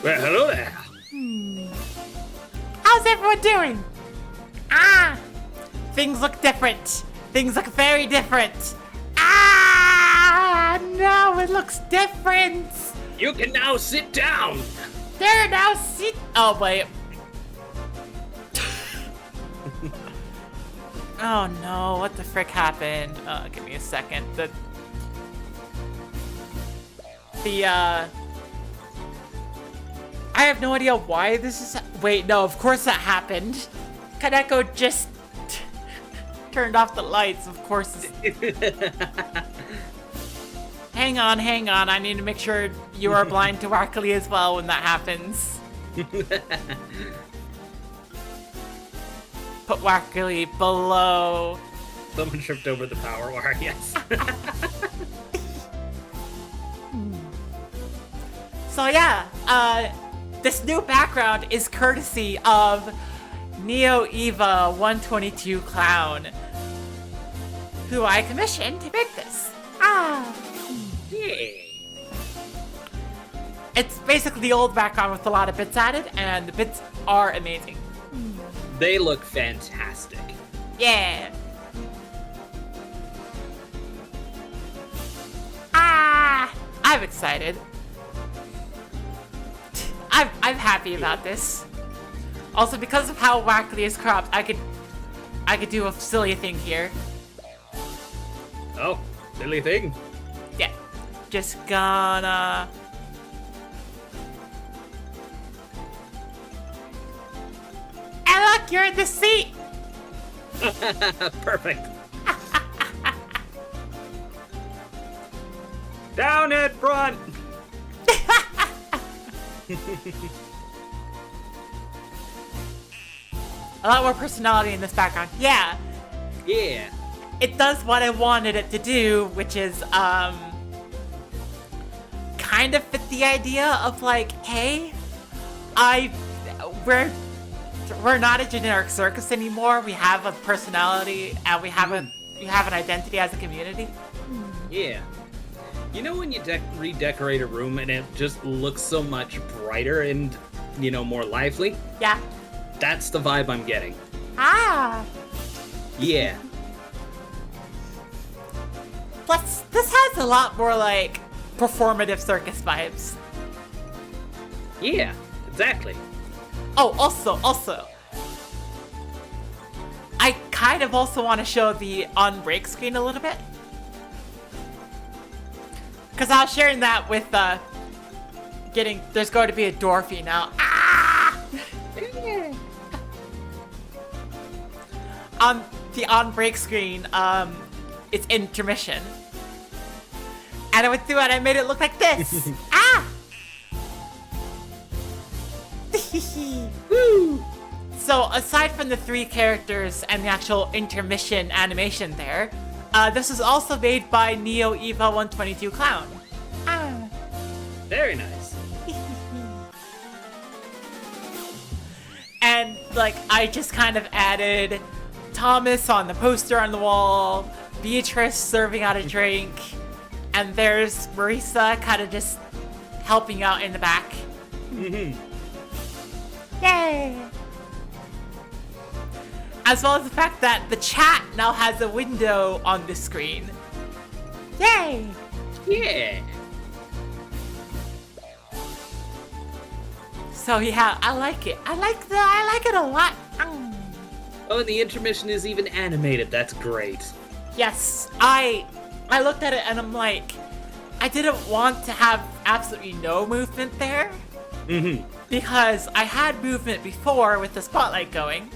Well, hello there. How's everyone doing? Things look different. Things look very different. No, it looks different. You can now sit down. There, now sit. Oh, wait. Oh, no. What the frick happened? Give me a second. I have no idea why this is... Wait, no, of course that happened. Kaneko just turned off the lights, of course. Hang on. I need to make sure you are blind to TheWackerly as well when that happens. Put TheWackerly below. Someone tripped over the power wire, yes. So yeah, this new background is courtesy of Neo Eva 122 Clown, who I commissioned to make this. Yay. It's basically the old background with a lot of bits added, and the bits are amazing. They look fantastic. Yeah. I'm excited. I'm happy about this. Also, because of how TheWackerly is cropped, I could do a silly thing here. Oh, silly thing. Yeah. Just gonna... And look, you're in the seat! Perfect. Down in front. A lot more personality in this background. Yeah. Yeah. It does what I wanted it to do, which is, kind of fit the idea of like, hey, we're not a generic circus anymore. We have a personality and we have an identity as a community. Yeah. You know when you redecorate a room and it just looks so much brighter and, more lively? Yeah. That's the vibe I'm getting. Ah. Yeah. Plus, this has a lot more like performative circus vibes. Yeah, exactly. Oh, also, I kind of also want to show the on-break screen a little bit. Because I was sharing that with, there's going to be a door fee now. Ah! On the on-break screen, it's intermission. And I went through and I made it look like this. Ah! Woo! So aside from the 3 characters and the actual intermission animation there, this was also made by Neo Eva 122 Clown. Ah. Very nice. And like I just kind of added Thomas on the poster on the wall, Beatrice serving out a drink, and there's Marisa kind of just helping out in the back. Mm-hmm. Yay! As well as the fact that the chat now has a window on the screen. Yay! Yeah. So yeah, I like it. I like it a lot. Oh, and the intermission is even animated. That's great. Yes, I looked at it and I'm like, I didn't want to have absolutely no movement there. Mm-hmm. Because I had movement before with the spotlight going.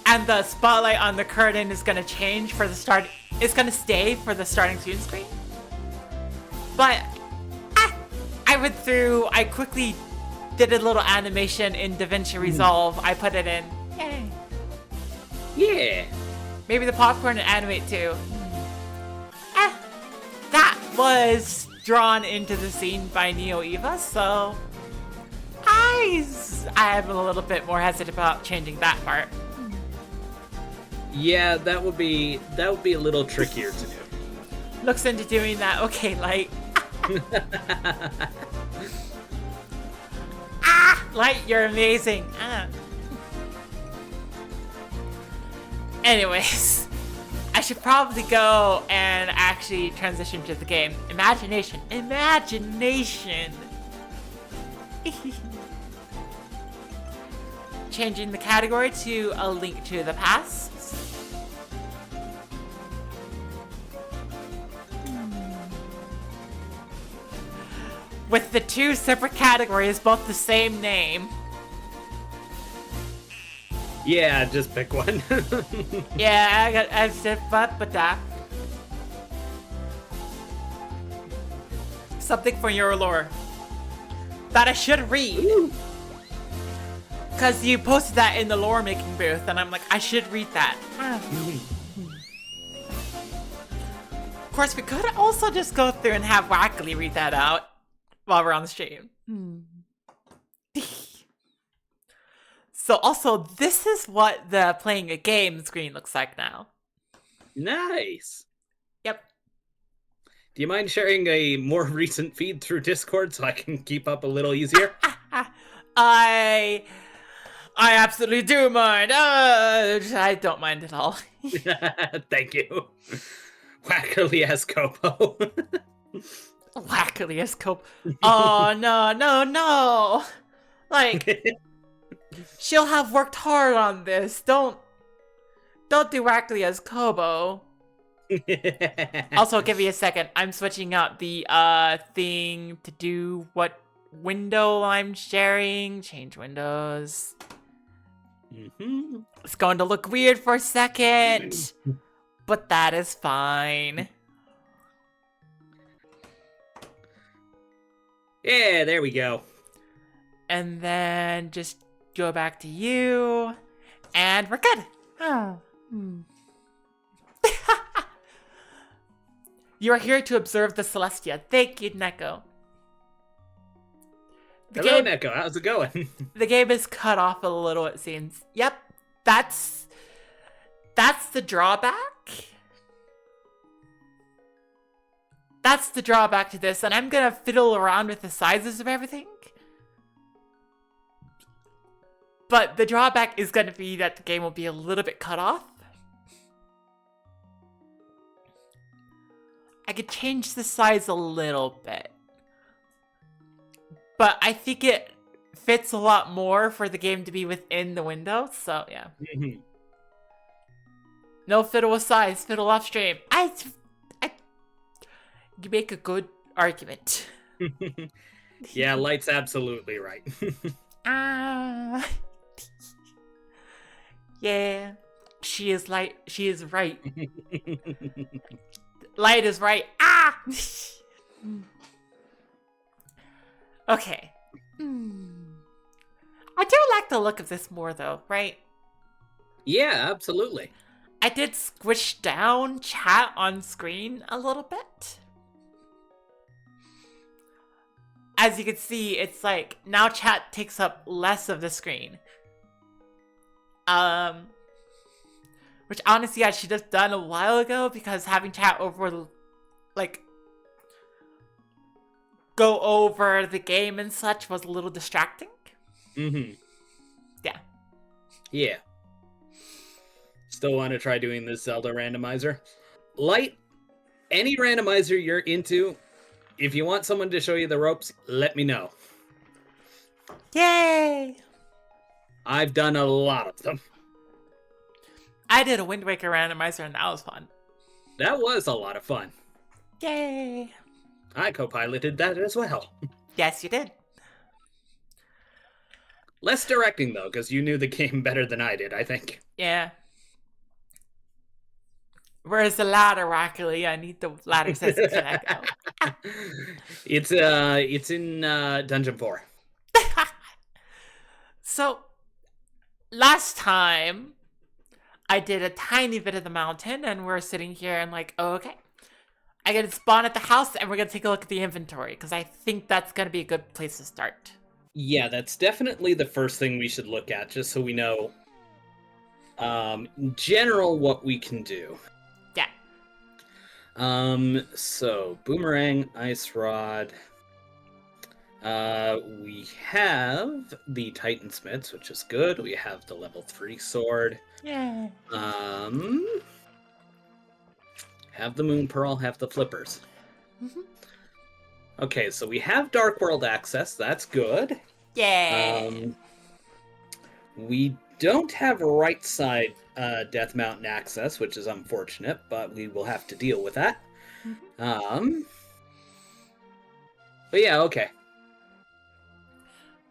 And the spotlight on the curtain is gonna change for the start. It's gonna stay for the starting student screen. But I went through, I quickly did a little animation in DaVinci Resolve. I put it in. Yay. Yeah. Maybe the popcorn and animate too. That was drawn into the scene by Neo Eva, so I'm a little bit more hesitant about changing that part. Yeah, that would be a little trickier to do. Looks into doing that. Okay, Light. Light, you're amazing. Anyways, I should probably go and actually transition to the game. Imagination. Changing the category to a link to the past. With the 2 separate categories, both the same name. Yeah, just pick one. Yeah, I said but that. Something for your lore that I should read. Because you posted that in the lore making booth, and I'm like, I should read that. Of course, we could also just go through and have Wackerly read that out while we're on the stream. So also, this is what the playing a game screen looks like now. Nice. Yep. Do you mind sharing a more recent feed through Discord so I can keep up a little easier? I absolutely do mind. I don't mind at all. Thank you. Wackerly as Kopo. Wackerly as Kopo. Oh, no. Like, she'll have worked hard on this. Don't do Wackerly as Kobo. Also, give me a second. I'm switching out the thing to do what window I'm sharing. Change windows. It's going to look weird for a second, but that is fine. Yeah, there we go. And then just go back to you. And we're good. Oh. You are here to observe the Celestia. Thank you, Neko. Hello, Neko. How's it going? The game is cut off a little, it seems. Yep, that's the drawback. That's the drawback to this, and I'm gonna fiddle around with the sizes of everything. But the drawback is gonna be that the game will be a little bit cut off. I could change the size a little bit. But I think it fits a lot more for the game to be within the window, so yeah. No fiddle with size, fiddle off stream. You make a good argument. Yeah, Light's absolutely right. Yeah, she is light. She is right. Light is right. Okay. I do like the look of this more, though, right? Yeah, absolutely. I did squish down chat on screen a little bit. As you can see, it's like, now chat takes up less of the screen. Which honestly I should have done a while ago, because having chat over, like, go over the game and such was a little distracting. Yeah. Yeah. Still want to try doing this Zelda randomizer. Light, any randomizer you're into, if you want someone to show you the ropes, let me know. Yay! I've done a lot of them. I did a Wind Waker randomizer and that was fun. That was a lot of fun. Yay! I co-piloted that as well. Yes, you did. Less directing, though, because you knew the game better than I did, I think. Yeah. Where's the ladder, Wackerly? I need the ladder system to Echo. It's in Dungeon 4. So, last time, I did a tiny bit of the mountain, and we're sitting here and like, oh, okay. I gotta spawn at the house, and we're gonna take a look at the inventory, because I think that's gonna be a good place to start. Yeah, that's definitely the first thing we should look at, just so we know, in general, what we can do. Yeah. So, Boomerang, Ice Rod. We have the Titan Smiths, which is good. We have the level 3 sword. Yeah. Have the Moon Pearl, have the Flippers. Okay, so we have Dark World access. That's good. Yeah. We don't have right side Death Mountain access, which is unfortunate, but we will have to deal with that. But yeah, okay.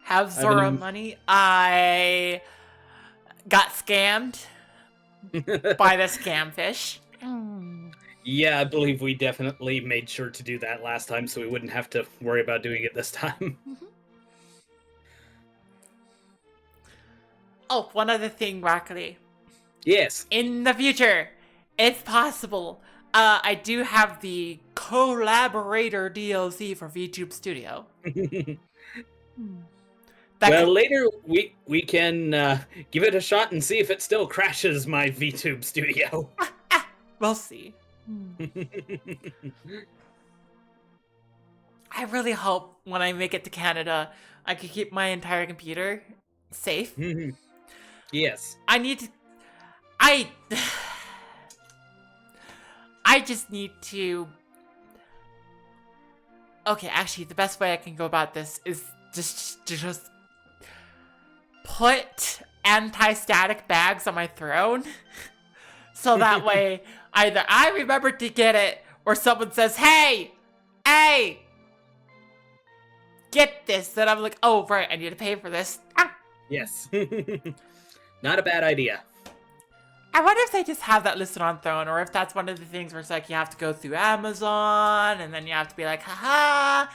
Have Zora money. I got scammed by the scam fish. Yeah, I believe we definitely made sure to do that last time, so we wouldn't have to worry about doing it this time. Oh, one other thing, Wackerly. Yes. In the future, if possible, I do have the collaborator DLC for VTube Studio. Well, later we can give it a shot and see if it still crashes my VTube Studio. We'll see. I really hope when I make it to Canada, I can keep my entire computer safe. Yes. I just need to... Okay, actually, the best way I can go about this is just put anti-static bags on my throne. So that way, either I remember to get it, or someone says, hey, get this. Then I'm like, oh, right, I need to pay for this. Yes. Not a bad idea. I wonder if they just have that listed on Throne, or if that's one of the things where it's like you have to go through Amazon, and then you have to be like, haha.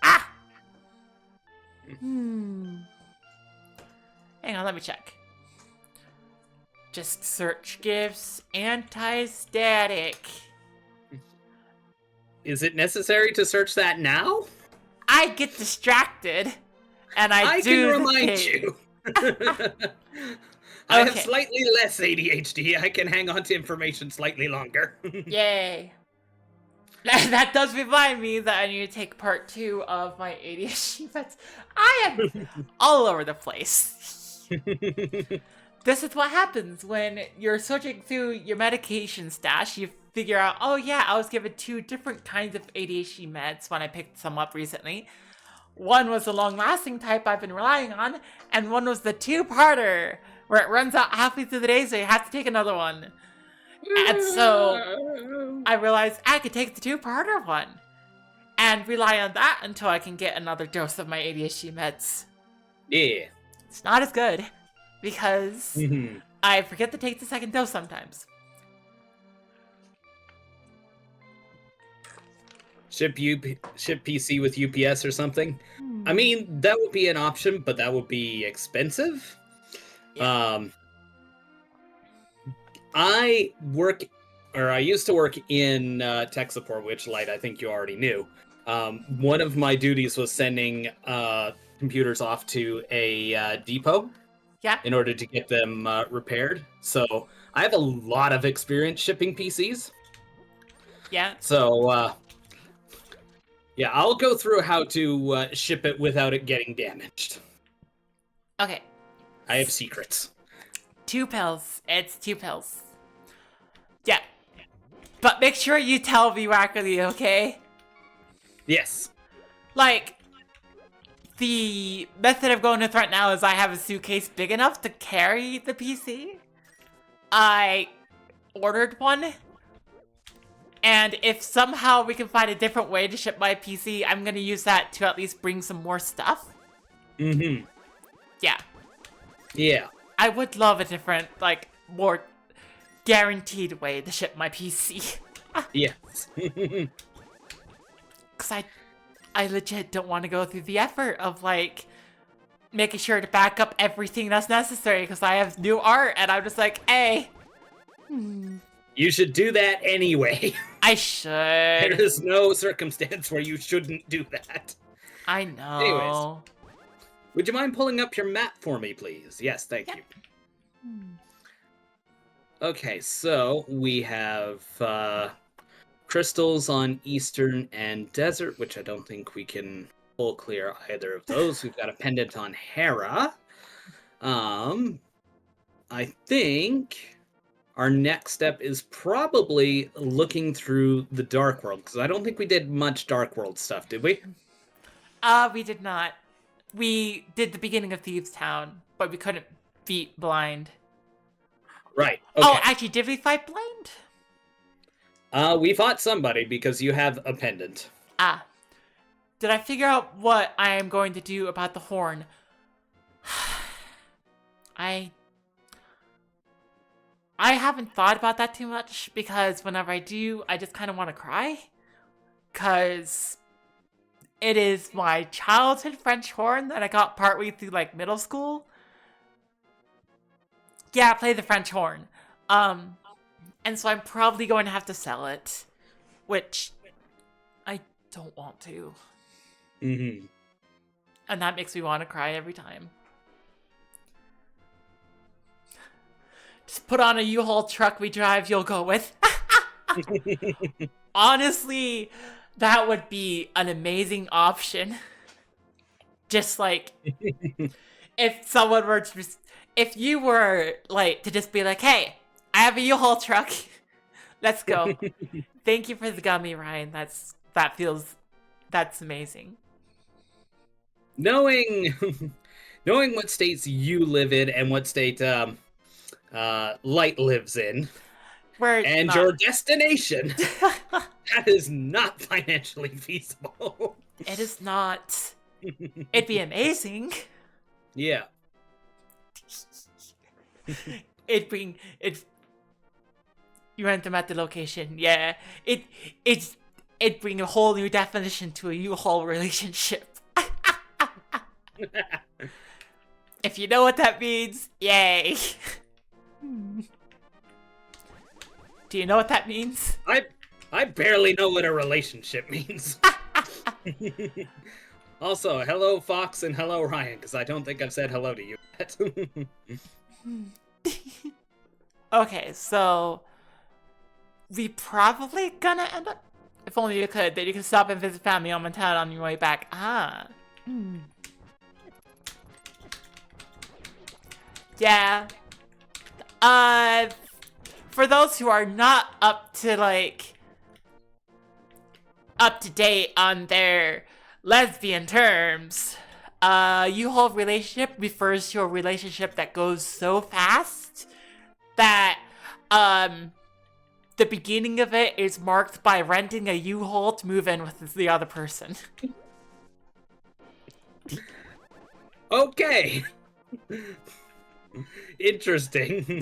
Ah! Hang on, let me check. Just search gifts, anti-static. Is it necessary to search that now? I get distracted, and I do can the remind thing. you. I have Okay. slightly less ADHD. I can hang on to information slightly longer. Yay. That does remind me that I need to take part 2 of my ADHD meds. I am all over the place. This is what happens when you're searching through your medication stash. You figure out, oh yeah, I was given 2 different kinds of ADHD meds when I picked some up recently. One was the long-lasting type I've been relying on, and one was the 2-parter, where it runs out halfway through the day, so you have to take another one. And so I realized I could take the 2-parter one and rely on that until I can get another dose of my ADHD meds. Yeah. It's not as good because I forget to take the second dose sometimes. Ship PC with UPS or something. I mean, that would be an option, but that would be expensive. Yeah. I used to work in tech support, which, Light, I think you already knew. One of my duties was sending computers off to a depot in order to get them repaired. So I have a lot of experience shipping PCs. Yeah. So, yeah, I'll go through how to ship it without it getting damaged. Okay. I have secrets. 2 pills. It's 2 pills. Yeah. But make sure you tell TheWackerly, okay? Yes. Like, the method of going with right now is I have a suitcase big enough to carry the PC. I ordered one. And if somehow we can find a different way to ship my PC, I'm gonna use that to at least bring some more stuff. Mm-hmm. Yeah. Yeah. I would love a different, like, more guaranteed way to ship my PC. Yes. Because I legit don't want to go through the effort of, like, making sure to back up everything that's necessary because I have new art and I'm just like, hey. You should do that anyway. I should. There is no circumstance where you shouldn't do that. I know. Anyways, would you mind pulling up your map for me, please? Yes, thank you. Okay, so we have crystals on Eastern and Desert, which I don't think we can pull clear either of those. We've got a pendant on Hera. I think our next step is probably looking through the Dark World, because I don't think we did much Dark World stuff, did we? We did not. We did the beginning of Thieves Town, but we couldn't beat Blind. Right. Okay. Oh, actually, did we fight Blind? We fought somebody because you have a pendant. Ah. Did I figure out what I am going to do about the horn? I haven't thought about that too much because whenever I do, I just kind of want to cry. Because it is my childhood French horn that I got partway through, like, middle school. Yeah, I play the French horn. And so I'm probably going to have to sell it. Which I don't want to. Mm-hmm. And that makes me want to cry every time. Just put on a U-Haul truck we drive, you'll go with. Honestly, that would be an amazing option. Just like, if someone were to just, if you were like to just be like, hey, I have a U-Haul truck. Let's go. Thank you for the gummy, Ryan. That's amazing. Knowing what states you live in and what state Light lives in, and your destination, that is not financially feasible. It is not. It'd be amazing. Yeah. You rent them at the location. Yeah. It's it'd bring a whole new definition to a U-Haul relationship. If you know what that means, yay. Do you know what that means? I barely know what a relationship means. Also, hello Fox and hello Ryan, because I don't think I've said hello to you yet. Okay, so we probably gonna end up. If only you could, that you could stop and visit family on my town on your way back. Yeah. For those who are not up to date on their lesbian terms, U-Haul relationship refers to a relationship that goes so fast that the beginning of it is marked by renting a U-Haul to move in with the other person. Okay. Interesting.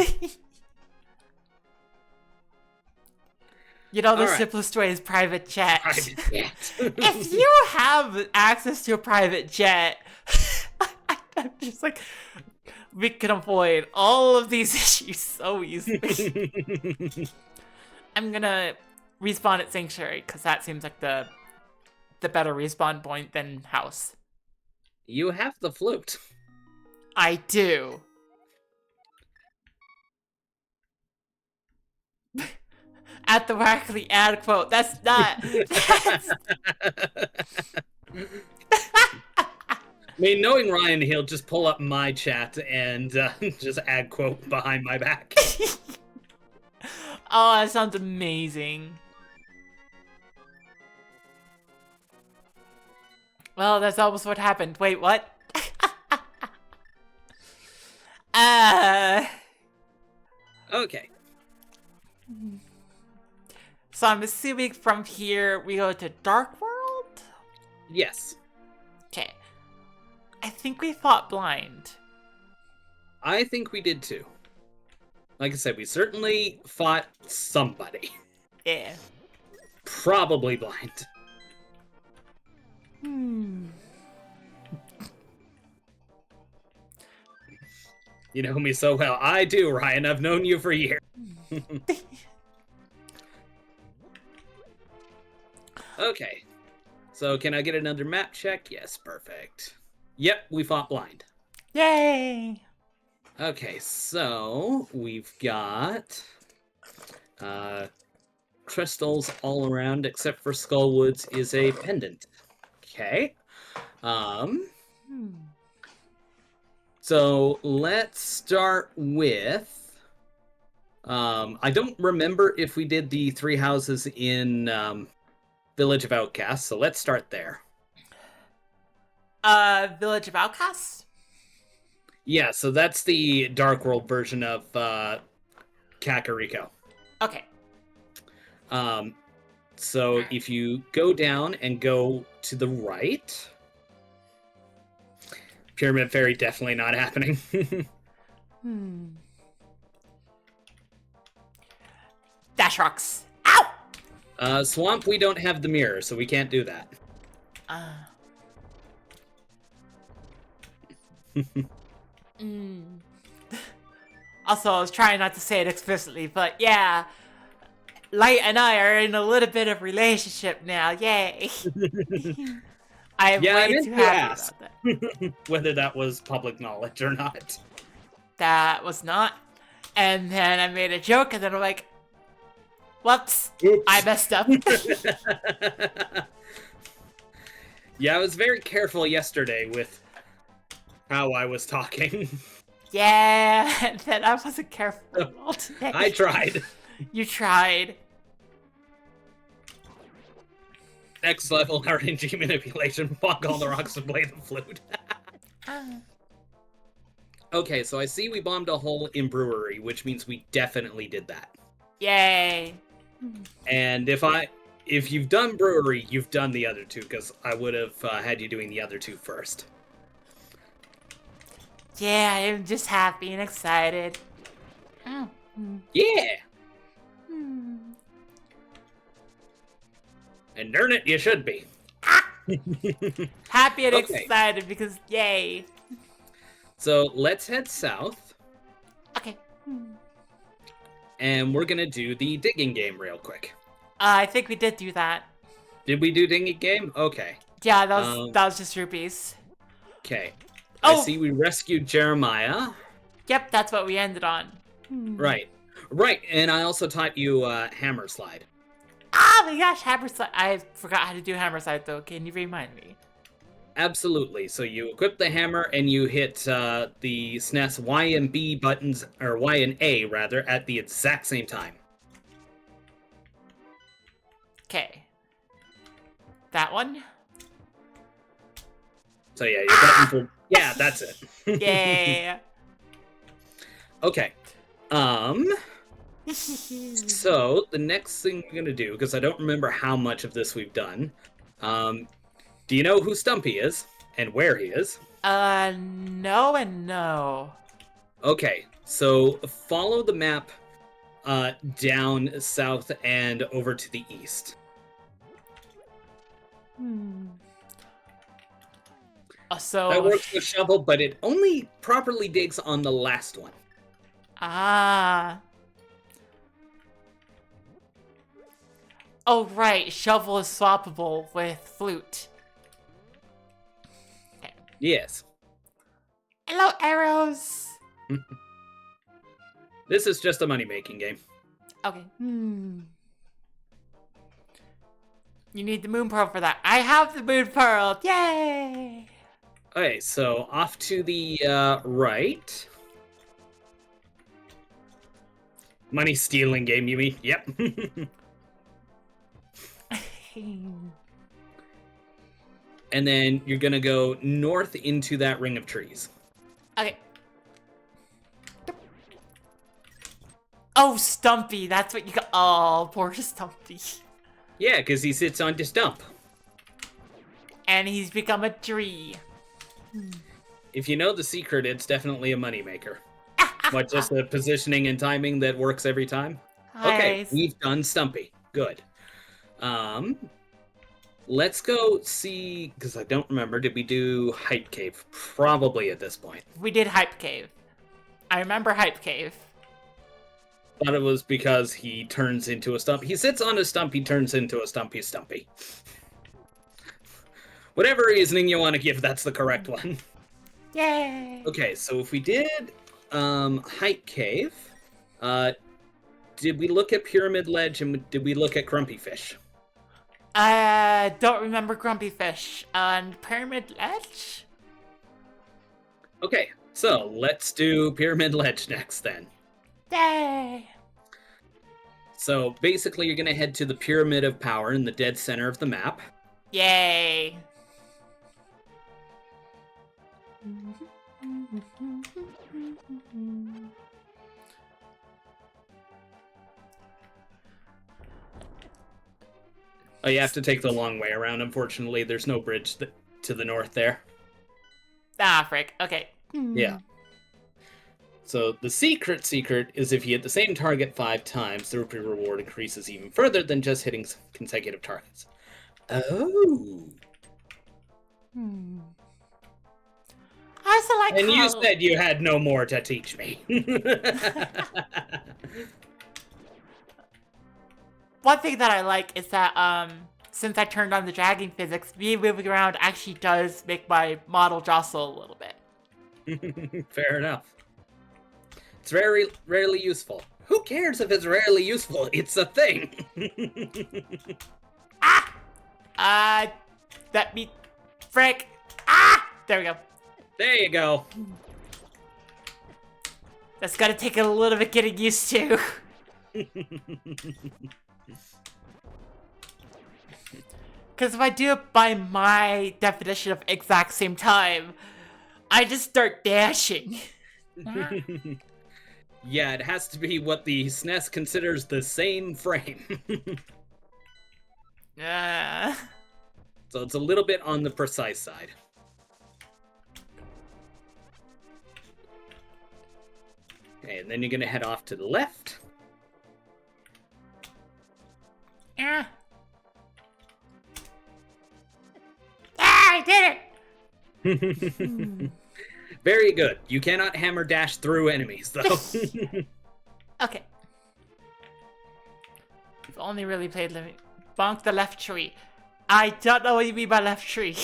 You know, the All right. simplest way is private jet. Private jet. If you have access to a private jet, I'm just like, we can avoid all of these issues so easily. I'm gonna respawn at Sanctuary, because that seems like the better respawn point than House. You have the flute. I do. At TheWackerly ad quote. That's not. I mean, knowing Ryan, he'll just pull up my chat and just add quote behind my back. Oh, that sounds amazing. Well, that's almost what happened. Wait, what? Okay. So I'm assuming from here we go to Dark World? Yes. Okay. I think we fought blind. I think we did too. Like I said, we certainly fought somebody. Yeah. Probably blind. You know me so well. I do, Ryan. I've known you for years. Okay. So can I get another map check? Yes, perfect. Yep, we fought blind. Yay! Okay, so we've got crystals all around except for Skullwoods is a pendant. Okay. So let's start with I don't remember if we did the 3 houses in Village of Outcasts, so let's start there. Village of Outcasts? Yeah, so that's the Dark World version of Kakariko. Okay. So if you go down and go to the right, Pyramid Fairy definitely not happening. Dash rocks. Ow! Swamp, we don't have the mirror, so we can't do that. Also, I was trying not to say it explicitly, but yeah, Light and I are in a little bit of relationship now. Yay! I'm way too happy about that. Whether that was public knowledge or not. That was not. And then I made a joke, and then I'm like, whoops, Oops. I messed up. Yeah, I was very careful yesterday with how I was talking. Yeah, and then I wasn't careful at all today. I tried. You tried. Next level RNG manipulation. Bonk all the rocks and play the flute. Okay, so I see we bombed a hole in brewery, which means we definitely did that. Yay. And if you've done brewery, you've done the other two, because I would have had you doing the other two first. Yeah, I'm just happy and excited. Yeah! And darn it, you should be. Happy and Okay. excited because yay. So let's head south, Okay. and we're gonna do the digging game real quick. I think we did do that. Did we do digging game? Okay. Yeah, that was just rupees. Okay. Oh! I see we rescued Jeremiah. Yep, that's what we ended on. Right. Right, and I also taught you hammer slide. Oh my gosh, hammer slide. I forgot how to do hammer slide though. Can you remind me? Absolutely. So you equip the hammer and you hit the SNES Y and B buttons, or Y and A rather, at the exact same time. Okay. That one? So yeah, your button for... Yeah, that's it. Yay. Okay. So the next thing we're gonna do, because I don't remember how much of this we've done, do you know who Stumpy is and where he is? No and no. Okay, so follow the map down south and over to the east. So That works with shovel, but it only properly digs on the last one. Ah. Oh right, shovel is swappable with flute. Okay. Yes. Hello, arrows. This is just a money-making game. Okay. You need the moon pearl for that. I have the moon pearl. Yay! Okay, so off to the right. Money stealing game, you mean? Yep. And then you're gonna go north into that ring of trees. Okay. Oh, Stumpy, that's what you got. Oh, poor Stumpy. Yeah, because he sits on the stump. And he's become a tree. If you know the secret, it's definitely a moneymaker. What, just the positioning and timing that works every time? Okay, Nice. we've done Stumpy. Good. Let's go see, because I don't remember, did we do Hype Cave? Probably at this point. We did Hype Cave. I remember Hype Cave. Thought it was because he turns into a stump. He sits on a stump, he turns into a stumpy. Whatever reasoning you want to give, that's the correct one. Yay! Okay, so if we did Hype Cave, did we look at Pyramid Ledge and did we look at Grumpy Fish? I don't remember Grumpy Fish. On Pyramid Ledge? Okay, so let's do Pyramid Ledge next then. Yay! So basically you're going to head to the Pyramid of Power in the dead center of the map. Yay! Oh, you have to take the long way around. Unfortunately, there's no bridge to the north there. Ah, frick. Okay. Yeah. So the secret is if you hit the same target 5 times, the rupee reward increases even further than just hitting consecutive targets. Oh. I also like And you how... said you had no more to teach me. One thing that I like is that, since I turned on the dragging physics, me moving around actually does make my model jostle a little bit. Fair enough. It's very rarely useful. Who cares if it's rarely useful? It's a thing. That me... Frick! Ah! There we go. There you go. That's gotta take a little bit getting used to. Because if I do it by my definition of exact same time, I just start dashing. Yeah, it has to be what the SNES considers the same frame. So it's a little bit on the precise side. Okay, and then you're gonna head off to the left. Very good. You cannot hammer dash through enemies, though. Okay. We've only really played bonk the left tree. I don't know what you mean by left tree.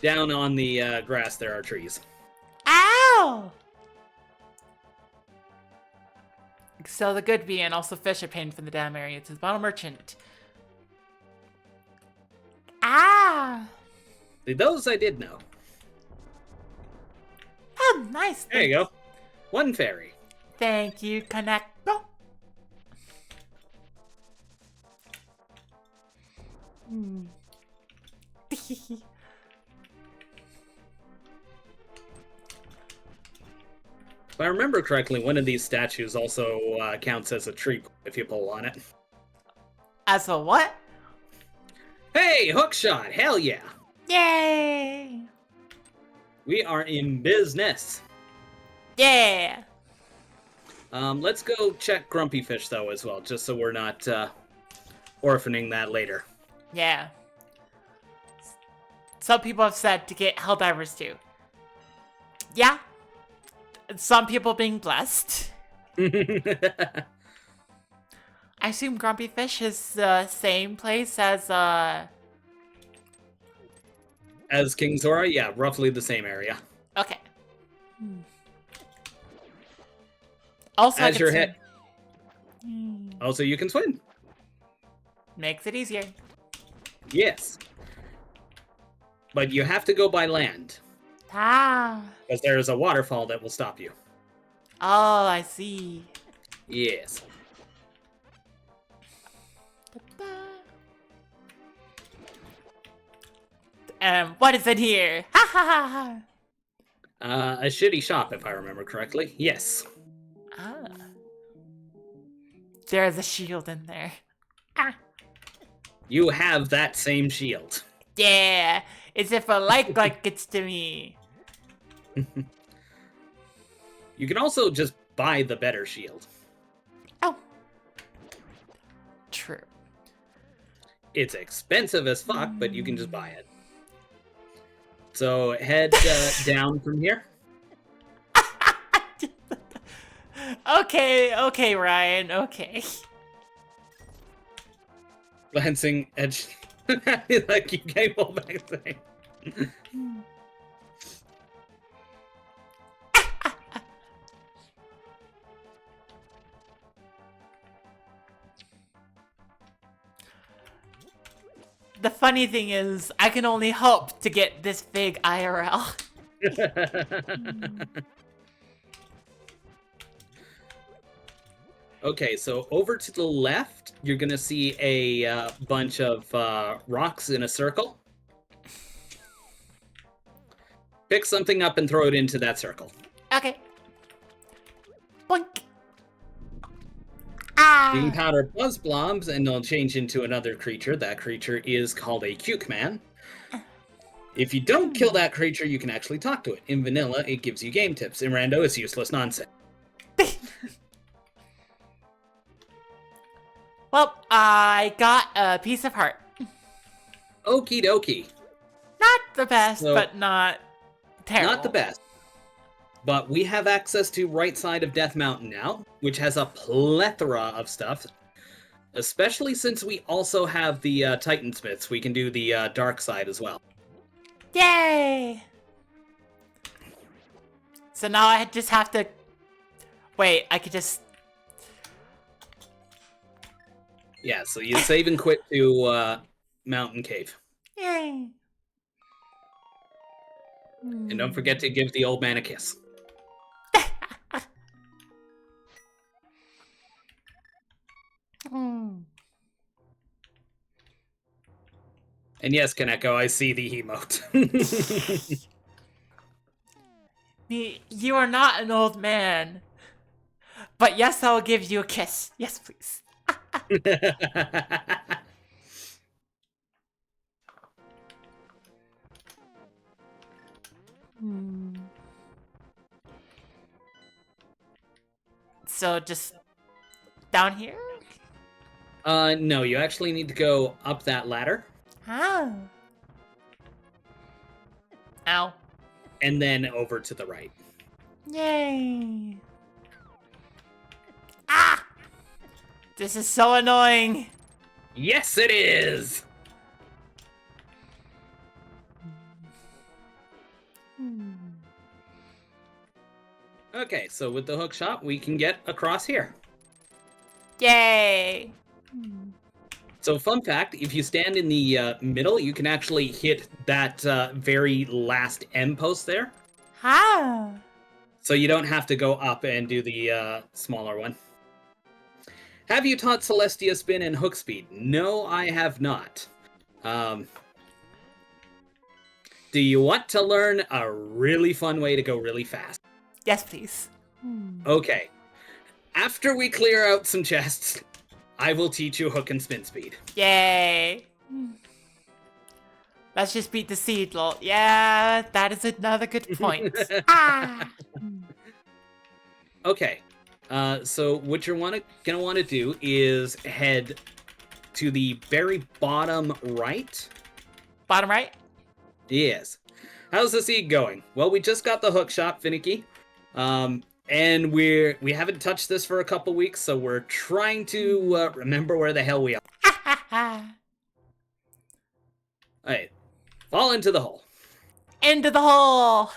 Down on the grass, there are trees. Ow! Sell the good bee and also fish obtained from the dam area to the bottle merchant. Ah! Those I did know. Oh, nice. There you go. One fairy. Thank you, Connecto. If I remember correctly, one of these statues also counts as a tree if you pull on it. As a what? Hey, hookshot! Hell yeah! Yay! We are in business. Yeah! Let's go check Grumpy Fish, though, as well, just so we're not orphaning that later. Yeah. Some people have said to get Helldivers too. Yeah. Some people being blessed. I assume Grumpy Fish is the same place as As King Zora, yeah, roughly the same area. Okay. Also, As your head. Also, you can swim. Makes it easier. Yes. But you have to go by land. Ah. Because there is a waterfall that will stop you. Oh, I see. Yes. What is in here? Ha ha ha ha. A shitty shop, if I remember correctly. Yes. Ah. There's a shield in there. Ah. You have that same shield. Yeah. As if a like gets to me. You can also just buy the better shield. Oh. True. It's expensive as fuck, but you can just buy it. So head down from here. Okay, Ryan, okay. Glancing edge. Like you came all back thing. The funny thing is, I can only hope to get this big IRL. Okay, so over to the left, you're gonna see a bunch of rocks in a circle. Pick something up and throw it into that circle. Okay. Boink. Ah. You can powder buzz blobs and they'll change into another creature. That creature is called a Cuke Man. If you don't kill that creature, you can actually talk to it. In vanilla, it gives you game tips. In rando, it's useless nonsense. Well, I got a piece of heart. Okie dokie. Not the best, but not terrible. Not the best. But we have access to right side of Death Mountain now, which has a plethora of stuff. Especially since we also have the Titansmiths, we can do the dark side as well. Yay! So now I just have to... Wait, I could just... Yeah, so you save and quit to Mountain Cave. Yay! And don't forget to give the old man a kiss. And yes, Kaneko, I see the emote. You are not an old man. But yes, I'll give you a kiss. Yes, please. So just down here? No, you actually need to go up that ladder. Oh. Ow. and then over to the right. Yay. Ah! This is so annoying. Yes, it is! Okay, so with the hook shot, we can get across here. Yay. So fun fact, if you stand in the middle, you can actually hit that very last end post there. Ah. So you don't have to go up and do the smaller one. Have you taught Celestia spin and hook speed? No, I have not. Do you want to learn a really fun way to go really fast? Yes, please. Okay. After we clear out some chests, I will teach you hook and spin speed. Yay. Let's just beat the seed, lol. Yeah, that is another good point. Ah. Okay. So what you're gonna want to do is head to the very bottom right. Bottom right? Yes. How's the seed going? Well, we just got the hook shot finicky. And we haven't touched this for a couple weeks, so we're trying to remember where the hell we are. Alright. Fall into the hole. Into the hole!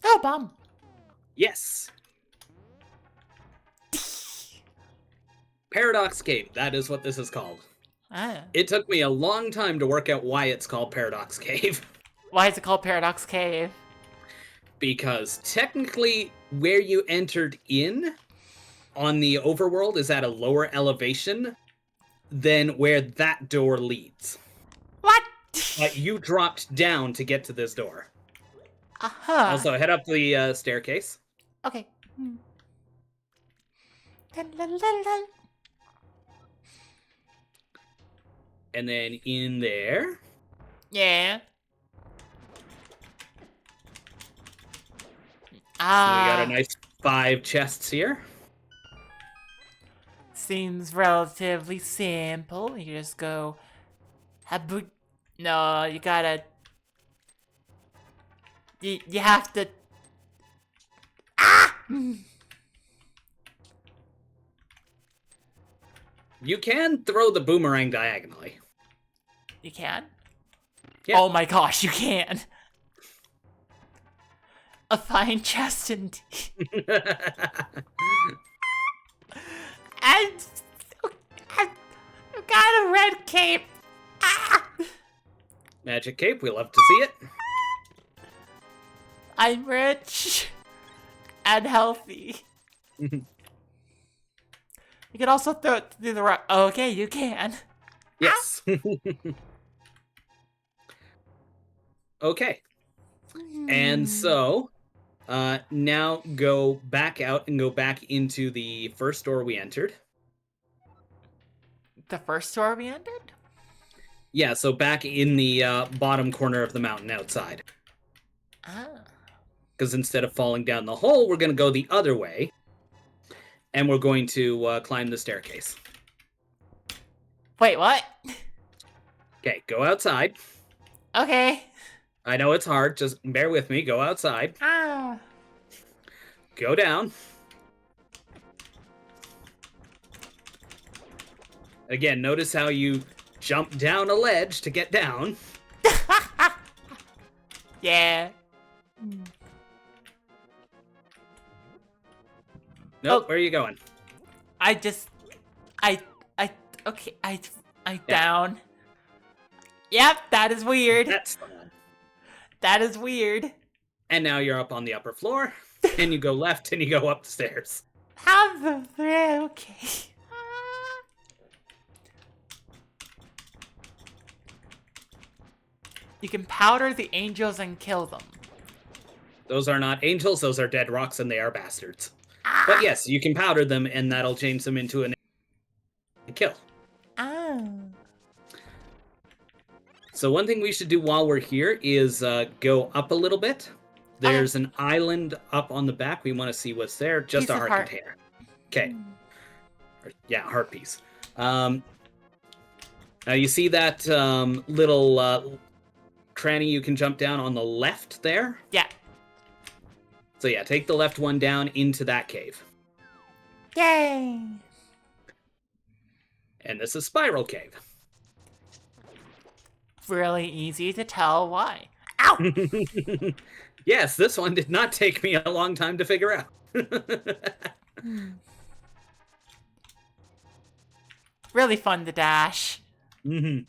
Oh, bum. Yes. Paradox Cave. That is what this is called. Ah. It took me a long time to work out why it's called Paradox Cave. Why is it called Paradox Cave? Because technically, where you entered in on the overworld is at a lower elevation than where that door leads. What? You dropped down to get to this door. Uh-huh. Also, head up the staircase. Okay. And then in there. Yeah. We got a nice 5 chests here. Seems relatively simple. You just go... No, you gotta... You have to... Ah! You can throw the boomerang diagonally. You can? Yeah. Oh my gosh, you can! A fine chest indeed. And I've got a red cape. Ah! Magic cape, we love to see it. I'm rich and healthy. You can also throw it through the rock. Okay, you can. Yes. Okay. And so, now go back out and go back into the first door we entered. The first door we entered? Yeah, so back in the bottom corner of the mountain outside. Ah. Because instead of falling down the hole, we're going to go the other way. And we're going to climb the staircase. Wait, what? Okay, go outside. Okay. I know it's hard, just bear with me. Go outside. Ah. Go down. Again, notice how you jump down a ledge to get down. Yeah. Nope, where are you going? Okay, down. Yep, that is weird. That's fun. That is weird. And now you're up on the upper floor, and you go left, and you go upstairs. How the okay. You can powder the angels and kill them. Those are not angels, those are dead rocks, and they are bastards. But yes, you can powder them, and that'll change them into an kill. Oh. So one thing we should do while we're here is go up a little bit. There's an island up on the back. We want to see what's there. Just Piece a of heart container. Okay. Yeah, heart piece. Now you see that little cranny you can jump down on the left there? Yeah. So yeah, take the left one down into that cave. Yay! And this is Spiral Cave. Really easy to tell why. Ow! Yes, this one did not take me a long time to figure out. Really fun to dash. Mm-hmm.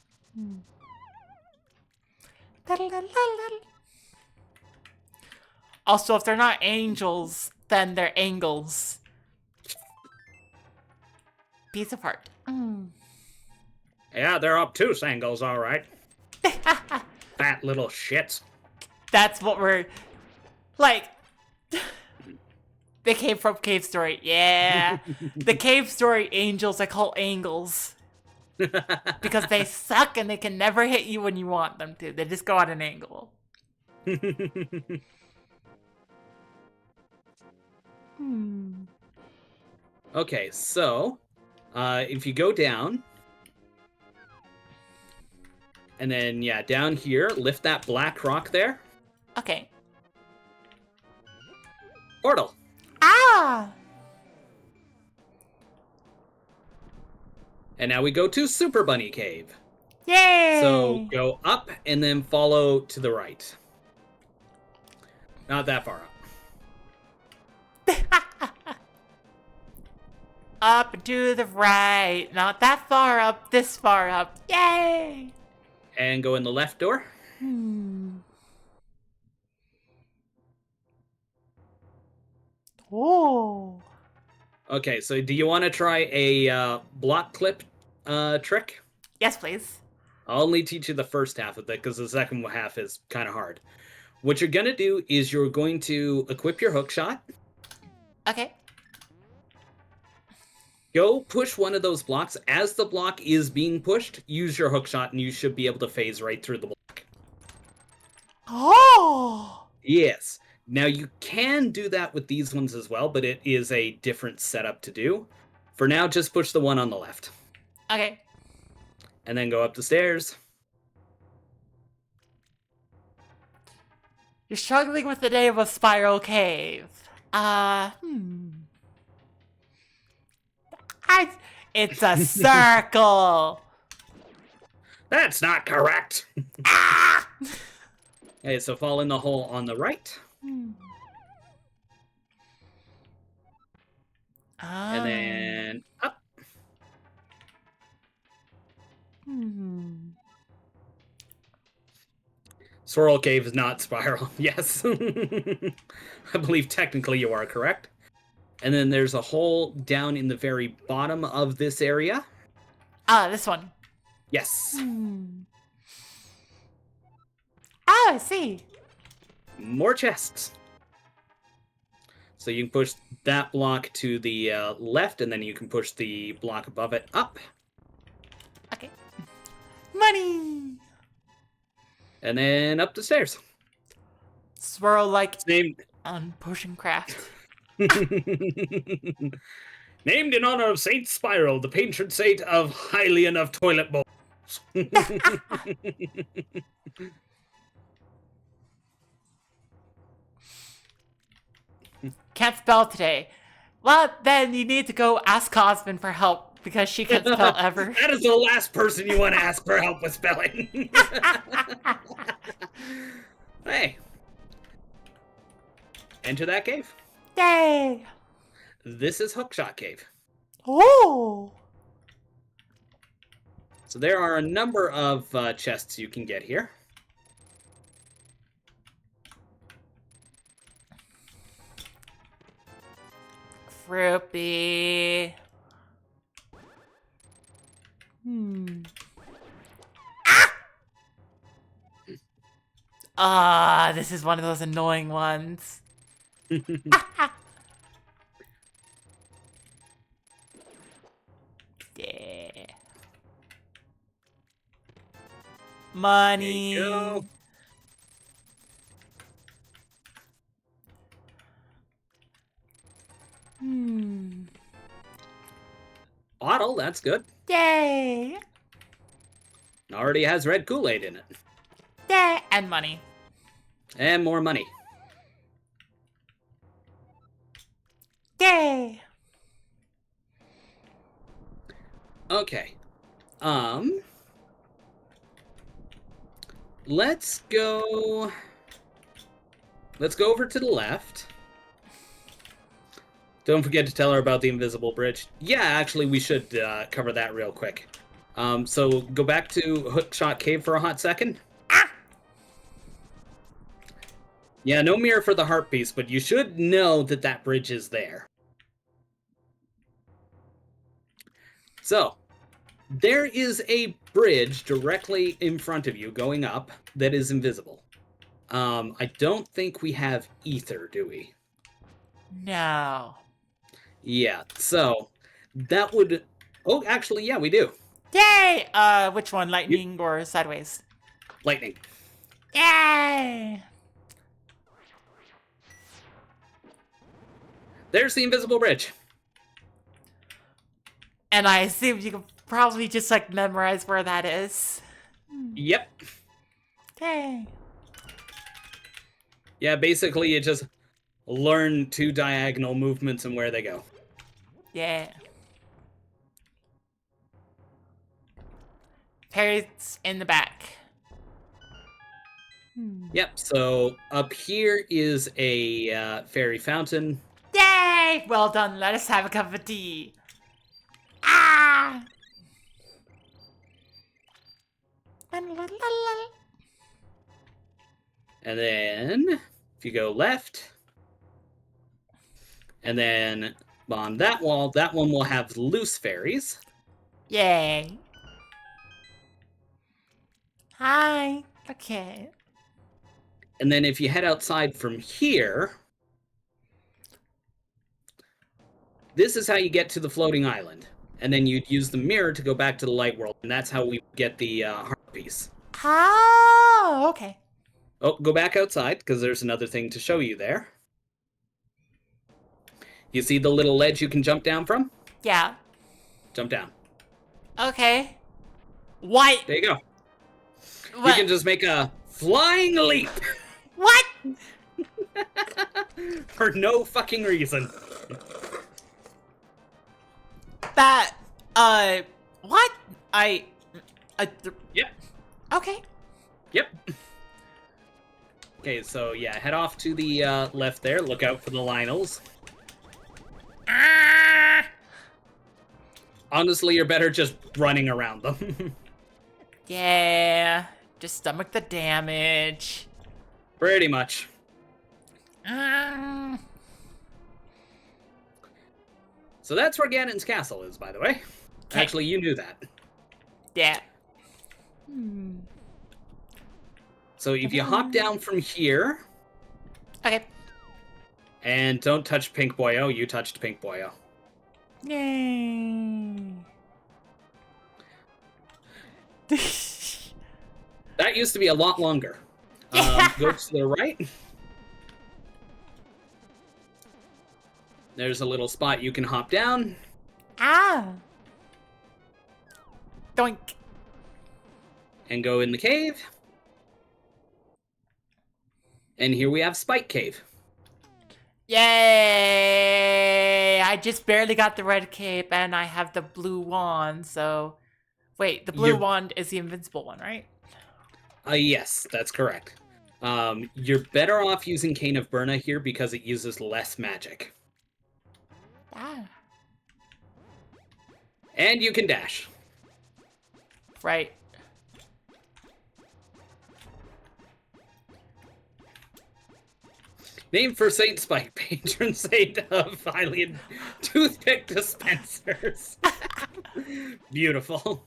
Also, if they're not angels, then they're angles. Piece of heart. Yeah, they're obtuse angles, all right. Fat little shits. That's what we're... Like... They came from Cave Story. Yeah. The Cave Story angels I call angles. Because they suck and they can never hit you when you want them to. They just go at an angle. Okay, so if you go down, and then yeah, down here, lift that black rock there. Okay. Portal. Ah! And now we go to Super Bunny Cave. Yay! So go up and then follow to the right. Not that far up. Up and to the right. Not that far up, this far up. Yay! And go in the left door. Oh. Okay, so do you want to try a block clip trick? Yes, please. I'll only teach you the first half of it because the second half is kind of hard. What you're going to do is you're going to equip your hook shot. Okay. Go push one of those blocks. As the block is being pushed, use your hook shot and you should be able to phase right through the block. Oh! Yes. Now you can do that with these ones as well, but it is a different setup to do. For now, just push the one on the left. Okay. And then go up the stairs. You're struggling with the name of Spiral Cave. It's a circle. That's not correct. Ah! Okay, so fall in the hole on the right. And then up. Swirl Cave is not spiral. Yes. I believe technically you are correct. And then there's a hole down in the very bottom of this area. Ah, this one. Yes. Oh, I see. More chests. So you can push that block to the left, and then you can push the block above it up. Okay. Money! And then up the stairs. Swirl like Named on potion craft. Named in honor of Saint Spiral, the patron saint of highly enough toilet bowls. Can't spell today. Well, then you need to go ask Cosmin for help because she can't spell ever. That is the last person you want to ask for help with spelling. Hey. Enter that cave. Yay! This is Hookshot Cave. Oh! So there are a number of chests you can get here. Fruity. Ah, this is one of those annoying ones. Yeah. Money. There you go. Bottle, that's good. Yay. Already has red Kool-Aid in it. Yeah, and money. And more money. Yay! Okay. Let's go over to the left. Don't forget to tell her about the invisible bridge. Yeah, actually, we should cover that real quick. So go back to Hookshot Cave for a hot second. Ah! Yeah, no mirror for the heart piece, but you should know that that bridge is there. So, there is a bridge directly in front of you going up that is invisible. I don't think we have ether, do we? No. Yeah, so that would... Oh, actually, yeah, we do. Yay! Which one? Lightning or sideways? Lightning. Yay! There's the invisible bridge. And I assume you can probably just, like, memorize where that is. Yep. Yay. Yeah, basically you just learn 2 diagonal movements and where they go. Yeah. Parrots in the back. Yep, so up here is a fairy fountain. Yay! Well done. Let us have a cup of tea. Ah! And then, if you go left, and then on that wall, that one will have loose fairies. Yay. Hi. Okay. And then if you head outside from here, this is how you get to the floating island. And then you'd use the mirror to go back to the light world, and that's how we get the heart piece. Oh, okay. Oh, go back outside, because there's another thing to show you there. You see the little ledge you can jump down from? Yeah. Jump down. Okay. What? There you go. What? You can just make a flying leap. What? For no fucking reason. That, what? Yep. Okay. Yep. Okay, so yeah, head off to the left there. Look out for the Lionels. Ah! Honestly, you're better just running around them. Yeah. Just stomach the damage. Pretty much. Ah. So that's where Ganon's castle is, by the way. Okay. Actually, you knew that. Yeah. So if you hop down from here, Okay. and don't touch Pink Boyo, you touched Pink Boyo. Yay. That used to be a lot longer. Go to the right. There's a little spot you can hop down. Ah. Doink. And go in the cave. And here we have Spike Cave. Yay! I just barely got the red cape and I have the blue wand, so... Wait, the blue wand is the invincible one, right? Yes, that's correct. You're better off using Cane of Burna here because it uses less magic. Ah. And you can dash. Right. Named for Saint Spike, patron saint of Hylian toothpick dispensers. Beautiful.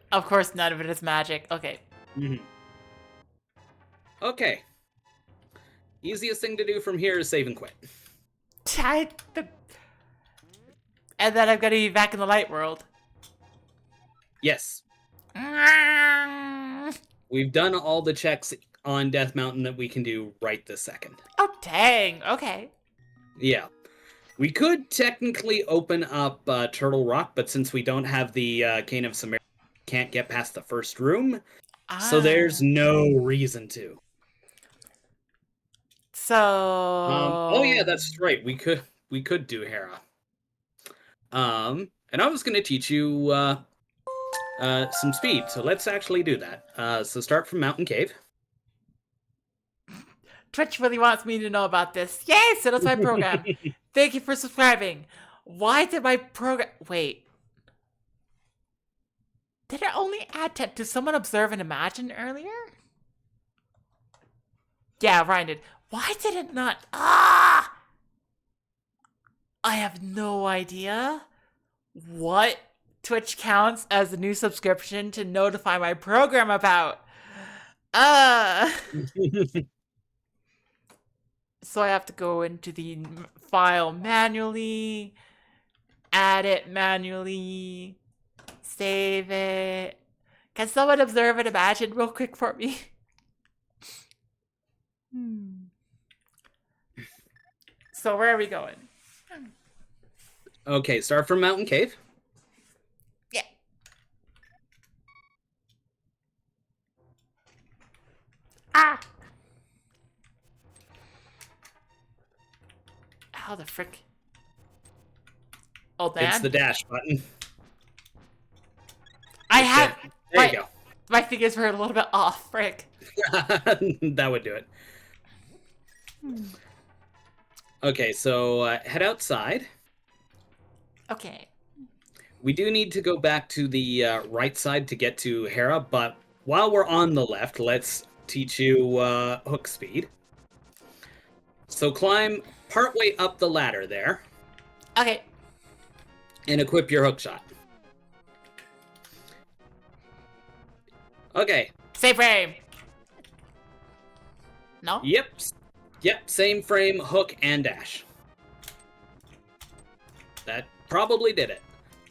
Of course, none of it is magic. Okay. Mm-hmm. Okay. Easiest thing to do from here is save and quit. And then I'm gonna be back in the light world. Yes. We've done all the checks on Death Mountain that we can do right this second. Oh, dang. Okay. Yeah. We could technically open up Turtle Rock, but since we don't have the Cane of Samaria, can't get past the first room, so there's no reason to. So. Oh yeah, that's right. We could do Hera. And I was going to teach you some speed, so let's actually do that. So start from Mountain Cave. Twitch really wants me to know about this. Yay, so that's my program. Thank you for subscribing. Why did my program... Wait. Did it only add 10? Did someone observe and imagine earlier? Yeah, Ryan did. Why did it not... Ah! I have no idea what Twitch counts as a new subscription to notify my program about. So I have to go into the file manually, add it manually, save it. Can someone observe and imagine real quick for me? So where are we going? Okay, start from Mountain Cave. Yeah. Ah! How the frick? Oh, man. It's the dash button. I have... There you go. My fingers were a little bit off, frick. That would do it. Okay, so head outside. Okay. We do need to go back to the right side to get to Hera, but while we're on the left, let's teach you hook speed. So climb partway up the ladder there. Okay. And equip your hook shot. Okay. Same frame. No? Yep, same frame, hook, and dash. That probably did it.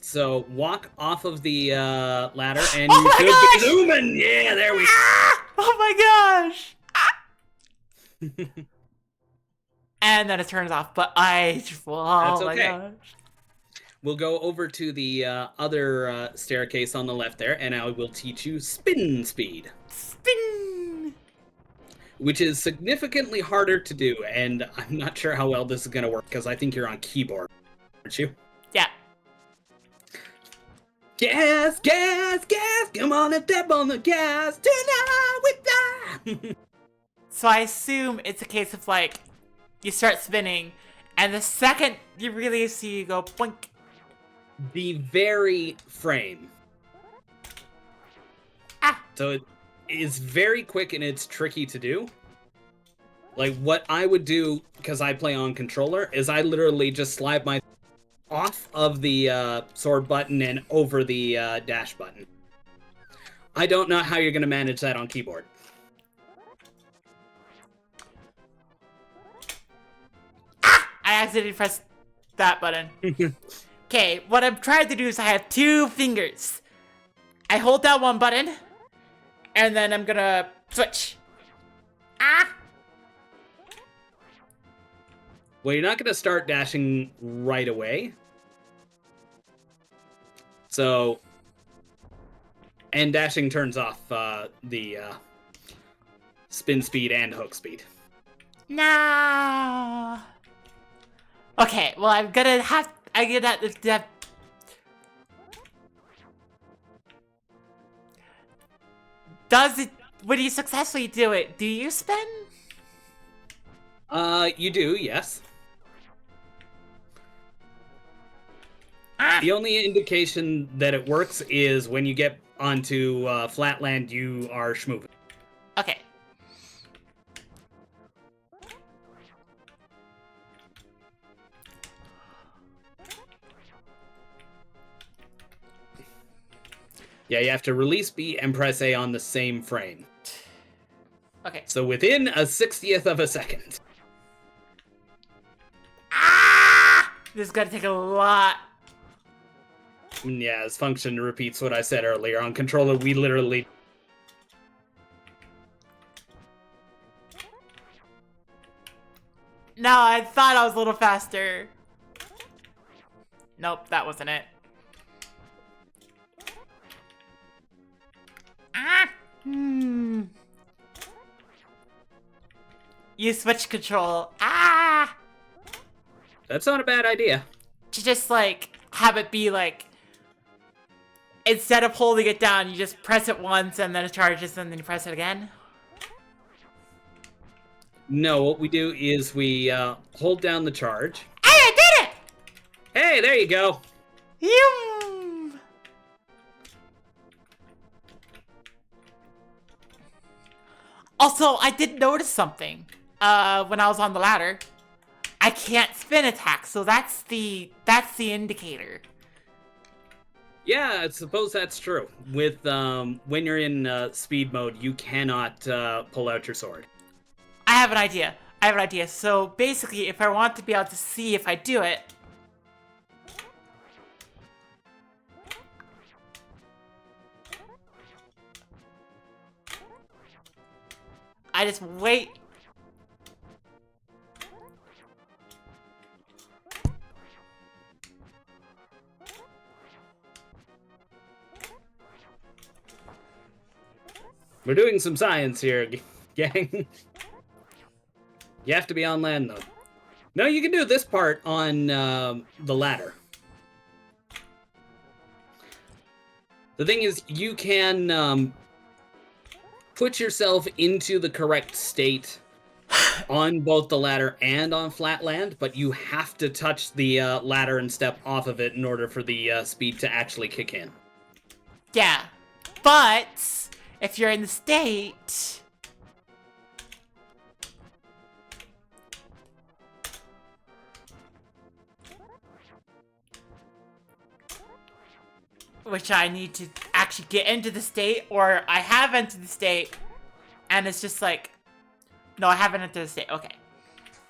So walk off of the ladder and you should be zooming. Yeah, there we go. Oh my gosh! And then it turns off, but That's okay. My gosh. We'll go over to the other staircase on the left there, and I will teach you spin speed. Spin! Which is significantly harder to do, and I'm not sure how well this is going to work, because I think you're on keyboard, aren't you? Yeah. Gas, gas, gas, come on and step on the gas, tonight we fly! So I assume it's a case of, like, you start spinning, and the second you really see you go boink. The very frame. Ah! So it is very quick and it's tricky to do. Like, what I would do, because I play on controller, is I literally just slide my off of the sword button and over the dash button. I don't know how you're going to manage that on keyboard. Ah! I accidentally pressed that button. Okay, what I'm trying to do is I have 2 fingers. I hold down one button, and then I'm gonna switch. Ah! Well, you're not going to start dashing right away. So, and dashing turns off the spin speed and hook speed. No. Okay, well I'm gonna have Does it when you successfully do it, do you spin? You do, yes. Ah. The only indication that it works is when you get onto flatland, you are schmoving. Okay. Yeah, you have to release B and press A on the same frame. Okay. So within a 60th of a second. Ah! This is gonna take a lot. Yeah, as function repeats what I said earlier. On controller, we literally... No, I thought I was a little faster. Nope, that wasn't it. Ah! Use switch control. Ah! That's not a bad idea. To just, like, have it be, like, instead of holding it down, you just press it once and then it charges and then you press it again? No, what we do is we hold down the charge. Hey, I did it! Hey, there you go. Yum! Also, I did notice something when I was on the ladder. I can't spin attack, so that's the indicator. Yeah, I suppose that's true. With when you're in speed mode, you cannot pull out your sword. I have an idea. So basically, if I want to be able to see if I do it, I just wait. We're doing some science here, gang. You have to be on land, though. No, you can do this part on the ladder. The thing is, you can put yourself into the correct state on both the ladder and on flat land, but you have to touch the ladder and step off of it in order for the speed to actually kick in. Yeah, but if you're in the state, which I need to actually get into the state, or I have entered the state, and it's just like, no, I haven't entered the state. Okay.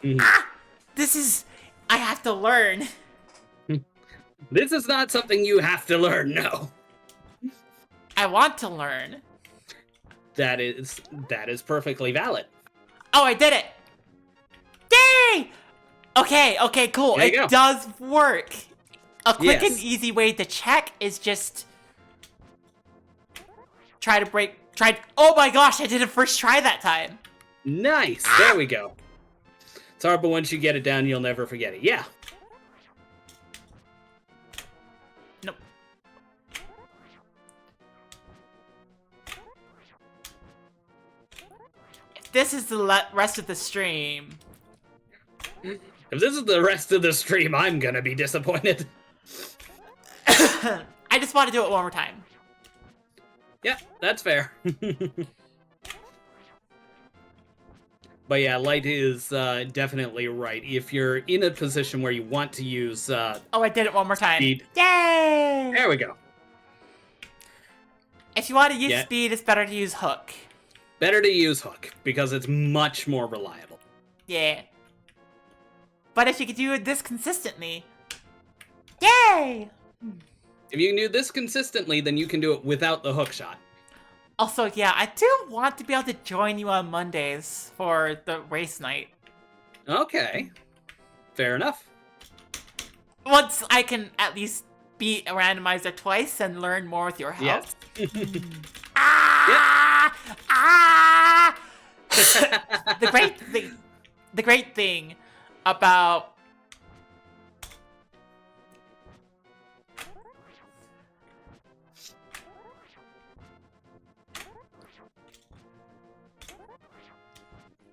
Mm-hmm. Ah! I have to learn. This is not something you have to learn, no. I want to learn. That is perfectly valid. Oh, I did it! Yay! Okay, cool. There you go. It does work. A quick and Yes. easy way to check is just try. Oh my gosh, I didn't first try that time. Nice. There we go. It's hard, but once you get it down, you'll never forget it. Yeah. Nope. If this is the rest of the stream, If this is the rest of the stream, I'm gonna be disappointed. I just want to do it one more time. Yeah, that's fair. But yeah, Light is definitely right. If you're in a position where you want to use Oh, I did it one more time. speed, Yay! there we go. If you want to use Yeah. speed, it's better to use hook. Better to use Hook, because it's much more reliable. Yeah. But if you could do this consistently, yay! If you can do this consistently, then you can do it without the hook shot. Also, yeah, I do want to be able to join you on Mondays for the race night. Okay. Fair enough. Once I can at least beat a randomizer twice and learn more with your help. Yes. Ah! Ah! The great thing about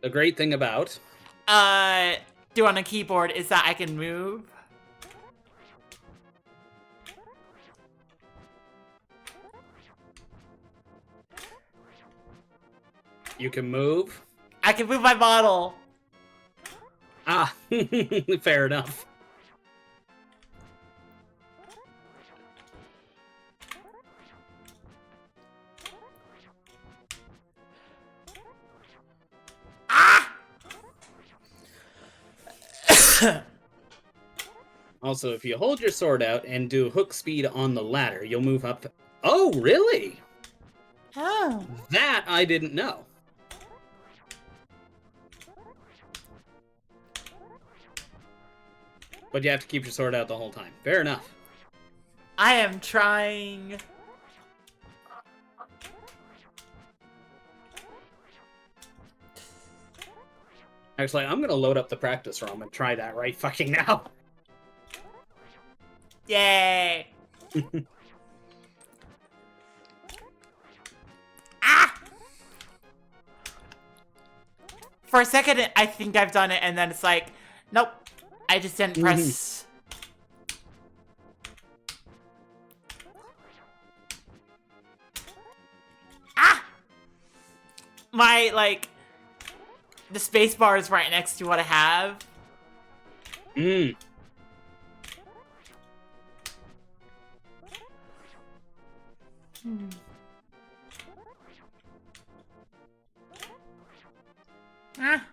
The great thing about... do on a keyboard is that I can move. You can move. I can move my model. Ah, fair enough. Ah! Also, if you hold your sword out and do hook speed on the ladder, you'll move up. Oh, really? Oh. That I didn't know. But you have to keep your sword out the whole time. Fair enough. I am trying. Actually, I'm gonna load up the practice ROM and try that right fucking now. Yay! Ah! For a second, I think I've done it, and then it's like, nope, I just didn't press. Ah! My, like, the space bar is right next to what I have. Mm. Ah.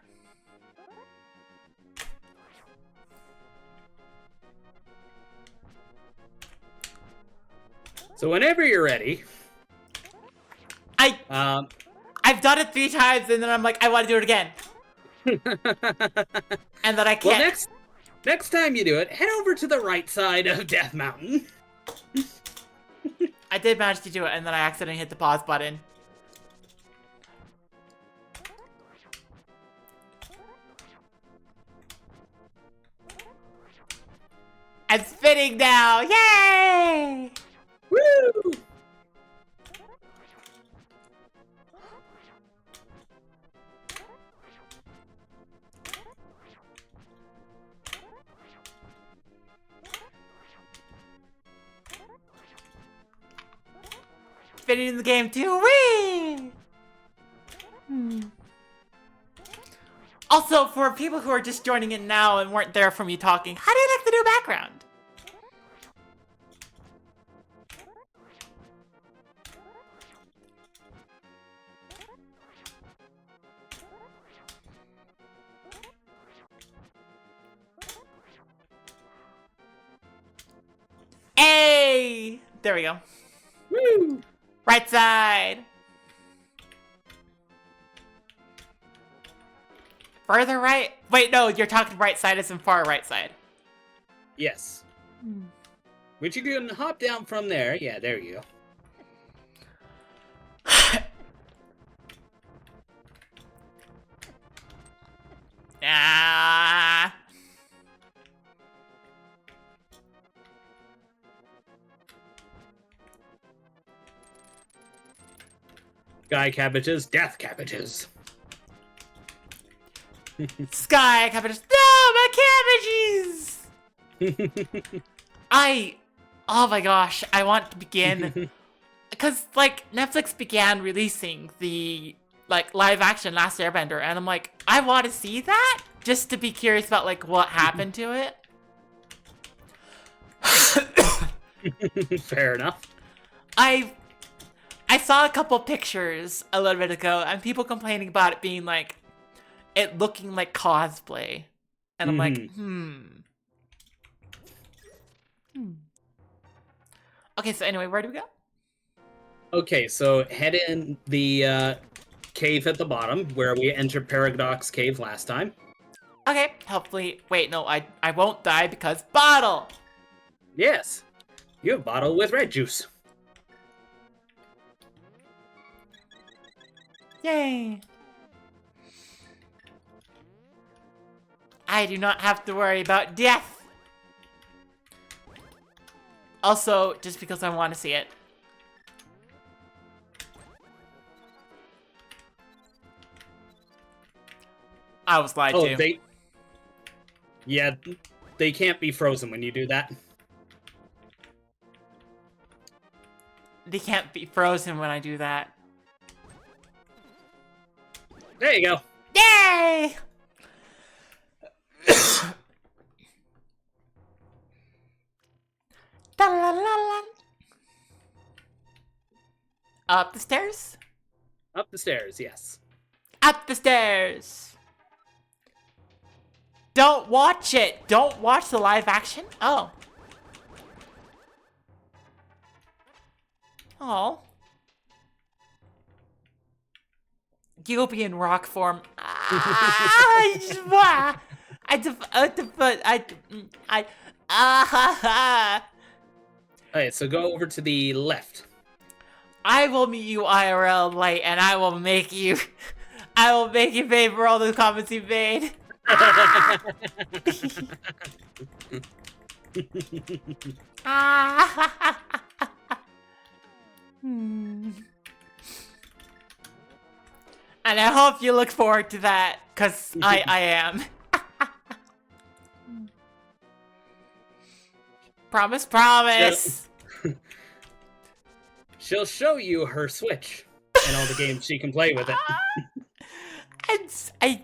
So whenever you're ready, I've done it 3 times, and then I'm like, I want to do it again, and then I can't. well, next time you do it, head over to the right side of Death Mountain. I did manage to do it, and then I accidentally hit the pause button. I'm spinning now! Yay! Woo! Spinning in the game too. Whee! Also, for people who are just joining in now and weren't there for me talking, how do you like the new background? Hey! There we go. Woo! Right side. Further right? Wait, no, you're talking right side as in far right side. Yes. Which you can hop down from there. Yeah, there you go. Ah. Sky cabbages, death cabbages. Sky cabbages. No, my cabbages! Oh my gosh, I want to begin. Because, like, Netflix began releasing the, like, live action Last Airbender, and I'm like, I want to see that? Just to be curious about, like, what happened to it. Fair enough. I saw a couple pictures a little bit ago, and people complaining about it being, like, it looking like cosplay. And I'm like, Okay, so anyway, where do we go? Okay, so head in the cave at the bottom where we entered Paradox Cave last time. Okay, hopefully, wait, no, I won't die because bottle! Yes, you have a bottle with red juice. Yay! I do not have to worry about death! Also, just because I want to see it. I was lied to. Yeah, they can't be frozen when you do that. They can't be frozen when I do that. There you go. Yay! Da-la-la-la. Up the stairs? Up the stairs, yes. Up the stairs! Don't watch it! Don't watch the live action? Oh. Oh. You'll be in rock form. I Alright, so go over to the left. I will meet you IRL, Light, and I will make you pay for all the comments you made. And I hope you look forward to that, because I am. Promise. She'll show you her Switch and all the games she can play with it.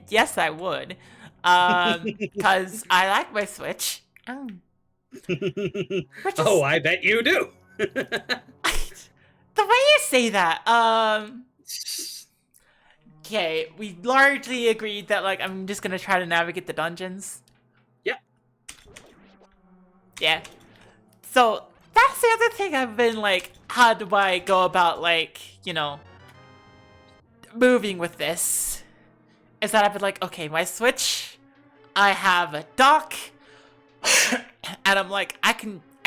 Yes, I would. Because I like my Switch. Oh, I bet you do. The way you say that, okay, we largely agreed that, like, I'm just gonna try to navigate the dungeons. Yep. Yeah. So, that's the other thing I've been, like, how do I go about, like, you know, moving with this? Is that I've been like, okay, my Switch, I have a dock, and I'm like, I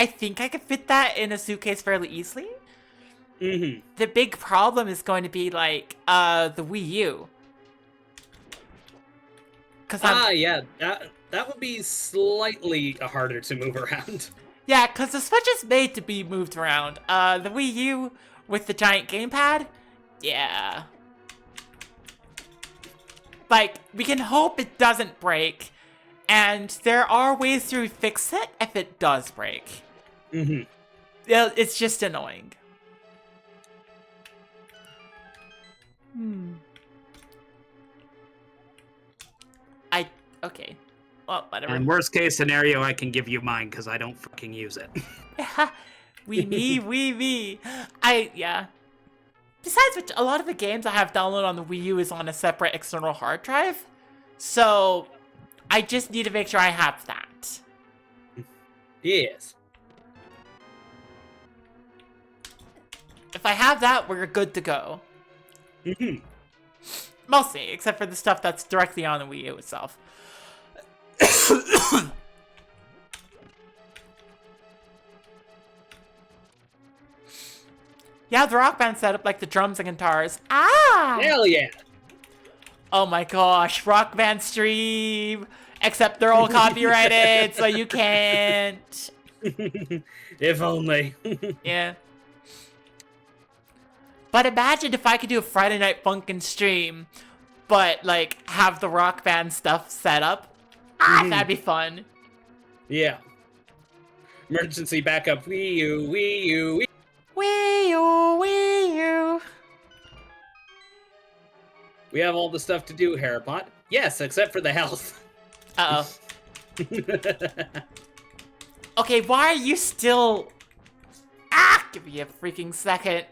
think I can fit that in a suitcase fairly easily. Mm-hmm. The big problem is going to be, like, the Wii U. Yeah, that would be slightly harder to move around. Yeah, because the Switch is made to be moved around. The Wii U with the giant gamepad, yeah. Like, we can hope it doesn't break, and there are ways to fix it if it does break. Mm-hmm. It's just annoying. Okay. Well, whatever. In worst case scenario, I can give you mine because I don't fucking use it. We me. Yeah. Besides which, a lot of the games I have downloaded on the Wii U is on a separate external hard drive. So, I just need to make sure I have that. Yes. If I have that, we're good to go. Mm-hmm. Mostly, except for the stuff that's directly on the Wii U itself. Yeah, the Rock Band set up like the drums and guitars. Ah! Hell yeah! Oh my gosh, Rock Band stream! Except they're all copyrighted, so you can't. If only. Yeah. But imagine if I could do a Friday Night Funkin' stream, but, like, have the Rock Band stuff set up. That'd be fun. Yeah. Emergency backup. Wii U, Wii U, Wii Wii U, Wii U. We have all the stuff to do, Harapot. Yes, except for the health. Uh-oh. Okay, why are you still... Give me a freaking second.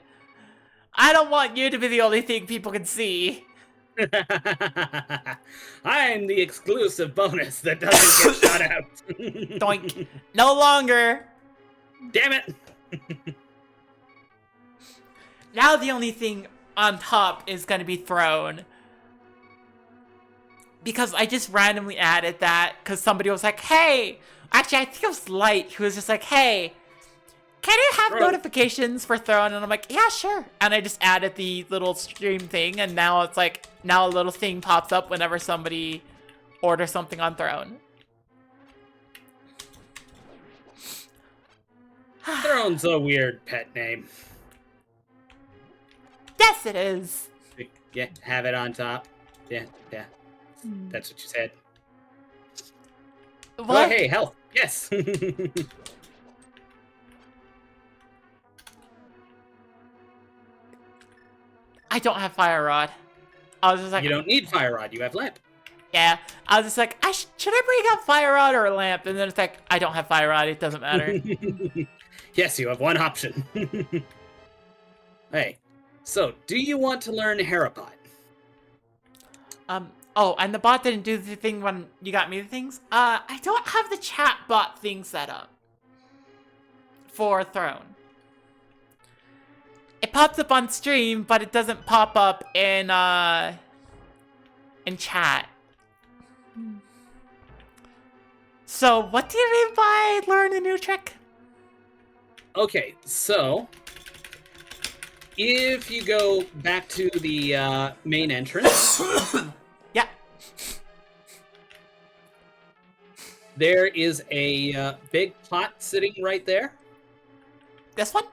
I don't want you to be the only thing people can see. I'm the exclusive bonus that doesn't get shot out. Doink. No longer. Damn it. Now the only thing on top is going to be thrown. Because I just randomly added that because somebody was like, hey. Actually, I think it was Light who was just like, hey. Can you have notifications for Throne? And I'm like, yeah, sure. And I just added the little stream thing, and now it's like, now a little thing pops up whenever somebody orders something on Throne. Throne's a weird pet name. Yes, it is. Yeah, have it on top. Yeah. That's what you said. What? Oh, hey, health. Yes. I don't have Fire Rod. I was just like... You don't need Fire Rod, you have Lamp. Yeah. I was just like, should I bring up Fire Rod or a Lamp? And then it's like, I don't have Fire Rod, it doesn't matter. Yes, you have one option. Hey, so, do you want to learn Harapot? Oh, and the bot didn't do the thing when you got me the things? I don't have the chat bot thing set up. For Throne. It pops up on stream, but it doesn't pop up in chat. So, what do you mean by learn a new trick? Okay, so if you go back to the main entrance, Yeah. there is a big pot sitting right there. This one?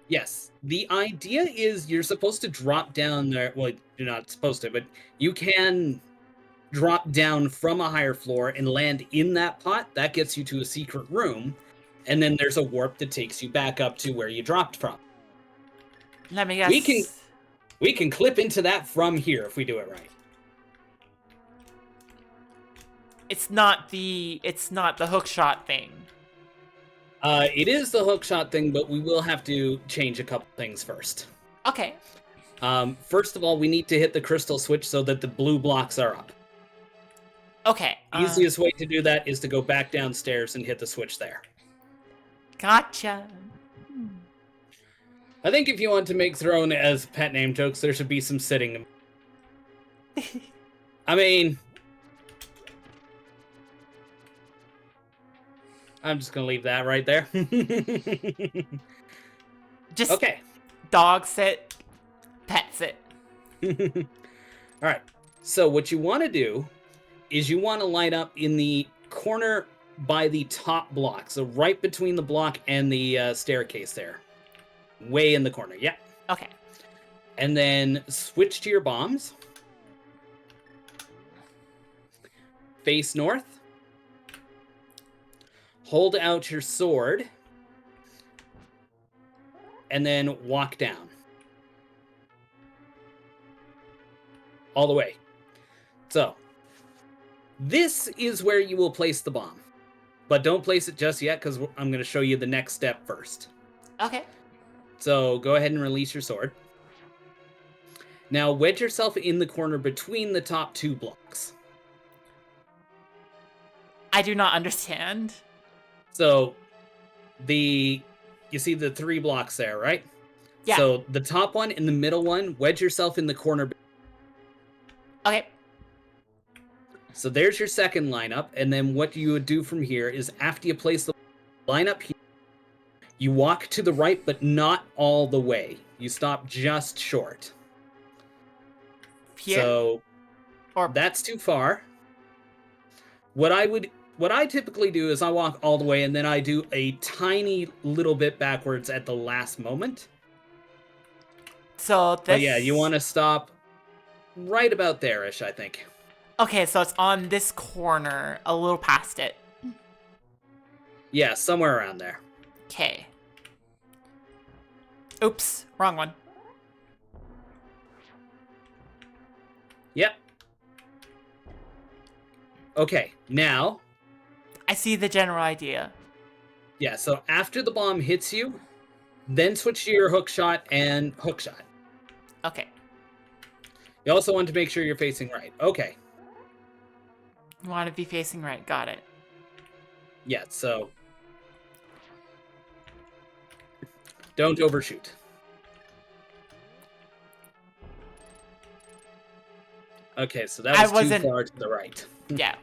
Yes. The idea is you're supposed to drop down there. Well, you're not supposed to, but you can drop down from a higher floor and land in that pot. That gets you to a secret room. And then there's a warp that takes you back up to where you dropped from. Let me guess. We can clip into that from here if we do it right. It's not the hook shot thing. It is the hook shot thing, but we will have to change a couple things first. Okay. First of all, we need to hit the crystal switch so that the blue blocks are up. Okay. Easiest way to do that is to go back downstairs and hit the switch there. Gotcha. I think if you want to make Throne as pet name jokes, there should be some sitting. I mean, I'm just going to leave that right there. Just okay. Dog sit, pet sit. All right. So what you want to do is you want to line up in the corner by the top block. So right between the block and the staircase there. Way in the corner. Yeah. Okay. And then switch to your bombs. Face north. Hold out your sword. And then walk down. All the way. So, this is where you will place the bomb. But don't place it just yet, because I'm going to show you the next step first. Okay. So, go ahead and release your sword. Now, wedge yourself in the corner between the top two blocks. I do not understand. So, you see the 3 blocks there, right? Yeah. So, the top one and the middle one, wedge yourself in the corner. Okay. So there's your second lineup, and then what you would do from here is after you place the lineup here, you walk to the right, but not all the way. You stop just short. Here? So that's too far. What I typically do is I walk all the way, and then I do a tiny little bit backwards at the last moment. So this... But yeah, you want to stop right about there-ish, I think. Okay, so it's on this corner, a little past it. Yeah, somewhere around there. Okay. Oops, wrong one. Yep. Okay, now... I see the general idea. Yeah, so after the bomb hits you, then switch to your hook shot and hook shot. Okay. You also want to make sure you're facing right. Okay. You want to be facing right. Got it. Yeah, so... don't overshoot. Okay, so that was too far to the right. Yeah.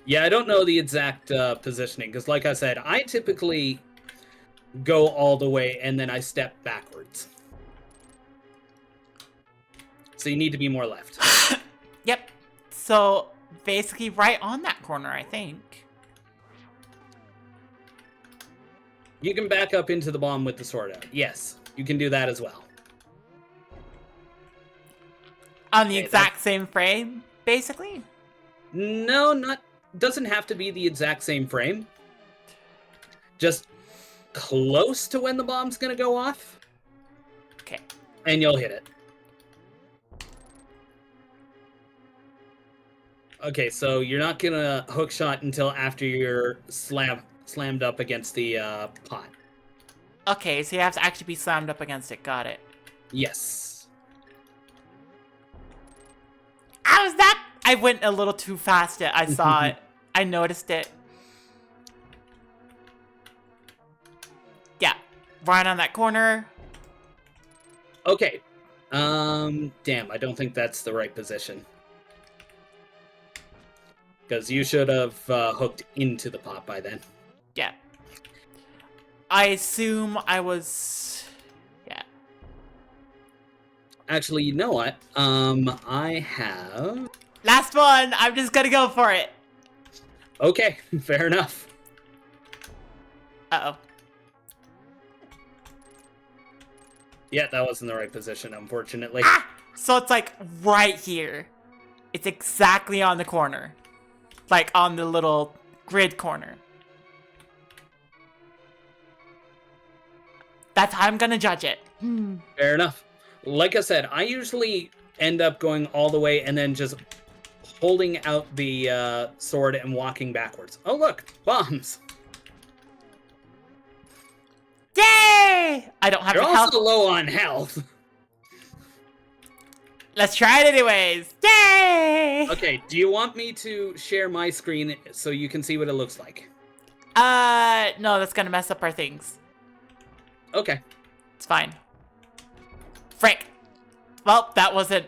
Yeah, I don't know the exact positioning, because like I said, I typically go all the way and then I step backwards. So you need to be more left. Yep. So, basically right on that corner, I think. You can back up into the bomb with the sword out. Yes, you can do that as well. On the exact same frame, basically? No, doesn't have to be the exact same frame. Just close to when the bomb's gonna go off. Okay. And you'll hit it. Okay, so you're not gonna hook shot until after you're slammed up against the pot. Okay, so you have to actually be slammed up against it. Got it. Yes. How's that? I went a little too fast. I saw it. I noticed it. Yeah. Right on that corner. Okay. Damn, I don't think that's the right position. Because you should have hooked into the pop by then. Yeah. I assume I was... Yeah. Actually, you know what? I have... Last one! I'm just gonna go for it! Okay, fair enough. Uh-oh. Yeah, that wasn't the right position, unfortunately. Ah! So it's like right here. It's exactly on the corner. Like on the little grid corner. That's how I'm gonna judge it. Fair enough. Like I said, I usually end up going all the way and then just holding out the sword and walking backwards. Oh, look, bombs. Yay! I don't have You're the health. also low on health. Let's try it anyways. Yay! Okay, do you want me to share my screen so you can see what it looks like? No, that's gonna mess up our things. Okay. It's fine. Frick. Well, that wasn't...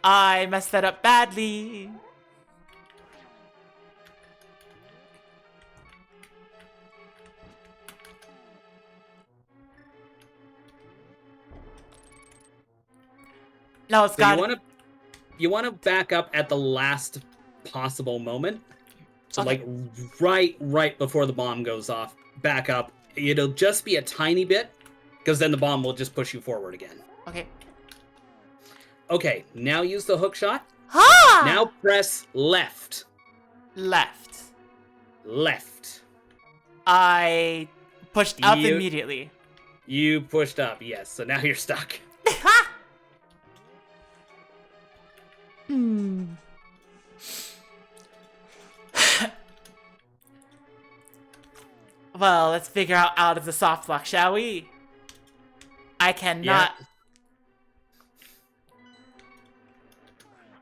I messed that up badly. No, it's So got... you want to back up at the last possible moment. So Okay. like right before the bomb goes off, back up. It'll just be a tiny bit, because then the bomb will just push you forward again. Okay. Okay, now use the hook shot. Ha! Now press left. Left. Left. I pushed up You- immediately. You pushed up, yes. So now you're stuck. Ha! Hmm. Well, let's figure out of the soft lock, shall we? I cannot...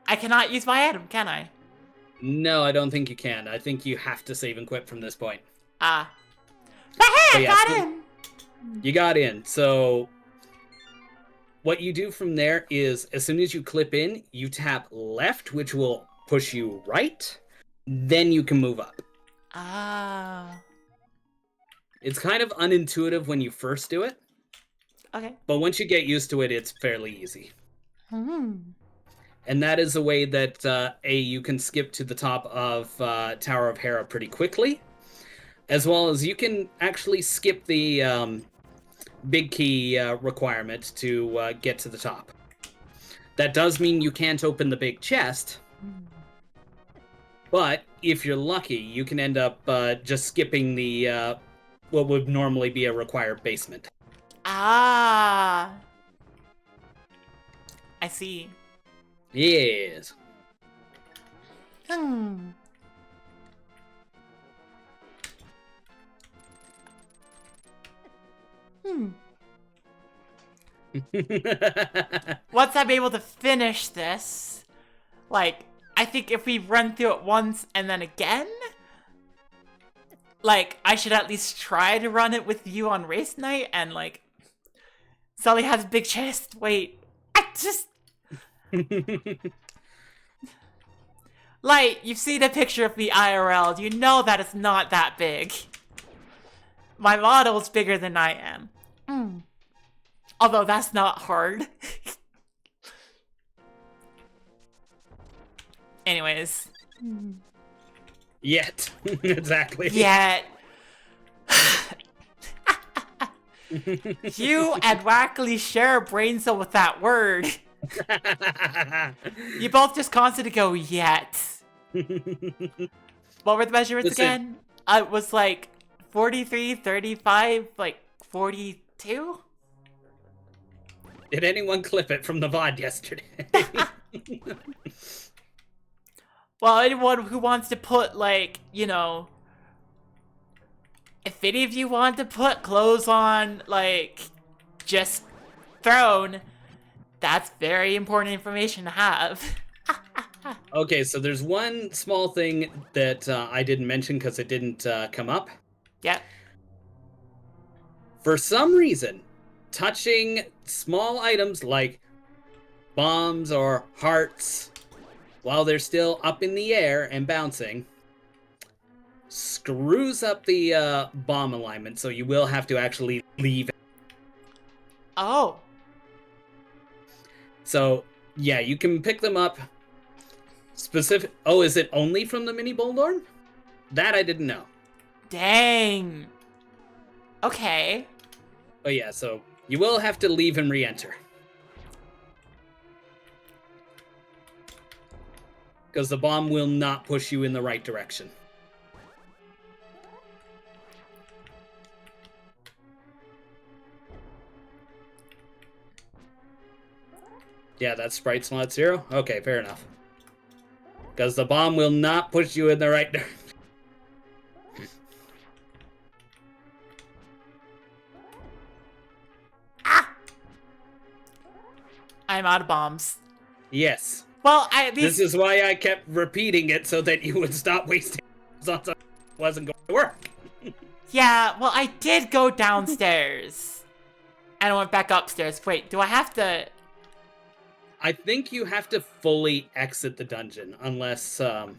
I cannot use my item, can I? No, I don't think you can. I think you have to save and quit from this point. Ah. But hey, I yeah, got so- in! You got in. So what you do from there is as soon as you clip in, you tap left, which will push you right. Then you can move up. Ah. It's kind of unintuitive when you first do it, Okay. but once you get used to it, it's fairly easy. Hmm. And that is a way that you can skip to the top of Tower of Hera pretty quickly, as well as you can actually skip the big key requirement to get to the top. That does mean you can't open the big chest, but if you're lucky, you can end up just skipping the what would normally be a required basement. Ah. I see. Yes. Hmm. Hmm. Once I'm able to finish this, like, I think if we run through it once and then again, like, I should at least try to run it with you on race night, and, like, Sully has a big chest. Wait, I just... Like, you've seen a picture of me IRL, you know that it's not that big. My model's bigger than I am. Although that's not hard. Anyways. Yet. Exactly. Yet. You and Wackerly share a brain cell with that word. You both just constantly go, yet. What were the measurements Listen. again? It was like 43, 35, like 42? Did anyone clip it from the VOD yesterday? Well, anyone who wants to put, like, you know... If any of you want to put clothes on, like, just thrown, that's very important information to have. Okay, so there's one small thing that I didn't mention because it didn't come up. Yep. For some reason, touching small items like bombs or hearts, while they're still up in the air and bouncing, screws up the bomb alignment, so you will have to actually leave. Oh. So, yeah, you can pick them up. Specific. Oh, is it only from the mini Boldorn? That I didn't know. Dang. Okay. Oh, yeah, so you will have to leave and re-enter. Because the bomb will not push you in the right direction. Yeah, that's sprite slot 0? Okay, fair enough. Because the bomb will not push you in the right direction. I'm out of bombs. Yes. Well, at least... This is why I kept repeating it, so that you would stop wasting on something that wasn't going to work. Yeah, well, I did go downstairs. And I went back upstairs. Wait, do I have to... I think you have to fully exit the dungeon, unless I'm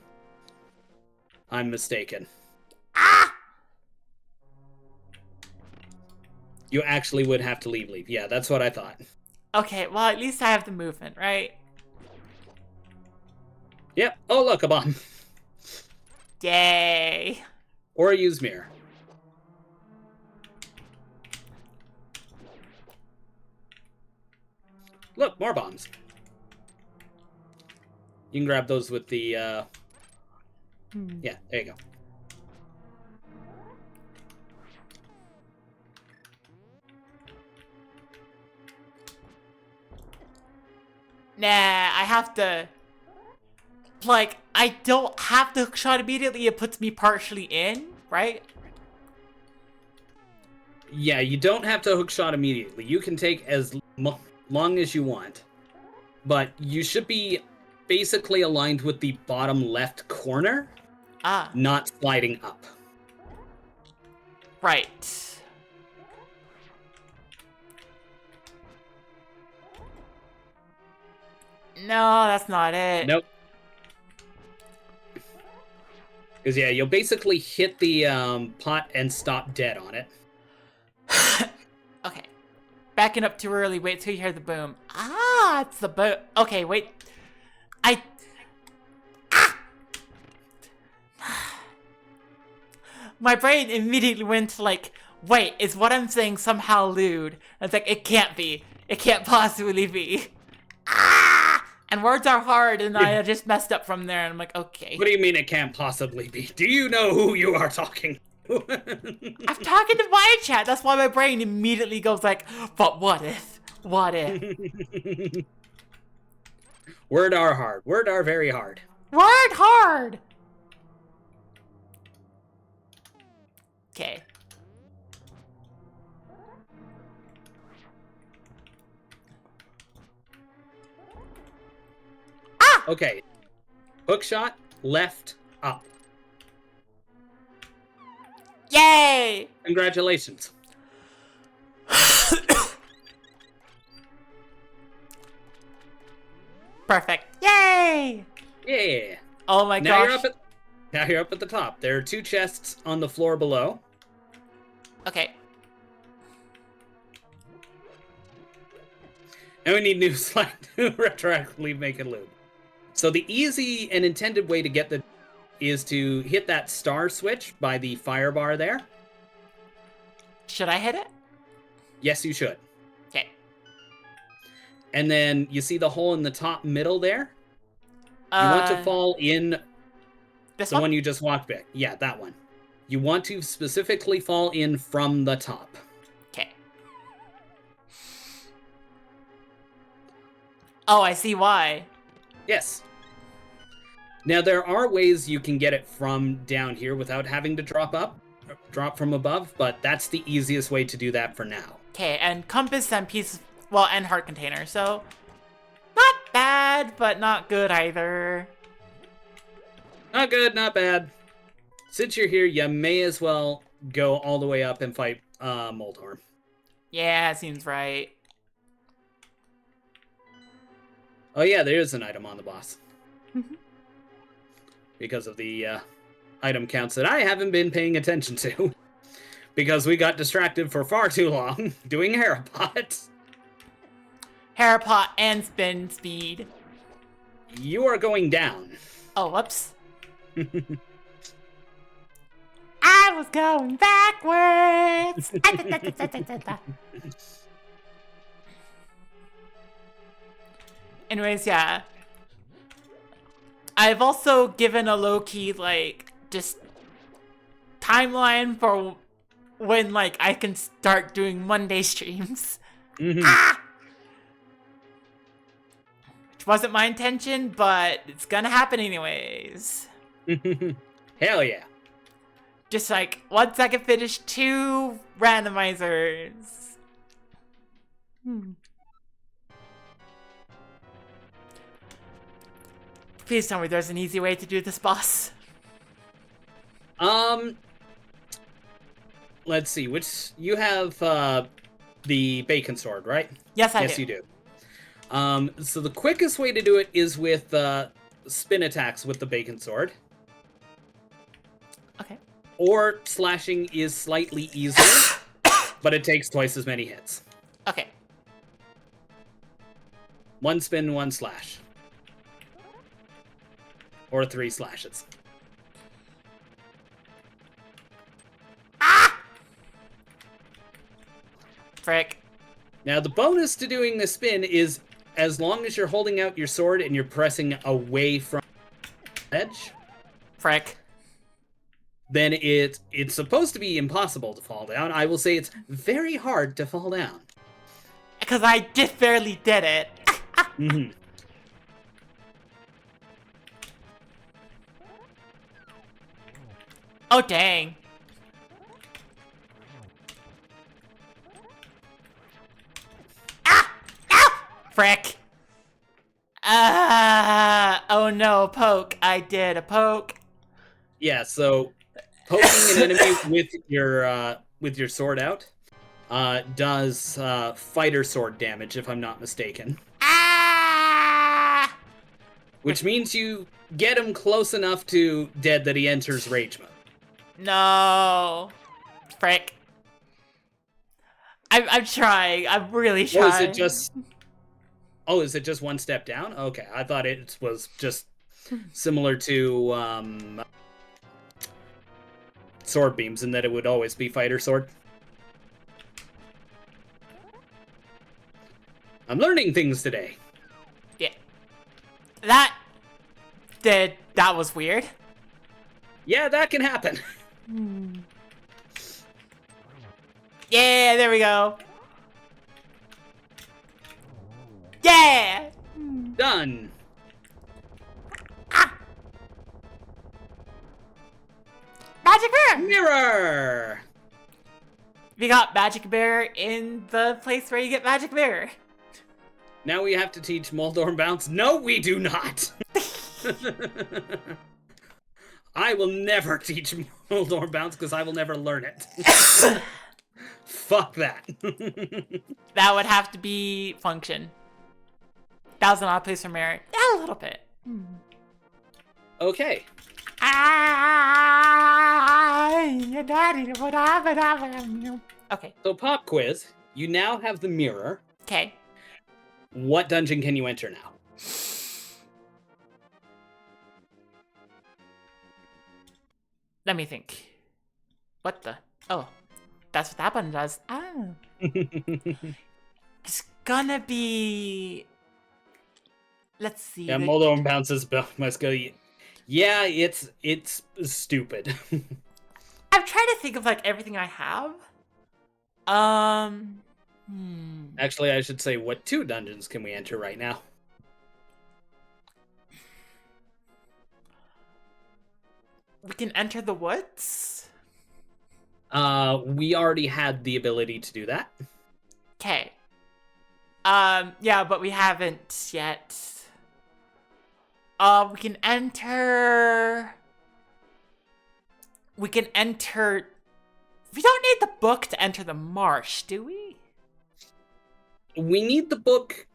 mistaken. Ah! You actually would have to leave. Yeah, that's what I thought. Okay, well, at least I have the movement, right? Yep. Oh, look, a bomb. Yay. Or a use mirror. Look, more bombs. You can grab those with the, Yeah, there you go. Nah, I have to... Like, I don't have to hook shot immediately. It puts me partially in, right? Yeah, you don't have to hook shot immediately. You can take as long as you want. But you should be basically aligned with the bottom left corner. Ah. Not sliding up. Right. No, that's not it. Nope. Because, yeah, you'll basically hit the pot and stop dead on it. Okay. Backing up too early. Wait till you hear the boom. Ah, it's the boom. Okay, wait. My brain immediately went to like, wait, is what I'm saying somehow lewd? And it's like, it can't be. It can't possibly be. Ah! And words are hard, and I just messed up from there, and I'm like, okay. What do you mean it can't possibly be? Do you know who you are talking to? I'm talking to my chat. That's why my brain immediately goes like, but what if? What if? Word are hard. Word are very hard. Word hard! Okay. Ah! Okay. Hook shot, left, up. Yay! Congratulations. Perfect. Yay! Yeah. Oh my Now gosh. now you're up at the top. There are 2 chests on the floor below. Okay. And we need new slide to retroactively make it loop. So the easy and intended way to get the is to hit that star switch by the fire bar there. Should I hit it? Yes, you should. Okay. And then you see the hole in the top middle there? You want to fall in this the one? one you just walked back. Yeah, that one. You want to specifically fall in from the top. Okay. Oh, I see why. Yes. Now, there are ways you can get it from down here without having to drop from above, but that's the easiest way to do that for now. Okay, and compass and piece, well, and heart container, so not bad, but not good either. Not good, not bad. Since you're here, you may as well go all the way up and fight Moldorm. Yeah, seems right. Oh yeah, there is an item on the boss. Because of the item counts that I haven't been paying attention to. Because we got distracted for far too long doing Harapot. Harapot and spin speed. You are going down. Oh, whoops. I was going backwards. Anyways, yeah. I've also given a low-key, like, just timeline for when, like, I can start doing Monday streams. Ah! Which wasn't my intention, but it's gonna happen anyways. Hell yeah. Just like, once I can finish 2 randomizers. Please tell me there's an easy way to do this, boss. Let's see, which you have the bacon sword, right? Yes, I do. Yes, you do. So the quickest way to do it is with spin attacks with the bacon sword. Okay. Or slashing is slightly easier, but it takes twice as many hits. Okay. 1 spin, 1 slash. Or 3 slashes. Ah! Frick. Now, the bonus to doing the spin is as long as you're holding out your sword and you're pressing away from the edge. Frick. Then it's supposed to be impossible to fall down. I will say it's very hard to fall down. Because I just barely did it. Mm-hmm. Oh, dang. Ah! Ow! Frick. Oh no, poke. I did a poke. Yeah, so poking an enemy with your sword out does fighter sword damage, if I'm not mistaken. Ah! Which means you get him close enough to dead that he enters rage mode. No. Frick. I'm trying. I'm really trying. Or is it just... Oh, is it just 1 step down? Okay, I thought it was just similar to sword beams and that it would always be fighter sword. I'm learning things today. Yeah. That was weird. Yeah, that can happen. Yeah, there we go. Yeah! Done. Ah! Magic Bear! Mirror! We got Magic Bear in the place where you get Magic Bear. Now we have to teach Moldorm Bounce. No, we do not. I will never teach Moldorm Bounce because I will never learn it. Fuck that. That would have to be Function. That was an odd place for merit. Yeah, a little bit. Okay. Okay. So pop quiz. You now have the mirror. Okay. What dungeon can you enter now? Let me think. What the? Oh. That's what that button does. Oh. It's gonna be... Let's see. Yeah, Moldorm bounces must go. Yeah, it's stupid. I'm trying to think of like everything I have. Actually, I should say, what 2 dungeons can we enter right now? We can enter the woods? We already had the ability to do that. Okay. Yeah, but we haven't yet. We can enter... We can enter... We don't need the book to enter the marsh, do we? We need the book...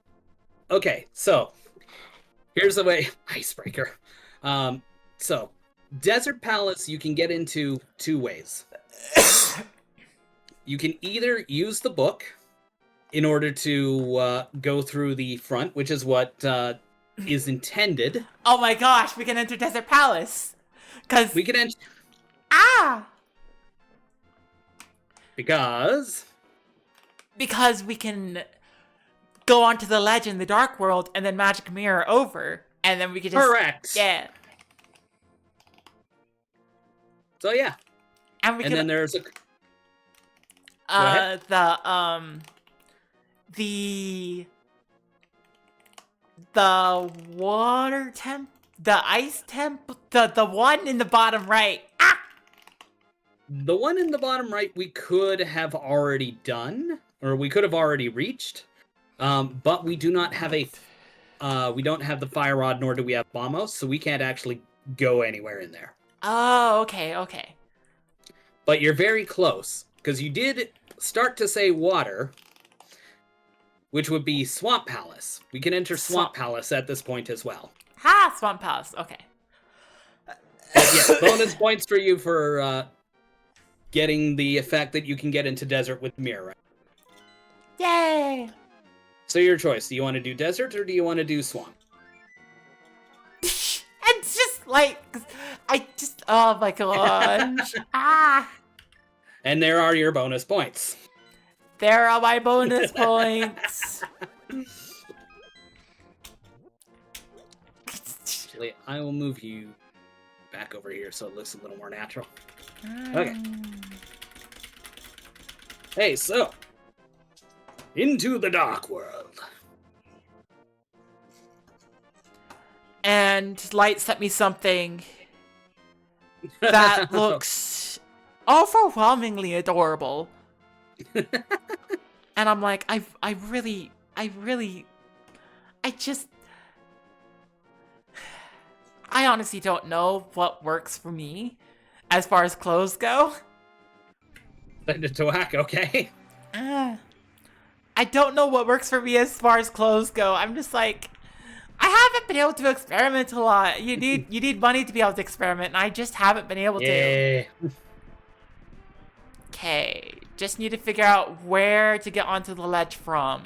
Okay, so, Here's the way. Icebreaker. So, Desert Palace you can get into 2 ways. You can either use the book in order to go through the front, which is what is intended. Oh my gosh, we can enter Desert Palace. Cause We can enter because we can go onto the ledge in the Dark World and then magic mirror over, and then we could just correct. Yeah. So yeah, And we and can then there's a the water temp, the ice temp, the one in the bottom right. the one in the bottom right. We could have already done, or we could have already reached, but we do not have we don't have the fire rod, nor do we have bombos, so we can't actually go anywhere in there. Oh, okay. But you're very close, because you did start to say water, which would be Swamp Palace. We can enter Swamp Palace at this point as well. Ha! Swamp Palace. Okay. But yes, bonus points for you for getting the effect that you can get into Desert with Mirror. Yay! So your choice. Do you want to do Desert, or do you want to do Swamp? It's just like... Oh my gosh. And there are your bonus points. There are my bonus points. Actually, I will move you back over here so it looks a little more natural. Okay. Hey, so into the Dark World. And Light sent me something that looks overwhelmingly adorable. And I'm like, I honestly don't know what works for me as far as clothes go. Send it to Whack, okay? I don't know what works for me as far as clothes go. I'm just like, I haven't been able to experiment a lot. You need money to be able to experiment, and I just haven't been able to. Okay, just need to figure out where to get onto the ledge from.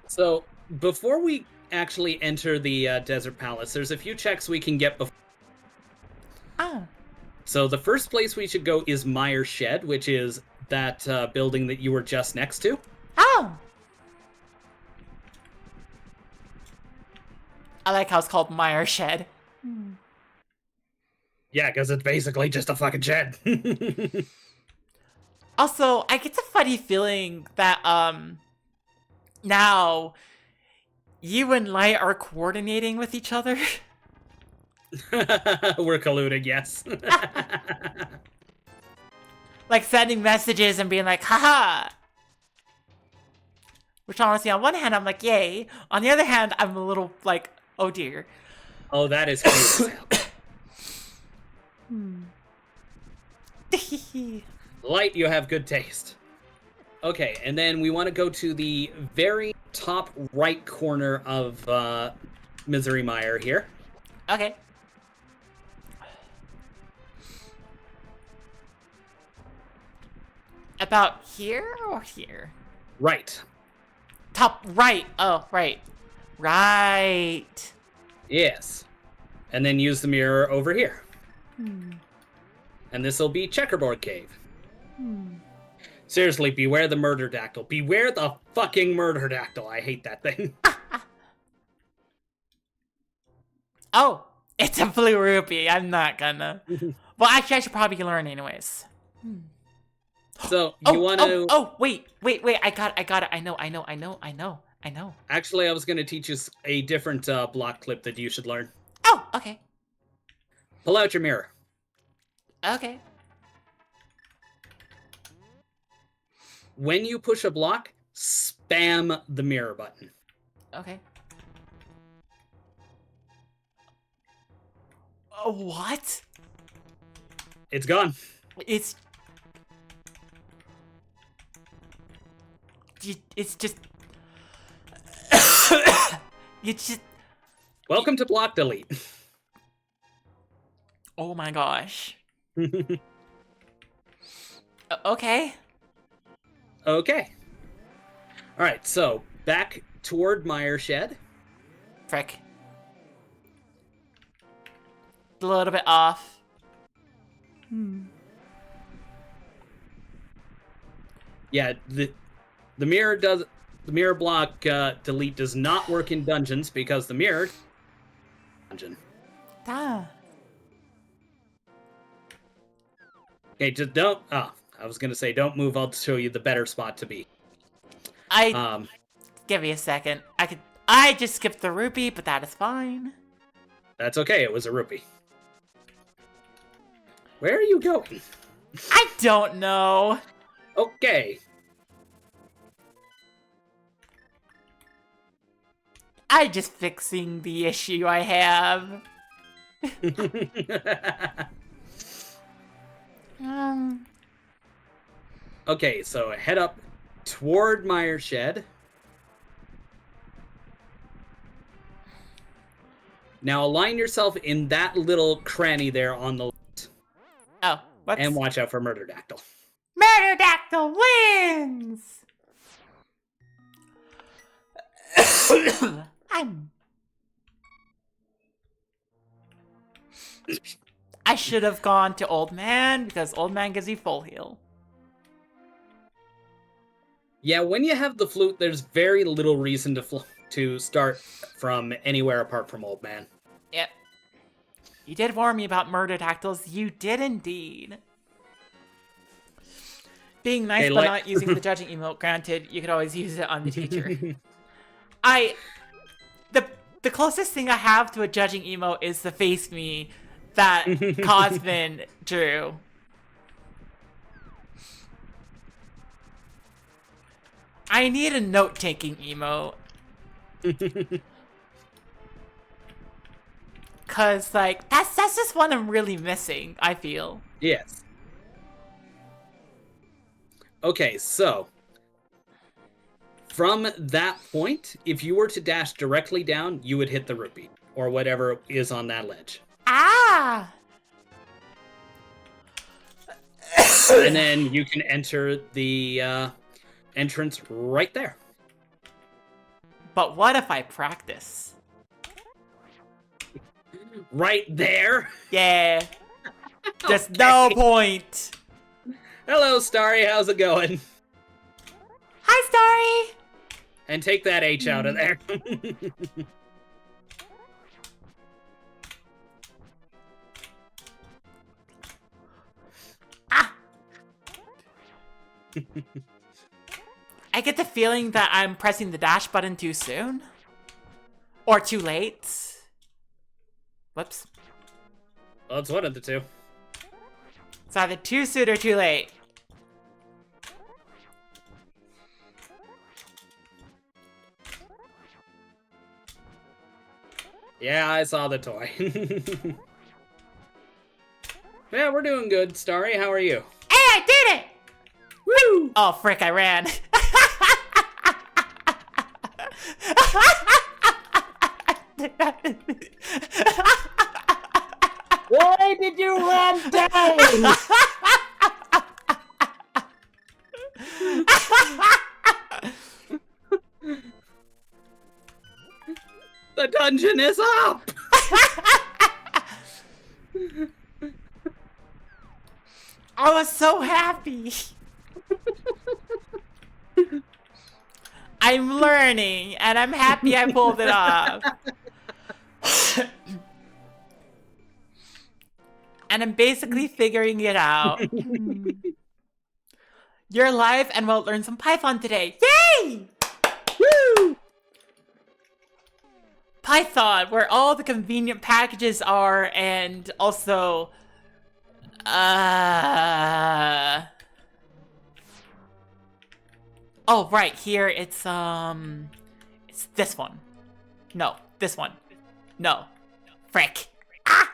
So, before we actually enter the Desert Palace, there's a few checks we can get before. So the first place we should go is Meyer's Shed, which is that building that you were just next to. Oh! I like how it's called Meyer's Shed. Yeah, because it's basically just a fucking shed. Also, I get the funny feeling that, now, you and Light are coordinating with each other. We're colluded, yes. Like, sending messages and being like, haha! Which, honestly, on one hand, I'm like, yay. On the other hand, I'm a little, like, oh dear. Oh, that is crazy. Light, you have good taste. Okay, and then we want to go to the very top right corner of Misery Mire here. Okay. About here or here? Right. Top right. Oh, right. Right. Yes. And then use the mirror over here. And this will be Checkerboard Cave. Seriously, beware the murder dactyl. Beware the fucking murder dactyl. I hate that thing. Oh, it's a blue rupee. I'm not gonna. Well, actually, I should probably learn anyways. So, you want to... Oh, wait. I got it. I know. Actually, I was going to teach you a different block clip that you should learn. Oh, okay. Pull out your mirror. Okay. When you push a block, spam the mirror button. Okay. What? It's gone. It's just... You just... Welcome to block delete. Oh my gosh. Okay. Okay. All right, so back toward Meyer Shed. Frick. A little bit off. Yeah, the mirror block delete does not work in dungeons because the mirror dungeon. Ah. Okay, just don't. I was gonna say don't move. I'll show you the better spot to be. Give me a second. I just skipped the rupee, but that is fine. That's okay. It was a rupee. Where are you going? I don't know. Okay. I just fixing the issue I have. Okay, so head up toward Meyer Shed. Now align yourself in that little cranny there on the left. Oh, what's... And watch out for Murderdactyl. Murderdactyl wins! I should have gone to Old Man, because Old Man gives you full heal. Yeah, when you have the flute, there's very little reason to start from anywhere apart from Old Man. Yep. You did warn me about Murderdactyls. You did indeed. Being nice but not using the judging emote, granted, you could always use it on the teacher. The closest thing I have to a judging emote is the face me that Cosmin drew. I need a note-taking emote. Cause like that's just one I'm really missing, I feel. Yes. Okay, so from that point, if you were to dash directly down, you would hit the rupee or whatever is on that ledge. Ah! And then you can enter the entrance right there. But what if I practice? Right there? Yeah. Just no point. Hello, Starry. How's it going? Hi, Starry. And take that H out of there. I get the feeling that I'm pressing the dash button too soon. Or too late. Whoops. Well, it's one of the two. It's either too soon or too late. Yeah, I saw the toy. Yeah, we're doing good, Starry. How are you? Hey, I did it! Woo! Oh, frick, I ran. Why did you run down? The dungeon is up! I was so happy. I'm learning, and I'm happy I pulled it off. And I'm basically figuring it out. You're live and we'll learn some Python today. Yay! Woo! Python, where all the convenient packages are, and also... Oh, right, here it's this one. No, this one. No. Frick. Ah!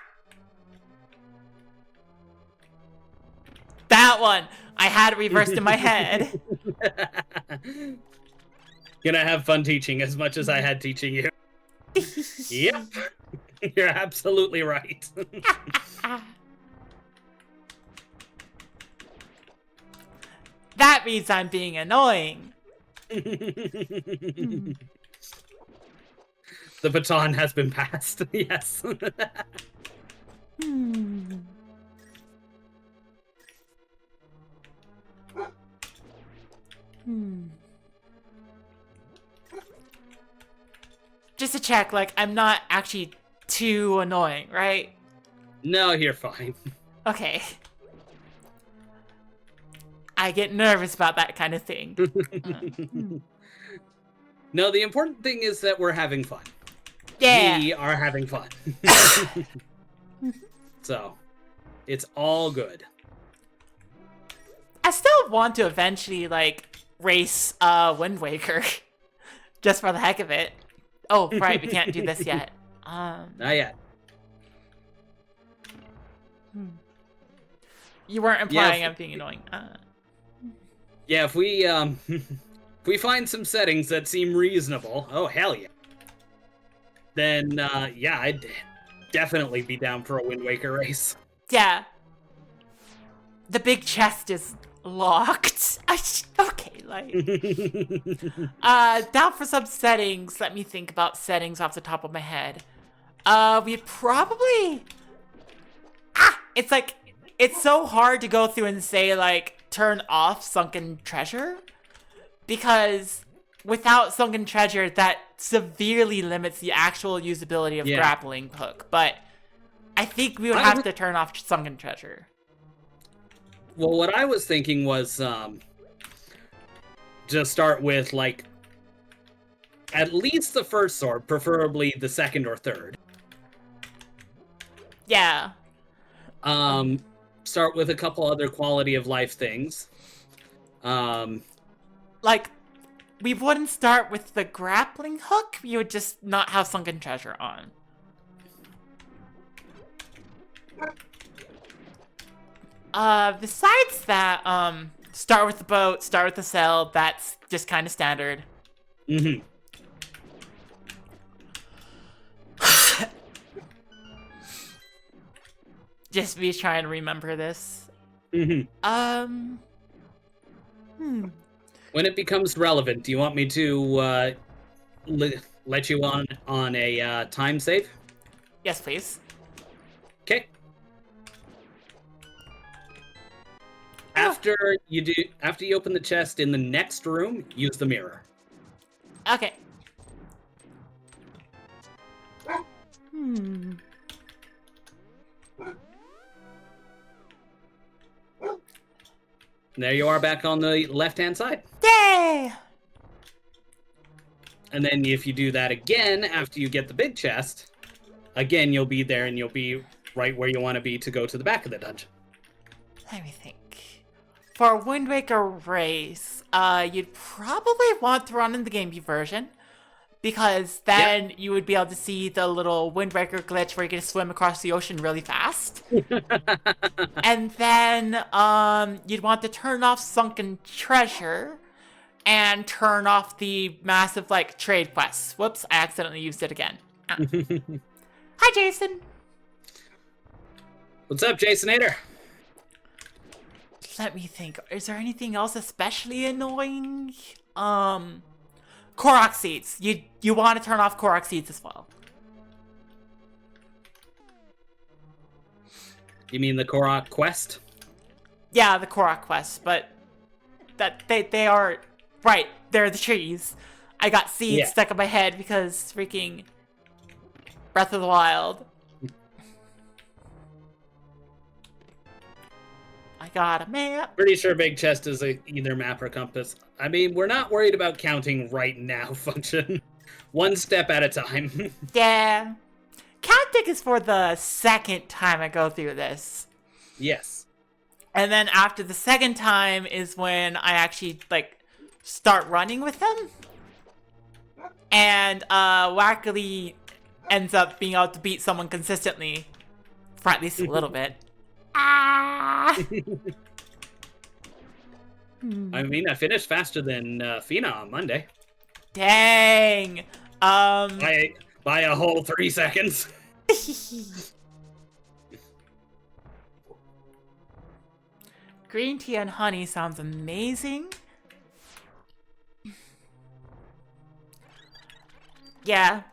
That one! I had it reversed in my head. Gonna have fun teaching as much as I had teaching you. Yep. You're absolutely right. That means I'm being annoying. The baton has been passed. Yes. Just to check, like, I'm not actually too annoying, right? No, you're fine. Okay. I get nervous about that kind of thing. No, the important thing is that we're having fun. Yeah. We are having fun. So, it's all good. I still want to eventually, like, race Wind Waker. Just for the heck of it. Oh, right, we can't do this yet. Not yet. You weren't implying I'm being annoying. Yeah, if we if we find some settings that seem reasonable, oh hell yeah. Then yeah, I'd definitely be down for a Wind Waker race. Yeah. The big chest is locked. Okay, like... down for some settings. Let me think about settings off the top of my head. We'd probably... It's like... It's so hard to go through and say, like, turn off Sunken Treasure. Because without Sunken Treasure, that severely limits the actual usability of Grappling Hook. But I think we would have to turn off Sunken Treasure. Well, what I was thinking was just start with, like, at least the first sword, preferably the second or third. Yeah. Start with a couple other quality of life things. Like, we wouldn't start with the grappling hook, we would just not have Sunken Treasure on. Besides that, start with the boat, start with the sail, that's just kind of standard. Mm-hmm. Just me trying to remember this. Mm-hmm. When it becomes relevant, do you want me to let you on a time save? Yes, please. Okay. After you open the chest in the next room, use the mirror. Okay. There you are back on the left-hand side. Yay! And then if you do that again after you get the big chest, again, you'll be there and you'll be right where you want to be to go to the back of the dungeon. Let me think. For a Wind Waker race, you'd probably want to run in the Game View version, because then you would be able to see the little Wind Waker glitch where you can swim across the ocean really fast. And then you'd want to turn off Sunken Treasure and turn off the massive, like, trade quests. Whoops, I accidentally used it again. Hi, Jason. What's up, Jasonator? Let me think. Is there anything else especially annoying? Korok seeds. You want to turn off Korok seeds as well. You mean the Korok quest? Yeah, the Korok quest, but that they are right. They're the trees. I got seeds stuck in my head because freaking Breath of the Wild. I got a map. Pretty sure Big Chest is either map or compass. I mean, we're not worried about counting right now function. One step at a time. Yeah. Counting is for the second time I go through this. Yes. And then after the second time is when I actually, like, start running with them. And TheWackerly ends up being able to beat someone consistently. For at least a little bit. Ah! I mean, I finished faster than Fina on Monday. Dang. I By a whole 3 seconds. Green tea and honey sounds amazing. Yeah,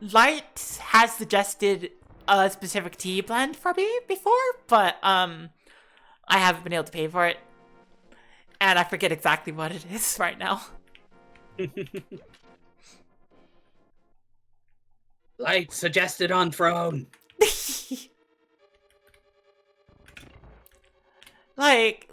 Light has suggested a specific tea blend for me before, but I haven't been able to pay for it. And I forget exactly what it is right now. Light suggested on throne. Like,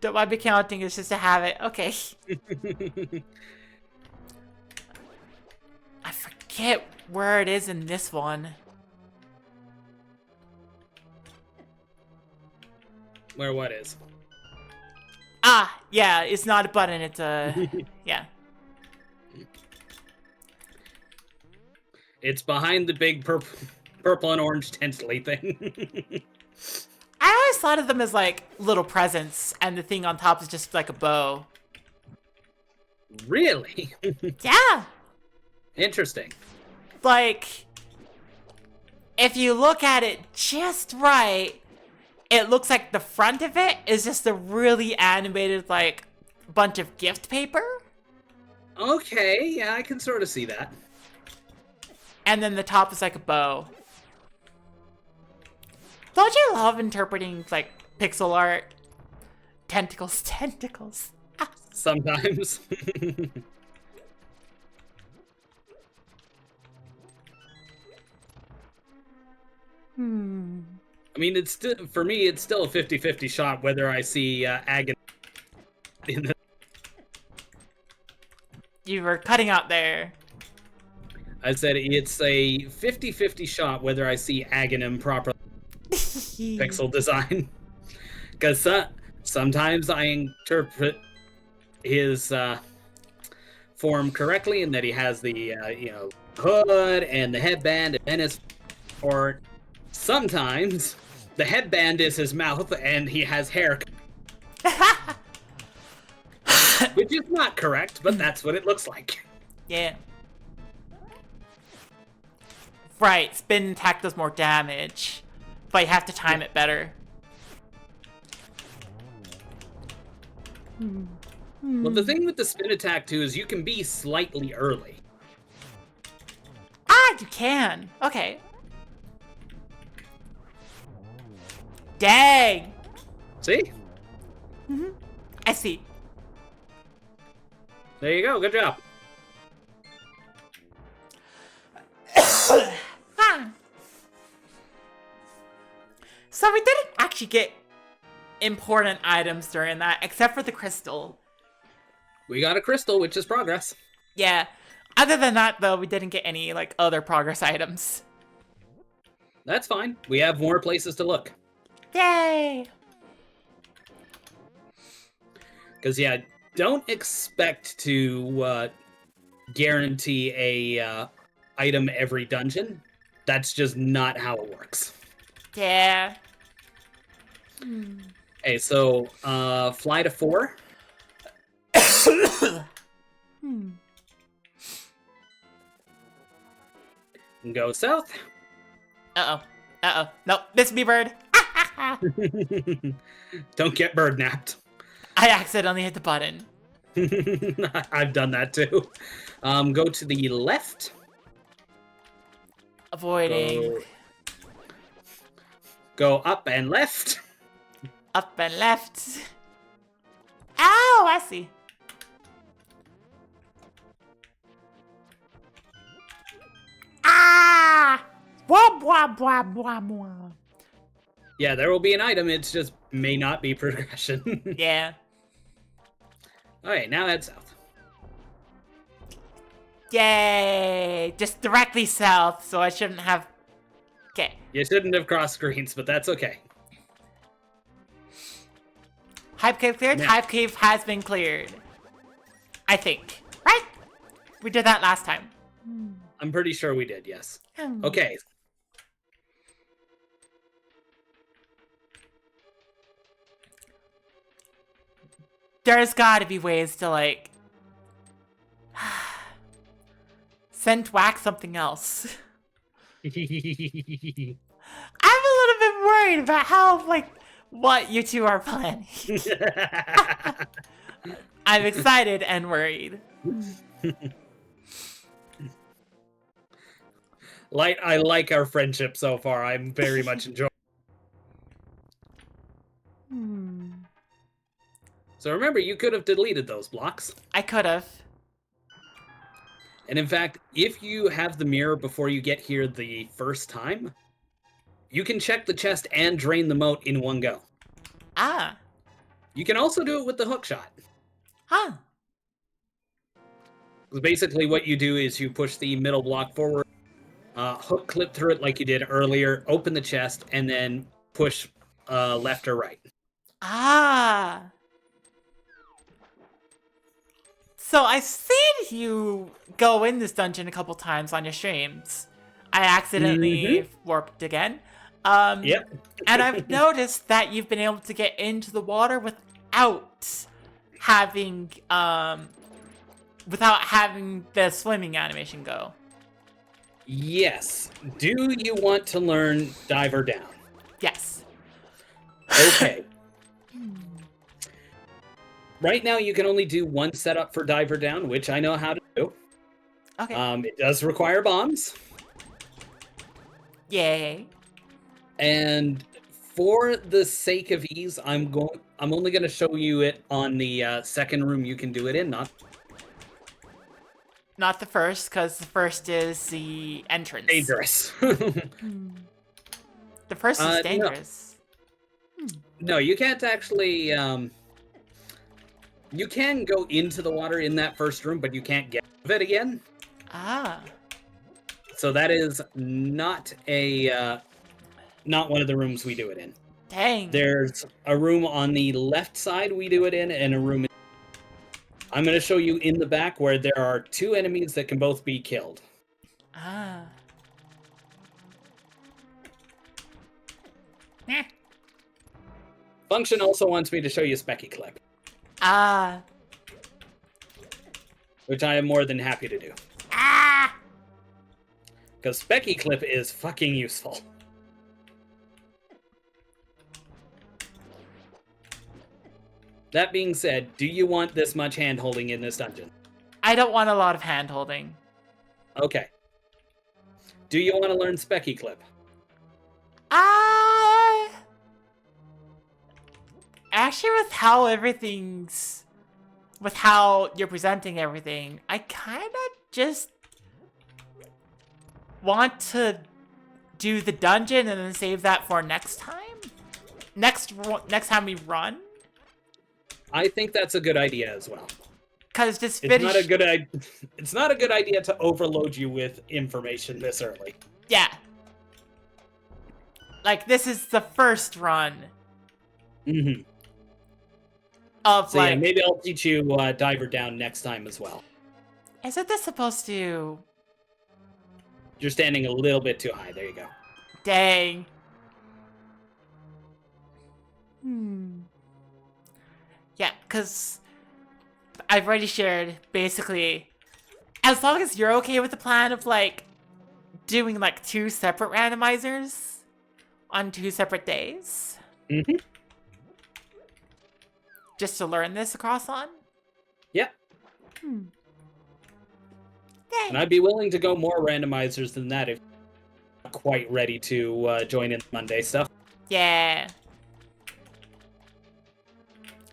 Don't mind me counting, it's just to have it. Okay. I forget where it is in this one. Where what is? Ah, yeah, it's not a button, it's a... yeah. It's behind the big purple and orange tently thing. I always thought of them as like little presents, and the thing on top is just like a bow. Really? Yeah. Interesting. Like, if you look at it just right, it looks like the front of it is just a really animated, like, bunch of gift paper. Okay, yeah, I can sort of see that. And then the top is like a bow. Don't you love interpreting, like, pixel art? Tentacles, tentacles. Ah. Sometimes. I mean, it's still, for me, it's still a 50-50 shot whether I see Agony in the... You were cutting out there. I said it's a 50-50 shot whether I see Aghanim properly pixel design. Because sometimes I interpret his form correctly, and that he has the hood and the headband, and then his... Or sometimes the headband is his mouth and he has hair. Which is not correct, but that's what it looks like. Yeah. Right, spin attack does more damage, but you have to time it better. Well, the thing with the spin attack, too, is you can be slightly early. Ah, you can. Okay. Dang. See? I see. There you go. Good job. So we didn't actually get important items during that, except for the crystal. We got a crystal, which is progress. Yeah. Other than that, though, we didn't get any, like, other progress items. That's fine. We have more places to look. Yay! Because, yeah, don't expect to guarantee a item every dungeon. That's just not how it works. Yeah. Okay, so fly to 4. And go south. Uh-oh. Uh-oh. Nope, miss me, bird. Don't get bird napped. I accidentally hit the button. I've done that too. Go to the left. Avoiding. Go up and left. Up and left. Ow, I see. Ah! Blah, blah, blah, blah, blah. Yeah, there will be an item. It just may not be progression. Yeah. Alright, now head south. Yay! Just directly south, so I shouldn't have... Okay. You shouldn't have crossed screens, but that's okay. Hype cave cleared? Yeah. Hype cave has been cleared. I think. Right? We did that last time. I'm pretty sure we did, yes. Okay. there's gotta be ways to, like, send whack something else. I'm a little bit worried about how, like, what you two are planning. I'm excited and worried. Light, I like our friendship so far. I'm very much enjoying. So remember, you could have deleted those blocks. I could have. And in fact, if you have the mirror before you get here the first time, you can check the chest and drain the moat in one go. Ah. You can also do it with the hook shot. Huh. Basically, what you do is you push the middle block forward, hook clip through it like you did earlier, open the chest, and then push left or right. Ah. So I've seen you go in this dungeon a couple times on your streams. I accidentally warped again. Yep. And I've noticed that you've been able to get into the water without having the swimming animation go. Yes. Do you want to learn Diver Down? Yes. Okay. Right now, you can only do one setup for Diver Down, which I know how to do. Okay. It does require bombs. Yay. And for the sake of ease, I'm only going to show you it on the second room you can do it in, Not the first, because the first is the entrance. dangerous. The first is dangerous. No, you can't actually. You can go into the water in that first room, but you can't get out of it again. Ah. So that is not not one of the rooms we do it in. Dang. There's a room on the left side we do it in, and a room. I'm going to show you in the back where there are two enemies that can both be killed. Ah. Function also wants me to show you Specky Clip, Ah. which I am more than happy to do. Ah. Because Specky Clip is fucking useful. That being said, do you want this much hand-holding in this dungeon? I don't want a lot of hand holding. Okay. Do you want to learn Specky Clip? Actually, with how you're presenting everything, I kind of just want to do the dungeon and then save that for next time. Next time we run. I think that's a good idea as well. Cause just It's not a good It's not a good idea to overload you with information this early. Yeah. Like this is the first run. Mm-hmm. Of So yeah, maybe I'll teach you Diver Down next time as well. Isn't this supposed to? You're standing a little bit too high. There you go. Dang. Yeah, because I've already shared, basically, as long as you're okay with the plan of, like, doing, like, 2 separate randomizers on 2 separate days. Mm-hmm. Just to learn this across on? Yep. Dang. And I'd be willing to go more randomizers than that if you're not quite ready to join in the Monday stuff. Yeah.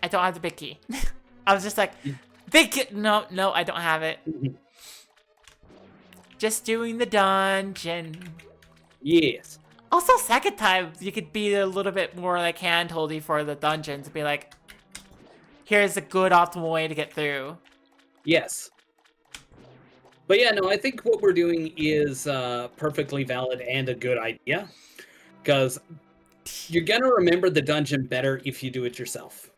I don't have the big key. I was just like, big key. No, I don't have it. Just doing the dungeon. Yes. Also, second time, you could be a little bit more like hand-holdy for the dungeons. Be like, here's a good optimal way to get through. Yes. But yeah, no, I think what we're doing is perfectly valid and a good idea. Because you're going to remember the dungeon better if you do it yourself.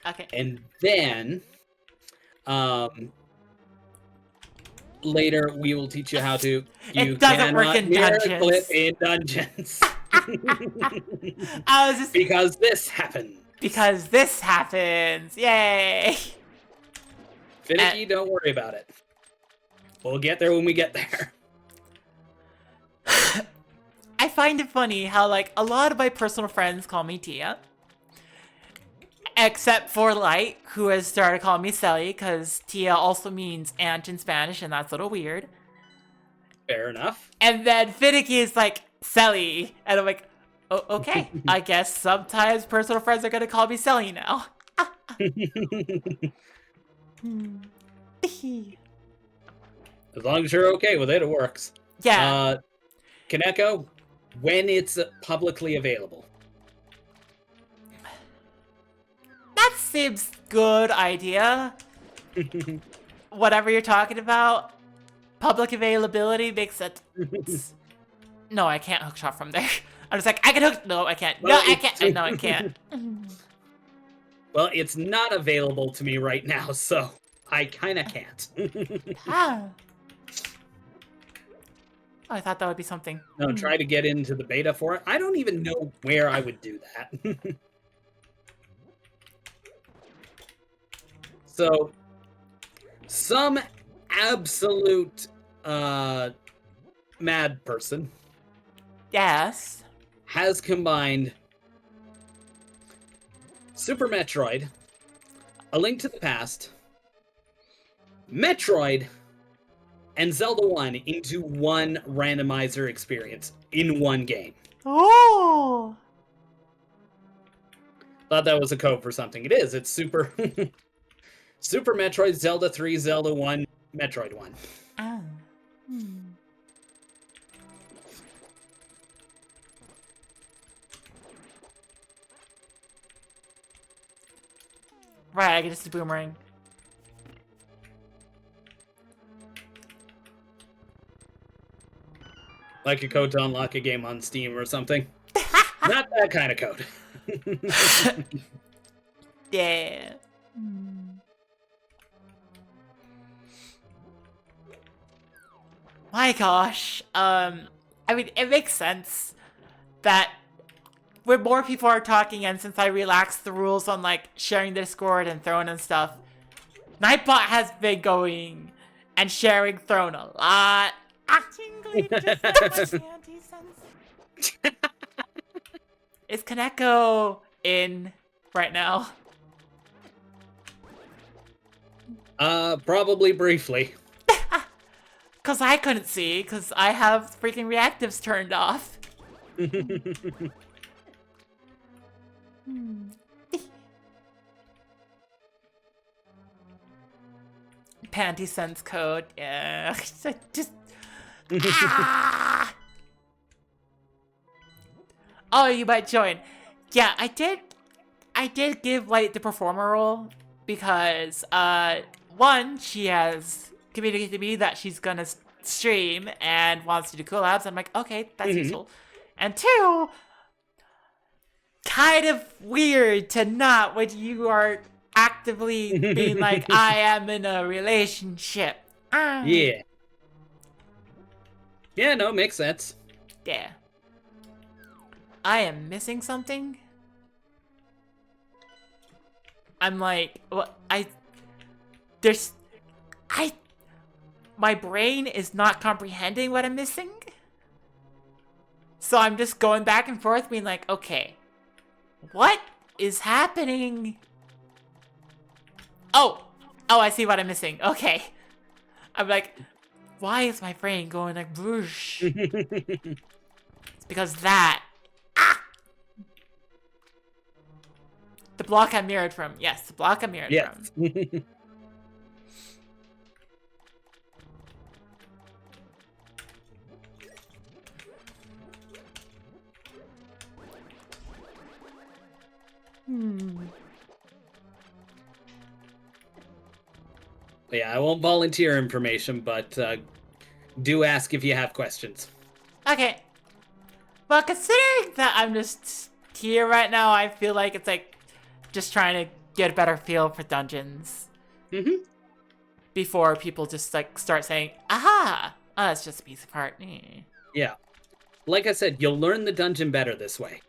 Okay. And then, later we will teach you how to. It doesn't work in dungeons. Clip in dungeons. I was just because this happened. Because this happens. Yay! Finicky, don't worry about it. We'll get there when we get there. I find it funny how, like, a lot of my personal friends call me Tia. Except for Light, who has started calling me Sally, because Tia also means aunt in Spanish, and that's a little weird. Fair enough. And then Finicky is like, Sally. And I'm like, oh, okay. I guess sometimes personal friends are going to call me Sally now. As long as you're okay with it, it works. Yeah. Kaneko, when it's publicly available. That seems good idea. Whatever you're talking about, public availability makes it. No, I can't hook shot from there. I'm just like, I can hook. No, I can't. No, I can't. No, I can't. Well, it's not available to me right now, so I kind of can't. Oh, I thought that would be something. No, try to get into the beta for it. I don't even know where I would do that. So, some absolute mad person Yes. has combined Super Metroid, A Link to the Past, Metroid, and Zelda 1 into one randomizer experience in one game. Oh. Thought that was a code for something. It is. It's Super Super Metroid, Zelda 3, Zelda 1, Metroid 1. Oh. Right, I get to see Boomerang. Like a code to unlock a game on Steam or something. Not that kind of code. Yeah. My gosh. I mean, it makes sense that when more people are talking, and since I relaxed the rules on, like, sharing Discord and Throne and stuff, Nightbot has been going and sharing Throne a lot. Tingly, just anti-sense. Is Kaneko in right now? Probably briefly. Cause I couldn't see, cause I have freaking reactives turned off. Panty sense code, yeah. Just. Ah! Oh, you might join. Yeah, I did give Light the performer role because one, she has communicated to me that she's gonna stream and wants to do collabs. I'm like, okay, that's useful. And two, kind of weird to not when you are actively being like, I am in a relationship. Yeah. Yeah, no, makes sense. Yeah. I am missing something. I'm like, what? My brain is not comprehending what I'm missing. So I'm just going back and forth being like, okay, what is happening? Oh, I see what I'm missing. Okay. I'm like, why is my brain going like whoosh? It's because that. The block I mirrored from. Yes, the block I mirrored from. Yeah, I won't volunteer information, but do ask if you have questions. Okay. Well, considering that I'm just here right now, I feel like it's like just trying to get a better feel for dungeons. Before people just like start saying, aha! Oh, it's just a piece of art. Yeah. Like I said, you'll learn the dungeon better this way.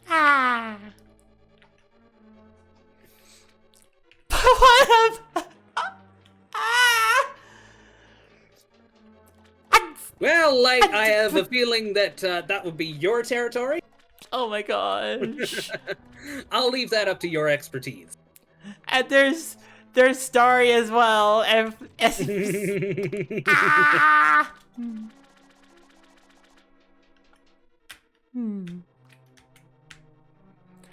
Ah. What a... Ah. Well, Light, I have a feeling that that would be your territory. Oh my gosh. I'll leave that up to your expertise. And there's Starry as well. And ah!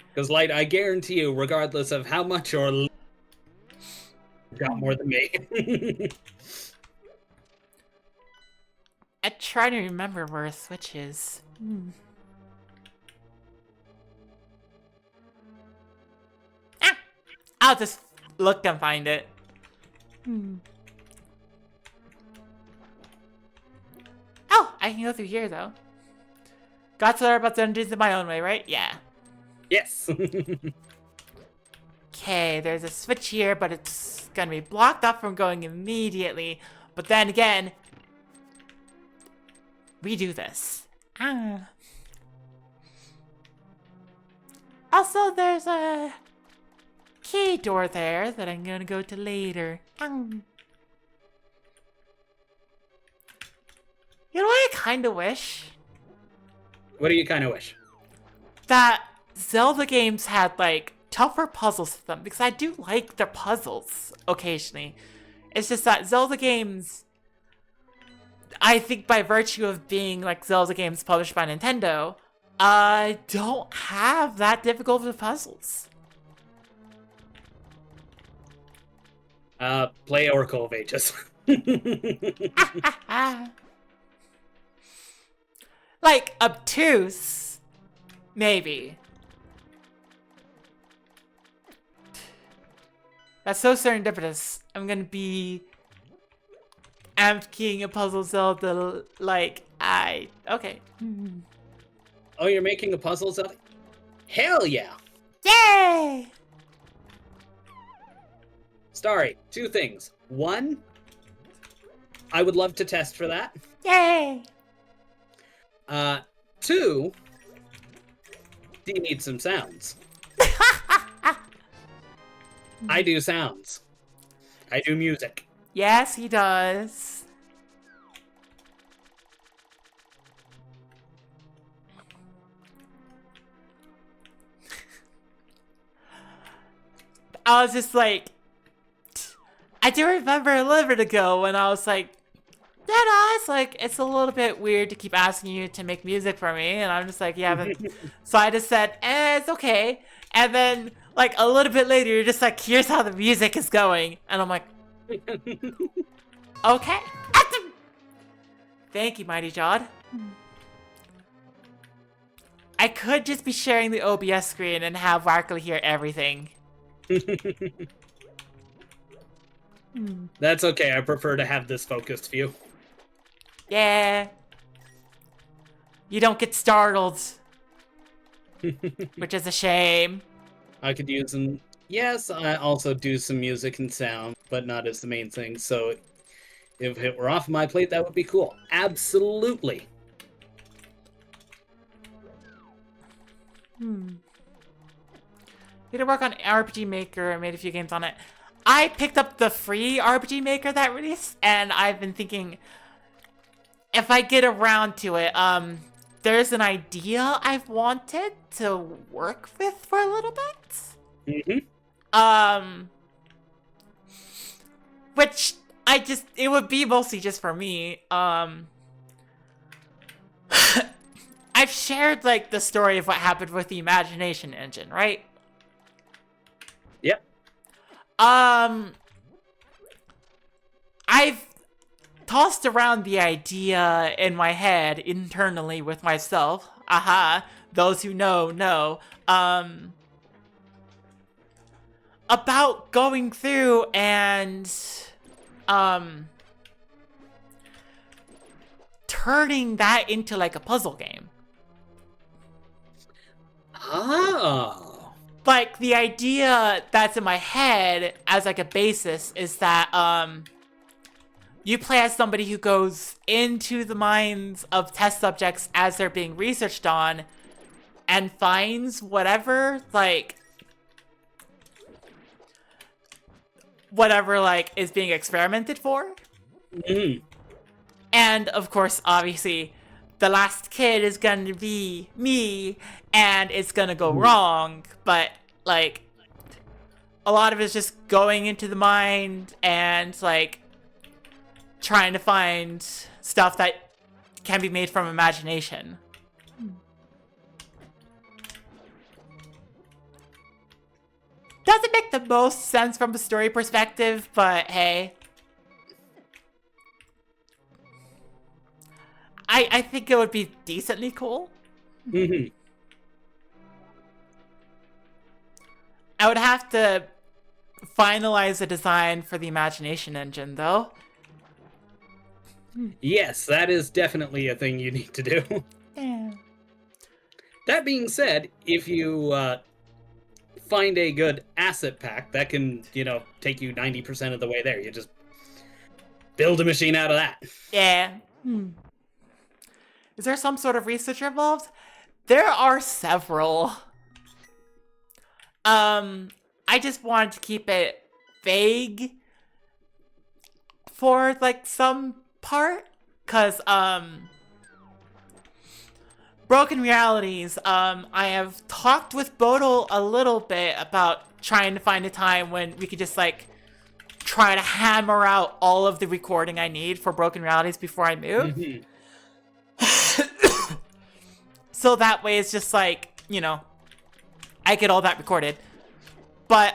Because, Light, I guarantee you, regardless of how much or got more than me. I try to remember where a switch is. Ah! I'll just look and find it. Oh, I can go through here though. Got to learn about dungeons in my own way, right? Yeah. Yes. Okay, there's a switch here, but it's gonna be blocked off from going immediately. But then again, we do this. Ah. Also, there's a key door there that I'm gonna go to later. You know what I kinda wish? What do you kind of wish? That Zelda games had, like, tougher puzzles to them, because I do like their puzzles occasionally. It's just that Zelda games, I think by virtue of being, like, Zelda games published by Nintendo, don't have that difficult of puzzles. Play Oracle of Ages. Like, obtuse, maybe. That's so serendipitous. I'm gonna be amp-keying a puzzle Zelda, like, okay. Oh, you're making a puzzle, Zelda? Hell yeah! Yay! Starry, two things. One, I would love to test for that. Yay! Two, do you need some sounds? I do sounds. I do music. Yes, he does. I was just like, I do remember a little bit ago when I was like, it's like, it's a little bit weird to keep asking you to make music for me. And I'm just like, yeah, but... So I just said, it's okay. And then, like, a little bit later, you're just like, here's how the music is going. And I'm like, okay. Thank you, Mighty Jod. I could just be sharing the OBS screen and have Wackerly hear everything. That's okay. I prefer to have this focused view. Yeah. You don't get startled. Which is a shame. I could use some... Yes, I also do some music and sound, but not as the main thing. So if it were off my plate, that would be cool. Absolutely. You to work on RPG Maker. I made a few games on it. I picked up the free RPG Maker that released, and I've been thinking, if I get around to it, there's an idea I've wanted to work with for a little bit. Which it would be mostly just for me. I've shared, like, the story of what happened with the Imagination Engine, right? Yep. I've tossed around the idea in my head internally with myself. Those who know. About going through and, turning that into, like, a puzzle game. Oh. Like, the idea that's in my head as, like, a basis is that, you play as somebody who goes into the minds of test subjects as they're being researched on and finds whatever, like, is being experimented for. Mm. And, of course, obviously, the last kid is gonna be me, and it's gonna go wrong, but, like, a lot of it's just going into the mind and, like, trying to find stuff that can be made from imagination. Doesn't make the most sense from a story perspective, but hey. I think it would be decently cool. Mm-hmm. I would have to finalize the design for the imagination engine, though. Yes, that is definitely a thing you need to do. Yeah. That being said, if you find a good asset pack, that can, take you 90% of the way there. You just build a machine out of that. Yeah. Is there some sort of research involved? There are several. I just wanted to keep it vague for, like, some part, cause, Broken Realities, I have talked with Bodil a little bit about trying to find a time when we could just, like, try to hammer out all of the recording I need for Broken Realities before I move. Mm-hmm. So that way it's just like, I get all that recorded. But,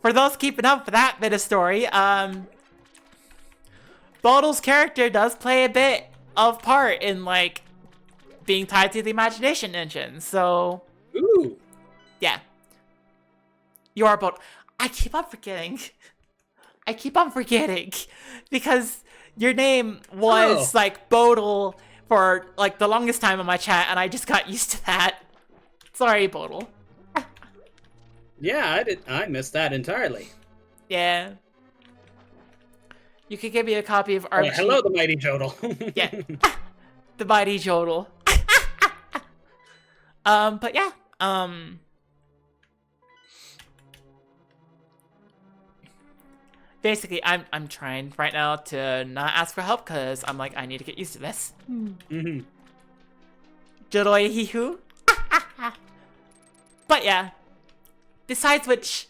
for those keeping up with that bit of story, Bodil's character does play a bit of part in, like, being tied to the imagination engine, so... Ooh. Yeah. You are Bodil. I keep on forgetting. Because your name was, like, Bodil for, like, the longest time in my chat, and I just got used to that. Sorry, Bodil. Yeah, I missed that entirely. Yeah. You could give me a copy of Archie. Hello, the mighty Jodel. Yeah. The mighty Jodel. But yeah. Basically, I'm trying right now to not ask for help because I'm like, I need to get used to this. Mm-hmm. Joroihihu. But yeah. Besides which,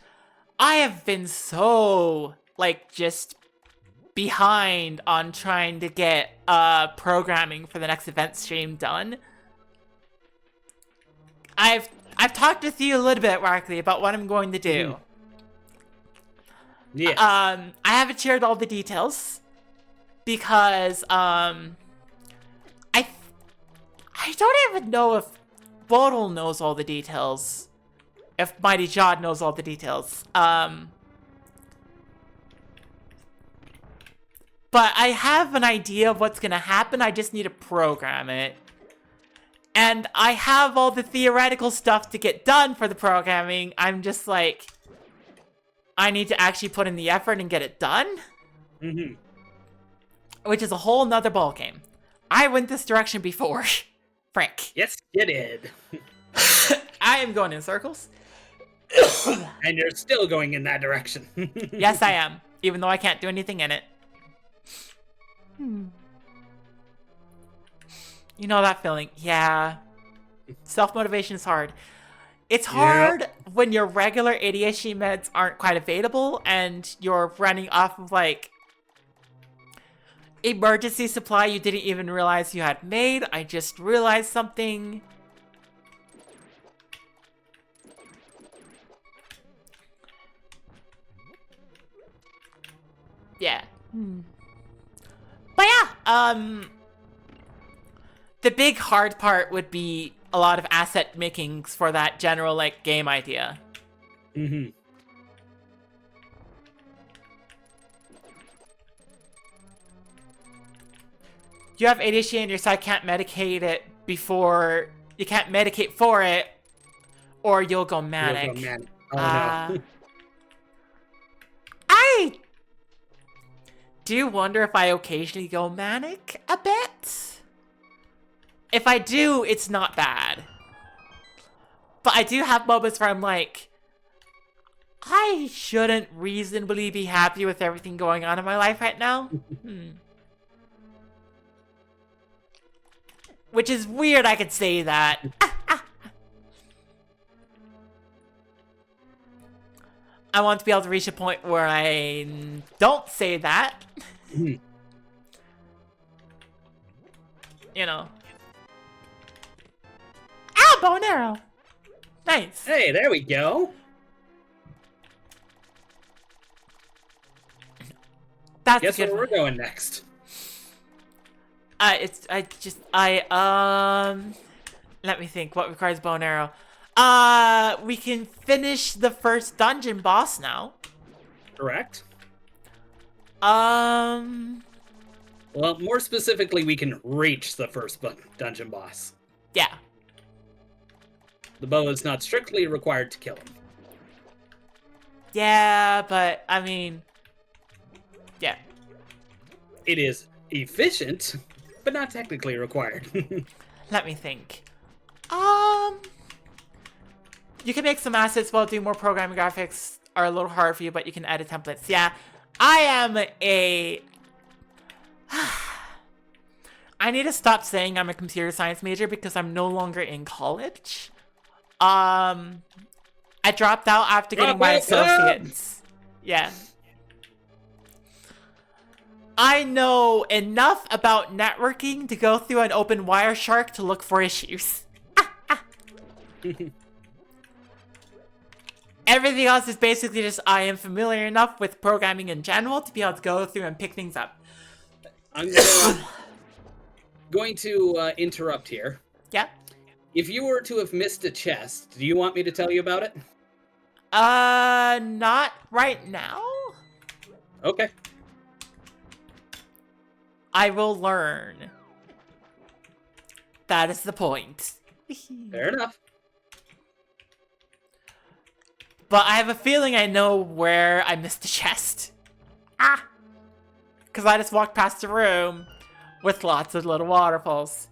I have been so, like, just behind on trying to get programming for the next event stream done. I've talked with you a little bit, Wackerly, about what I'm going to do. Yes. I haven't shared all the details because I don't even know if Bodil knows all the details. If Mighty Jod knows all the details. But I have an idea of what's gonna happen, I just need to program it. And I have all the theoretical stuff to get done for the programming, I'm just like... I need to actually put in the effort and get it done. Mm-hmm. Which is a whole nother ballgame. I went this direction before, Frank. Yes, you did. I am going in circles. And you're still going in that direction. Yes, I am. Even though I can't do anything in it. You know that feeling. Yeah. Self-motivation is hard. It's hard when your regular ADHD meds aren't quite available and you're running off of, like, emergency supply you didn't even realize you had made. I just realized something. Yeah. But yeah, the big hard part would be a lot of asset makings for that general, like, game idea. Mm-hmm. You have ADHD and your side can't medicate it before... You can't medicate for it, or you'll go manic. You'll go manic. Oh, no. I do wonder if I occasionally go manic a bit. If I do, it's not bad. But I do have moments where I'm like, I shouldn't reasonably be happy with everything going on in my life right now. Which is weird I could say that. I want to be able to reach a point where I don't say that. You know. Ah, bow and arrow. Nice. Hey, there we go. That's Guess good. where we're going next. Let me think. What requires bow and arrow? We can finish the first dungeon boss now. Correct. Well, Well, more specifically, we can reach the first dungeon boss. yeah. The bow is not strictly required to kill him. Yeah, but, I mean... Yeah. It is efficient, but not technically required. Let me think. You can make some assets while doing more programming. Graphics are a little hard for you, but you can edit templates. Yeah, I am a... I need to stop saying I'm a computer science major because I'm no longer in college. I dropped out after getting my associates. Yeah. I know enough about networking to go through an open Wireshark to look for issues. Everything else is basically just I am familiar enough with programming in general to be able to go through and pick things up. I'm going to interrupt here. Yeah? If you were to have missed a chest, do you want me to tell you about it? Not right now. Okay. I will learn. That is the point. Fair enough. But I have a feeling I know where I missed the chest. Ah! Because I just walked past the room with lots of little waterfalls.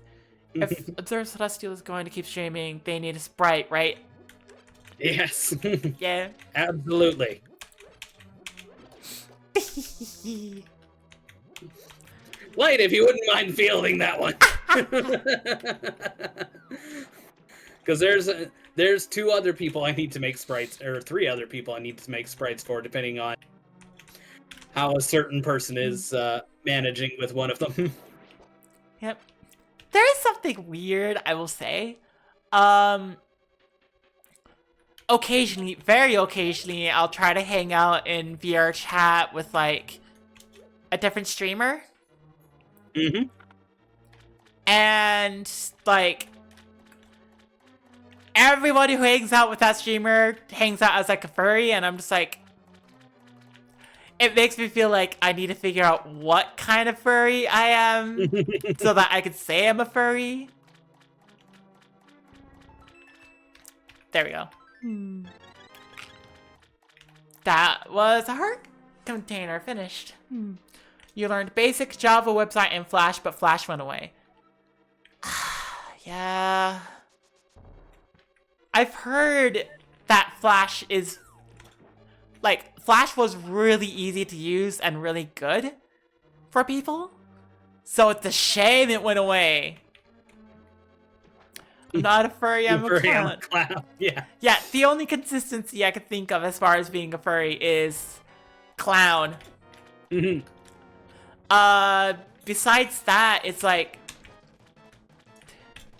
If Observe Celestial is going to keep streaming, they need a sprite, right? Yes. Yeah. Absolutely. Light, if you wouldn't mind fielding that one. Because there's two other people I need to make sprites, or three other people I need to make sprites for, depending on how a certain person is managing with one of them. Yep. There is something weird, I will say. Occasionally, very occasionally, I'll try to hang out in VR chat with, like, a different streamer. Mm-hmm. And, like, everybody who hangs out with that streamer hangs out as, like, a furry, and I'm just like... It makes me feel like I need to figure out what kind of furry I am so that I can say I'm a furry. There we go. That was a heart container finished. You learned basic Java website in Flash, but Flash went away. Yeah. I've heard that Flash is... Like, Flash was really easy to use and really good for people. So it's a shame it went away. I'm not a furry, I'm a clown. Yeah. Yeah, the only consistency I could think of as far as being a furry is clown. Mm-hmm. Besides that, it's like...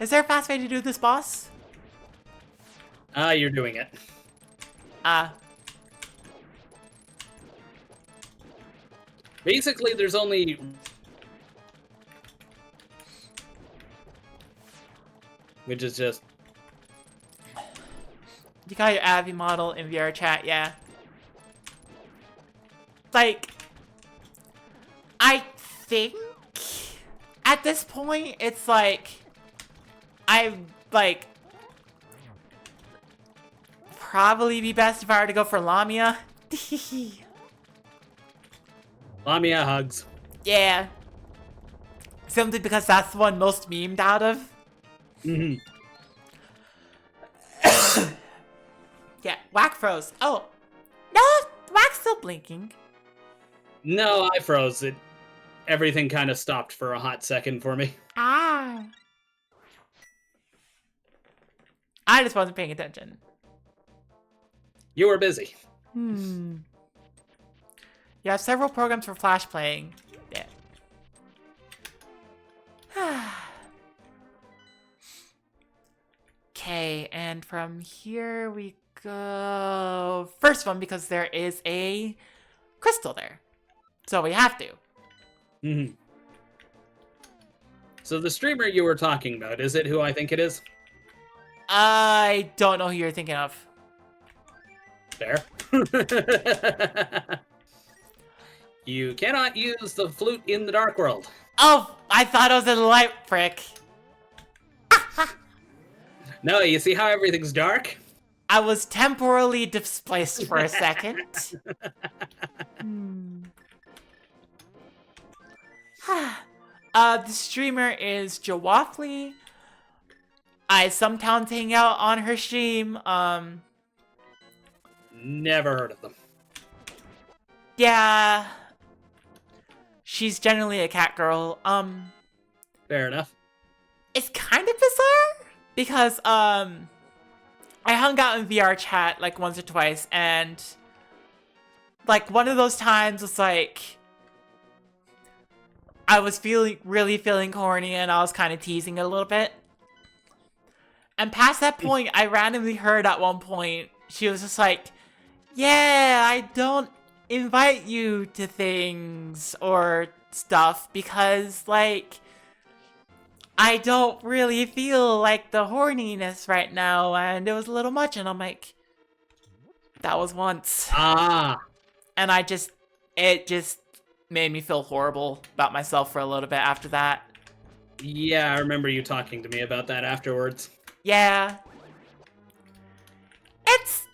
Is there a fast way to do this, boss? You're doing it. Basically, there's only... Which is just... You got your Abby model in VR chat, yeah. Like... I think... At this point, it's like... Probably be best if I were to go for Lamia. Lamia hugs. Yeah. Simply because that's the one most memed out of. Hmm. Yeah, Whack froze. Oh, no, Whack's still blinking. No, I froze it. Everything kind of stopped for a hot second for me. Ah. I just wasn't paying attention. You were busy. You have several programs for Flash playing. Yeah. Okay, and from here we go... First one, because there is a crystal there. So we have to. Hmm. So the streamer you were talking about, is it who I think it is? I don't know who you're thinking of. Fair. You cannot use the flute in the dark world. Oh, I thought it was a light prick. No, you see how everything's dark? I was temporarily displaced for a second. The streamer is TheWackerly. I sometimes hang out on her stream. Never heard of them. Yeah. She's generally a cat girl. Fair enough. It's kind of bizarre because I hung out in VR chat like once or twice, and like one of those times was like I was really feeling horny, and I was kind of teasing it a little bit. And past that point, I randomly heard at one point she was just like, "Yeah, I don't invite you to things or stuff because like I don't really feel like the horniness right now," and it was a little much, and I'm like, that was once. Ah. And it just made me feel horrible about myself for a little bit after that. Yeah, I remember you talking to me about that afterwards. Yeah. It's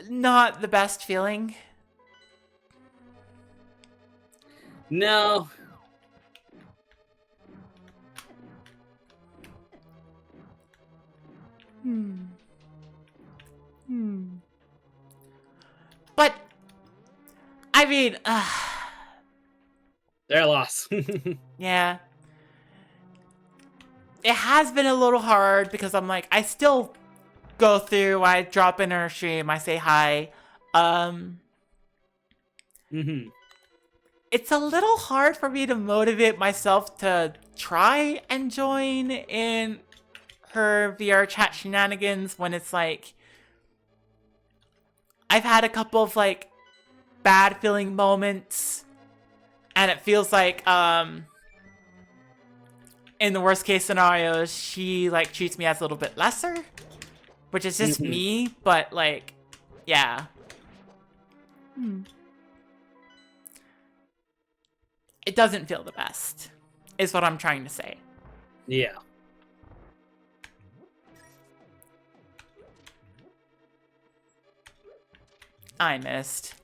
not the best feeling. No. But, I mean, Their loss. yeah. It has been a little hard because I'm like, I still go through, I drop in her stream, I say hi. It's a little hard for me to motivate myself to try and join in her VR chat shenanigans when it's like, I've had a couple of like bad feeling moments, and it feels like in the worst case scenarios she like treats me as a little bit lesser, which is just me, but like, yeah. It doesn't feel the best, is what I'm trying to say. Yeah. I missed.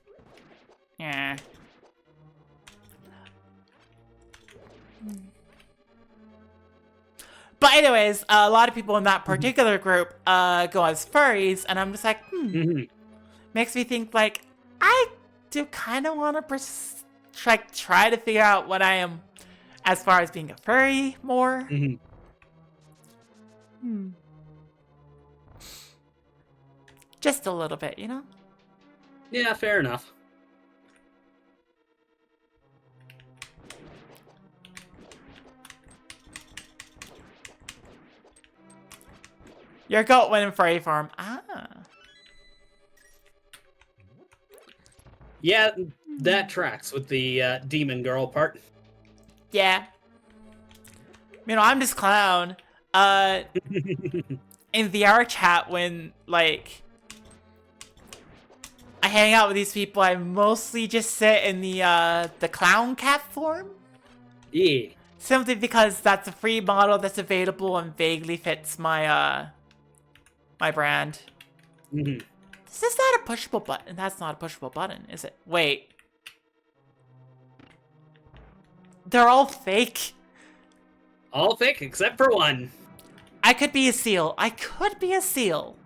Yeah. But anyways, a lot of people in that particular group go as furries, and I'm just like, makes me think like, I do kind of want to try to figure out what I am as far as being a furry more. Just a little bit, you know? Yeah, fair enough. Your goat went in furry farm. Ah. Yeah, that tracks with the demon girl part. Yeah. You know, I'm just clown. In VR chat, when like I hang out with these people, I mostly just sit in the clown cat form. Yeah. Simply because that's a free model that's available and vaguely fits my my brand. Is this not a pushable button? That's not a pushable button, is it? Wait. They're all fake. All fake except for one. I could be a seal. I could be a seal.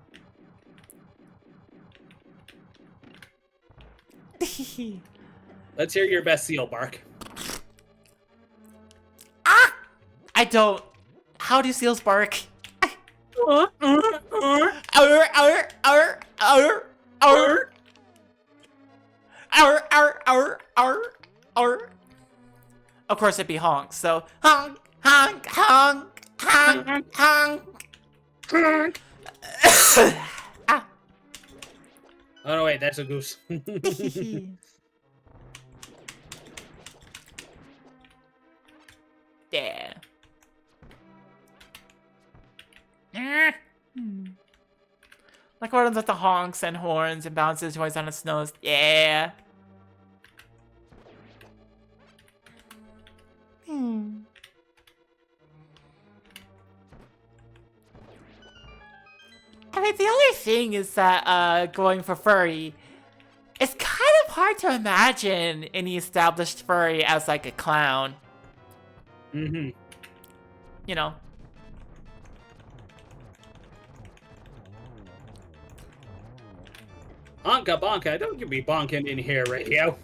Let's hear your best seal bark. Ah! I don't. How do seals bark? Of course, it'd be honk. So honk, honk, honk, honk, honk. Ah. Oh no, wait, that's a goose. Yeah. Like one with the honks and horns and bounces toys on its nose. Yeah. I mean, the only thing is that going for furry, it's kind of hard to imagine any established furry as like a clown. Mm-hmm. You know. Bonka bonka, don't you be bonking in here, radio.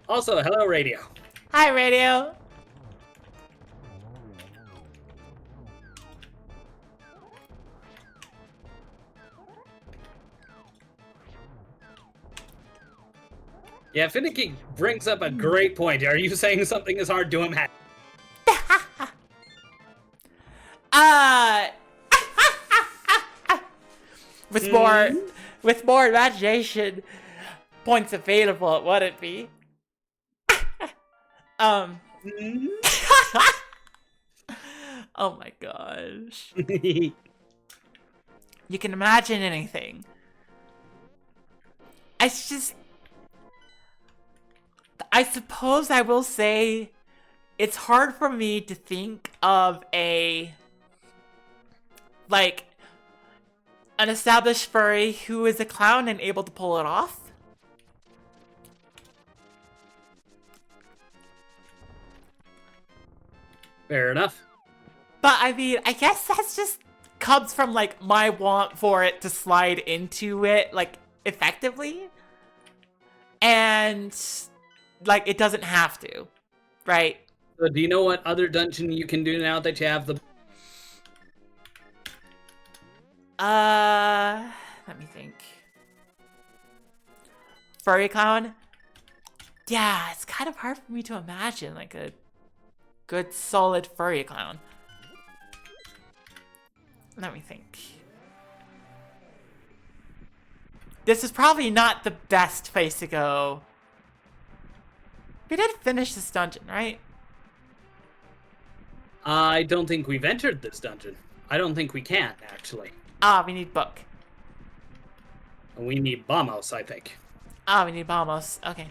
Also, hello, radio. Hi, radio. Yeah, Finicky brings up a great point. Are you saying something is hard to imagine? With more imagination points available, it wouldn't be. Oh my gosh. You can imagine anything. It's just, I suppose I will say it's hard for me to think of an established furry who is a clown and able to pull it off. Fair enough. But I mean, I guess that's just comes from like my want for it to slide into it like effectively. And like it doesn't have to, right? So do you know what other dungeon you can do now that you have the... Let me think. Furry clown? Yeah, it's kind of hard for me to imagine like a good solid furry clown. Let me think. This is probably not the best place to go. We did finish this dungeon, right? I don't think we've entered this dungeon. I don't think we can, actually. Ah, we need book. We need Bamos, I think. Ah, we need Bamos. Okay.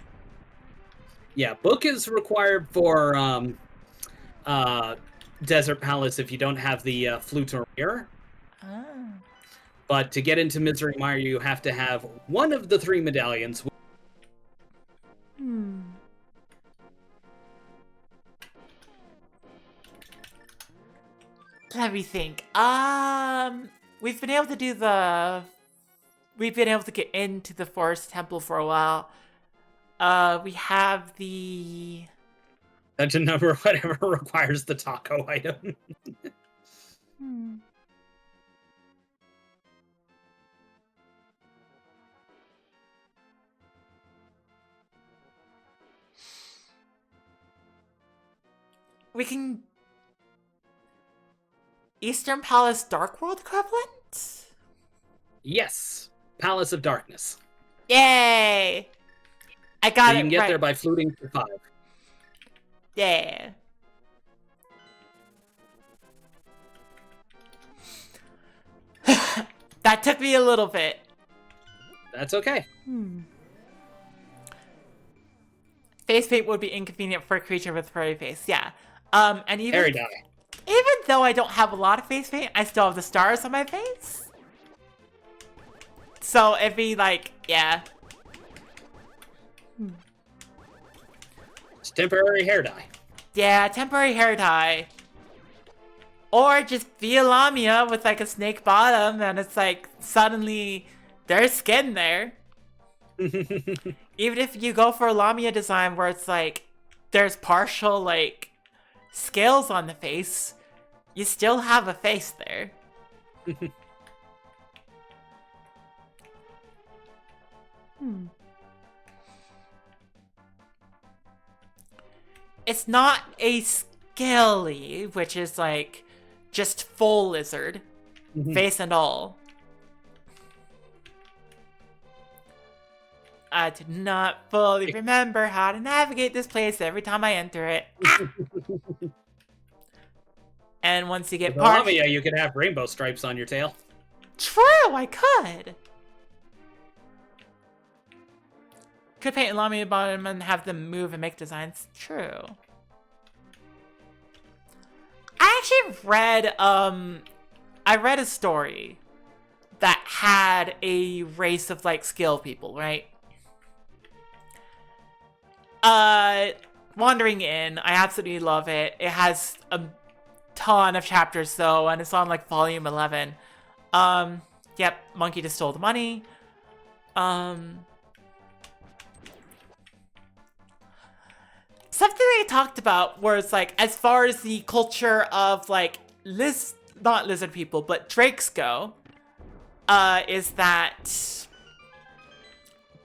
Yeah, book is required for Desert Palace if you don't have the flute or mirror. Ah. But to get into Misery Mire, you have to have one of the 3 medallions. Let me think. We've been able to do the... We've been able to get into the Forest Temple for a while. We have the... Dungeon number, whatever requires the taco item. We can... Eastern Palace Dark World equivalent? Yes. Palace of Darkness. Yay! I got So it you can get right. there by fluting for 5. Yeah. That took me a little bit. That's okay. Face paint would be inconvenient for a creature with furry face. Yeah. And Very die. Even though I don't have a lot of face paint, I still have the stars on my face. So it'd be like, yeah. It's temporary hair dye. Yeah, temporary hair dye. Or just be a Lamia with like a snake bottom and it's like suddenly there's skin there. Even if you go for a Lamia design where it's like there's partial like scales on the face, you still have a face there. It's not a scaly, which is like just full lizard, face and all. I do not fully remember how to navigate this place every time I enter it. And once you get With Lamia, you could have rainbow stripes on your tail. True, I could. Could paint Lamia bottom and have them move and make designs. True. I actually read, I read a story that had a race of, like, skill people, right? Wandering In, I absolutely love it. It has a ton of chapters, though, and it's on, like, volume 11. Yep, Monkey just stole the money. Something they talked about was, like, as far as the culture of, like, not lizard people, but drakes go, is that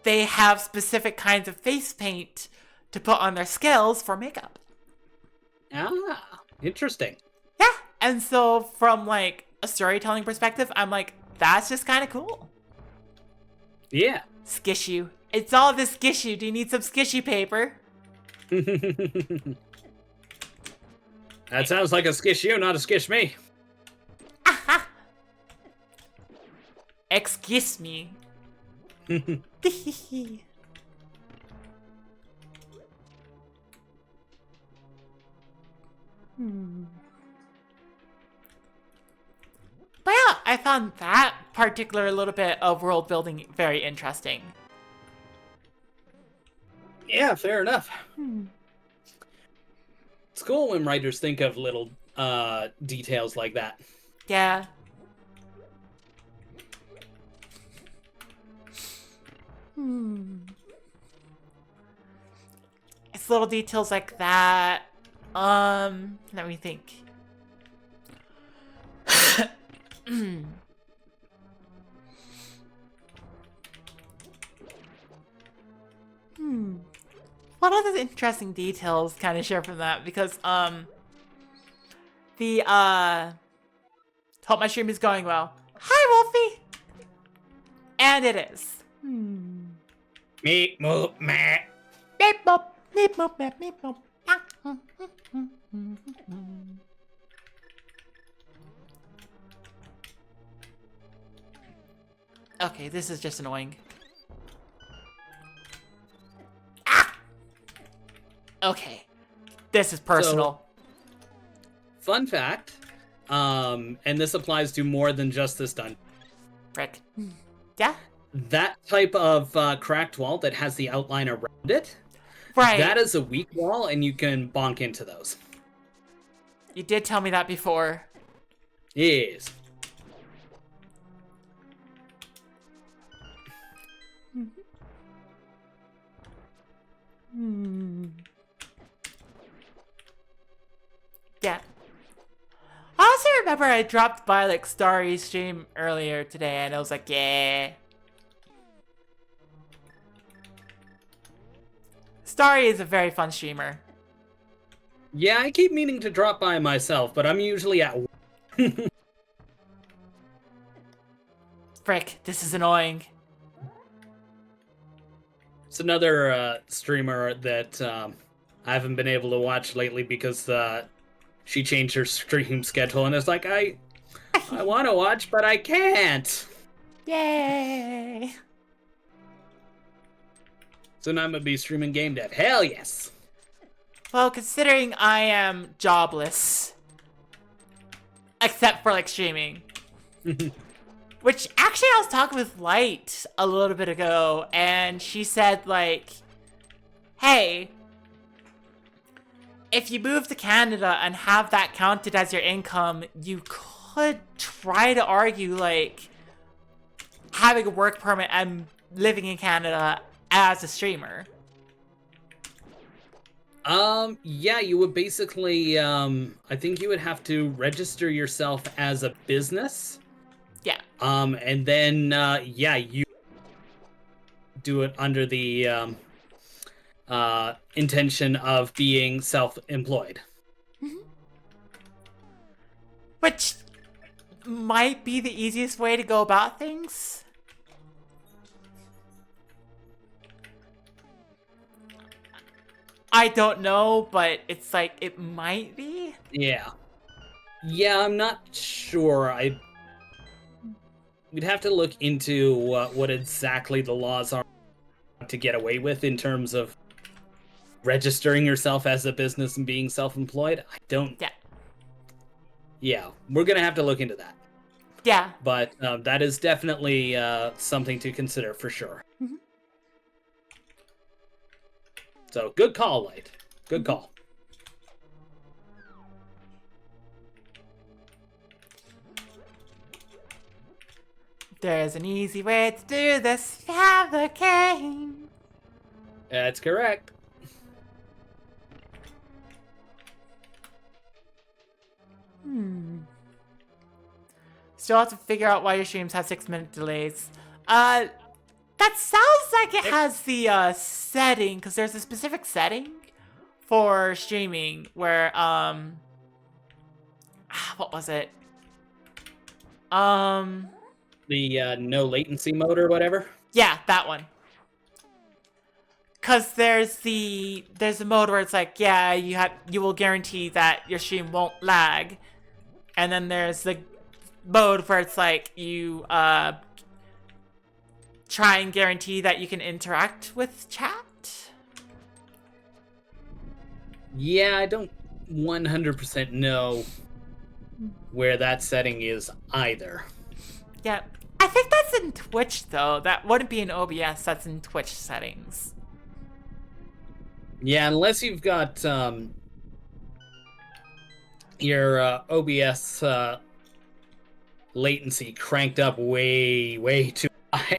they have specific kinds of face paint to put on their scales for makeup. Ah, interesting. Yeah, and so from, like, a storytelling perspective, I'm like, that's just kind of cool. Yeah. Skishu. It's all this skishu. Do you need some skishy paper? That sounds like a skish you, not a skish me. Aha! Excuse me. But yeah, I found that particular little bit of world building very interesting. Yeah, fair enough. It's cool when writers think of little details like that. Yeah. It's little details like that. Let me think. What other interesting details kind of share from that? Because, hope my stream is going well. Hi, Wolfie! And it is. Meep, moop, meh. Beep, boop, beep, boop, beep, beep, boop. Okay, this is just annoying. Ah! Okay, this is personal. So, fun fact, and this applies to more than just this dungeon. Frick. Yeah? That type of cracked wall that has the outline around it, Right. that is a weak wall, and you can bonk into those. You did tell me that before. Yes. Yeah. I also remember I dropped by like Starry's stream earlier today and I was like, yeah. Starry is a very fun streamer. Yeah, I keep meaning to drop by myself, but I'm usually at work. Frick, this is annoying. It's another streamer that I haven't been able to watch lately because she changed her stream schedule, and it's like, I want to watch, but I can't. Yay! So now I'm going to be streaming game dev. Hell yes! Well, considering I am jobless, except for like streaming, which actually I was talking with Light a little bit ago, and she said like, hey, if you move to Canada and have that counted as your income, you could try to argue, like, having a work permit and living in Canada as a streamer. Yeah, you would basically, I think you would have to register yourself as a business. Yeah. And then, yeah, you do it under the, intention of being self-employed. Which might be the easiest way to go about things. I don't know, but it's like, it might be. Yeah. Yeah, I'm not sure. We'd have to look into what exactly the laws are to get away with in terms of registering yourself as a business and being self-employed. I don't... Yeah. Yeah, we're going to have to look into that. Yeah. But that is definitely something to consider for sure. Mm-hmm. So, good call, Light. Good call. There's an easy way to do this. Have the game. That's correct. Still have to figure out why your streams have 6-minute delays. That sounds like it has the setting, because there's a specific setting for streaming where what was it? The no latency mode or whatever. Yeah, that one. Cause there's a mode where it's like, yeah, you will guarantee that your stream won't lag, and then there's the mode where it's like you try and guarantee that you can interact with chat. Yeah, I don't 100% know where that setting is either. Yeah, I think that's in Twitch though. That wouldn't be in OBS. That's in Twitch settings. Yeah, unless you've got your OBS latency cranked up way too high.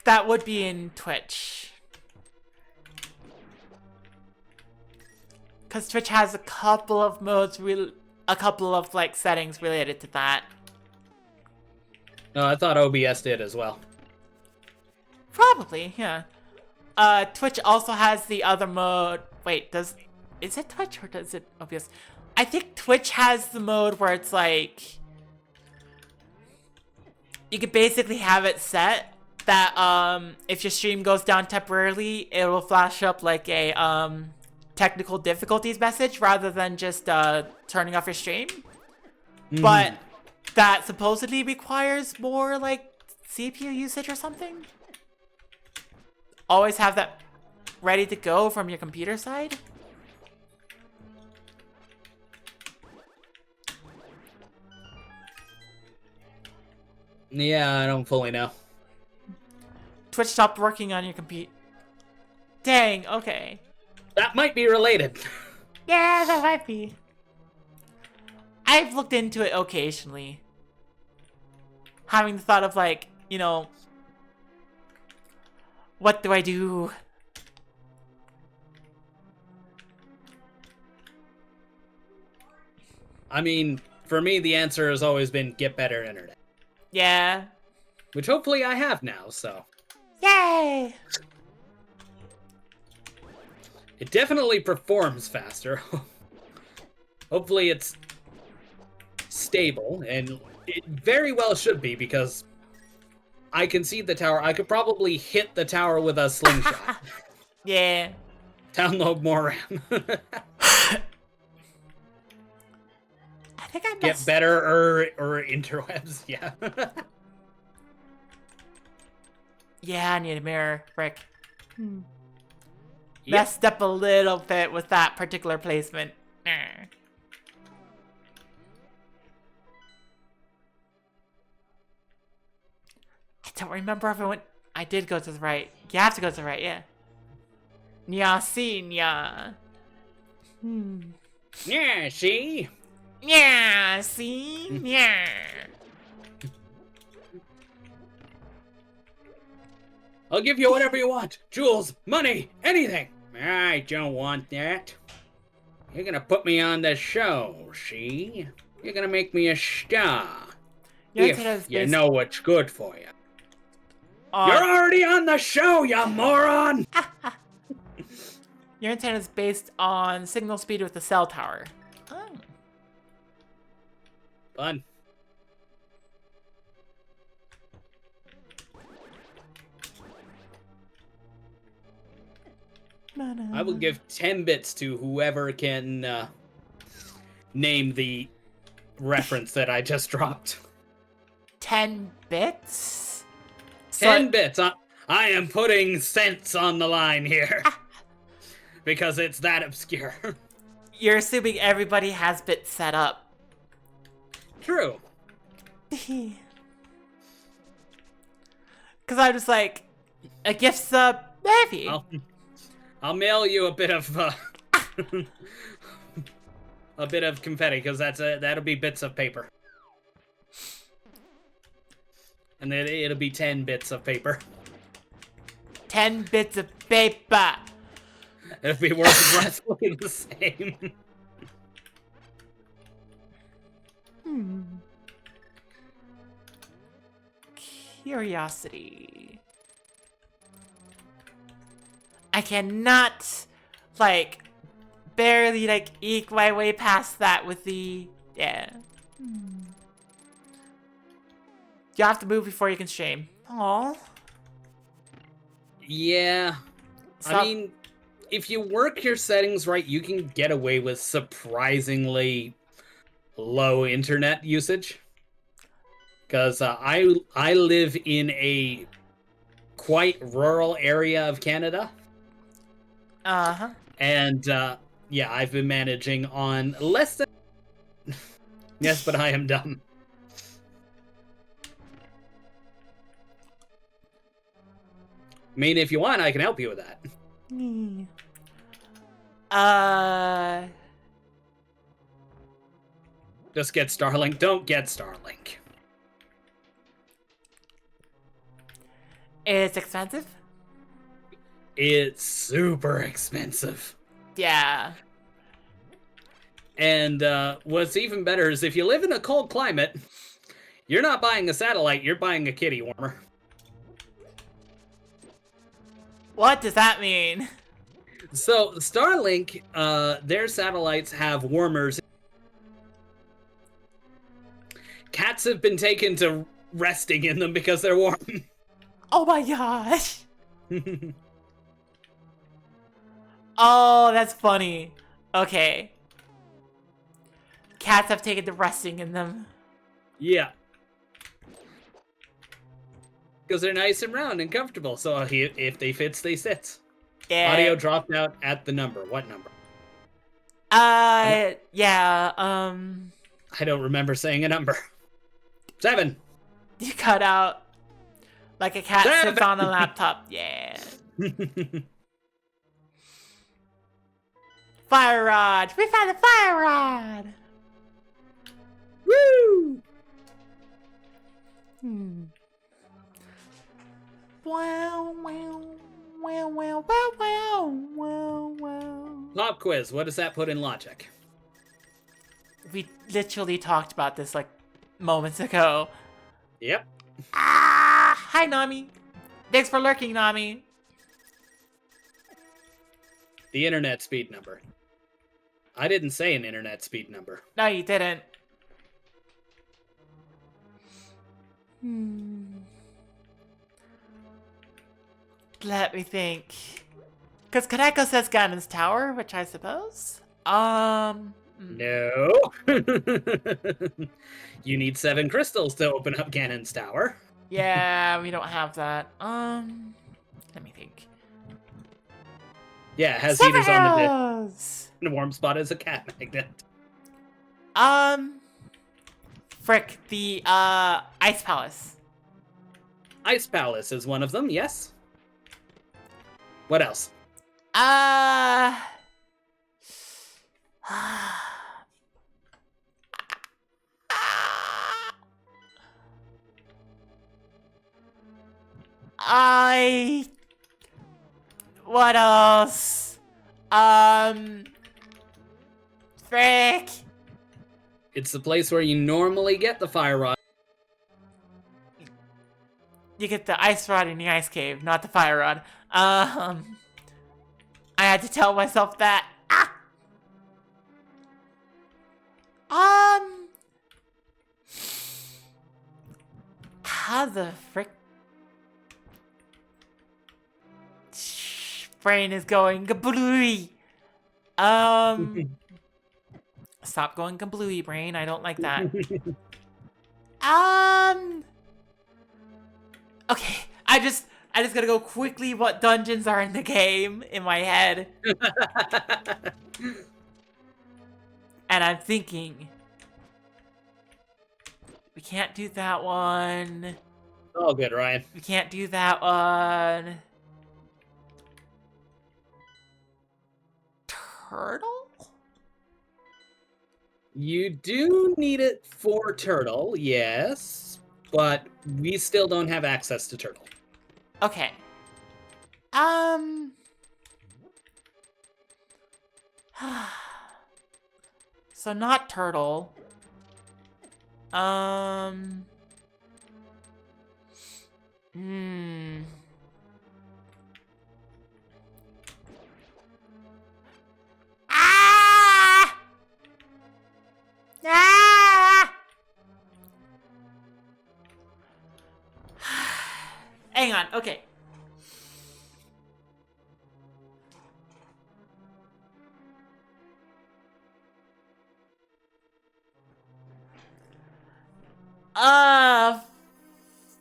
That would be in Twitch. Because Twitch has a couple of modes, a couple of like settings related to that. No, I thought OBS did as well. Probably, yeah. Twitch also has the other mode. Wait, is it Twitch or does it OBS? I think Twitch has the mode where it's like you could basically have it set that if your stream goes down temporarily, it will flash up like a technical difficulties message rather than just turning off your stream. But that supposedly requires more like CPU usage or something. Always have that ready to go from your computer side. Yeah, I don't fully know. Twitch stopped working on your computer. Dang, okay. That might be related. Yeah, that might be. I've looked into it occasionally. Having the thought of like, you know, what do I do? I mean, for me, the answer has always been get better internet. Yeah. Which hopefully I have now, so. Yay! It definitely performs faster. Hopefully it's stable, and it very well should be, because I can see the tower. I could probably hit the tower with a slingshot. Yeah. Download more RAM. I think I Get messed... better or interwebs, yeah. Yeah, I need a mirror, frick. Yep. Messed up a little bit with that particular placement. I don't remember if I went... I did go to the right. You have to go to the right, yeah. Nya see nya. Yeah, see? Yeah, see? Yeah. I'll give you whatever you want. Jewels, money, anything. I don't want that. You're gonna put me on the show, see? You're gonna make me a star. Your If antenna is you based know what's good for you. on... You're already on the show, you moron! Your antenna is based on signal speed with the cell tower. Oh. Fun. I will give 10 bits to whoever can name the reference that I just dropped. 10 bits? 10 bits. I am putting cents on the line here. Because it's that obscure. You're assuming everybody has bits set up. True. Because I'm just like, a gift sub, maybe. I'll mail you a bit of a bit of confetti, because that'll be bits of paper. And then it'll be 10 bits of paper. 10 bits of paper. It'll be worth roughly the same. Curiosity. I cannot, like, barely, like, eke my way past that with the... Yeah. You have to move before you can stream. Aww. Yeah. I mean, if you work your settings right, you can get away with surprisingly low internet usage. Because I live in a quite rural area of Canada. Uh-huh. And, yeah, I've been managing on less than... Yes, but I am dumb. I mean, if you want, I can help you with that. Just get Starlink. Don't get Starlink. It's expensive? It's super expensive. Yeah. And what's even better is if you live in a cold climate, you're not buying a satellite, you're buying a kitty warmer. What does that mean? So, Starlink, their satellites have warmers. Cats have been taken to resting in them because they're warm. Oh my gosh. Oh, that's funny. Okay. Cats have taken to resting in them. Yeah. Because they're nice and round and comfortable, so if they fits, they sits. Yeah. Audio dropped out at the number. What number? Yeah, I don't remember saying a number. 7. You cut out like a cat 7. sits on a laptop. Yeah. Fire rod! We found a fire rod! Woo! Wow, wow, wow, wow, wow, wow, wow, wow. Pop quiz. What does that put in logic? We literally talked about this like moments ago. Yep. Ah! Hi, Nami. Thanks for lurking, Nami. The internet speed number. I didn't say an internet speed number. No, you didn't. Let me think. Because Kaneko says Ganon's Tower, which I suppose. No. You need 7 crystals to open up Ganon's Tower. Yeah, we don't have that. Let me think. Yeah, it has heaters on the dish. Severos! And a warm spot is a cat magnet. Frick, the, Ice Palace. Ice Palace is one of them, yes. What else? Uh... I... What else? Frick. It's the place where you normally get the fire rod. You get the ice rod in the ice cave, not the fire rod. I had to tell myself that. Ah! How the frick? Brain is going kablooey. Stop going kablooey, brain. I don't like that. Okay, I just gotta go quickly what dungeons are in the game in my head. And I'm thinking, we can't do that one. Oh, good, Ryan. We can't do that one. Turtle? You do need it for Turtle, yes, but we still don't have access to Turtle. Okay. So not Turtle. Ah! Ah! Hang on, okay.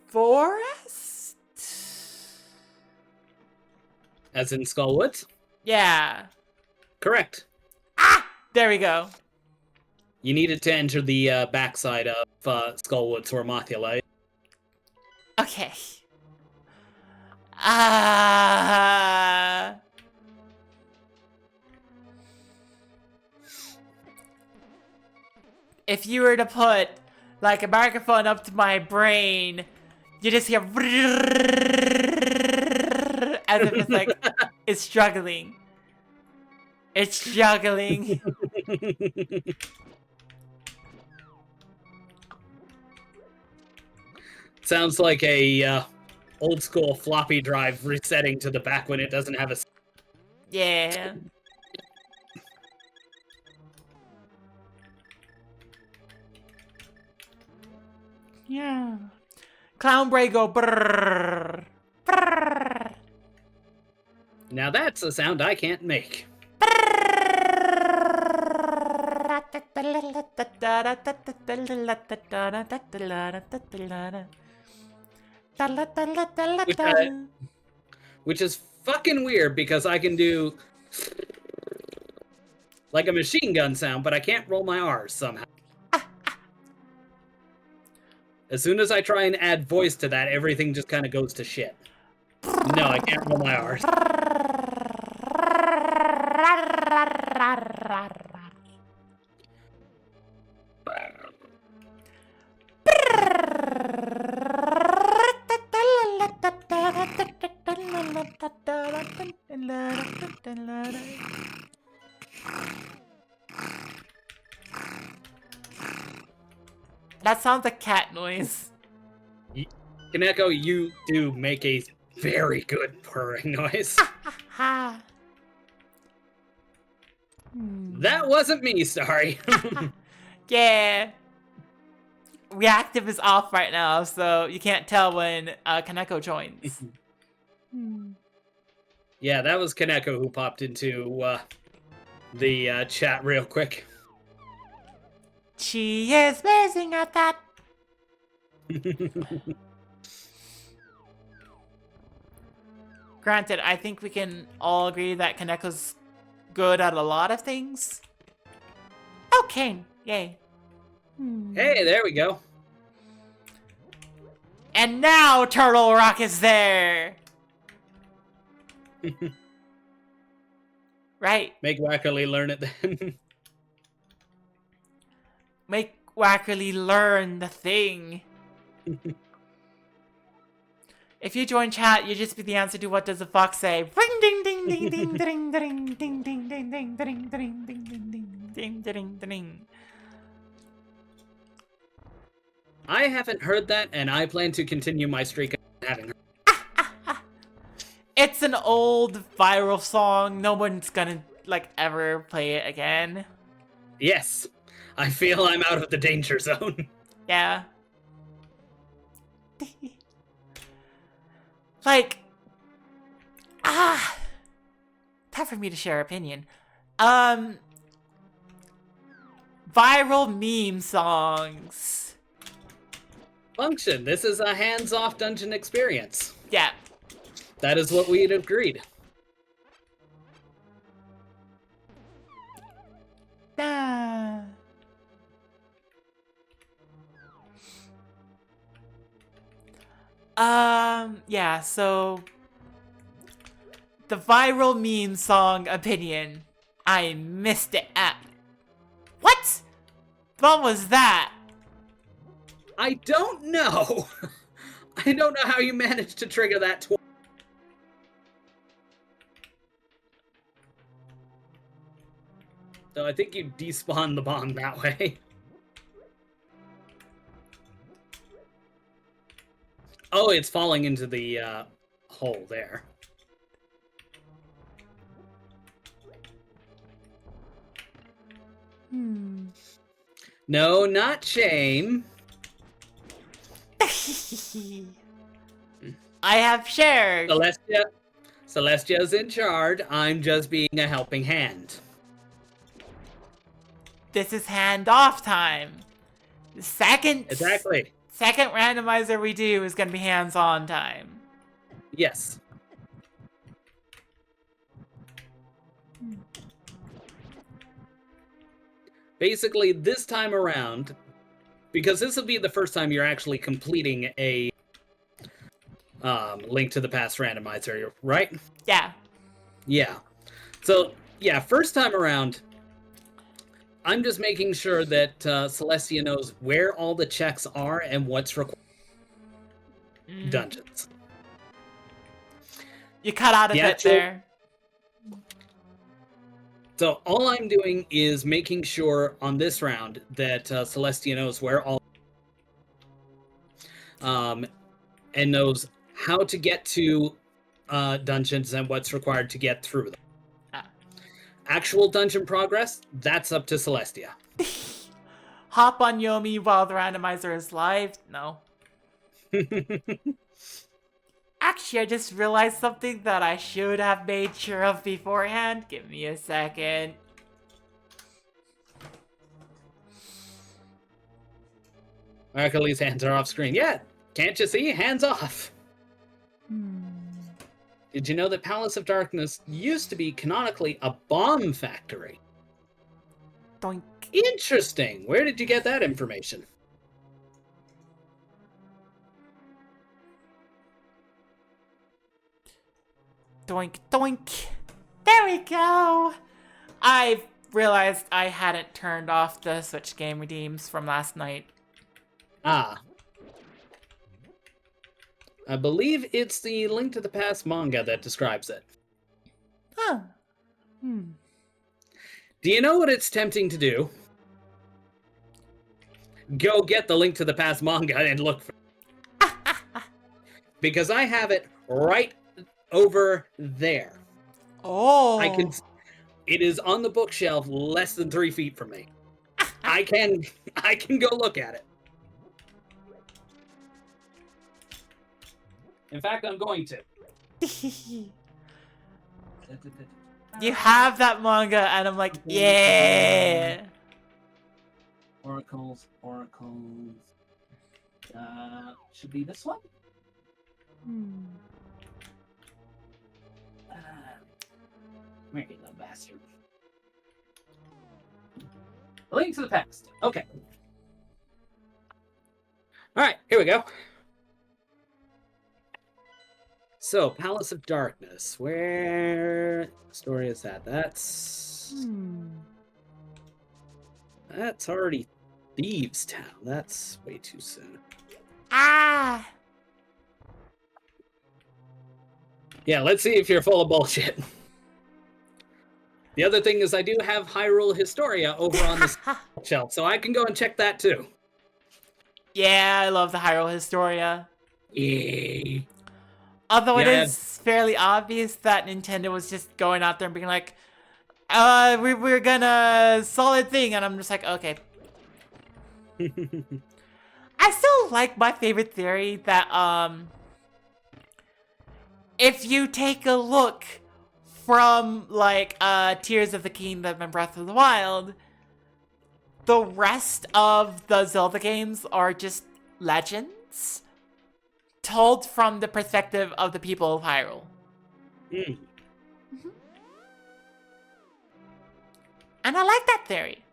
Forest? As in Skullwoods? Yeah. Correct. Ah! There we go. You needed to enter the backside of Skullwoods or Mothula. Okay. Ah. If you were to put like a microphone up to my brain, you just hear as if it's like it's struggling. It's struggling. Sounds like a old school floppy drive resetting to the back when it doesn't have a... Yeah. Yeah. Clown Bray go brrrr. Brrrr. Now that's a sound I can't make. Which is fucking weird because I can do like a machine gun sound, but I can't roll my R's somehow. As soon as I try and add voice to that, everything just kind of goes to shit. No, I can't roll my R's. That sounds like cat noise. Kaneko, you do make a very good purring noise. That wasn't me, sorry. Yeah. Reactive is off right now, so you can't tell when Kaneko joins. Yeah, that was Kaneko who popped into the chat real quick. She is amazing at that. Granted, I think we can all agree that Kaneko's good at a lot of things. Okay, yay. Hey, there we go. And now Turtle Rock is there. Right. Make Wackerly learn it then. Make Wackerly learn the thing. If you join chat, you just be the answer to what does the fox say. Ring ding ding ding ding ding ding ding ding ding ding ding ding ding ding ding ding ding. I haven't heard that, and I plan to continue my streak of having heard. It's an old viral song. No one's gonna like ever play it again. Yes, I feel I'm out of the danger zone. Yeah. Like, time for me to share opinion. Viral meme songs. Function. This is a hands-off dungeon experience. Yeah. That is what we had agreed. Yeah, so the viral meme song opinion. I missed it at. What? What was that? I don't know. I don't know how you managed to trigger that twice. So I think you despawned the bomb that way. Oh, it's falling into the hole there. No, not shame. I have shared. Celestia's in charge. I'm just being a helping hand. This is handoff time. The second randomizer we do is gonna be hands-on time. Yes. Basically, this time around, because this will be the first time you're actually completing a Link to the Past randomizer, right? Yeah. Yeah. So, yeah, first time around, I'm just making sure that Celestia knows where all the checks are and what's required. Dungeons. You cut out a bit there. So all I'm doing is making sure on this round that Celestia knows where all and knows how to get to dungeons and what's required to get through them. Actual dungeon progress, that's up to Celestia. Hop on Yomi while the randomizer is live? No. Actually, I just realized something that I should have made sure of beforehand. Give me a second. Wackerly's hands are off screen. Yeah, can't you see? Hands off. Did you know that Palace of Darkness used to be canonically a bomb factory? Doink. Interesting. Where did you get that information? Doink, doink. There we go. I realized I hadn't turned off the Switch game redeems from last night. Ah. I believe it's the Link to the Past manga that describes it. Huh. Do you know what it's tempting to do? Go get the Link to the Past manga and look for it. Because I have it right over there. Oh. It is on the bookshelf less than 3 feet from me. I can go look at it. In fact, I'm going to. You have that manga, and I'm like, yeah. Oracles. Should be this one? Where you little bastard? Link to the Past. Okay. Alright, here we go. So, Palace of Darkness. Where story is that? That's already Thieves Town. That's way too soon. Ah! Yeah, let's see if you're full of bullshit. The other thing is I do have Hyrule Historia over on the shelf, so I can go and check that too. Yeah, I love the Hyrule Historia. Yeah. Although it Yeah. is fairly obvious that Nintendo was just going out there and being like, we're gonna solid thing, and I'm just like, okay. I still like my favorite theory that, if you take a look from, like, Tears of the Kingdom and Breath of the Wild, the rest of the Zelda games are just legends told from the perspective of the people of Hyrule. And I like that theory.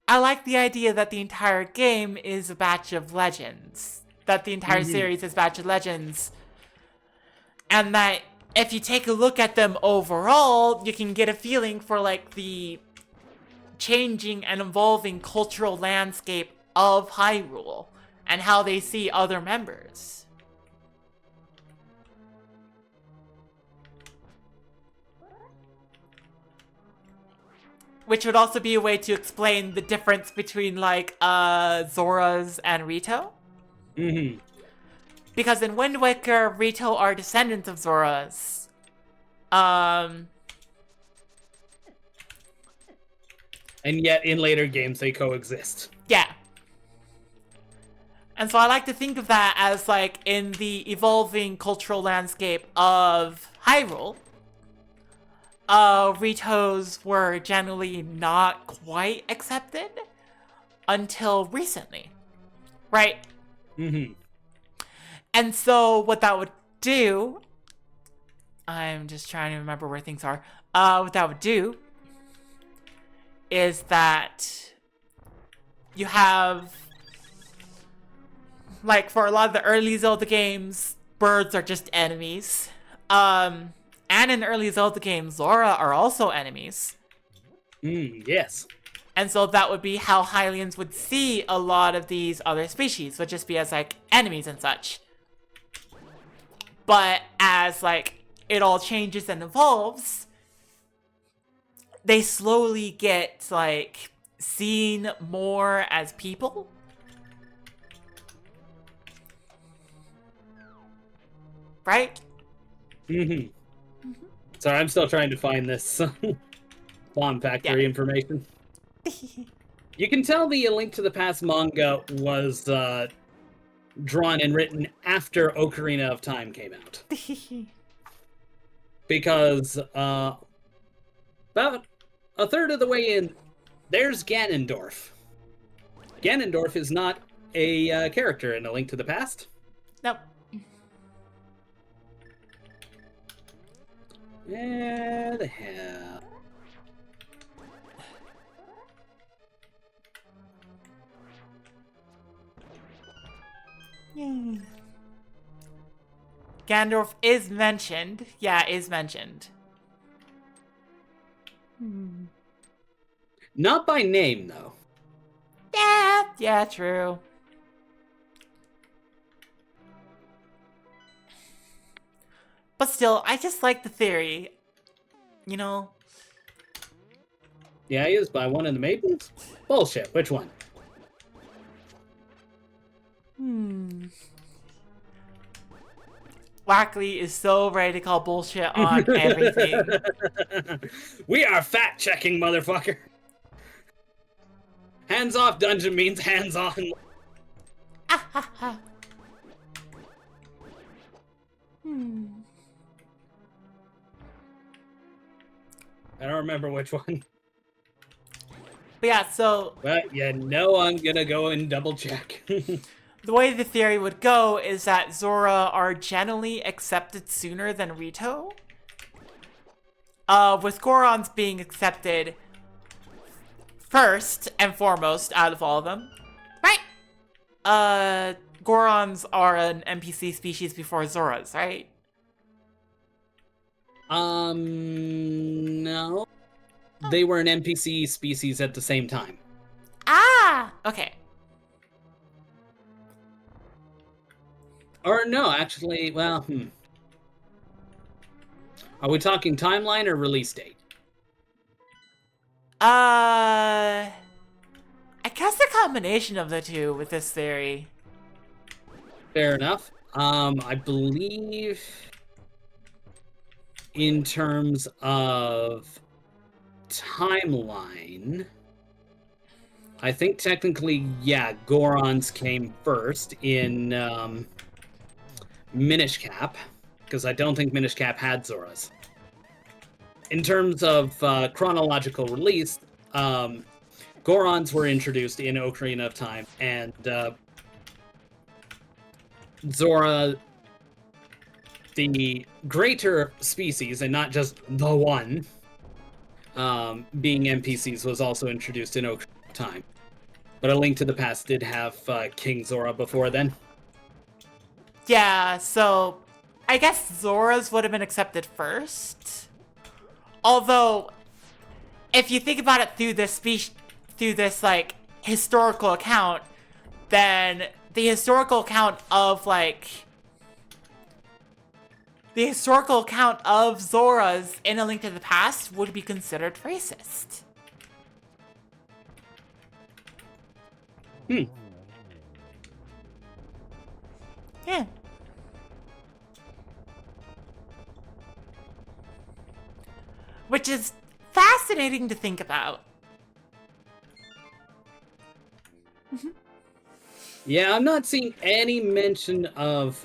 I like the idea that the entire game is a batch of legends. That the entire series is a batch of legends. And that if you take a look at them overall, you can get a feeling for, like, the changing and evolving cultural landscape of Hyrule and how they see other members. Which would also be a way to explain the difference between, like, Zoras and Rito. Because in Wind Waker, Rito are descendants of Zoras. And yet, in later games, they coexist. Yeah. And so I like to think of that as, like, in the evolving cultural landscape of Hyrule, Ritos were generally not quite accepted until recently. Right? And so what that would do... I'm just trying to remember where things are. What that would do is that you have... Like, for a lot of the early Zelda games, birds are just enemies. And in early Zelda games, Zora are also enemies. Yes. And so that would be how Hylians would see a lot of these other species, would just be as, like, enemies and such. But as, like, it all changes and evolves, they slowly get, like, seen more as people. Right? Sorry, I'm still trying to find this Bomb Factory information. You can tell the A Link to the Past manga was drawn and written after Ocarina of Time came out. Because about a third of the way in, there's Ganondorf. Ganondorf is not a character in A Link to the Past. Nope. Where the hell? Yay. Ganondorf is mentioned. Yeah, is mentioned. Not by name, though. Yeah, true. But still, I just like the theory. You know? Yeah, he is by one of the maidens? Bullshit, which one? Wackerly is so ready to call bullshit on everything. We are fact-checking, motherfucker! Hands off dungeon means hands on. I don't remember which one. But yeah, so... But you know I'm gonna go and double check. The way the theory would go is that Zora are generally accepted sooner than Rito. With Gorons being accepted first and foremost out of all of them. Right? Gorons are an NPC species before Zoras, right? No. They were an NPC species at the same time. Ah! Okay. Or no, actually, well, Are we talking timeline or release date? I guess a combination of the two with this theory. Fair enough. I believe in terms of timeline, I think technically, yeah, Gorons came first in Minish Cap, because I don't think Minish Cap had Zoras. In terms of chronological release, Gorons were introduced in Ocarina of Time, and Zora, the greater species, and not just the one, being NPCs, was also introduced in Ocarina of Time. But A Link to the Past did have King Zora before then. Yeah, so I guess Zoras would have been accepted first. Although, if you think about it through this like historical account, then the historical account of Zoras in A Link to the Past would be considered racist. Yeah. Which is fascinating to think about. Yeah, I'm not seeing any mention of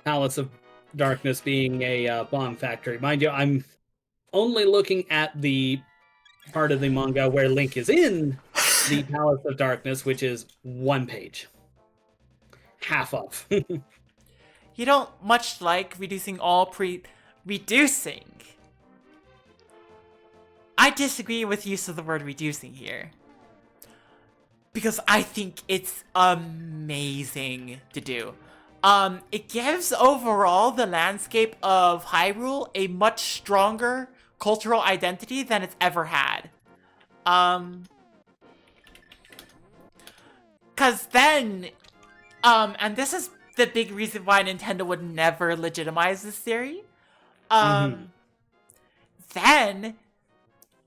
Palace of Darkness being a bomb factory. Mind you, I'm only looking at the part of the manga where Link is in the Palace of Darkness, which is one page. Half of. You don't much like reducing all reducing. I disagree with use of the word reducing here. Because I think it's amazing to do. It gives overall the landscape of Hyrule a much stronger cultural identity than it's ever had. Cause then, and this is the big reason why Nintendo would never legitimize this theory. Then,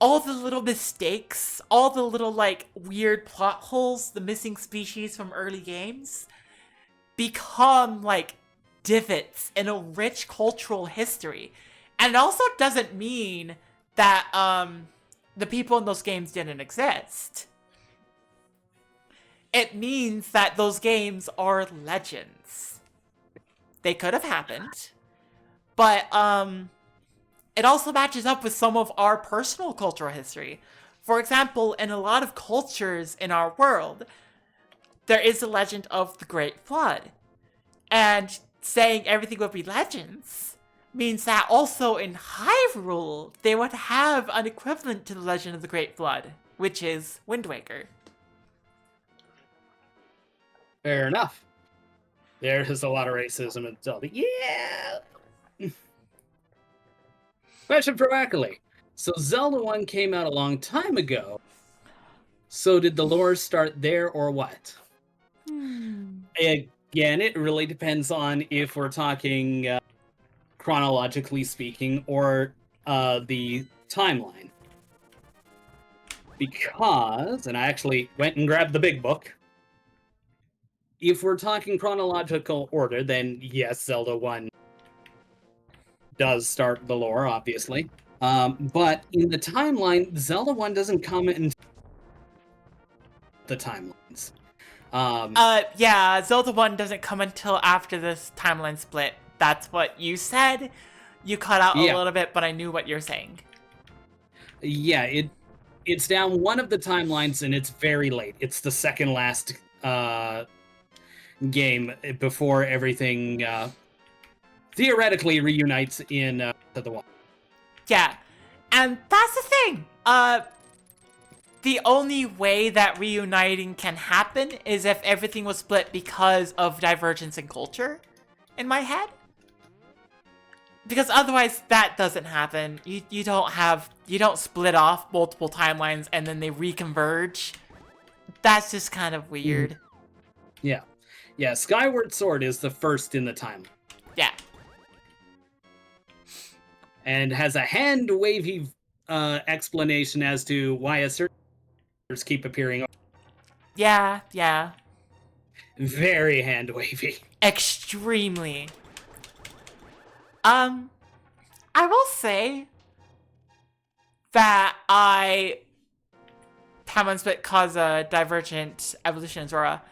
all the little mistakes, all the little, like, weird plot holes, the missing species from early games, become, like, divots in a rich cultural history. And it also doesn't mean that, the people in those games didn't exist. It means that those games are legends. They could have happened. But, it also matches up with some of our personal cultural history. For example, in a lot of cultures in our world, there is a legend of the Great Flood. And saying everything would be legends means that also in Hyrule, they would have an equivalent to the legend of the Great Flood, which is Wind Waker. Fair enough. There's a lot of racism in Zelda. Yeah! Question for Wackerly. So Zelda 1 came out a long time ago. So did the lore start there or what? Again, it really depends on if we're talking chronologically speaking or the timeline. Because, and I actually went and grabbed the big book. If we're talking chronological order, then yes, Zelda 1 does start the lore, obviously. But in the timeline, Zelda 1 doesn't come in the timelines. Yeah, Zelda 1 doesn't come until after this timeline split. That's what you said. You cut out a little bit, but I knew what you're saying. Yeah, it's down one of the timelines, and it's very late. It's the second last game before everything theoretically reunites in the one. Yeah, and that's the thing. the only way that reuniting can happen is if everything was split because of divergence in culture, in my head. Because otherwise, that doesn't happen. You don't split off multiple timelines and then they reconverge. That's just kind of weird. Yeah. Yeah, Skyward Sword is the first in the timeline. Yeah. And has a hand-wavy explanation as to why a certain keep appearing. Yeah, yeah. Very hand-wavy. Extremely. I will say that timeline split cause a divergent evolution in Zora.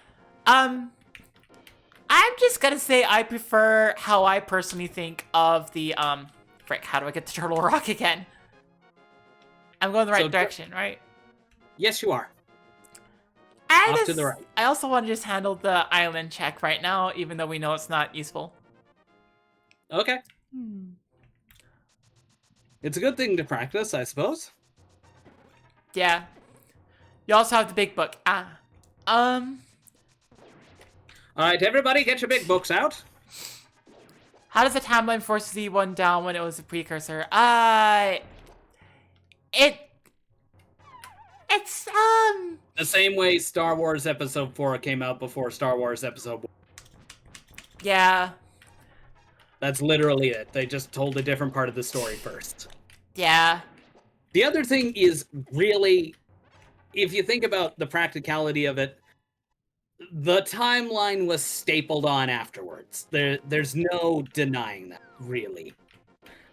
I'm just gonna say I prefer how I personally think of the, frick, how do I get to Turtle Rock again? I'm going the right direction, right? Yes, you are. Off to the right. I also want to just handle the island check right now, even though we know it's not useful. Okay. It's a good thing to practice, I suppose. Yeah. You also have the big book. Alright, everybody get your big books out. How does the timeline force Z1 down when it was a precursor? It's the same way Star Wars Episode 4 came out before Star Wars Episode 1. Yeah. That's literally it. They just told a different part of the story first. Yeah. The other thing is really, if you think about the practicality of it, the timeline was stapled on afterwards. There's no denying that, really.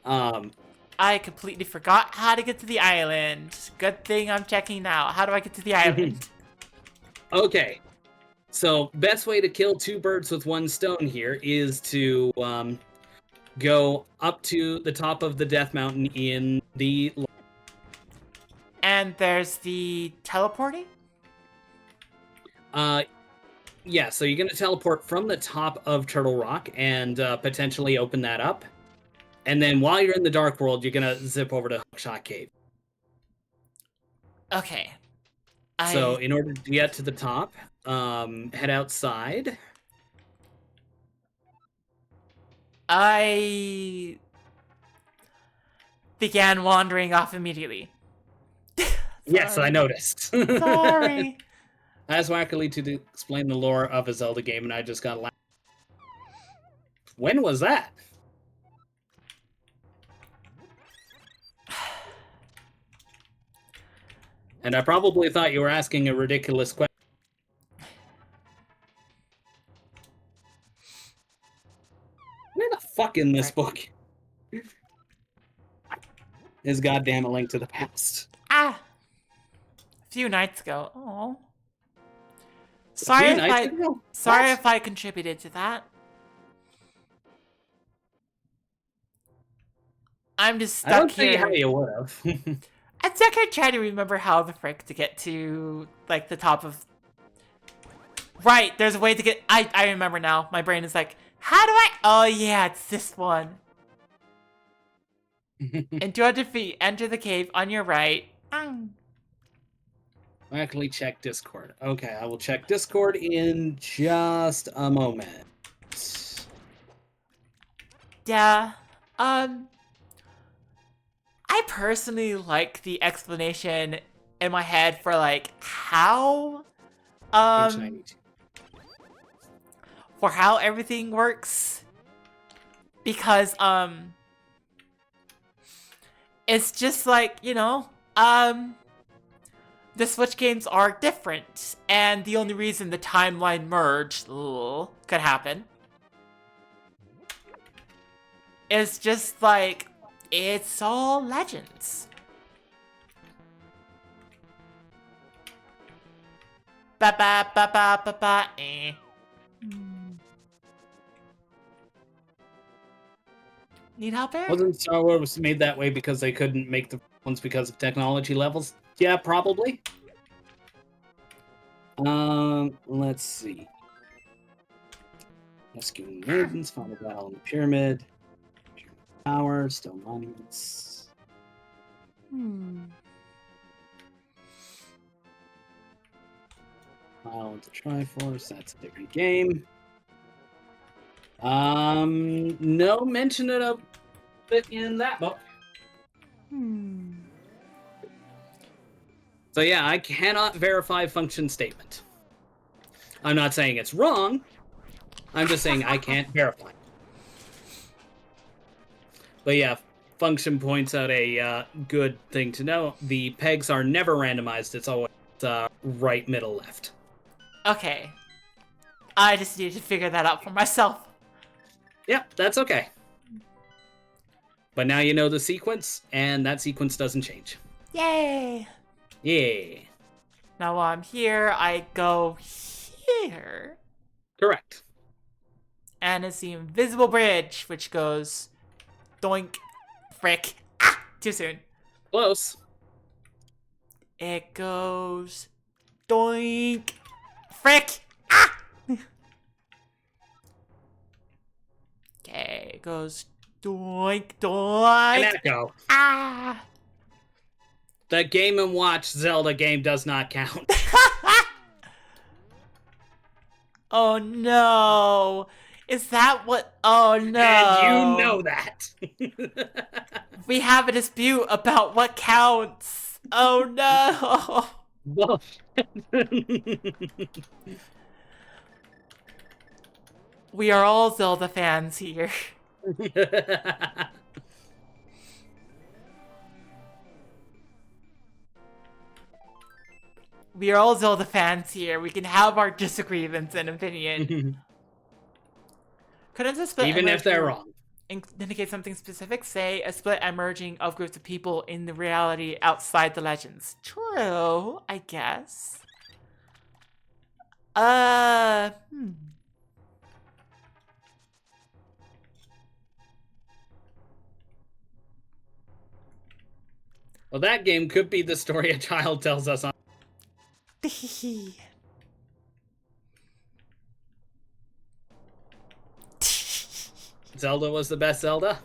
I completely forgot how to get to the island. Good thing I'm checking now. How do I get to the island? Okay. So, best way to kill two birds with one stone here is to go up to the top of the Death Mountain in the... And there's the teleporting? Yeah, so you're going to teleport from the top of Turtle Rock and potentially open that up. And then while you're in the Dark World, you're going to zip over to Hookshot Cave. Okay. So in order to get to the top, head outside. I began wandering off immediately. Yes, I noticed. Sorry. I asked Wackerly to explain the lore of a Zelda game, and I just got laughed. When was that? And I probably thought you were asking a ridiculous question. Where the fuck in this book is goddamn A Link to the Past? A few nights ago. Oh. Sorry if I contributed to that. I'm just stuck here. I don't see how you would have. I'm stuck here trying to remember how the frick to get to, like, the top of... Right, there's a way to get... I remember now. My brain is like, how do I... Oh, yeah, it's this one. In 200 feet, enter the cave on your right. Actually, check Discord. Okay, I will check Discord in just a moment. Yeah, I personally like the explanation in my head for, like, how, for how everything works. Because, it's just like, you know, the Switch games are different, and the only reason the timeline merge could happen is just like, it's all legends. Ba ba ba ba ba ba eh. Need help there? Wasn't Star Wars made that way because they couldn't make the ones because of technology levels? Yeah, probably. Let's see. Rescuing maidens, found a battle in the pyramid. Tower, stone monuments. The Triforce, that's a different game. No mention of it in that book. So yeah, I cannot verify function statement. I'm not saying it's wrong. I'm just saying I can't verify. But yeah, function points out a good thing to know. The pegs are never randomized. It's always right, middle, left. Okay. I just need to figure that out for myself. Yeah, that's okay. But now you know the sequence, and that sequence doesn't change. Yay! Yeah. Now while I'm here, I go here. Correct. And it's the invisible bridge, which goes doink, frick. Ah! Too soon. Close. It goes doink, frick. Ah! Okay, it goes doink, doink. And echo. Ah! The Game & Watch Zelda game does not count. Oh no! Is that what? Oh no! And you know that. We have a dispute about what counts. Oh no! We are all Zelda fans here. We are all Zelda fans here. We can have our disagreements and opinion. Couldn't a split Even if they're wrong. indicate something specific? Say, a split emerging of groups of people in the reality outside the legends. True, I guess. Well, that game could be the story a child tells us on. Zelda was the best Zelda?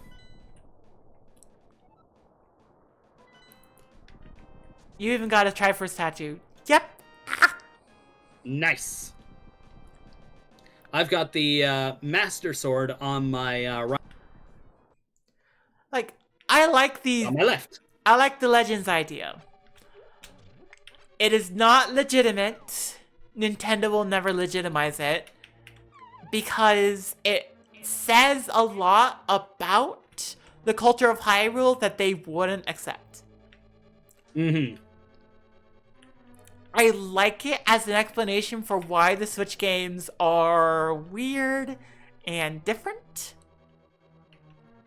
You even got a Triforce tattoo. Yep. Nice. I've got the Master Sword on my right. Like, I like the... On my left. I like the Legends idea. It is not legitimate. Nintendo will never legitimize it. Because it says a lot about the culture of Hyrule that they wouldn't accept. Mm-hmm. I like it as an explanation for why the Switch games are weird and different.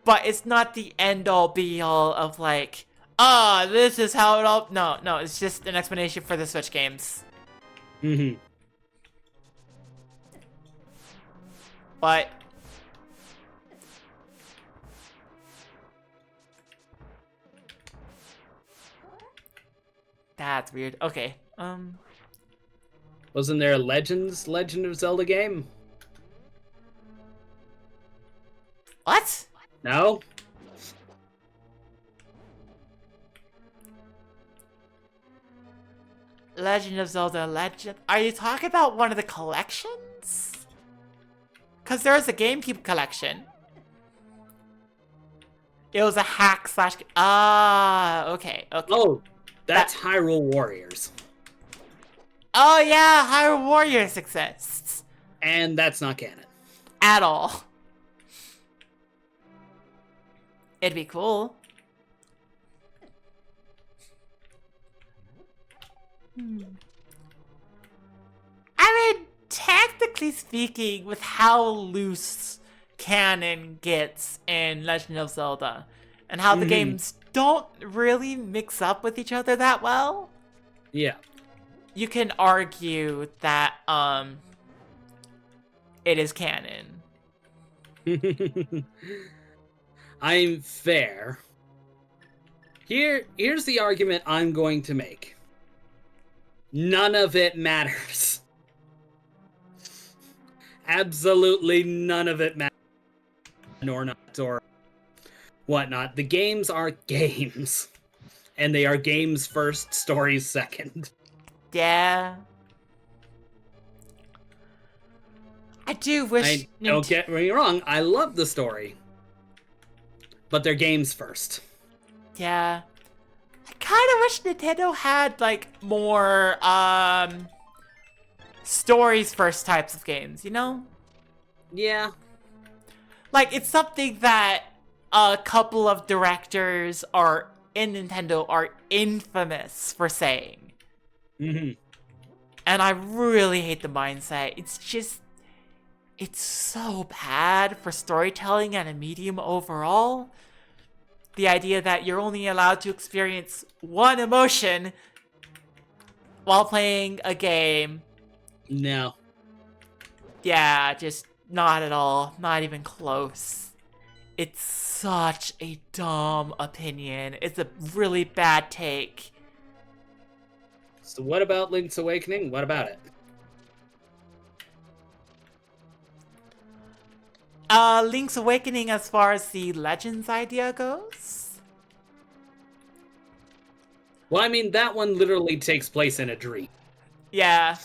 But it's not the end-all be-all of like, this is how it all... No, it's just an explanation for the Switch games. Mm-hmm. But... That's weird. Okay, Wasn't there a Legend of Zelda game? What? No? Legend of Zelda Legend... Are you talking about one of the collections? Because there was a GameCube collection. It was a hack slash... okay. Oh, that's Hyrule Warriors. Oh yeah, Hyrule Warriors exists. And that's not canon. At all. It'd be cool. I mean, technically speaking, with how loose canon gets in Legend of Zelda, and how the games don't really mix up with each other that well. Yeah. You can argue that, it is canon. I'm fair. Here's the argument I'm going to make. None of it matters. Absolutely none of it matters. Or not, or whatnot. The games are games. And they are games first, stories second. Yeah. I do wish. Don't get me wrong, I love the story. But they're games first. Yeah. I kind of wish Nintendo had, like, more, stories first types of games, you know? Yeah. Like, it's something that a couple of directors in Nintendo are infamous for saying. Mm-hmm. And I really hate the mindset. It's so bad for storytelling and a medium overall. The idea that you're only allowed to experience one emotion while playing a game. No. Yeah, just not at all. Not even close. It's such a dumb opinion. It's a really bad take. So what about Link's Awakening? What about it? Link's Awakening as far as the Legends idea goes? Well, I mean, that one literally takes place in a dream. Yeah.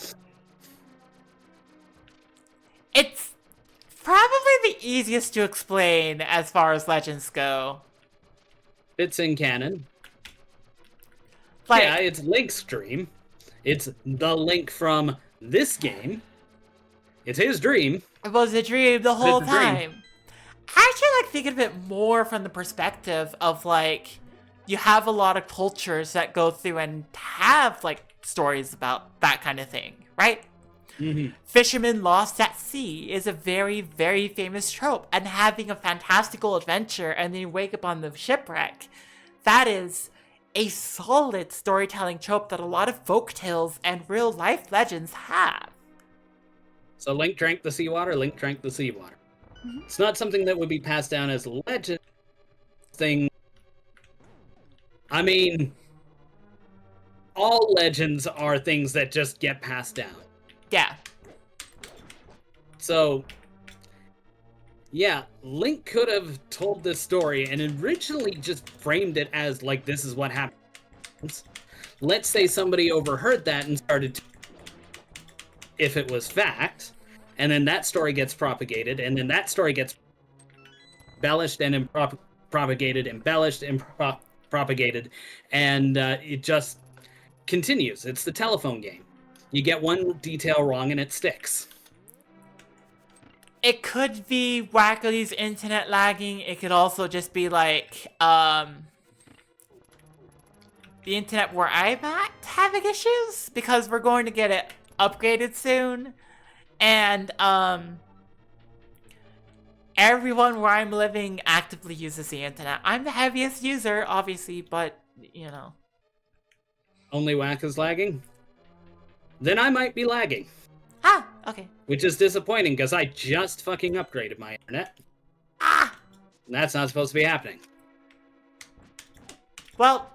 It's probably the easiest to explain as far as Legends go. It's in canon. Like, Yeah, it's Link's dream. It's the Link from this game. It's his dream. it was a dream the whole It's a dream. time. I actually like thinking of it more from the perspective of, like, you have a lot of cultures that go through and have, like, stories about that kind of thing, right? Mm-hmm. Fisherman lost at sea is a very, very famous trope, and having a fantastical adventure and then you wake up on the shipwreck, that is a solid storytelling trope that a lot of folktales and real life legends have. So Link drank the seawater, Link drank the seawater. Mm-hmm. It's not something that would be passed down as a legend thing. I mean, all legends are things that just get passed down. Yeah. So, yeah, Link could have told this story and originally just framed it as, like, this is what happens. Let's say somebody overheard that and started to, if it was fact, and then that story gets propagated, and then that story gets embellished and propagated, embellished and propagated, and it just continues. It's the telephone game. You get one detail wrong and it sticks. It could be Wackerly's internet lagging. It could also just be like, the internet where I'm at having issues because we're going to get it upgraded soon. And, everyone where I'm living actively uses the internet. I'm the heaviest user, obviously, but, you know. Only Whack is lagging? Then I might be lagging. Ah, okay. Which is disappointing, because I just fucking upgraded my internet. Ah! And that's not supposed to be happening. Well,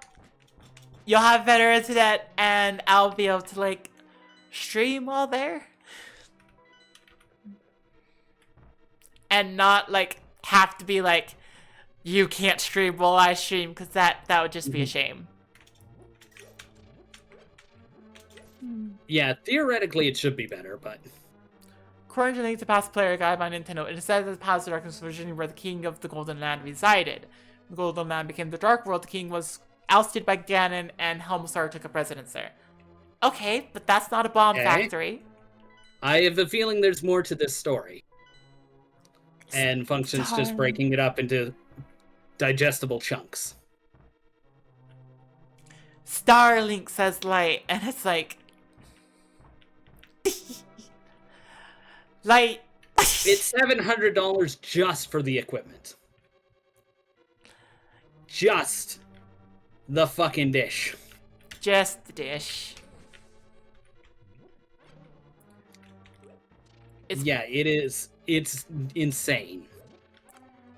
you'll have better internet, and I'll be able to, like, stream while there. And not, like, have to be like, you can't stream while I stream, because that would just be a shame. Yeah, theoretically it should be better, but... According to Link to Past Player Guide by Nintendo, it is said that the past darkness was originally where the king of the Golden Land resided. When the Golden Land became the Dark World, the king was ousted by Ganon, and Helmstar took up residence there. Okay, but that's not a bomb factory. I have a feeling there's more to this story. And Function's just breaking it up into digestible chunks. Starlink says light, and it's like... light. It's $700 just for the equipment. Just the fucking dish. Just the dish. Yeah, it is. It's insane.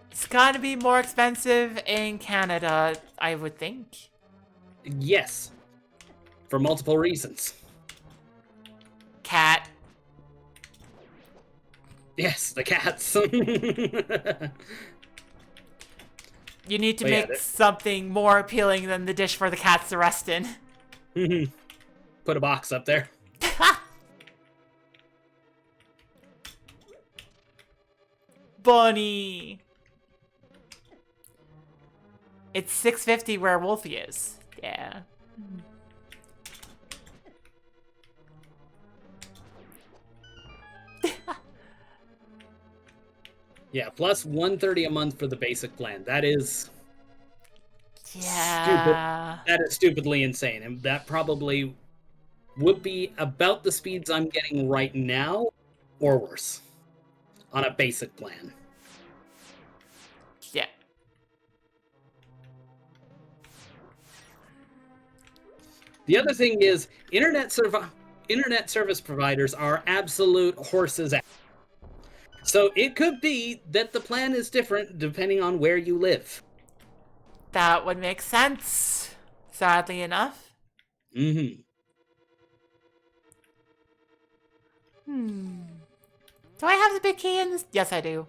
It's gotta be more expensive in Canada, I would think. Yes. For multiple reasons. Cat. Yes, the cats. You need to make something more appealing than the dish for the cats to rest in. Put a box up there. Bunny. It's 650 where Wolfie is. Yeah. Yeah, plus 130 a month for the basic plan. That is stupid. Yeah. That is stupidly insane. And that probably would be about the speeds I'm getting right now, or worse, on a basic plan. Yeah. The other thing is, internet service providers are absolute horses ass. So it could be that the plan is different depending on where you live. That would make sense, sadly enough. Mm-hmm. Do I have the big key in this? Yes, I do.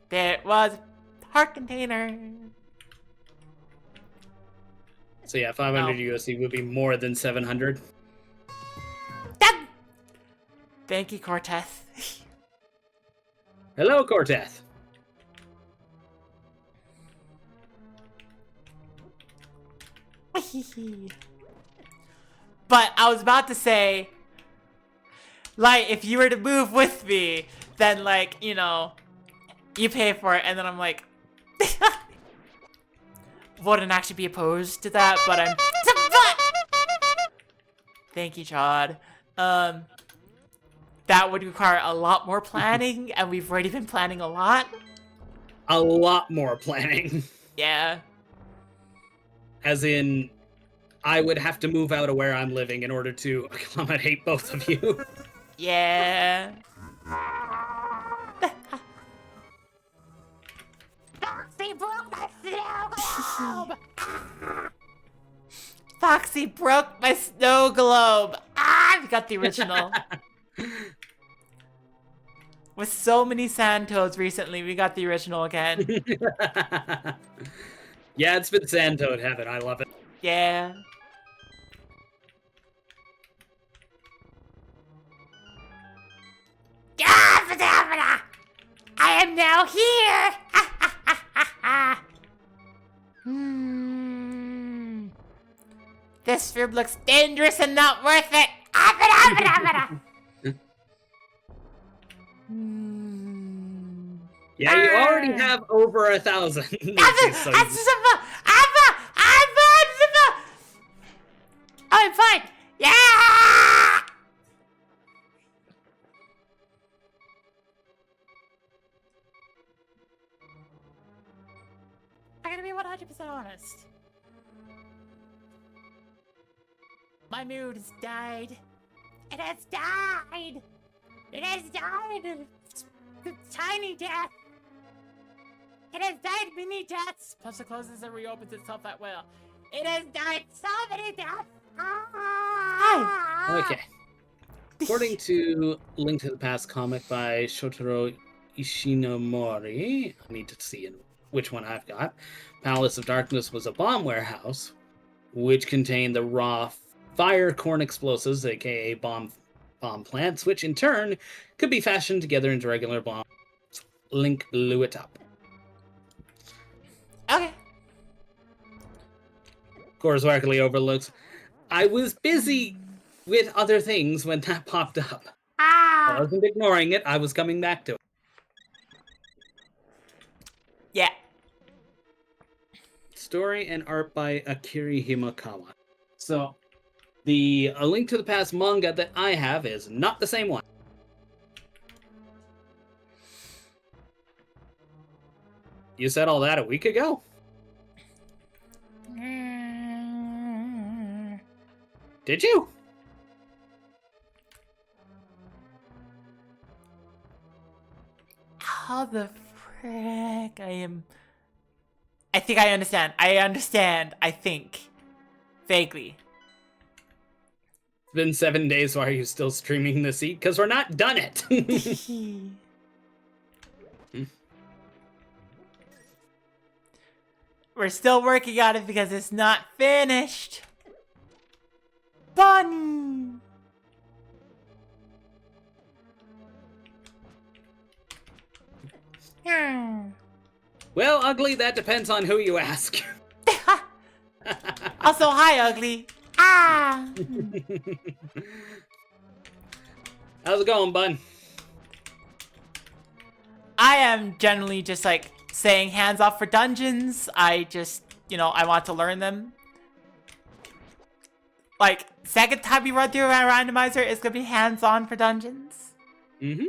There was heart container. So yeah, 500 USD would be more than 700. Thank you, Cortez. Hello, Cortez. But I was about to say, like, if you were to move with me, then, like, you know, you pay for it, and then I'm like, wouldn't actually be opposed to that, but I'm. Thank you, Chad. That would require a lot more planning, and we've already been planning a lot. A lot more planning. Yeah. As in, I would have to move out of where I'm living in order to accommodate both of you. Yeah. Foxy broke my snow globe! Foxy broke my snow globe. I've got the original. With so many sand toads recently, we got the original again. Yeah, it's been sand toad heaven. I love it. Yeah. I am now here! This room looks dangerous and not worth it. Yeah, you already have over 1,000. I'm fine! Yeah! I'm gonna be 100% honest. My mood has died. It has died! It has died! Tiny death! It has died many deaths! Plus it closes and reopens itself at will. It has died so many deaths! Okay. According to Link to the Past comic by Shotaro Ishinomori, I need to see which one I've got. Palace of Darkness was a bomb warehouse, which contained the raw fire corn explosives, aka bomb plants, which in turn could be fashioned together into regular bombs. Link blew it up. Okay. TheWackerly overlooks. I was busy with other things when that popped up. I wasn't ignoring it, I was coming back to it. Yeah. Story and art by Akira Himakawa. So, the A Link to the Past manga that I have is not the same one. You said all that a week ago? Did you? How the frick? I think I understand. I understand, I think. Vaguely. It's been 7 days. Why are you still streaming the seat? Because we're not done it. We're still working on it because it's not finished. Bunny! Well, Ugly, that depends on who you ask. Also, hi, Ugly. Ah! How's it going, bud? I am generally just like saying hands off for dungeons. I just, I want to learn them. Like, second time we run through a randomizer, it's gonna be hands on for dungeons. Mm-hmm.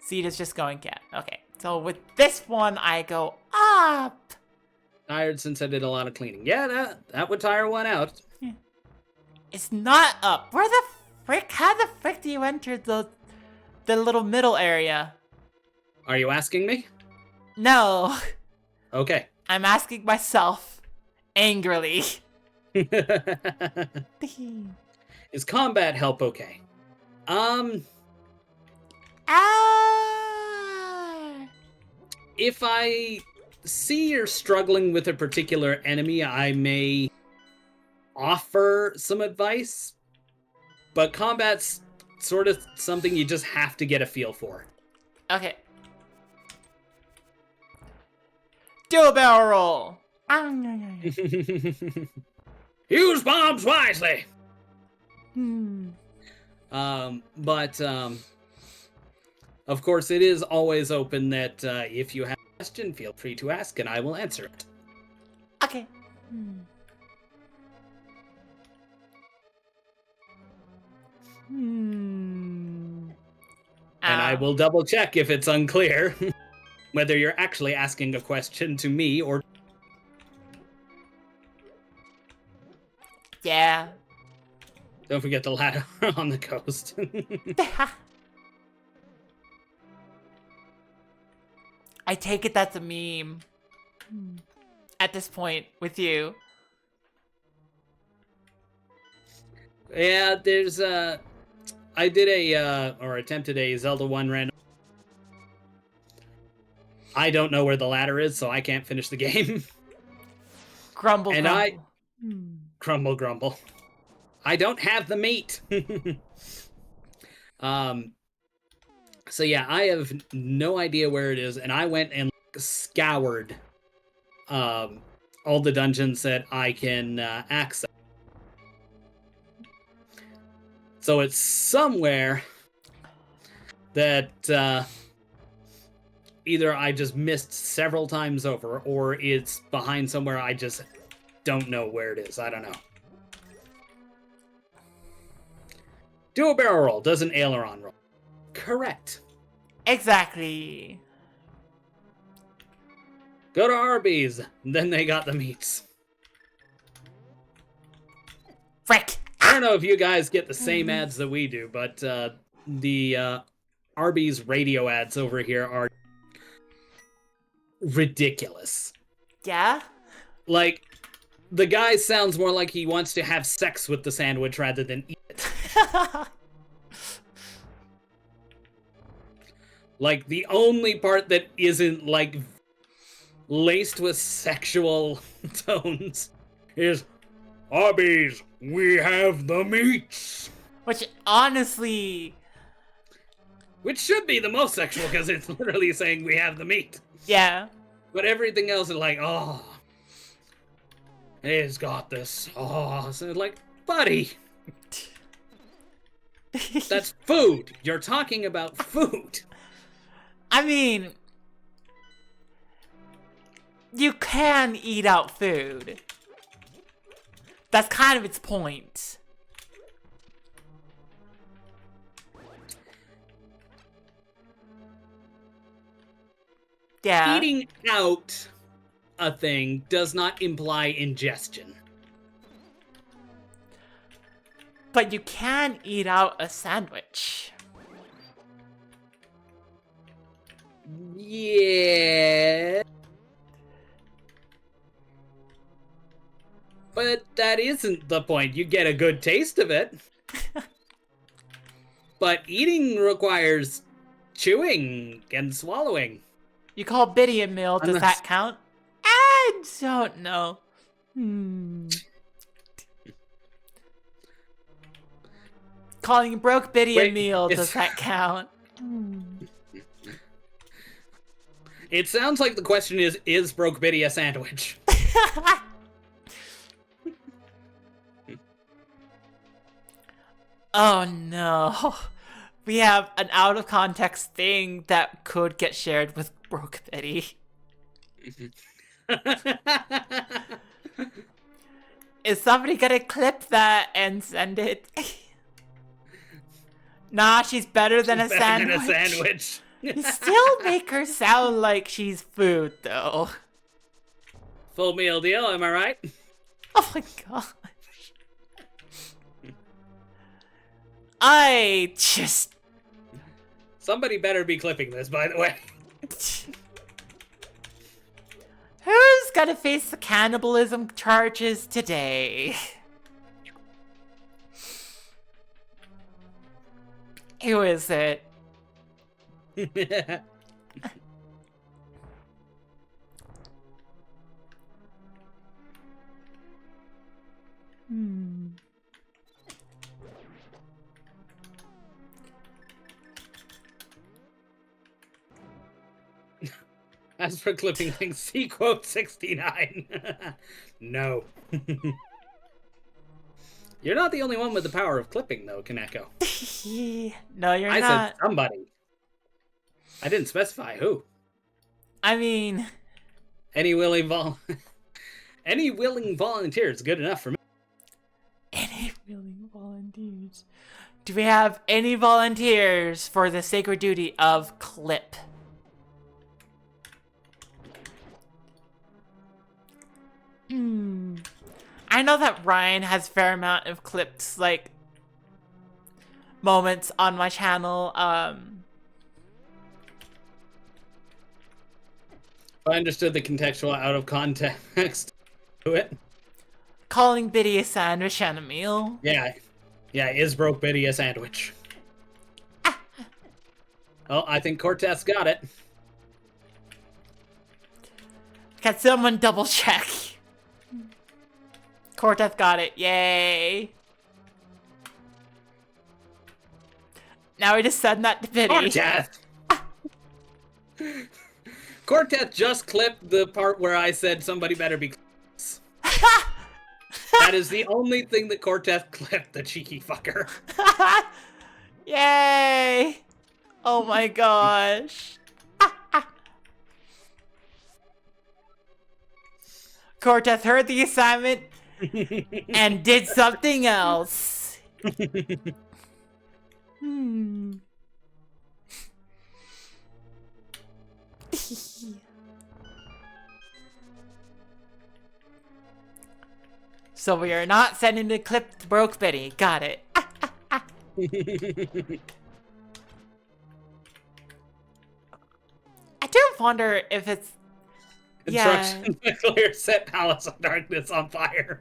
Seed is just going cat. Okay, so with this one, I go up. Tired since I did a lot of cleaning. Yeah, that would tire one out. It's not up. Where the frick? How the frick do you enter the little middle area? Are you asking me? No. Okay. I'm asking myself. Angrily. Is combat help okay? If I see you're struggling with a particular enemy, I may offer some advice, but combat's sort of something you just have to get a feel for. Okay. Do a barrel roll. Use bombs wisely. Hmm. Of course, it is always open that if you have a question, feel free to ask and I will answer it. Okay. And I will double check if it's unclear whether you're actually asking a question to me or... Yeah. Don't forget the ladder on the coast. I take it that's a meme. At this point, with you. Yeah, there's I did or attempted a Zelda 1 random. I don't know where the ladder is, so I can't finish the game. Grumble, and grumble. Grumble, grumble. I don't have the meat. So yeah, I have no idea where it is, and I went and scoured all the dungeons that I can access. So it's somewhere that either I just missed several times over, or it's behind somewhere I just don't know where it is. I don't know. Do a barrel roll, does an aileron roll. Correct. Exactly. Go to Arby's, then they got the meats. Frick. I don't know if you guys get the same ads that we do, but the Arby's radio ads over here are ridiculous. Yeah? Like, the guy sounds more like he wants to have sex with the sandwich rather than eat it. Like, the only part that isn't, like, laced with sexual tones is, Arby's, we have the meats. Which, honestly... Which should be the most sexual, because it's literally saying we have the meat. Yeah. But everything else is like, oh, he's got this sauce. And it's like, buddy, that's food. You're talking about food. I mean... You can eat out food. That's kind of its point. Yeah. Eating out a thing does not imply ingestion. But you can eat out a sandwich. Yeah. But that isn't the point. You get a good taste of it. But eating requires chewing and swallowing. You call Biddy a meal, does that count? I don't know. Calling broke Biddy a meal, does that count? It sounds like the question is Broke Biddy a sandwich? Oh no. We have an out of context thing that could get shared with Broke Betty. Is somebody gonna clip that and send it? Nah, she's better than a sandwich. Better than a sandwich. You still make her sound like she's food, though. Full meal deal, am I right? Oh my gosh. I just... Somebody better be clipping this, by the way. Who's gonna face the cannibalism charges today? Who is it? As for clipping things, see quote 69. No. You're not the only one with the power of clipping, though, Kaneko. No, you're I not. said somebody. I didn't specify who. I mean... Any willing volunteer is good enough for me. Any willing volunteers? Do we have any volunteers for the sacred duty of clip? I know that Ryan has a fair amount of clips, like, moments on my channel. I understood the contextual out of context to it. Calling Biddy a sandwich and a meal. Yeah, is Broke Biddy a sandwich? Oh, I think Cortez got it. Can someone double check? Cortez got it. Yay. Now we just send that to Biddy. Cortez! Cortez just clipped the part where I said somebody better be close. That is the only thing that Cortez clipped, the cheeky fucker. Yay! Oh my gosh. Cortez heard the assignment and did something else. So we are not sending the clip to Broke Betty. Got it. I do wonder if it's... Instructions to clear set Palace of Darkness on fire.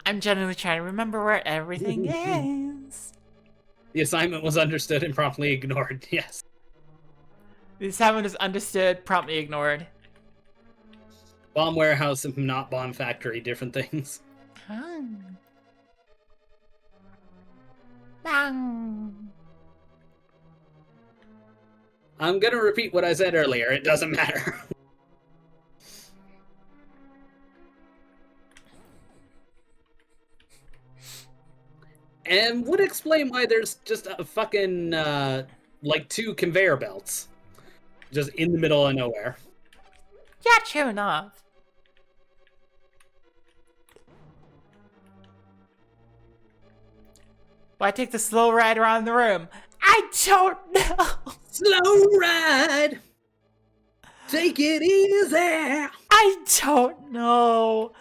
I'm genuinely trying to remember where everything is. The assignment was understood and promptly ignored, yes. The assignment is understood, promptly ignored. Bomb warehouse and not bomb factory, different things. Bang. I'm gonna repeat what I said earlier, it doesn't matter. And would explain why there's just a fucking, like 2 conveyor belts. Just in the middle of nowhere. Yeah, true enough. Why take the slow ride around the room? I don't know. Slow ride! Take it easy! I don't know.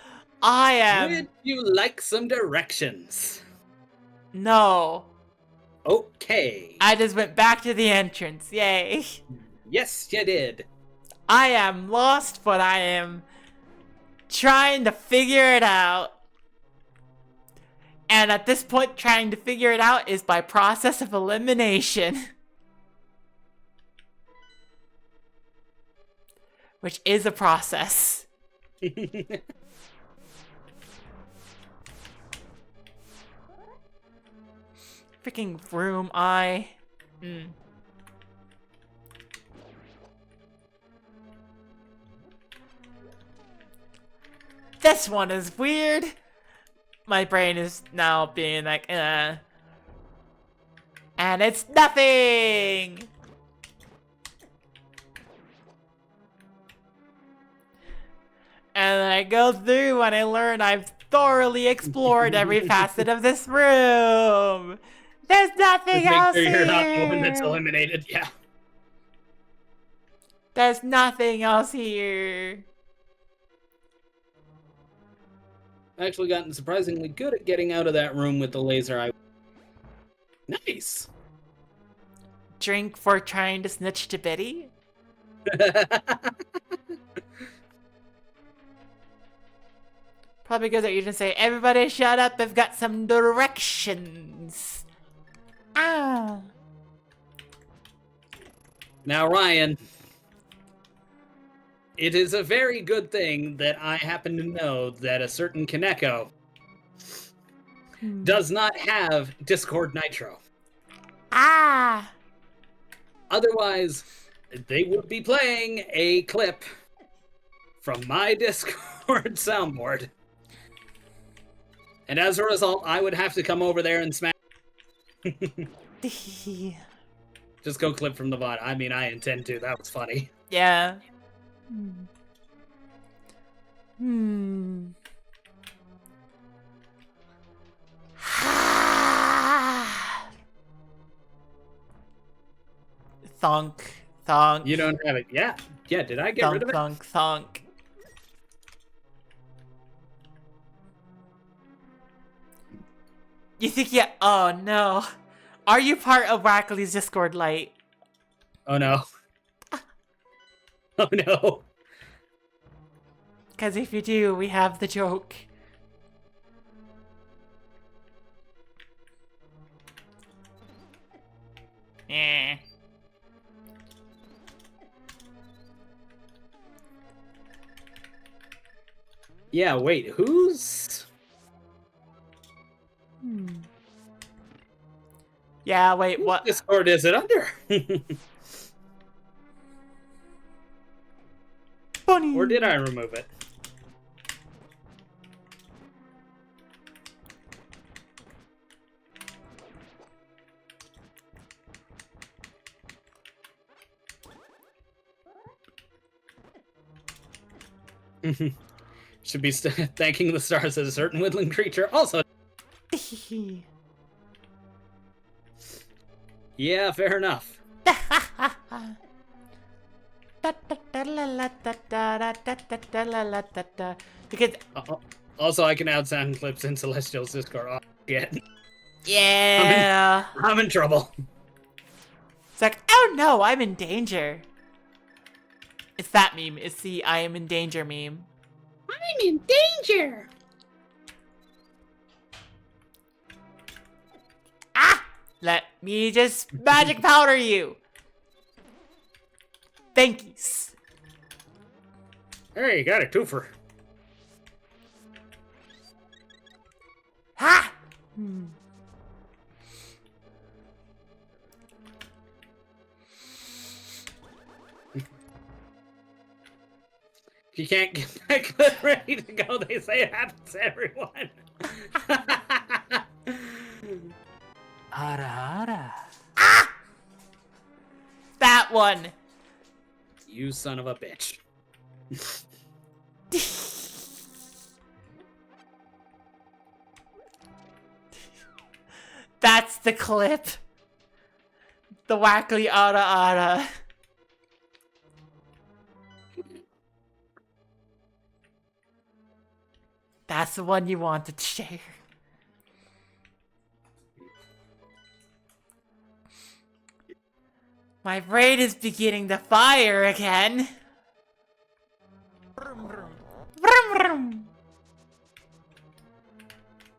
I am... Would you like some directions? No. Okay. I just went back to the entrance. Yay. Yes, you did. I am lost, but I am trying to figure it out. And at this point, trying to figure it out is by process of elimination. Which is a process. Freaking room eye. This one is weird. My brain is now being like, And it's nothing! And I go through and I learn I've thoroughly explored every facet of this room. There's nothing else Make sure here. you're not the one that's eliminated. Yeah. There's nothing else here. I've actually gotten surprisingly good at getting out of that room with the laser eye. Nice. Drink for trying to snitch to Biddy? Probably good that you didn't say, everybody shut up, I've got some directions. Ah. Now, Ryan, it is a very good thing that I happen to know that a certain Kaneko does not have Discord Nitro. Ah. Otherwise, they would be playing a clip from my Discord soundboard. And as a result, I would have to come over there and smash. Just go clip from the VOD. I mean, I intend to. That was funny. Yeah. Thunk. Thunk. You don't have it. Yeah. Yeah, did I get rid of it? Thunk, thunk. You think oh no. Are you part of Wackerly's Discord light? Oh no. Oh no. Because if you do, we have the joke. Eh. Yeah, wait, who's... Yeah, wait, what? Discord is it under? Bunny. Or did I remove it? Should be thanking the stars as a certain woodland creature also. Yeah, fair enough. Because Also, I can add sound clips in Celestial's Discord. Oh, shit. yeah, I'm in trouble. it's like, oh no, I'm in danger. It's that meme. It's the I am in danger meme. I'm in danger. Ah! Let me just magic powder you. Thankies. Hey, you got a twofer. Ha! If you can't get that clip ready to go, they say it happens to everyone. Ara. Ah! That one. You son of a bitch. That's the clip. The Wackerly Ara Ara. That's the one you wanted to share. My brain is beginning to fire again. Vroom, vroom.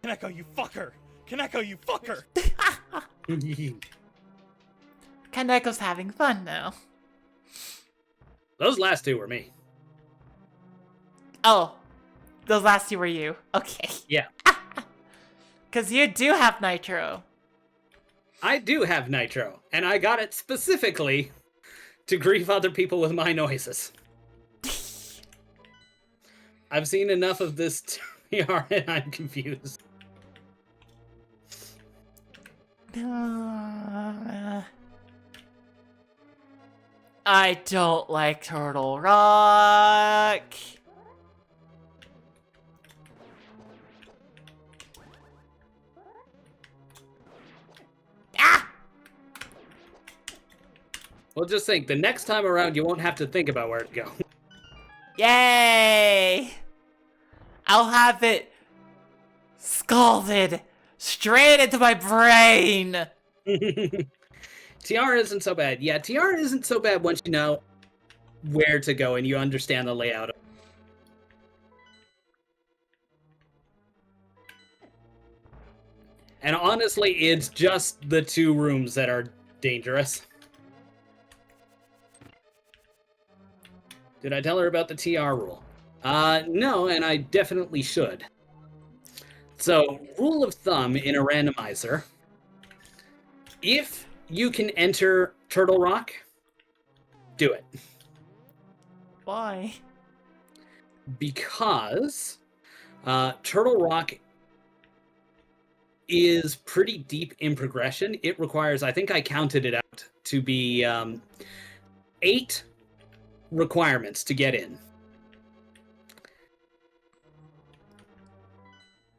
Kaneko, you fucker! Kaneko, you fucker! Kaneko's having fun now. Those last two were me. Oh, those last two were you. Okay. Yeah. Because you do have nitro. I do have nitro, and I got it specifically to grief other people with my noises. I've seen enough of this TR and I'm confused. I don't like Turtle Rock. Ah! Well, just think, the next time around, you won't have to think about where to go. Yay! I'll have it scalded straight into my brain. TR isn't so bad. Yeah, TR isn't so bad once you know where to go and you understand the layout. And honestly, it's just the two rooms that are dangerous. Did I tell her about the TR rule? No, and I definitely should. So, rule of thumb in a randomizer, if you can enter Turtle Rock, do it. Why? Because Turtle Rock is pretty deep in progression. It requires, I think I counted it out, to be 8 requirements to get in.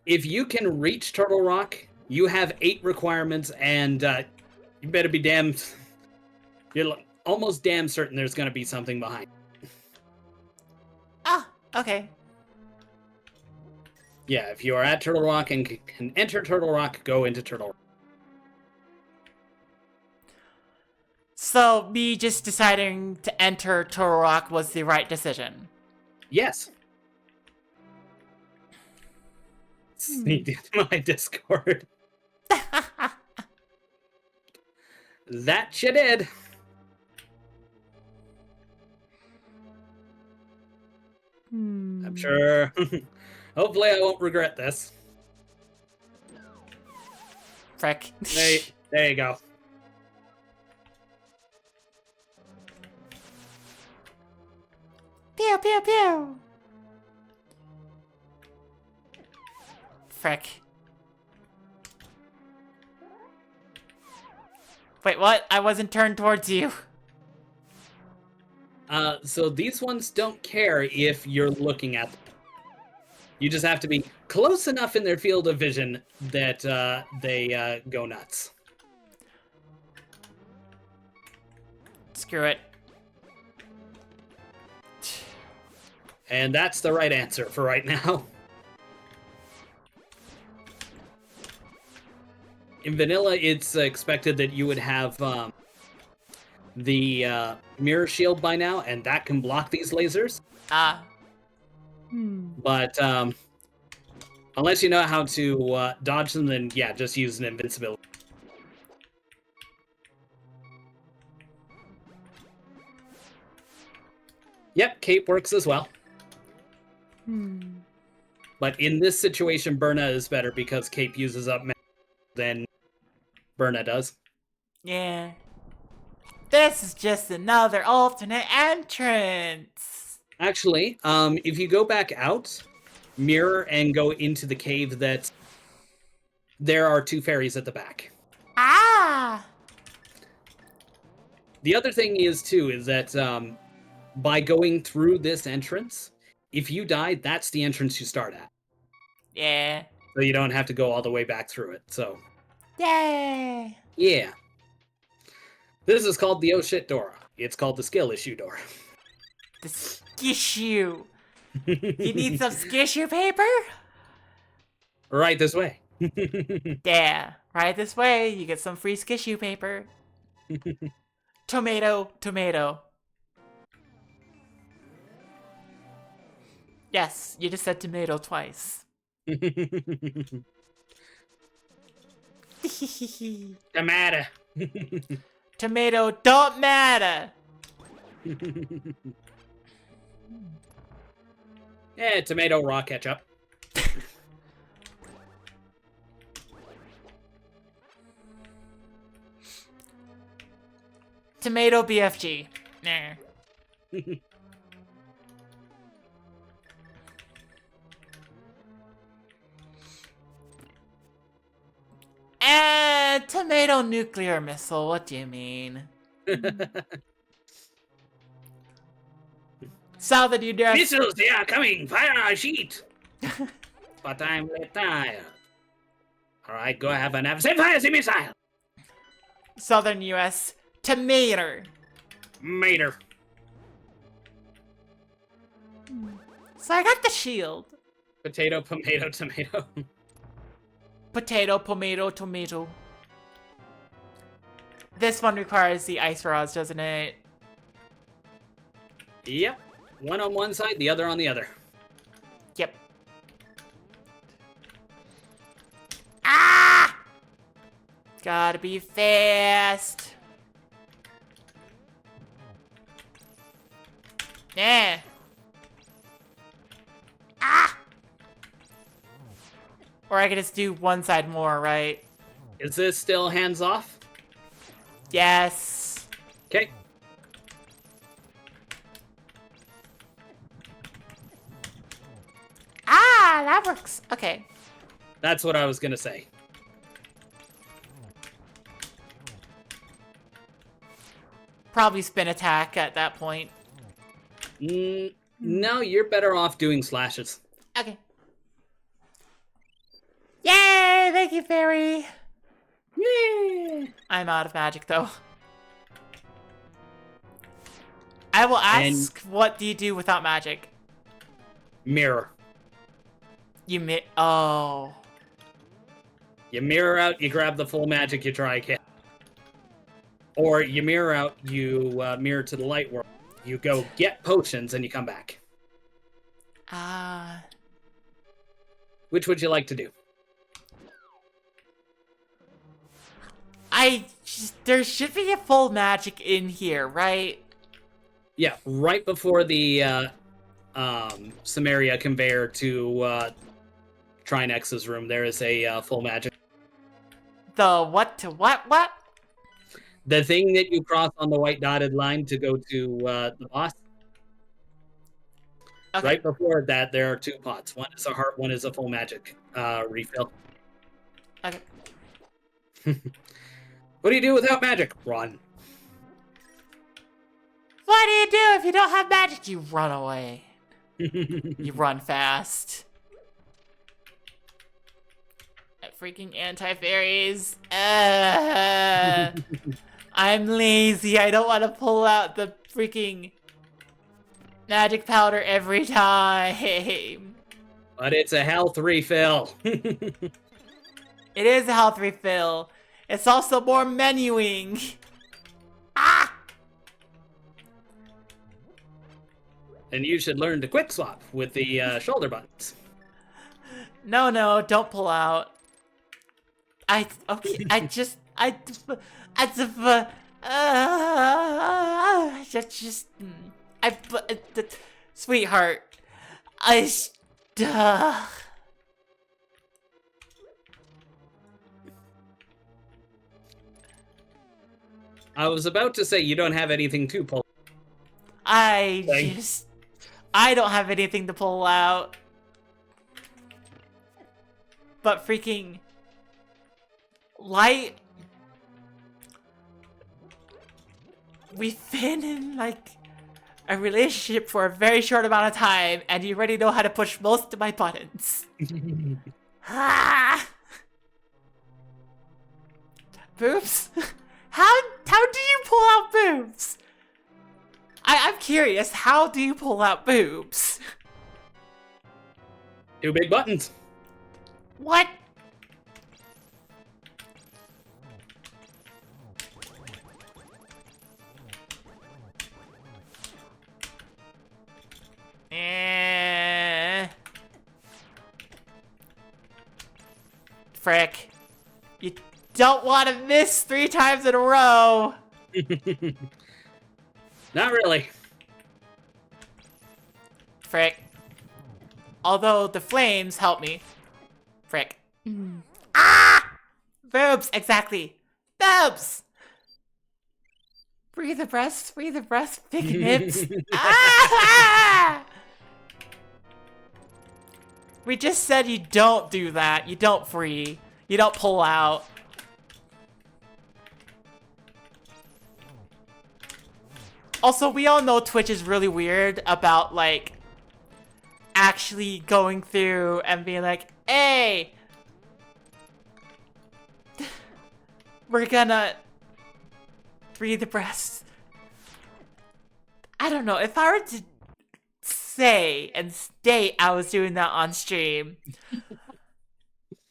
If you can reach Turtle Rock, you have 8 requirements, and you better be damned. You're almost damn certain there's going to be something behind. Ah, okay. Yeah, if you are at Turtle Rock and can enter Turtle Rock, go into Turtle Rock. So, me just deciding to enter Turtle Rock was the right decision. Yes. Sneaked into my Discord. That you did. I'm sure. Hopefully I won't regret this. Frick. There you go. Pew, pew, pew. Frick. Wait, what? I wasn't turned towards you. So these ones don't care if you're looking at them. You just have to be close enough in their field of vision that they go nuts. Screw it. And that's the right answer for right now. In vanilla, it's expected that you would have the mirror shield by now, and that can block these lasers. But unless you know how to dodge them, then yeah, just use an invincibility. Yep, cape works as well. But in this situation, Burna is better because cape uses up than Burna does. Yeah. This is just another alternate entrance. Actually, if you go back out, mirror, and go into the cave, that there are 2 fairies at the back. Ah! The other thing is, too, is that by going through this entrance, if you die, that's the entrance you start at. Yeah. So you don't have to go all the way back through it, so... Yay! Yeah. This is called the oh shit Dora. It's called the skill issue Dora. The skissue. You need some skissue paper? Right this way. Yeah. Right this way, you get some free skissue paper. Tomato, tomato. Yes, you just said tomato twice. Tomato. Tomato don't matter. Tomato raw ketchup. Tomato BFG. Nah. Tomato nuclear missile. What do you mean? Southern US. Missiles, they are coming. Fire a sheet. But I'm tired. All right, go have an set fire the missile. Southern US. Tomato. Mater. So I got the shield. Potato, tomato, tomato. Potato, tomato, tomato. This one requires the ice rods, doesn't it? Yep. One on one side, the other on the other. Yep. Ah! Gotta be fast. Yeah. Ah! Or I could just do one side more, right? Is this still hands off? Yes. Okay. Ah, that works. Okay. That's what I was gonna say. Probably spin attack at that point. No, you're better off doing slashes. Okay. Yay! Thank you, fairy. Yeah. I'm out of magic, though. I will ask, what do you do without magic? Mirror. Oh. You mirror out, you grab the full magic, you try again. Or you mirror out, you mirror to the light world. You go get potions and you come back. Ah. Which would you like to do? There should be a full magic in here, right? Yeah, right before the Samaria conveyor to Trinex's room, there is a full magic. The what to what? The thing that you cross on the white dotted line to go to the boss. Okay. Right before that, there are two pots. One is a heart, one is a full magic refill. Okay. What do you do without magic? Run. What do you do if you don't have magic? You run away. You run fast. Freaking anti-fairies. I'm lazy. I don't want to pull out the freaking magic powder every time. But it's a health refill. It is a health refill. It's also more menuing. Ah! And you should learn to quick swap with the shoulder buttons. No, don't pull out. Sweetheart, I was about to say you don't have anything to pull. I don't have anything to pull out. But freaking Light, we've been in like a relationship for a very short amount of time, and you already know how to push most of my buttons. Ah! Boobs? How do you pull out boobs? I'm curious, how do you pull out boobs? Two big buttons. What? Frick. You don't want to miss 3 times in a row. Not really. Frick. Although the flames help me. Frick. Ah! Boobs, exactly. Boobs! Breathe the breast, big nips. Ah! We just said you don't do that. You don't free. You don't pull out. Also, we all know Twitch is really weird about, like, actually going through and being like, hey, we're gonna breathe the breast. I don't know, if I were to say and state I was doing that on stream,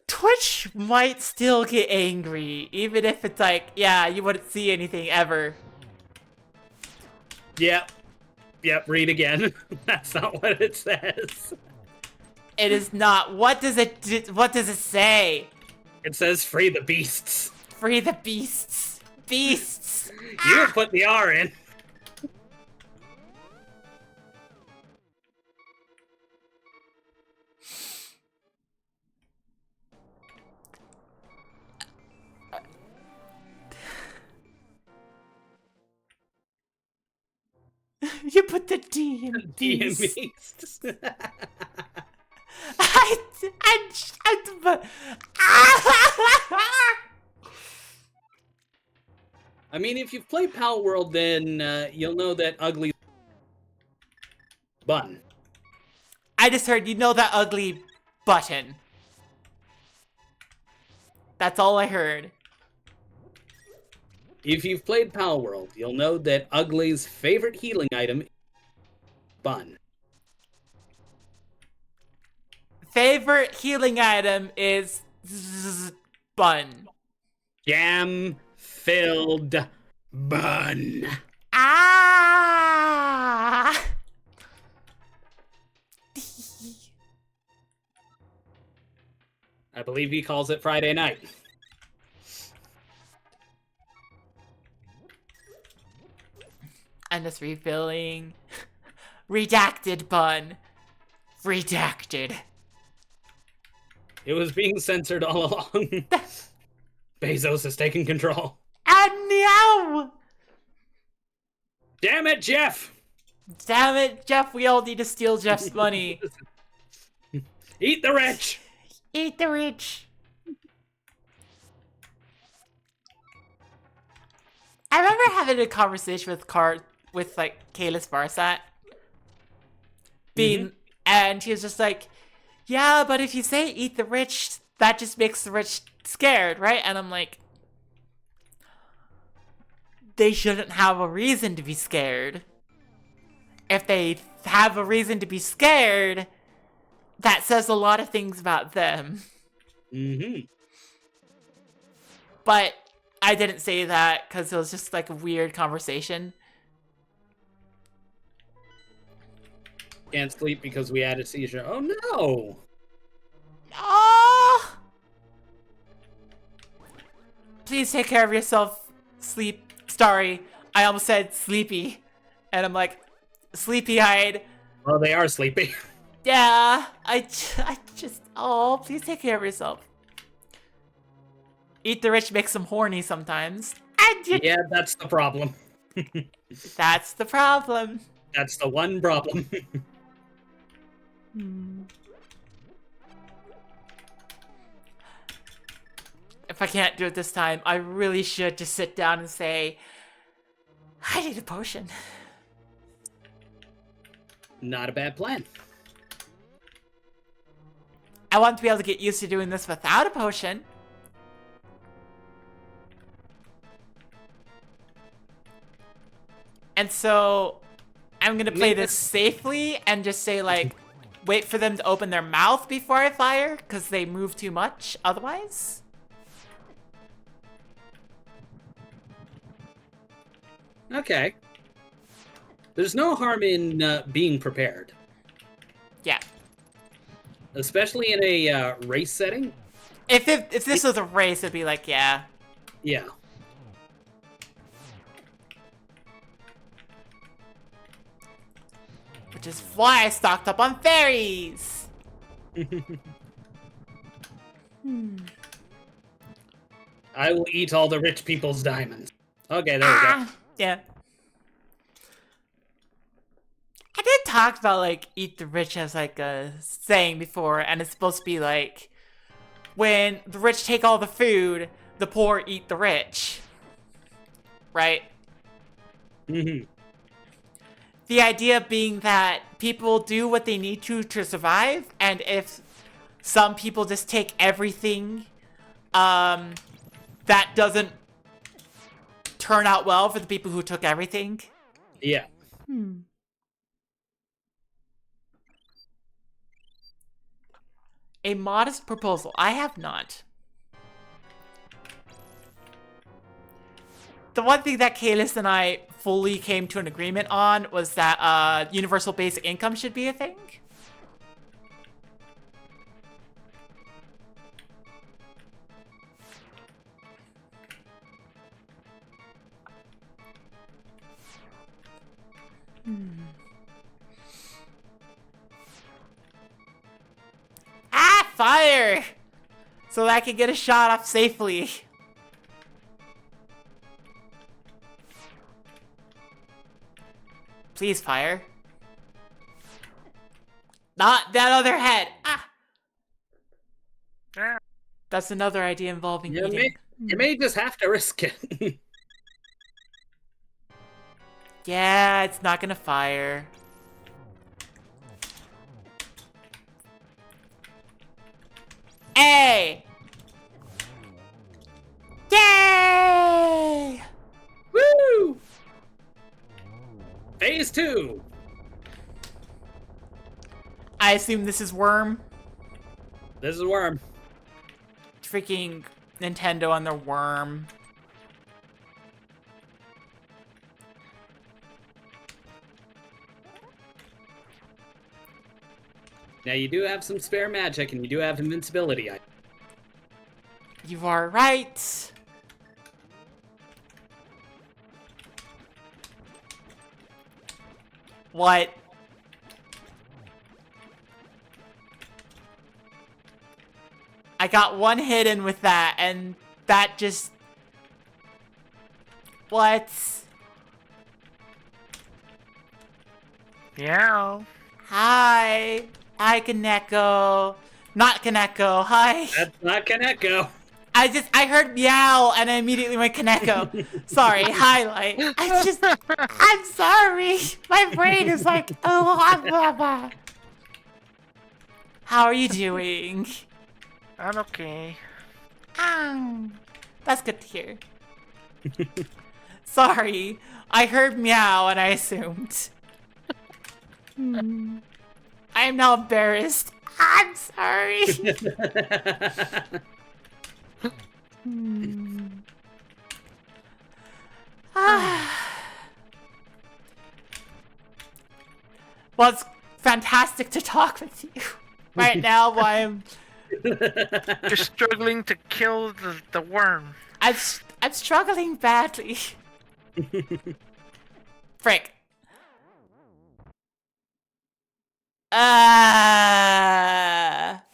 Twitch might still get angry, even if it's like, yeah, you wouldn't see anything ever. Yep. Yep, read again. That's not what it says. It is not. What does it say? It says free the beasts. Free the beasts. Beasts. You put the R in. You put the D in D in beasts. beasts. I mean, if you've played Pal World, then you'll know that ugly button. I just heard you know that ugly button. That's all I heard. If you've played Pal World, you'll know that Ugly's favorite healing item is bun. Favorite healing item is bun. Jam-filled bun. Ah! I believe he calls it Friday night. I'm just refilling. Redacted bun. Redacted. It was being censored all along. Bezos has taken control. And meow! Damn it, Jeff! Damn it, Jeff, we all need to steal Jeff's money. Eat the rich! Eat the rich. I remember having a conversation with like Kalis Barsat. And he was just like, yeah, but if you say eat the rich, that just makes the rich scared, right? And I'm like, they shouldn't have a reason to be scared. If they have a reason to be scared, that says a lot of things about them. But I didn't say that because it was just like a weird conversation. Can't sleep because we had a seizure. Oh no! Oh! Please take care of yourself, Sleep. Sorry, I almost said Sleepy. And I'm like, sleepy-eyed. Well, they are sleepy. Yeah, I just, oh, please take care of yourself. Eat the rich makes them horny sometimes. Yeah, that's the problem. That's the problem. That's the one problem. If I can't do it this time, I really should just sit down and say, I need a potion. Not a bad plan. I want to be able to get used to doing this without a potion. And so, I'm gonna play this safely and just say, like, wait for them to open their mouth before I fire, because they move too much otherwise. Okay. There's no harm in being prepared. Yeah. Especially in a race setting. If this was a race, it'd be like, yeah. Yeah. Which is why I stocked up on fairies. I will eat all the rich people's diamonds. Okay, there we go. Yeah. I did talk about, like, eat the rich as, like, a saying before, and it's supposed to be, like, when the rich take all the food, the poor eat the rich. Right? Mm-hmm. The idea being that people do what they need to survive, and if some people just take everything, that doesn't turn out well for the people who took everything. Yeah. A modest proposal. I have not. The one thing that Kalis and I fully came to an agreement on was that universal basic income should be a thing. Ah, fire! So that I can get a shot off safely. Please, fire. Not that other head. Ah. That's another idea involving eating. You may just have to risk it. Yeah, it's not gonna fire. Hey! Yay! Woo! Phase 2. I assume this is Worm. This is Worm. Freaking Nintendo on their Worm. Now you do have some spare magic, and you do have invincibility. You are right. What? I got one hit in with that, and that just... What? Yeah. Hi. Hi, Kaneko. Not Kaneko. Hi. That's not Kaneko. I heard meow and I immediately went Kaneko. Sorry, highlight. I'm sorry. My brain is like, oh, blah, blah. How are you doing? I'm okay. That's good to hear. Sorry, I heard meow and I assumed. I am now embarrassed. I'm sorry. Well, it's fantastic to talk with you right now while I'm Just struggling to kill the worm. I'm struggling badly. Frick. That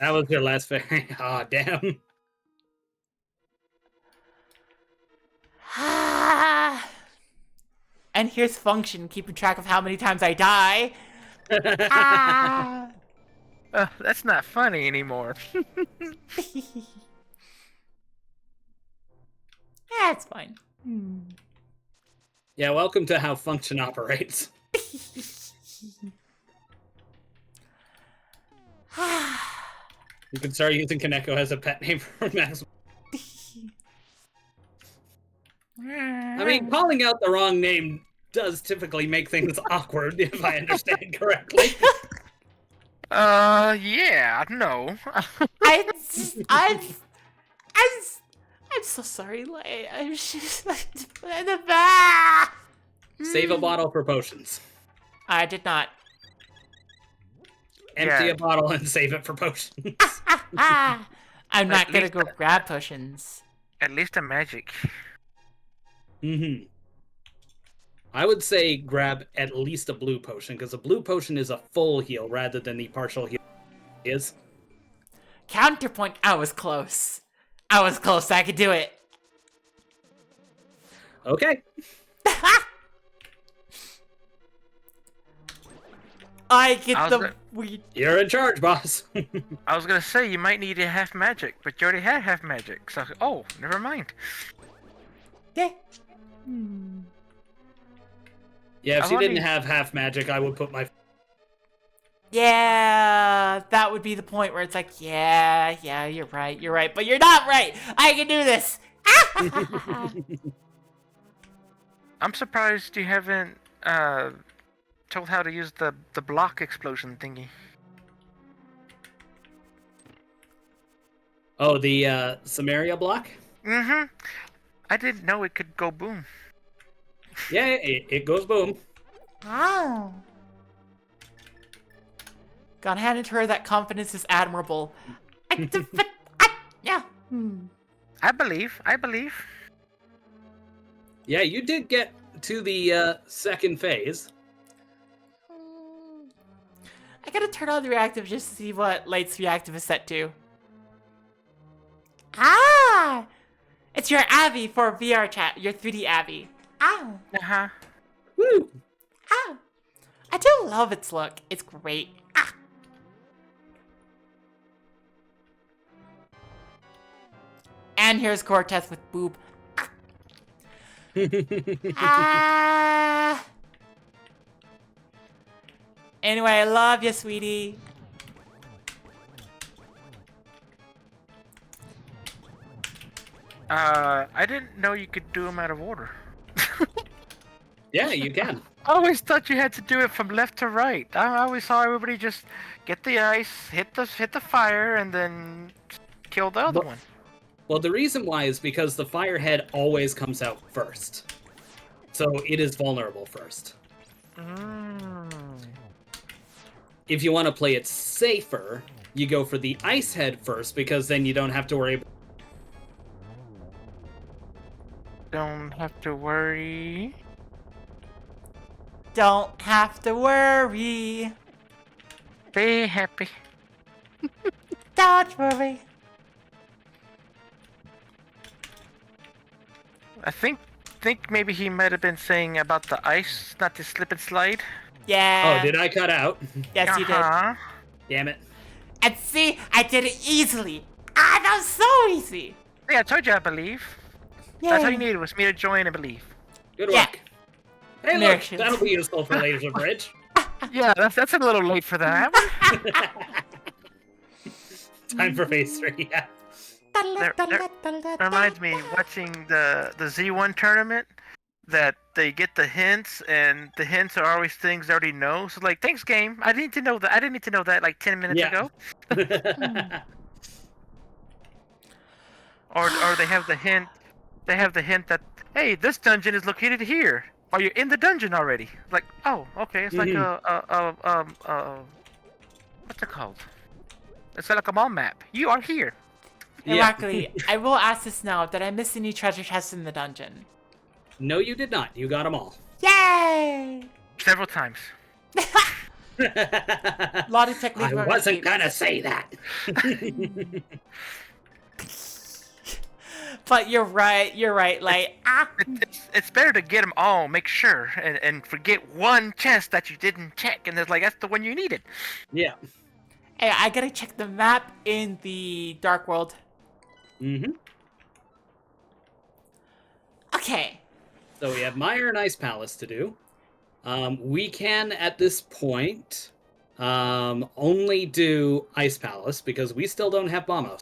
was your last fairy. Aw, damn. And here's function, keeping track of how many times I die. That's not funny anymore. Yeah, it's fine. Yeah, welcome to how function operates. You can start using Kaneko as a pet name for Max. I mean, calling out the wrong name does typically make things awkward, if I understand correctly. Yeah, no. I'm so sorry. Like, I'm just Save a bottle for potions. I did not. Empty Yeah. a bottle and save it for potions. I'm not gonna least go grab potions. At least a magic. Mm-hmm. I would say grab at least a blue potion, because a blue potion is a full heal rather than the partial heal is. Counterpoint. I was close. I could do it. Okay. I get I was the gonna- weed. You're in charge, boss. I was gonna say you might need a half magic, but you already had half magic. So oh, never mind. Yeah. Yeah, if I've she didn't only- have half magic, I would put my... Yeah, that would be the point where it's like, yeah, you're right, but you're not right. I can do this. I'm surprised you haven't told how to use the block explosion thingy. Oh, the Samaria block? Mm-hmm. I didn't know it could go boom. Yeah, it goes boom. Oh. Gotta hand it to her that confidence is admirable. Yeah. I believe. Yeah, you did get to the second phase. I gotta turn on the reactive just to see what Light's reactive is set to. Ah! It's your Abby for VR chat, your 3D Abby. Ah! Uh-huh. Woo! Ah! I do love its look. It's great. Ah! And here's Cortez with boob. Ah! Anyway, I love you, sweetie. I didn't know you could do them out of order. Yeah, you can. I always thought you had to do it from left to right. I always saw everybody just get the ice, hit the fire, and then kill the other But- one. Well, the reason why is because the fire head always comes out first. So it is vulnerable first. If you want to play it safer, you go for the ice head first, because then you don't have to worry. Don't have to worry. Don't have to worry. Be happy. Don't worry. I think maybe he might have been saying about the ice, not to slip and slide. Yeah. Oh, did I cut out? Yes, you did. Uh-huh. Damn it. And see, I did it easily. Ah, that was so easy. Yeah, I told you I believe. Yay. That's all you needed was me to join and believe. Good Yeah. work. Hey, look, Americans. that'll be useful for Laser Bridge. Yeah, that's a little late for that. Time for phase 3, yeah. Reminds me watching the Z1 tournament that they get the hints and the hints are always things I already know. So like, thanks game. I didn't need to know that like 10 minutes Yeah. ago. Or they have the hint. They have the hint that hey, this dungeon is located here. Or you're in the dungeon already. Like, oh, okay. It's like what's it called? It's like a mall map. You are here. Yeah. Luckily, I will ask this now. Did I miss any treasure chests in the dungeon? No, you did not. You got them all. Yay! Several times. Lot technique. I wasn't gonna say that. But you're right. Like, It's better to get them all, make sure, and forget one chest that you didn't check, and it's like that's the one you needed. Yeah. hey, I gotta check the map in the Dark World. Mm-hmm. Okay. So we have Mire and Ice Palace to do. We can, at this point, only do Ice Palace because we still don't have Bombos.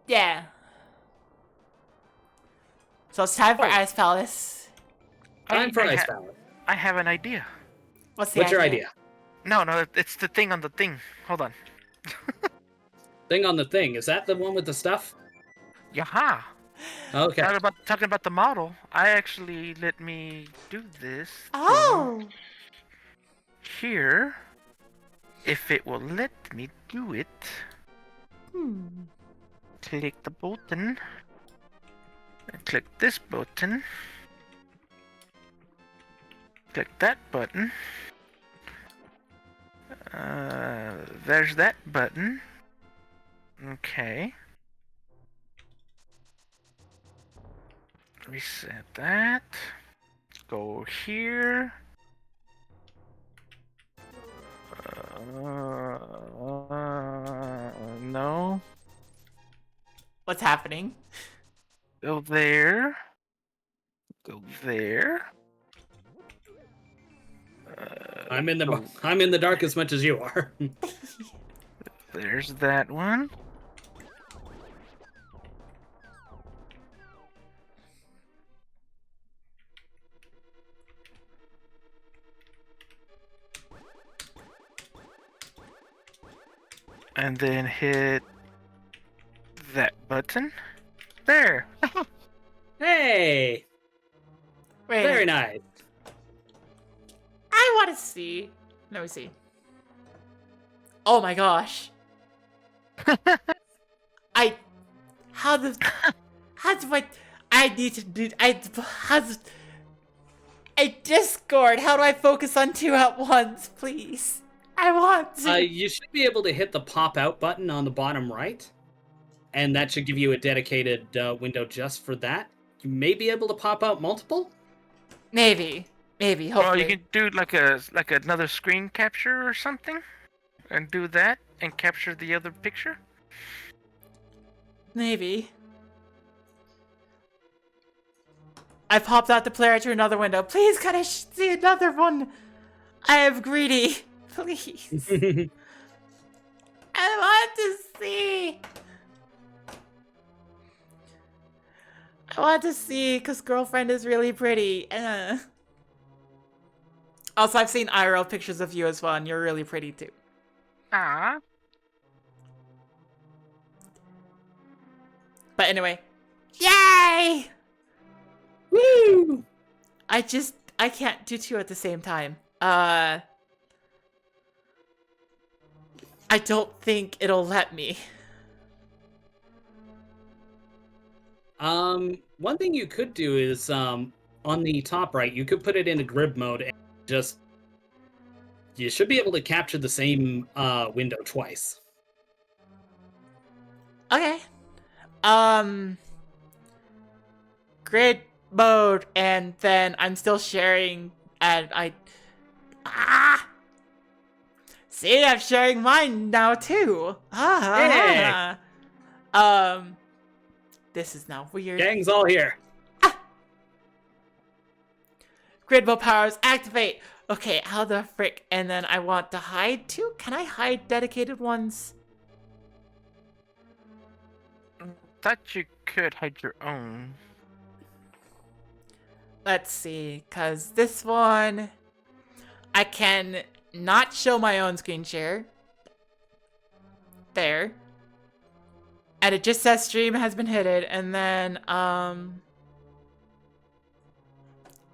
Yeah. So it's time for Oh. Ice Palace. Time for I Ice ha- Palace. I have an idea. What's the What's your idea? No, it's the thing on the thing. Hold on. Thing on the thing. Is that the one with the stuff? Yaha. Okay. Talking about the model. I actually let me do this. Oh. Here. If it will let me do it. Click the button. And click this button. Click that button. There's that button. Okay. Reset that. Go here. No. What's happening? Go there. Go there. I'm in the dark as much as you are. There's that one. And then hit that button. There. Hey, Wait. very nice. I want to see. Let me see. Oh my gosh. How do I need to do, Discord, how do I focus on two at once, please? I want to. You should be able to hit the pop out button on the bottom right, and that should give you a dedicated window just for that. You may be able to pop out multiple. Maybe, hopefully. Well, you can do like another screen capture or something, and do that and capture the other picture. Maybe. I popped out the player to another window. Please, can I see another one? I am greedy. Please. I want to see. I want to see, because girlfriend is really pretty. Also, I've seen IRL pictures of you as well, and you're really pretty too. Ah. But anyway. Yay! Woo! I can't do two at the same time. I don't think it'll let me. One thing you could do is on the top right, you could put it into grid mode and just you should be able to capture the same window twice. Okay. Grid mode, and then I'm still sharing, and see, I'm sharing mine now too. This is now weird. Gang's all here. Grid mode powers activate. Okay, how the frick? And then I want to hide too. Can I hide dedicated ones? Thought you could hide your own. Let's see, cause this one, I can not show my own screen share. There. And it just says stream has been hidden, and then,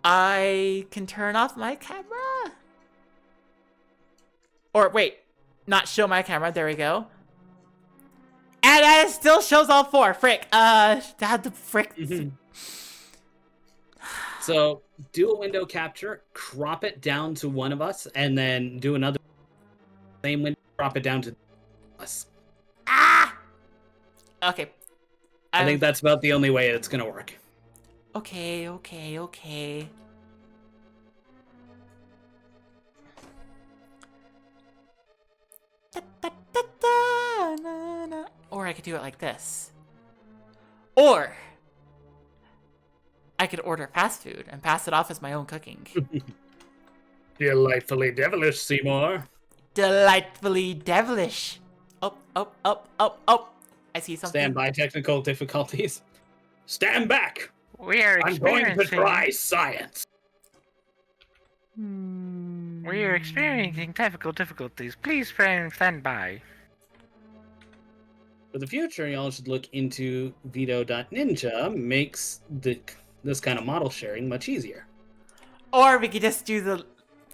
I can turn off my camera. Or wait, not show my camera, there we go. And it still shows all four, frick. How the frick? So do a window capture, crop it down to one of us, and then do another same window, crop it down to us. Okay. I think that's about the only way it's gonna work. Okay. Or I could do it like this. Or I could order fast food and pass it off as my own cooking. Delightfully devilish, Seymour. Delightfully devilish. Up. I see something. Stand by technical difficulties. Stand back! We are I'm going to experiencing. try science. We are experiencing technical difficulties. Please stand by. For the future, y'all should look into Veto.ninja. Makes this kind of model sharing much easier. Or we could just do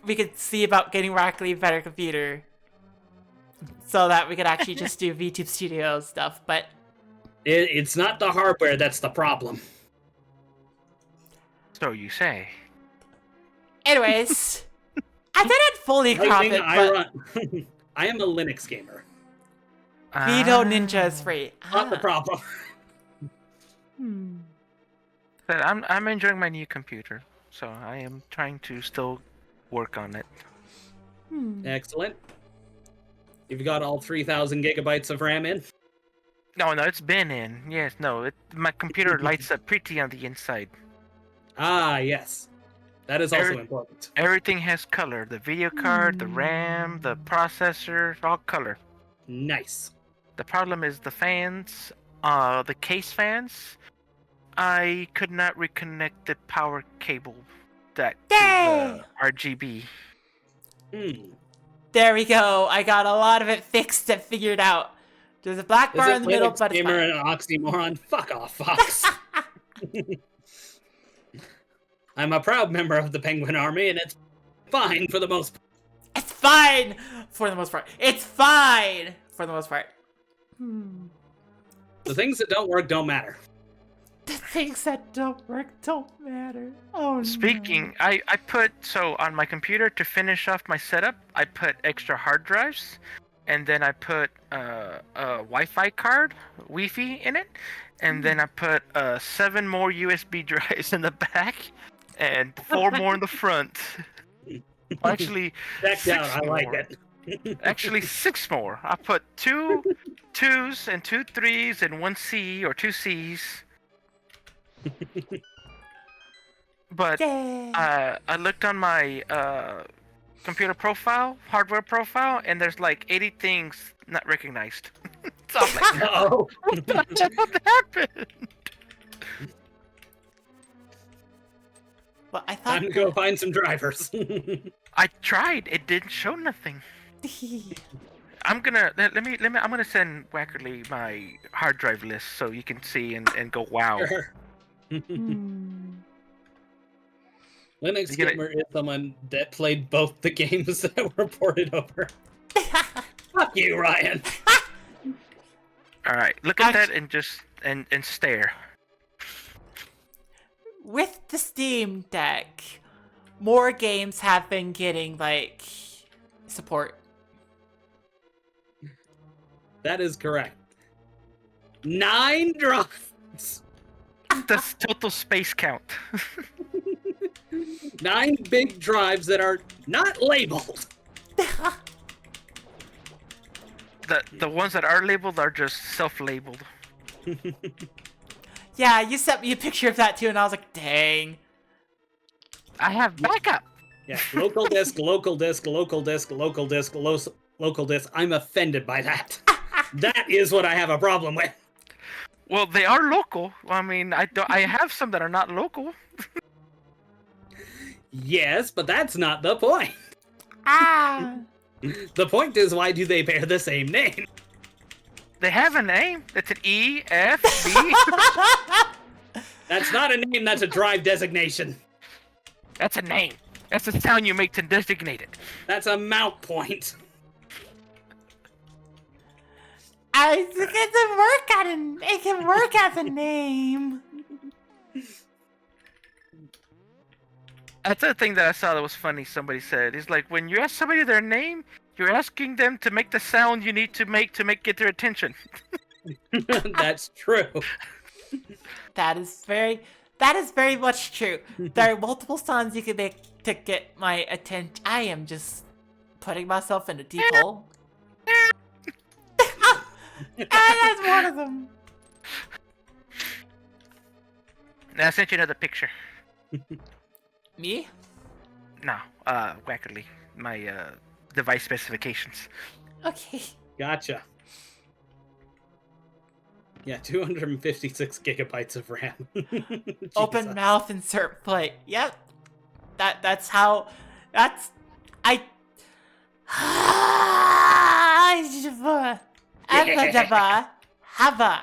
we could see about getting Rackley a better computer. So that we could actually just do VTube Studio stuff, but... It's not the hardware that's the problem. So you say. Anyways, I didn't fully crop it, but... I am a Linux gamer. Veto Ninja is free. Not the problem. But I'm enjoying my new computer, so I am trying to still work on it. Excellent. You've got all 3,000 gigabytes of RAM in? No, it's been in. Yes, no, my computer lights up pretty on the inside. Ah, yes. That is also important. Everything has color. The video card, the RAM, the processor, all color. Nice. The problem is the fans, the case fans. I could not reconnect the power cable to the RGB. There we go. I got a lot of it fixed and figured out. There's a black bar in the middle, but it's gamer fine. and an oxymoron. Fuck off, Fox. I'm a proud member of the Penguin Army, and it's fine for the most part. It's fine for the most part. It's fine for the most part. The things that don't work don't matter. The things that don't work don't matter. Oh, Speaking, I put, so on my computer to finish off my setup, I put extra hard drives, and then I put a Wi-Fi card, Wi-Fi in it, and then I put 7 more USB drives in the back, and 4 more in the front. Actually, Decked out, I like more. it. Actually, 6 more. I put 2 2s and 2 3s and 1 C or 2 Cs. But I looked on my computer profile, hardware profile, and there's like 80 things not recognized. So I'm like, Uh-oh. what happened? Well, I thought Time to go find some drivers. I tried. It didn't show nothing. I'm gonna I'm gonna send Wackerly my hard drive list so you can see and go wow. Sure. Linux Gamer is someone that played both the games that were ported over. Fuck you, Ryan. All right, look at that and just and stare. with the Steam Deck, more games have been getting like support. That is correct. 9 drives. That's total space count. 9 big drives that are not labeled. The ones that are labeled are just self-labeled. Yeah, you sent me a picture of that too, and I was like, dang. I have backup. Yeah, local disk, local disk, local disk, local disk, local disk. I'm offended by that. That is what I have a problem with. Well, they are local. I mean, I have some that are not local. Yes, but that's not the point. Ah. The point is, why do they bear the same name? They have a name. It's an E, F, B. That's not a name, that's a drive designation. That's a name. That's the sound you make to designate it. That's a mount point. It can work as a name. That's the thing that I saw that was funny. Somebody said, "It's like when you ask somebody their name, you're asking them to make the sound you need to get their attention." That's true. That is very much true. There are multiple sounds you can make to get my attention. I am just putting myself in a deep hole. And that's one of them. Now, I sent you another picture. Me? No, Wackerly. My device specifications. Okay. Gotcha. Yeah, 256 gigabytes of RAM. Open Jesus. mouth, insert plate. Yep. That's how. That's. I. Hava.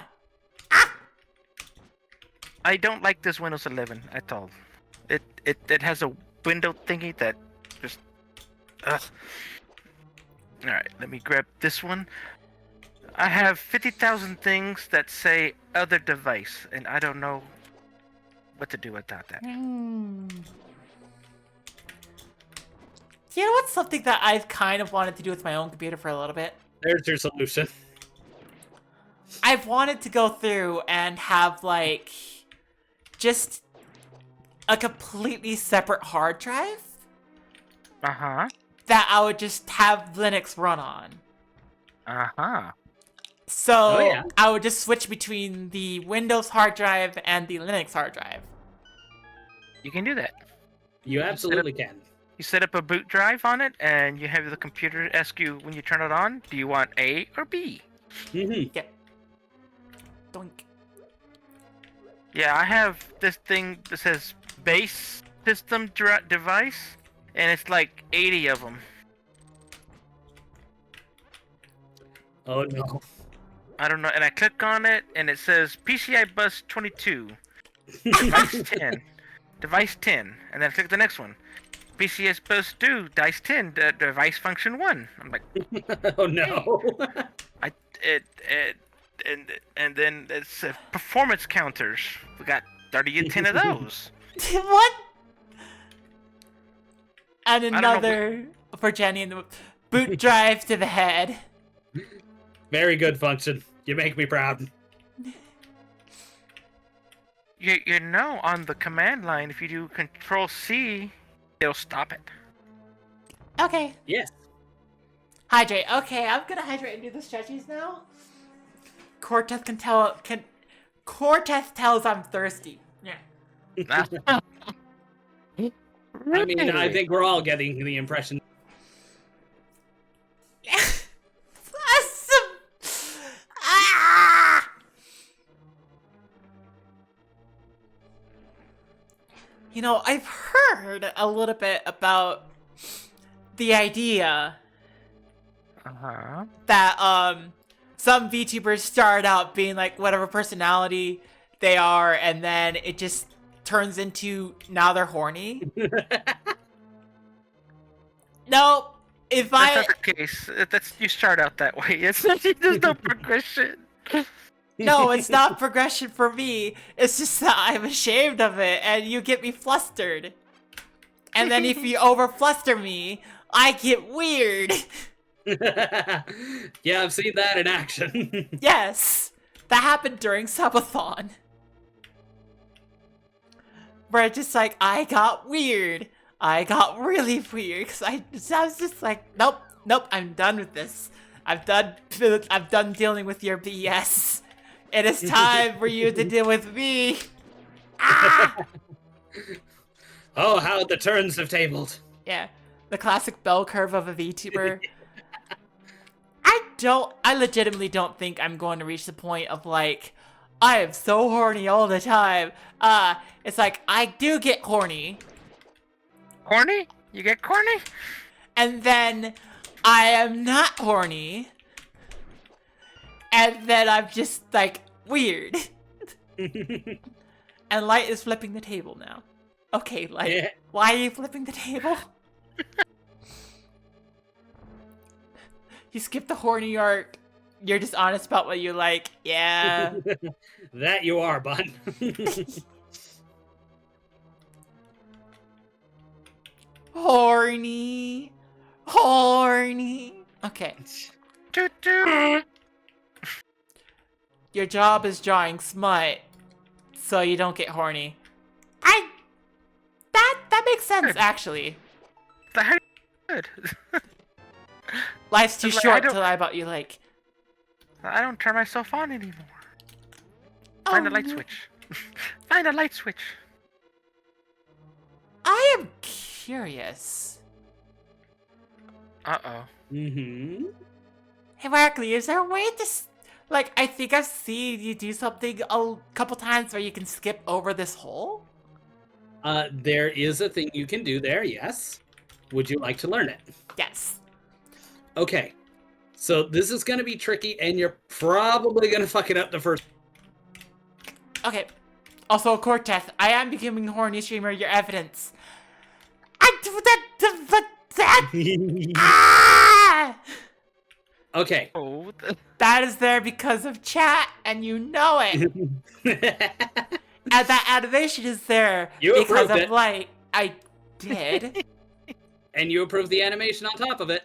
I don't like this Windows 11 at all. It has a window thingy that just. Ugh. All right, let me grab this one. I have 50,000 things that say other device, and I don't know what to do without that. You know what's something that I've kind of wanted to do with my own computer for a little bit? There's your solution. I've wanted to go through and have, like, just a completely separate hard drive Uh-huh. that I would just have Linux run on. Uh-huh. So Oh, yeah. I would just switch between the Windows hard drive and the Linux hard drive. You can do that. You absolutely can. You set up a boot drive on it, and you have the computer ask you when you turn it on, do you want A or B? Mm-hmm. Yeah. Doink. Yeah, I have this thing that says base system device, and it's like 80 of them. Oh no. I don't know, and I click on it, and it says PCI bus 22, device 10, device 10, and then I click the next one. PCI bus 2, device 10, device function 1. I'm like, Oh no. and then it's performance counters. We got 30 and 10 of those. What? And don't know another for Jenny in the boot drive to the head. Very good function. You make me proud. You know, on the command line, if you do Control C, it'll stop it. Okay. Yes. Hydrate. Okay, I'm gonna hydrate and do the stretchies now. Cortez Cortez tells I'm thirsty. Yeah. I mean, I think we're all getting the impression. Ah! You know, I've heard a little bit about the idea Uh-huh. that some VTubers start out being like whatever personality they are, and then it just turns into now they're horny. No, if That's I not the case. That's you start out that way. It's there's no progression. no, it's not progression for me. It's just that I'm ashamed of it, and you get me flustered. And then if you over fluster me, I get weird. Yeah, I've seen that in action. Yes, that happened during subathon. Where it's just like, I got weird. I got really weird, because I was just like, nope, I'm done with this. I'm done dealing with your BS. It is time for you to deal with me. Ah! Oh, how the turns have tabled. Yeah, the classic bell curve of a VTuber. I legitimately don't think I'm going to reach the point of like, I am so horny all the time. It's like, I do get horny. Corny? You get corny? And then I am not horny. And then I'm just like, weird. And Light is flipping the table now. Okay, Light, Yeah. why are you flipping the table? You skipped the horny arc. You're just honest about what you like. Yeah. That you are, bud. Horny. Horny. Okay. Toot toot. Your job is drawing smut, so you don't get horny. That makes sense, Good. actually. That's good. Life's too Like, I short don't- to lie about you like. I don't turn myself on anymore. Oh, Find a light switch. Find a light switch. I am curious. Uh-oh. Mm-hmm. Hey, Wackerly, is there a way to... Like, I think I've seen you do something a couple times where you can skip over this hole? There is a thing you can do there, yes. Would you like to learn it? Yes. Okay. So this is going to be tricky, and you're probably going to fuck it up the first... Okay. Also, Cortez, I am becoming a horny streamer, your evidence. Ah! Okay. Oh, That is there because of chat, and you know it. And that animation is there You because approved of it. Light. I did. And you approve the animation on top of it.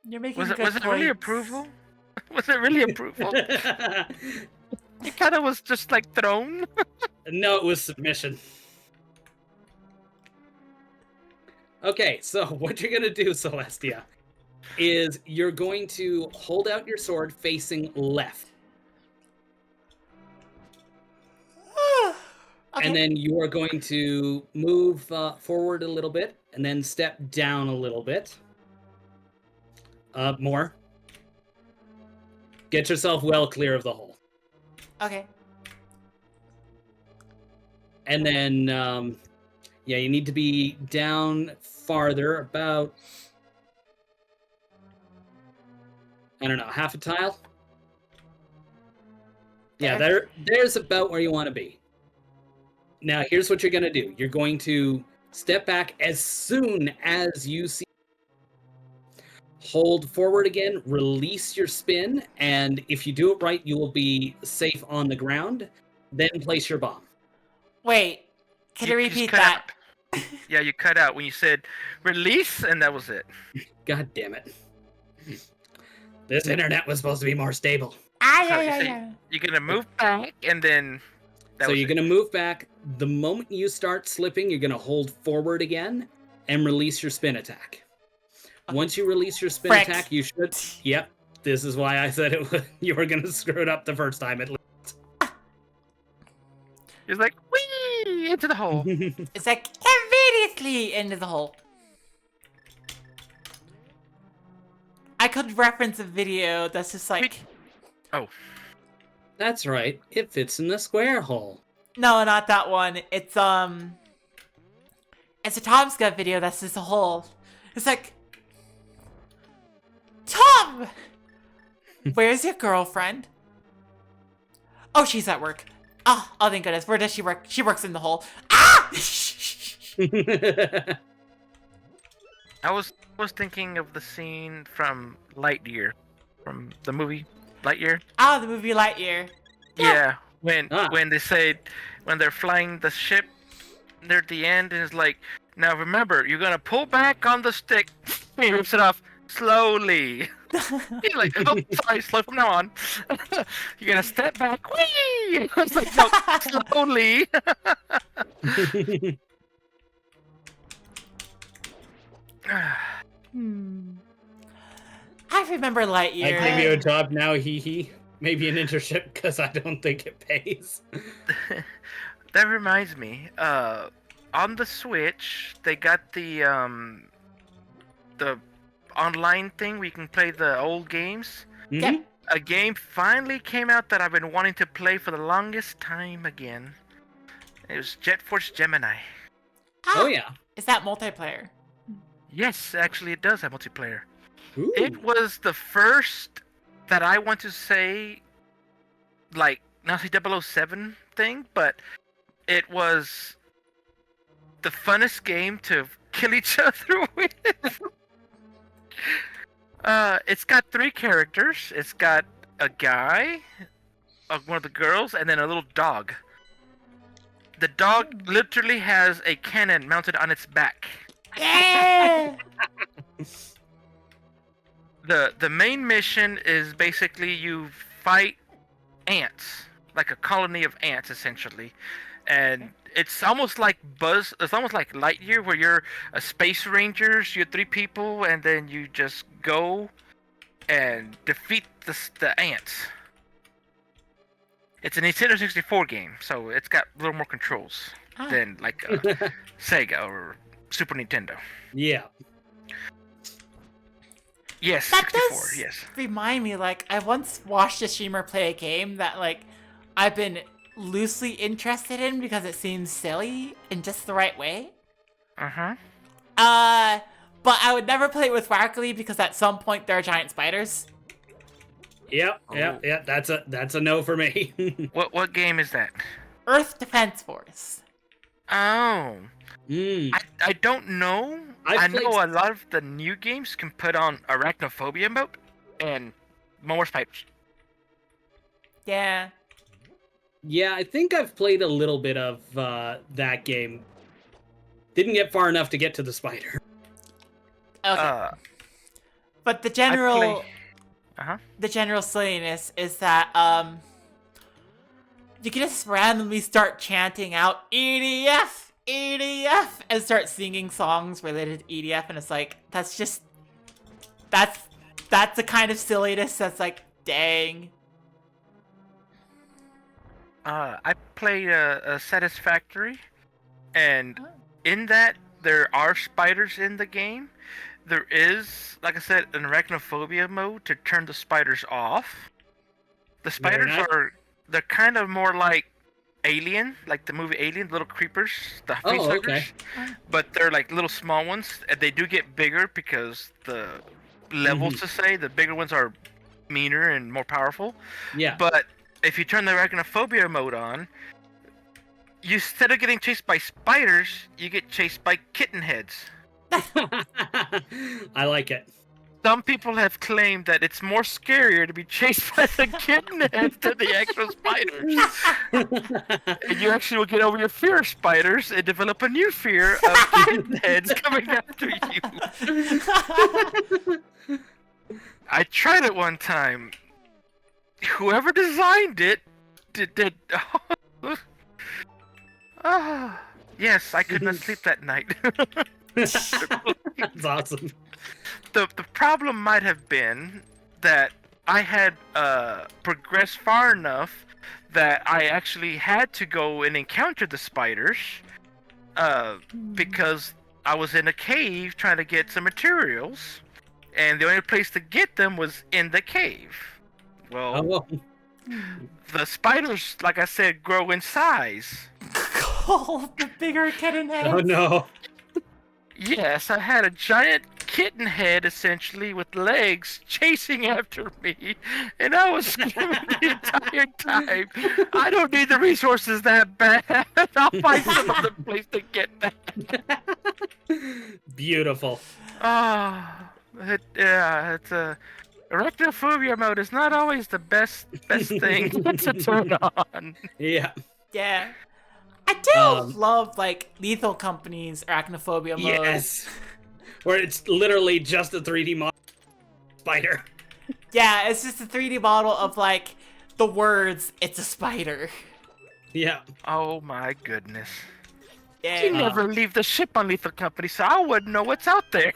You're making Was it good really points. approval? Was it really approval? It kind of was just like thrown. No, it was submission. Okay, so what you're gonna do, Celestia, is you're going to hold out your sword facing left. Okay. And then you are going to move forward a little bit and then step down a little bit. More. Get yourself well clear of the hole. Okay. And then, yeah, you need to be down farther, about, I don't know, half a tile? Yeah, there's about where you want to be. Now, here's what you're going to do. You're going to step back as soon as you see. Hold forward again, release your spin, and if you do it right, you will be safe on the ground. Then place your bomb. Wait. Can you just repeat cut that? out. Yeah, you cut out when you said release, and that was it. God damn it. This internet was supposed to be more stable. Yeah. You're gonna move back, and then. So you're going to move back. The moment you start slipping, you're going to hold forward again and release your spin attack. Once you release your spin Frick. attack, you should... Yep, this is why I said you were going to screw it up the first time at least. It's like, whee! Into the hole. It's like immediately into the hole. I could reference a video that's just like... Oh. That's right, it fits in the square hole. No, not that one. It's a Tom Scott video that's just a hole. It's like... Tom! Where's your girlfriend? Oh, she's at work. Oh, thank goodness. Where does she work? She works in the hole. Ah! I was thinking of the scene from Lightyear, from the movie Lightyear. Ah, the movie Lightyear. Yeah, when they say when they're flying the ship, they're at the end, and it's like, now remember, you're gonna pull back on the stick. He rips it off slowly. He's like, oh, sorry, slow from now on. You're gonna step back. Whee! I was like, no, slowly. I remember Lightyear. I give you a job now, hee. Maybe an internship, because I don't think it pays. That reminds me. On the Switch, they got the online thing where you can play the old games. Yeah. A game finally came out that I've been wanting to play for the longest time again. It was Jet Force Gemini. Oh, yeah. Is that multiplayer? Yes, actually it does have multiplayer. Ooh. It was the first that I want to say, like, not say 007 thing, but it was the funnest game to kill each other with. It's got 3 characters. It's got a guy, one of the girls, and then a little dog. The dog literally has a cannon mounted on its back. Yeah. The main mission is basically you fight ants, like a colony of ants, essentially, and it's almost like It's almost like Lightyear, where you're a space rangers. You're 3 people, and then you just go and defeat the ants. It's a Nintendo 64 game, so it's got a little more controls than like Sega or Super Nintendo. Yeah. Yes, That 64. does Yes. remind me, like, I once watched a streamer play a game that, like, I've been loosely interested in because it seems silly in just the right way. Uh-huh. But I would never play it with TheWackerly because at some point there are giant spiders. Yep. That's a no for me. What game is that? Earth Defense Force. Oh. I don't know. I know a lot of the new games can put on arachnophobia mode and more spiders. Yeah. Yeah, I think I've played a little bit of that game. Didn't get far enough to get to the spider. Okay. But the general Uh-huh. the general silliness is that you can just randomly start chanting out EDF, EDF, and start singing songs related to EDF, and it's like that's the kind of silliness that's like, dang. I played a Satisfactory, and in that there are spiders in the game. There is, like I said, an arachnophobia mode to turn the spiders off. The spiders they're kind of more like Alien, like the movie Alien, little creepers, the facehuggers. Okay. But they're like little small ones, and they do get bigger because the levels to say the bigger ones are meaner and more powerful. Yeah. But if you turn the arachnophobia mode on, you instead of getting chased by spiders, you get chased by kitten heads. I like it. Some people have claimed that it's more scarier to be chased by the kitten heads than the actual spiders. And you actually will get over your fear of spiders and develop a new fear of kitten heads coming after you. I tried it one time. Whoever designed it did. Yes, I could not sleep that night. That's awesome. The problem might have been that I had progressed far enough that I actually had to go and encounter the spiders because I was in a cave trying to get some materials, and the only place to get them was in the cave. Well, the spiders, like I said, grow in size. Oh, the bigger kitten head. Oh no. Yes, I had a giant kitten head, essentially, with legs chasing after me, and I was screaming the entire time. I don't need the resources that bad. I'll find some other place to get that. Beautiful. It's a arachnophobia mode is not always the best thing to turn on. Yeah. Yeah. I do love, like, Lethal Company's arachnophobia mode. Yes. Where it's literally just a 3D model spider. Yeah, it's just a 3D model of, like, the words, "It's a spider." Yeah. Oh my goodness. Yeah. You never leave the ship on Lethal Company, so I wouldn't know what's out there.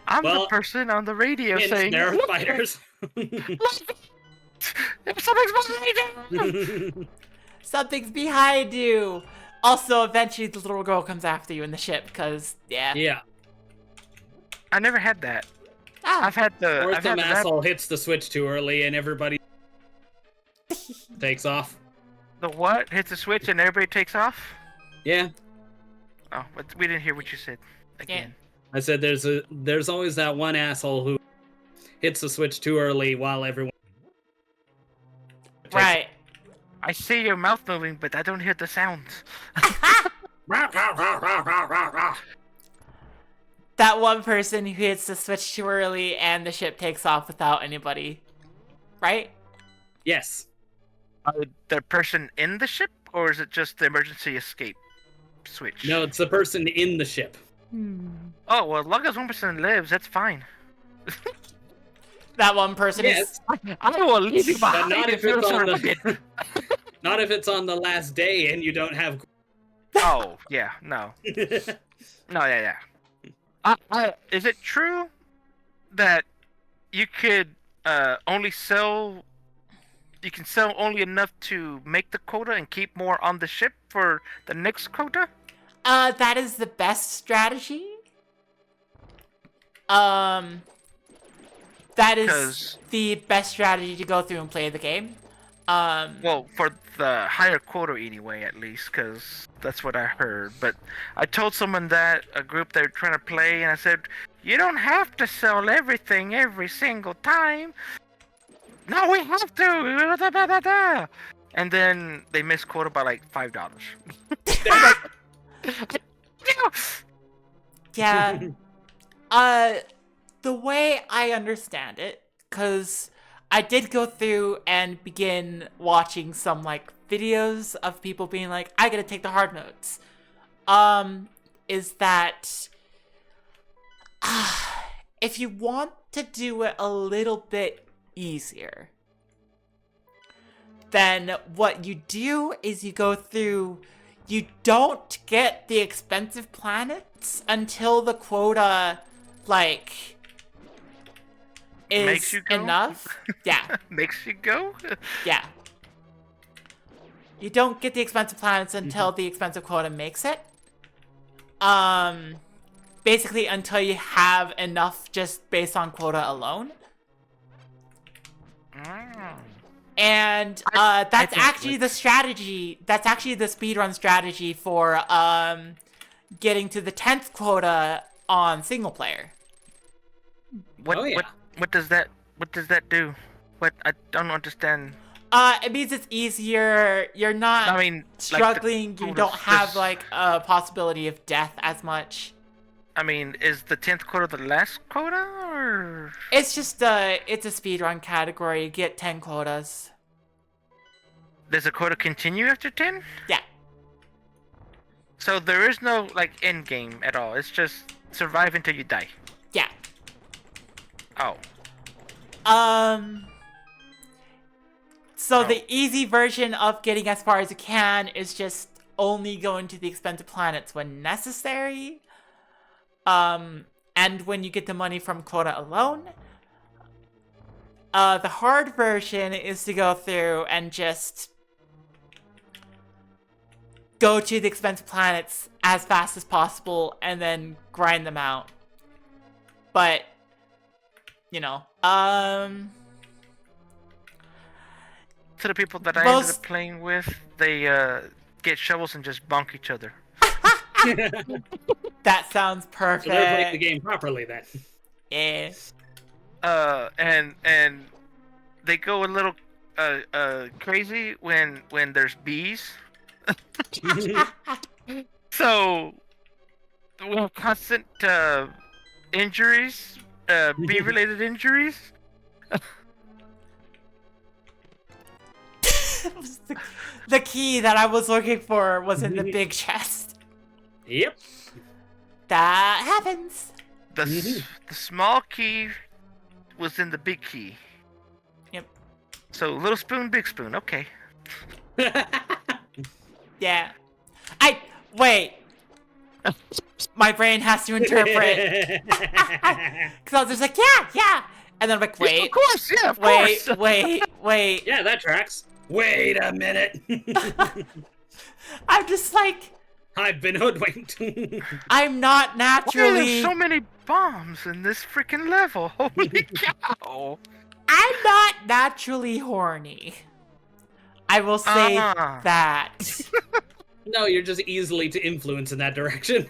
I'm the person on the radio saying, there are spiders. Something's behind you! Something's behind you! Also, eventually the little girl comes after you in the ship, because, yeah. Yeah. I never had that. Ah. I've had the... Or I've had some asshole hits the switch too early and everybody takes off. The what? Hits the switch and everybody takes off? Yeah. Oh, we didn't hear what you said. Again. I said there's always that one asshole who hits the switch too early while everyone Right. I see your mouth moving, but I don't hear the sounds. That one person who hits the switch too early and the ship takes off without anybody. Right? Yes. The person in the ship, or is it just the emergency escape switch? No, it's the person in the ship. Oh, well, as long as one person lives, that's fine. That one person Yes. I will leave you But behind. not if it's on the not if it's on the last day and you don't have Oh, yeah, no. No, yeah. Is it true that you could only sell... You can sell only enough to make the quota and keep more on the ship for the next quota? That is the best strategy. That is the best strategy to go through and play the game. Well, for the higher quota anyway, at least, because that's what I heard. But I told someone that, a group they were trying to play, and I said, you don't have to sell everything every single time. No, we have to! And then they missed quota by like $5. Yeah. The way I understand it, because I did go through and begin watching some, like, videos of people being like, I gotta take the hard notes. Is that... if you want to do it a little bit easier, then what you do is you go through. You don't get the expensive planets until the quota, like, Makes is you go? enough. Yeah, Makes you go? yeah. You don't get the expensive planets until the expensive quota makes it. Basically until you have enough just based on quota alone. And that's actually the strategy. That's actually the speedrun strategy for getting to the 10th quota on single player. What, Oh, yeah. what does that do? What, I don't understand. It means it's easier. You're not I mean, struggling. like the you don't quotas, have this- like a possibility of death as much. I mean, is the 10th quota the last quota, or? It's just it's a speedrun category. You get 10 quotas. Does the quota continue after 10? Yeah. So there is no, like, end game at all. It's just survive until you die. Yeah. Oh. So the easy version of getting as far as you can is just only going to the expensive planets when necessary. And when you get the money from quota alone. The hard version is to go through and just go to the expensive planets as fast as possible and then grind them out. But, you know, To the people that I ended up playing with, they get shovels and just bonk each other. that sounds So they're playing the perfect. game properly then. Yeah. And they go a little crazy when there's bees. So we have constant injuries, bee-related injuries. The key that I was looking for was in the big chest. Yep. That happens. The small key was in the big key. Yep. So little spoon, big spoon. Okay. Yeah. Wait. My brain has to interpret. Because I was just like, yeah. And then I'm like, wait. Of course, yeah, of Wait, course. wait. Yeah, that tracks. Wait a minute. I'm just like, I've been hoodwinked. I'm not Why naturally. are so many bombs in this freaking level? Holy cow! I'm not naturally horny. I will say that. No, you're just easily to influence in that direction.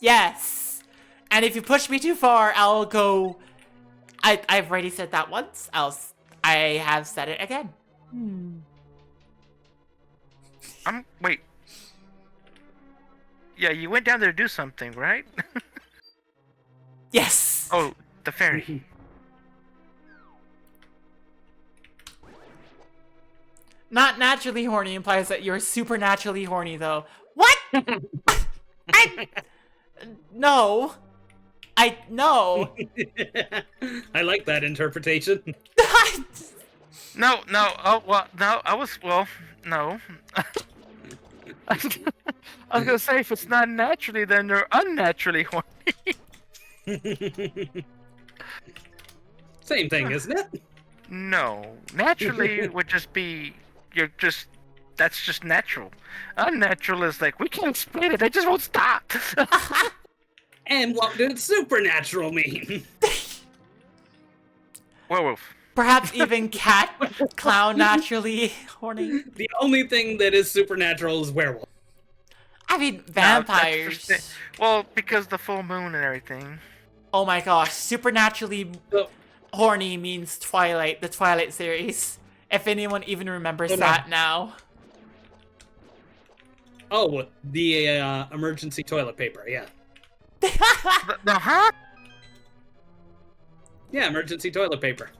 Yes. And if you push me too far, I'll go. I've already said that once. I have said it again. Wait. Yeah, you went down there to do something, right? Yes. Oh, the ferry. Not naturally horny implies that you're supernaturally horny, though. What? No. No. I like that interpretation. No. Oh, well, no. No. I was gonna say, if it's not naturally, then they're unnaturally horny. Same thing, isn't it? No. Naturally would just be, that's just natural. Unnatural is like, we can't explain it, they just won't stop. And what did supernatural mean? Werewolf. Perhaps even cat clown naturally horny. The only thing that is supernatural is werewolf. I mean, That's vampires. the thing. Well, because the full moon and everything. Oh my gosh, supernaturally So, horny means Twilight, the Twilight series. If anyone even remembers Oh, no. that now. oh, the emergency toilet paper, yeah. Huh? Yeah, emergency toilet paper.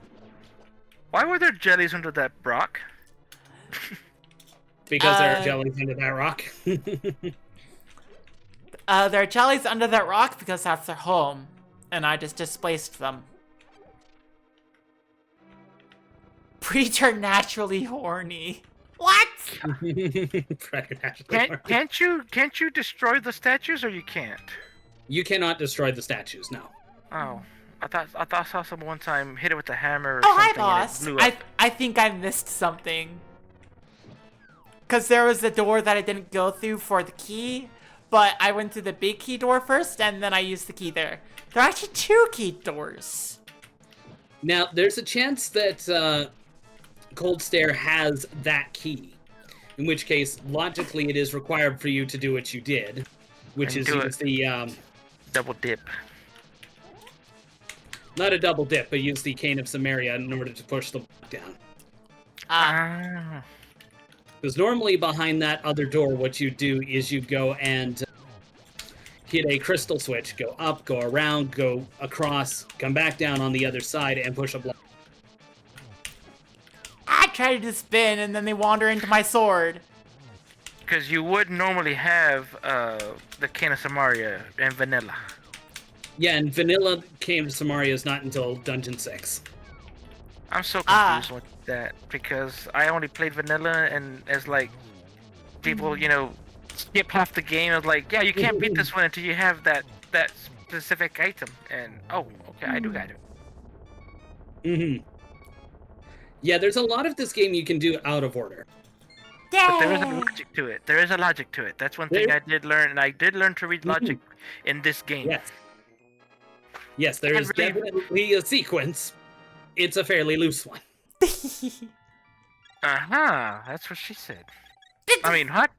Why were there jellies under that rock? Because there are jellies under that rock. There are jellies under that rock because that's their home. and I just displaced them. Preternaturally horny. What? Can't you destroy the statues, or you can't? You cannot destroy the statues, no. Oh, I thought I saw someone one time hit it with a hammer or Oh, hi, something and it boss. blew up. I think I missed something. Because there was a door that I didn't go through for the key, but I went through the big key door first, and then I used the key there. There are actually 2 key doors. Now, there's a chance that Cold Stare has that key. In which case, logically, it is required for you to do what you did, which And is do use the Double dip. not a double dip, but use the Cane of Samaria in order to push the block down. Ah. Because normally behind that other door, what you do is you go and hit a crystal switch, go up, go around, go across, come back down on the other side, and push a block. I tried to spin, and then they wander into my sword. Because you would normally have the Cane of Samaria and vanilla. Yeah, and Vanilla Cane of Samaria is not until Dungeon 6. I'm so confused with that because I only played vanilla, and as like people, skip half the game. I was like, yeah, you can't beat this one until you have that specific item. And oh, okay, I do got it. Mm-hmm. Yeah, there's a lot of this game you can do out of order. But there is a logic to it. There is a logic to it. That's one thing I did learn, and I did learn to read logic in this game. Yes. Yes, there is definitely a sequence. It's a fairly loose one. That's what she said. I mean, what?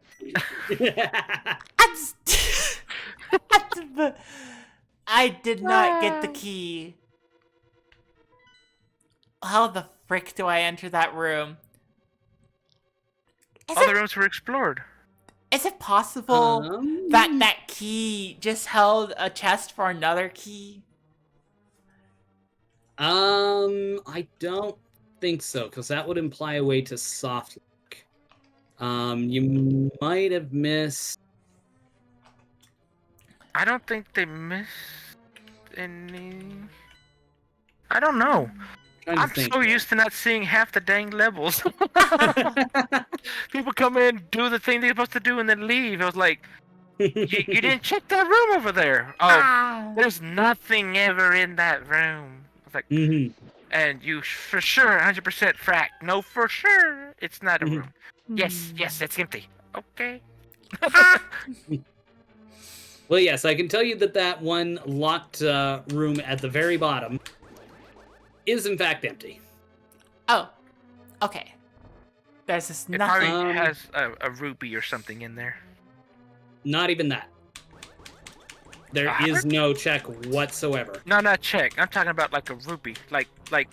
I did not get the key. How the frick do I enter that room? All the rooms were explored. Is it possible that key just held a chest for another key? I don't think so, because that would imply a way to soft lock. You might have missed. I don't think they missed any. I don't know. I'm so used to not seeing half the dang levels. People come in, do the thing they're supposed to do, and then leave. I was like, you didn't check that room over there. Oh, there's nothing ever in that room. I was like, and you for sure, 100% frack. No, for sure, it's not a room. Yes, it's empty. Okay. Well, yes, I can tell you that one locked room at the very bottom is in fact empty. Oh, okay. There's just It nothing. probably has a ruby or something in there. Not even that. There is no check whatever. No, not check. I'm talking about like a rupee. Like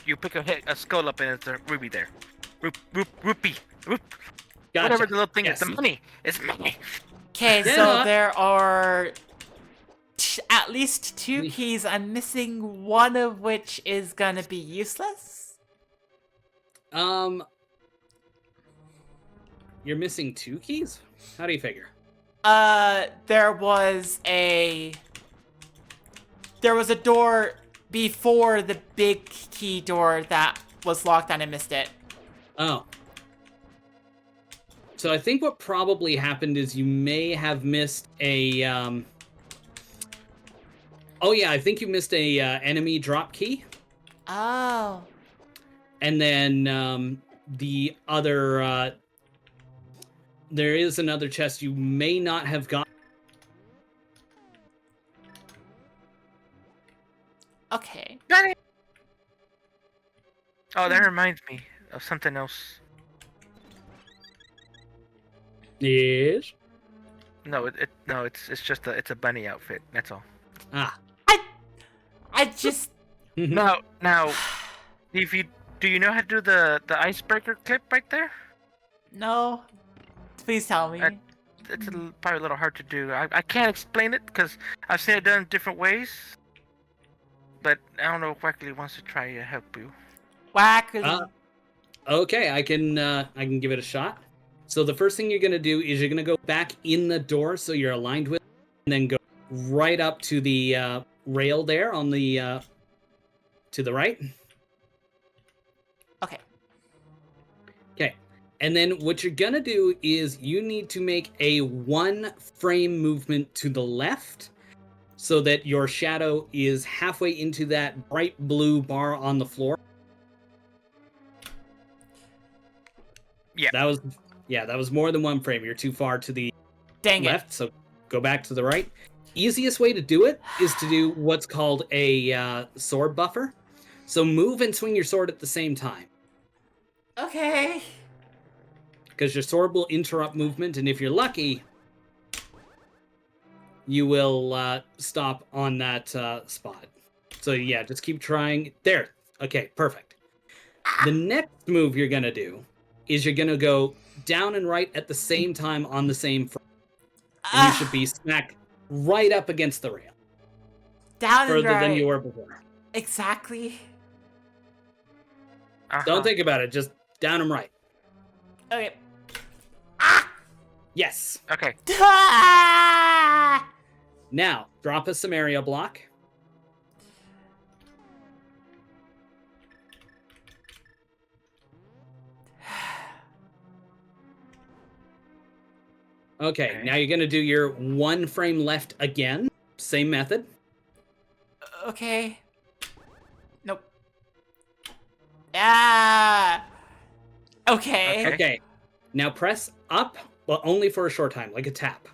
you pick a skull up and it's a ruby there. Rupee. Gotcha. Whatever the little thing Yes. is. The money. It's money. Okay, Yeah. so there are at least 2 keys. I'm missing one of which is gonna be useless. You're missing 2 keys? How do you figure? There was a door before the big key door that was locked and I missed it. Oh. So I think what probably happened is you may have missed a, oh yeah, I think you missed a enemy drop key. Oh. And then the other, there is another chest you may not have got. Okay. Oh, that reminds me of something else. Yes. No, it's just it's a bunny outfit. That's all. Ah. I just Now, do you know how to do the icebreaker clip right there? no. Please tell me. It's probably a little hard to do. I can't explain it because I've seen it done different ways. But I don't know if Wackerly wants to try to help you. Wackerly. Okay, I can give it a shot. So the first thing you're gonna do is you're gonna go back in the door so you're aligned with it, and then go right up to the rail there on the to the right. Okay. Okay. And then what you're gonna do is you need to make a 1-frame movement to the left so that your shadow is halfway into that bright blue bar on the floor. Yeah. That was more than 1 frame. You're too far to the Dang left, so go back to the right. Easiest way to do it is to do what's called a sword buffer. So move and swing your sword at the same time, it. Okay. because your sword will interrupt movement, and if you're lucky, you will stop on that spot. So yeah, just keep trying. There. Okay, perfect. The next move you're going to do is you're going to go down and right at the same time on the same frame. And you should be smack right up against the rail. Down and Further right. than you were before. Exactly. Don't think about it, just down and right. Okay. Yes. Okay. Ah! Now, drop a Samaria block. Okay, now you're going to do your 1 frame left again. Same method. Okay. Nope. Ah. Okay. Okay. Now press up, but only for a short time, like a tap.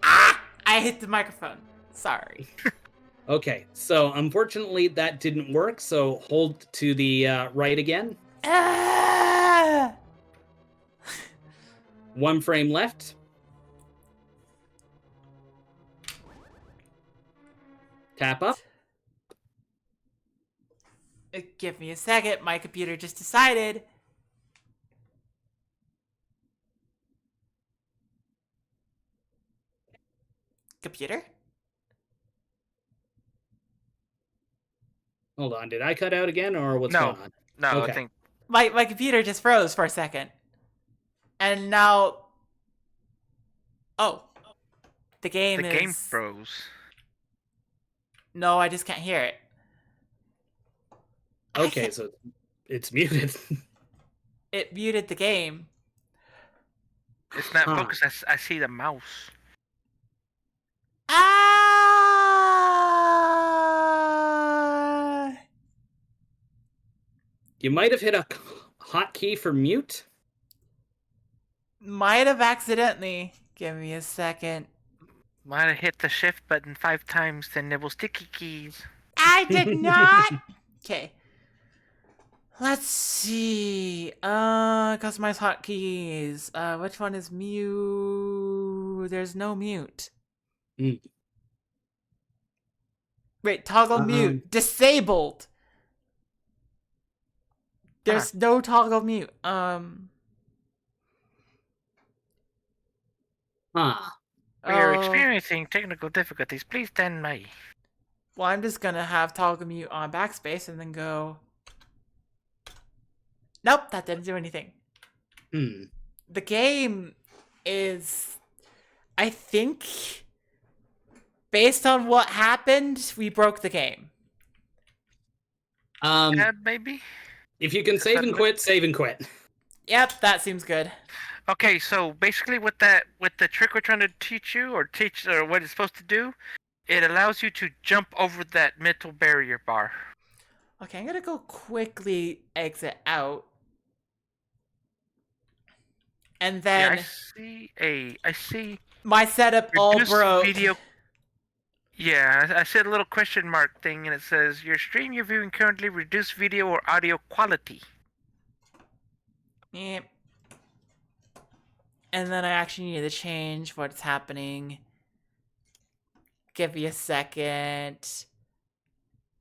I hit the microphone. Sorry. Okay, so unfortunately that didn't work, so hold to the right again. Ah. 1 frame left. Tap up. Give me a second. My computer just decided. Computer? Hold on, did I cut out again, or what's No. going on? No, Okay. I think My computer just froze for a second. And now... Oh. The game the is... game froze. No, I just can't hear it. I Okay, can't- so it's muted. It muted the game. It's not Huh. focused. I see the mouse. Ah! You might have hit a hotkey for mute. Might have accidentally. Give me a second. Might have hit the shift button 5 times, then there was sticky keys. I did not! Okay. Let's see. Customize hotkeys. Which one is mute? There's no mute. Mm. Wait, toggle mute. Disabled. There's no toggle mute. Huh. We are Oh. experiencing technical difficulties. Please stand by. Well, I'm just gonna have toggle mute on backspace and then go. Nope, that didn't do anything. Hmm. The game is, I think, based on what happened, we broke the game. Maybe. If you can save and quit, save and quit. Yep, that seems good. Okay, so basically, with the trick we're trying to teach you, or what it's supposed to do, it allows you to jump over that mental barrier bar. Okay, I'm gonna go quickly exit out. And then I see. my setup all Reduce broke. video. Yeah, I said a little question mark thing, and it says your stream you're viewing currently reduce video or audio quality. Yep. And then I actually need to change what's happening. Give me a second.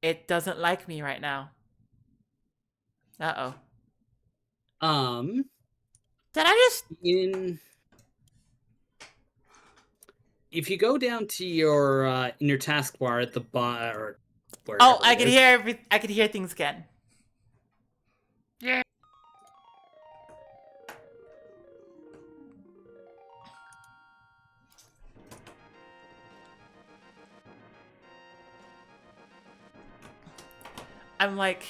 It doesn't like me right now. Uh-oh. Did I just... If you go down to your in your taskbar at the bottom, or wherever Oh, I it could is. hear I could hear things again. Yeah. I'm like,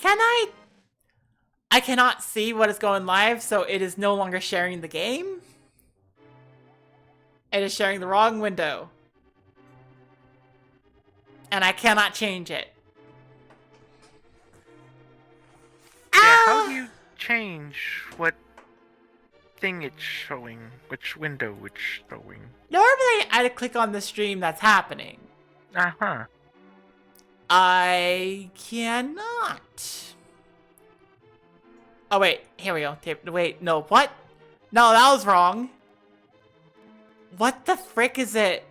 I cannot see what is going live, so it is no longer sharing the game. It is sharing the wrong window. And I cannot change it. Yeah, how do you change what thing it's showing? Which window it's showing? Normally, I'd click on the stream that's happening. Uh-huh. I cannot. Oh, wait. Here we go. Wait, no. What? No, that was wrong. What the frick is it?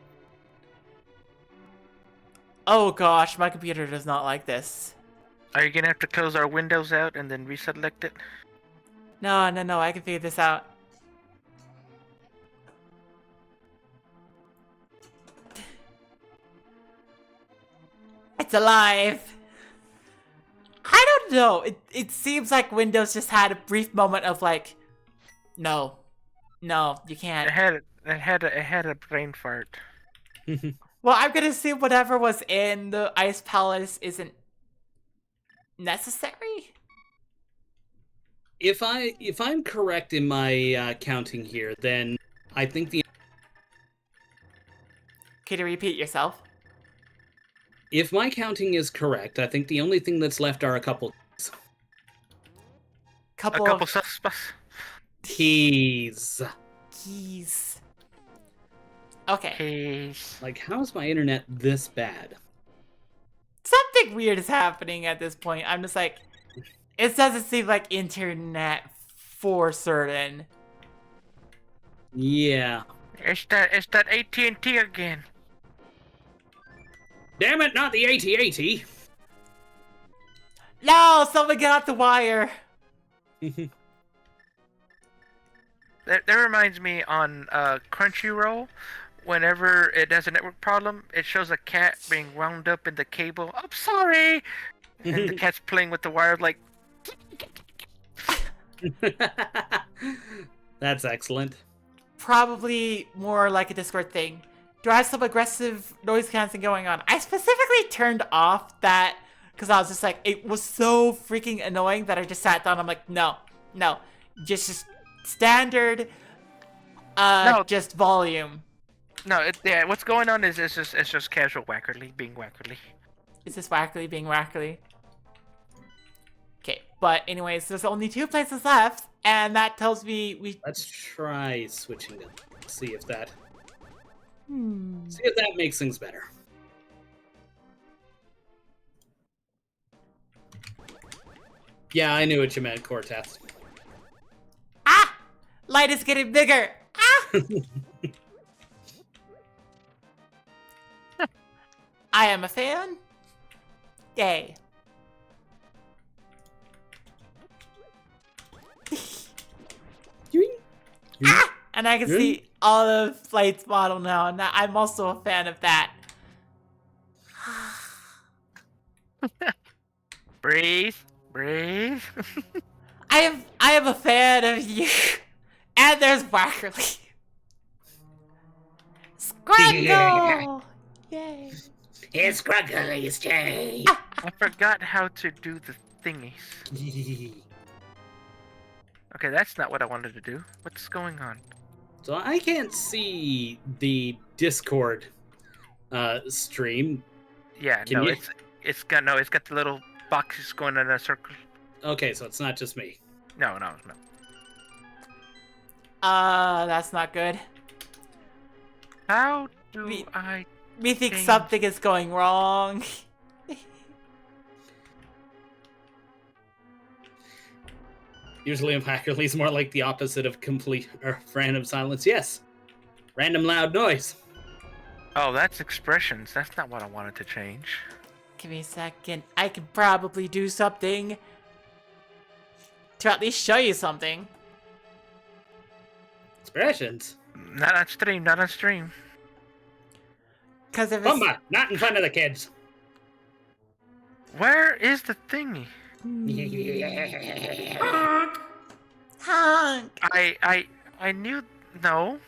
Oh, gosh. My computer does not like this. Are you gonna have to close our windows out and then reselect it? No. I can figure this out. It's alive. I don't know. It seems like Windows just had a brief moment of like, no, you can't. It had a brain fart. Well, I'm gonna assume whatever was in the Ice Palace isn't necessary. If I'm correct in my counting here, then I think the Could you repeat yourself? if my counting is correct, I think the only thing that's left are a couple A couple suspects. keys. keys. Okay. Keys. Like, how's my internet this bad? Something weird is happening at this point. I'm just like, it doesn't seem like internet for certain. Yeah. It's that AT&T again. Damn it, not the AT-AT. No, someone get out the wire. That reminds me on Crunchyroll. Whenever it has a network problem, it shows a cat being wound up in the cable. I'm sorry, and the cat's playing with the wire like. That's excellent. Probably more like a Discord thing. Do I have some aggressive noise canceling going on? I specifically turned off that because I was just like, it was so freaking annoying that I just sat down. I'm like, no, just standard, No. just volume. No, yeah. What's going on is it's just casual Wackerly being Wackerly. Is this Wackerly being Wackerly? Okay, but anyways, there's only 2 places left, and that tells me we. Let's try switching it. See if that Hmm. see if that makes things better. Yeah, I knew what you meant, Cortez. Ah! Light is getting bigger! Ah! I am a fan. Yay. Ah! And I can see all of Flight's model now, and I'm also a fan of that. Breathe. I am a fan of you. And there's Wackerly. Scraggle! Yay. It's Gruggly's day. I forgot how to do the thingies. Okay, that's not what I wanted to do. What's going on? So I can't see the Discord stream. Yeah, Can no, you? it's got the little boxes going in a circle. Okay, so it's not just me. No. That's not good. How do We- I? We think Change. something is going wrong. Usually in Wackerly's more like the opposite of complete or random silence. Yes. Random loud noise. Oh, that's expressions. That's not what I wanted to change. Give me a second. I can probably do something to at least show you something. Expressions. Not on stream. Because if it's... Bumba, not in front of the kids. Where is the thingy? Honk! I knew. No.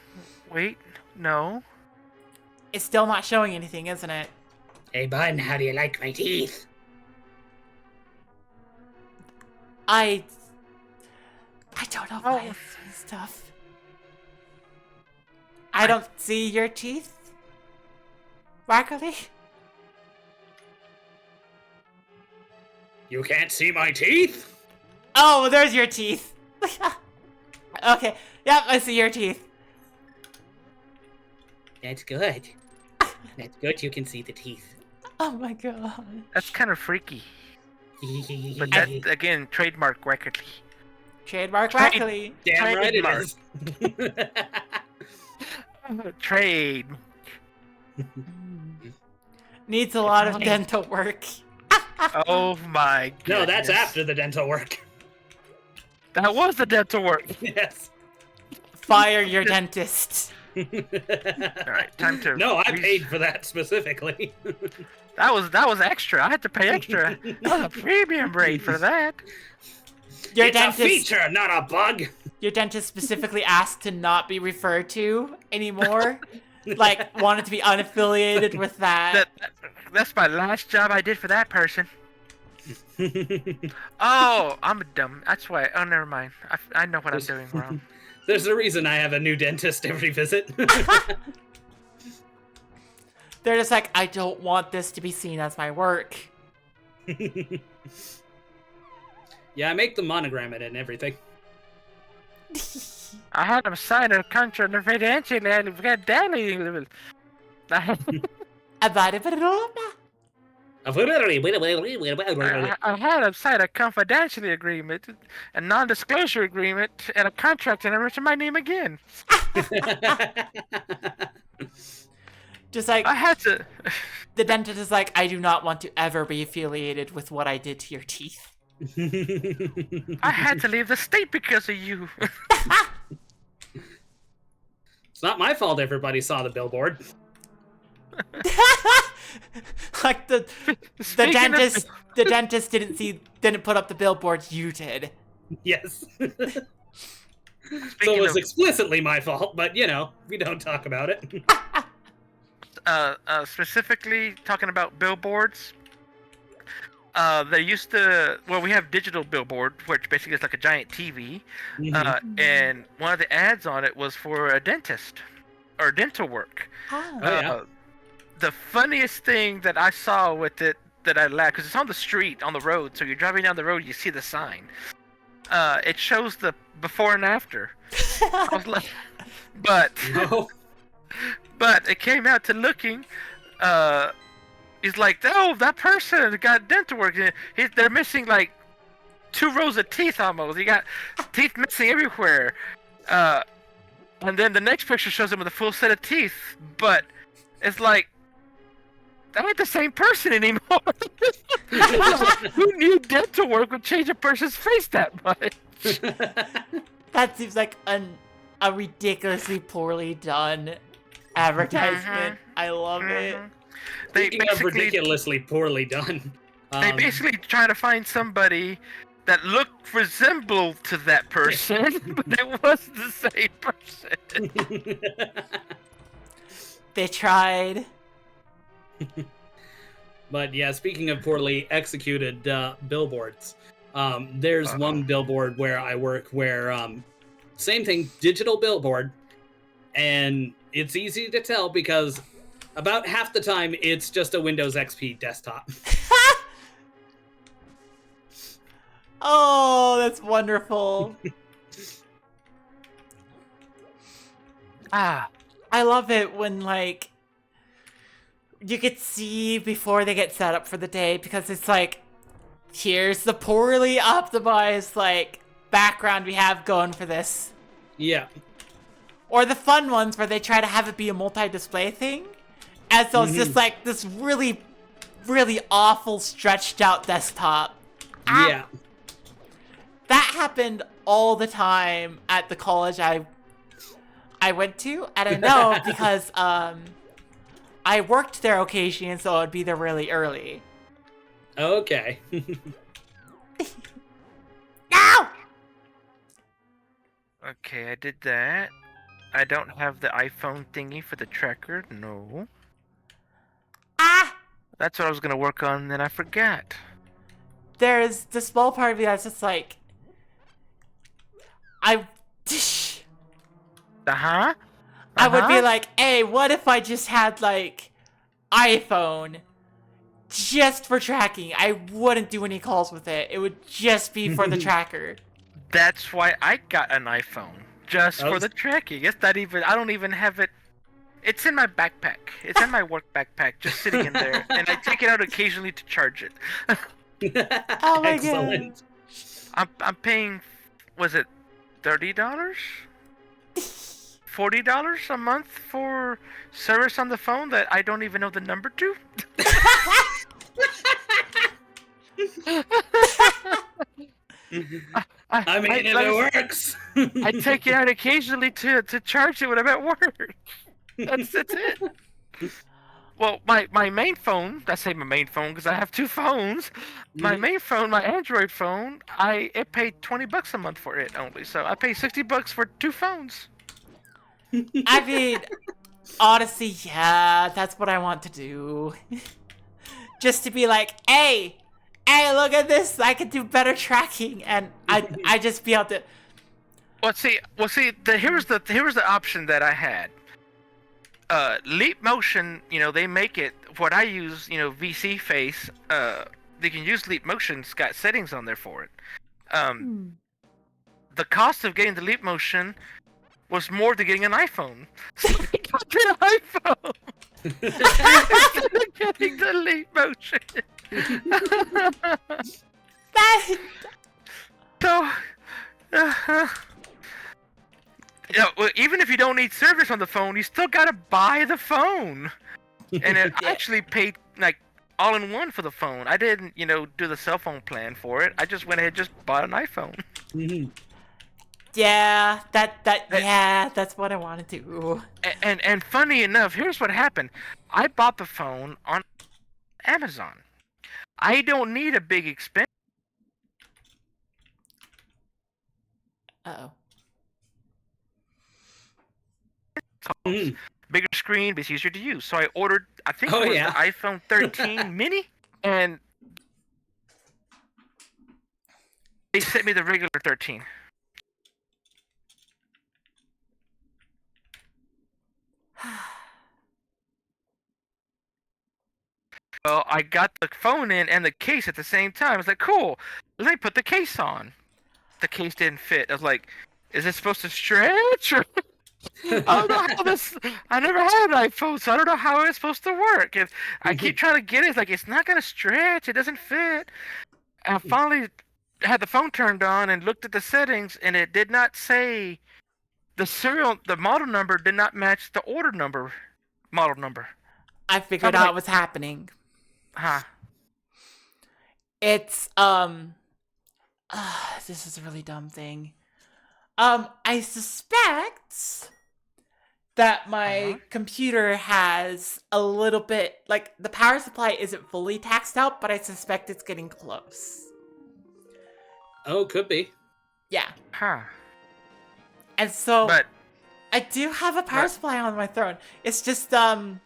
Wait. No. It's still not showing anything, isn't it? Hey, bud, how do you like my teeth? I don't know why Oh. I see stuff. I don't see your teeth, Wackerly. You can't see my teeth? Oh, well, there's your teeth. Okay, yep, I see your teeth. That's good. That's good you can see the teeth. Oh my god. That's kind of freaky. But that, again, trademark Wackerly. Trademark Trade- Wackerly. Damn right it Trademark. is. Trade. Needs a lot of dental work. Oh my goodness. No, that's after the dental work. That was the dental work. Yes. Fire your dentist. Alright, time to... No, I paid for that specifically. That was extra. I had to pay extra. That was a premium rate for that. Your It's dentist a feature, not a bug. Your dentist specifically asked to not be referred to anymore. Like, wanted to be unaffiliated with that. That's my last job I did for that person. Oh, I'm dumb. That's why. Oh, never mind. I know what I'm doing wrong. There's a reason I have a new dentist every visit. They're just like, I don't want this to be seen as my work. Yeah, I make the monogram it and everything. I had him sign a contract confidentially. I had him sign a confidentiality agreement, a non-disclosure agreement, and a contract, and I mentioned my name again. Just like, I had to. the dentist is like, I do not want to ever be affiliated with what I did to your teeth. I had to leave the state because of you. It's not my fault everybody saw the billboard. Like the dentist didn't put up the billboards, you did. Yes. So Speaking it was of, explicitly my fault, but you know, we don't talk about it. specifically talking about billboards, they used to. Well, we have digital billboard, which basically is like a giant TV, and one of the ads on it was for a dentist or dental work. Oh. Yeah. The funniest thing that I saw with it that I laughed, because it's on the street, on the road, so you're driving down the road, you see the sign. It shows the before and after. I was like, but it came out to looking. He's like, oh, that person got dental work. They're missing like 2 rows of teeth almost. You got teeth missing everywhere. And then the next picture shows him with a full set of teeth, but it's like, that ain't the same person anymore. Who knew dental work would change a person's face that much? That seems like a ridiculously poorly done advertisement. I love it. Speaking of ridiculously poorly done. They basically try to find somebody that resembled to that person, but it wasn't the same person. They tried. But yeah, speaking of poorly executed billboards, there's one billboard where I work where same thing, digital billboard, and it's easy to tell because about half the time it's just a Windows XP desktop. Oh, that's wonderful. I love it when, like, you could see before they get set up for the day, because it's like, here's the poorly optimized, like, background we have going for this. Yeah. Or the fun ones where they try to have it be a multi-display thing. And so it's just like this really, really awful stretched out desktop. Yeah. That happened all the time at the college I went to. And I know because I worked there occasionally, so I would be there really early. Okay. Ow! Okay, I did that. I don't have the iPhone thingy for the tracker, no. Ah! That's what I was gonna work on, and then I forgot. There's the small part of me that's just like, I Uh-huh. I would be like, hey, what if I just had like iPhone just for tracking? I wouldn't do any calls with it. It would just be for the tracker. That's why I got an iPhone. Just for the tracking. It's not even, I don't even have it. It's in my backpack. It's in my work backpack, just sitting in there. And I take it out occasionally to charge it. Oh my Excellent. I'm paying, was it $30? $40 a month for service on the phone that I don't even know the number to? I mean, if it works. I take it out occasionally to charge it when I'm at work. That's it. Well, my main phone, I say my main phone because I have two phones. My main phone, my Android phone, it paid $20 a month for it only. So I pay $60 for two phones. I mean, honestly, yeah, that's what I want to do. Just to be like, hey, look at this, I can do better tracking, and I just be able to. Well, see, here's the option that I had. Leap Motion, they make it. What I use, VC Face. They can use Leap Motion. It's got settings on there for it. The cost of getting the Leap Motion was more than getting an iPhone. So I got an iPhone instead of getting the Leap Motion. So, well, even if you don't need service on the phone, you still gotta buy the phone. And I actually paid like all in one for the phone. I didn't, do the cell phone plan for it. I just went ahead and just bought an iPhone. Yeah, that's what I want to do. And funny enough, here's what happened. I bought the phone on Amazon. I don't need a big expense. Uh-oh. Bigger screen, but it's easier to use. So I ordered, I think it was the iPhone 13 mini, and they sent me the regular 13. Well, I got the phone in and the case at the same time. I was like, cool, let me put the case on. The case didn't fit. I was like, is it supposed to stretch? Or... I don't know how this. I never had an iPhone, so I don't know how it's supposed to work. And I keep trying to get it. It's like it's not gonna stretch. It doesn't fit. And I finally had the phone turned on and looked at the settings, and it did not say the model number did not match the order number, model number. I figured out what's happening. Huh? It's this is a really dumb thing. I suspect that my computer has a little bit, like, the power supply isn't fully taxed out, but I suspect it's getting close. Oh, could be. Yeah. Huh. And so, But I do have a power supply on my throne. It's just, the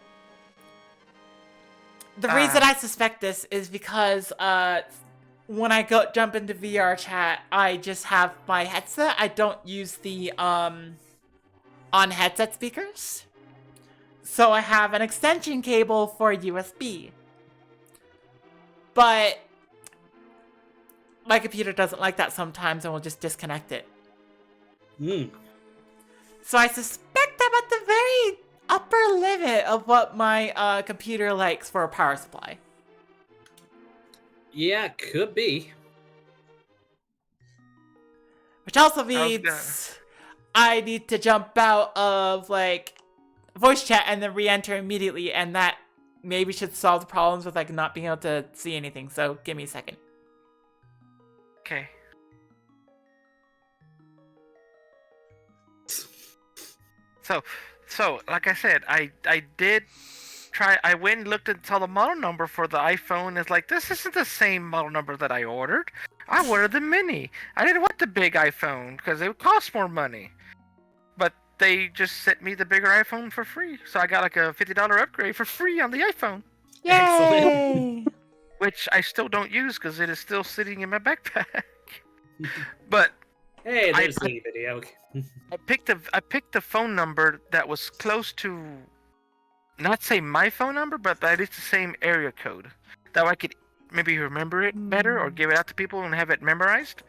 reason I suspect this is because, when I jump into VR chat, I just have my headset. I don't use the on headset speakers. So I have an extension cable for USB. But my computer doesn't like that sometimes and will just disconnect it. So I suspect I'm at the very upper limit of what my computer likes for a power supply. Yeah, could be. Which also means I need to jump out of, like, voice chat and then re-enter immediately, and that maybe should solve the problems with, like, not being able to see anything, so give me a second. okay. So like I said, I did try. I went and looked and saw the model number for the iPhone. It's like, this isn't the same model number that I ordered. I ordered the mini. I didn't want the big iPhone because it would cost more money. But they just sent me the bigger iPhone for free. So I got like a $50 upgrade for free on the iPhone. Yay! which I still don't use because it is still sitting in my backpack. But Hey, I- there's the video. I picked a phone number that was close to, not say my phone number, but that is the same area code. That way I could maybe remember it better or give it out to people and have it memorized.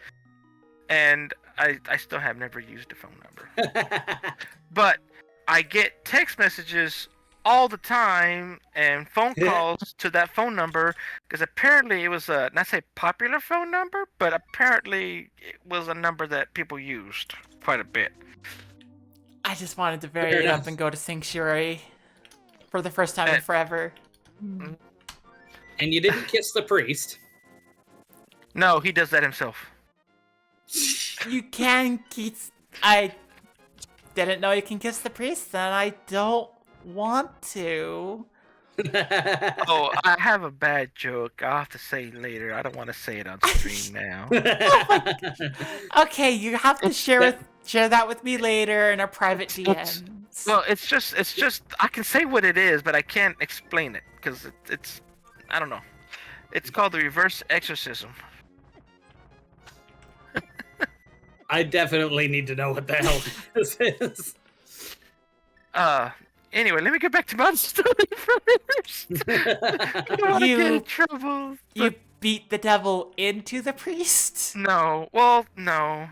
And I still have never used a phone number. But I get text messages all the time and phone calls to that phone number because apparently it was a, not say popular phone number, but apparently it was a number that people used quite a bit. I just wanted to vary Fair it up enough. and go to Sanctuary for the first time in forever. And you didn't kiss the priest. No, he does that himself. You can kiss. I didn't know you can kiss the priest, and I don't want to. Oh, I have a bad joke. I'll have to say later. I don't want to say it on stream now. Okay, you have to share that with me later in our private DMs. Well, it's just I can say what it is, but I can't explain it because it's I don't know. It's called the reverse exorcism. I definitely need to know what the hell this is. Anyway, let me get back to my story first. I don't want to get in trouble. You beat the devil into the priest? No, well, no.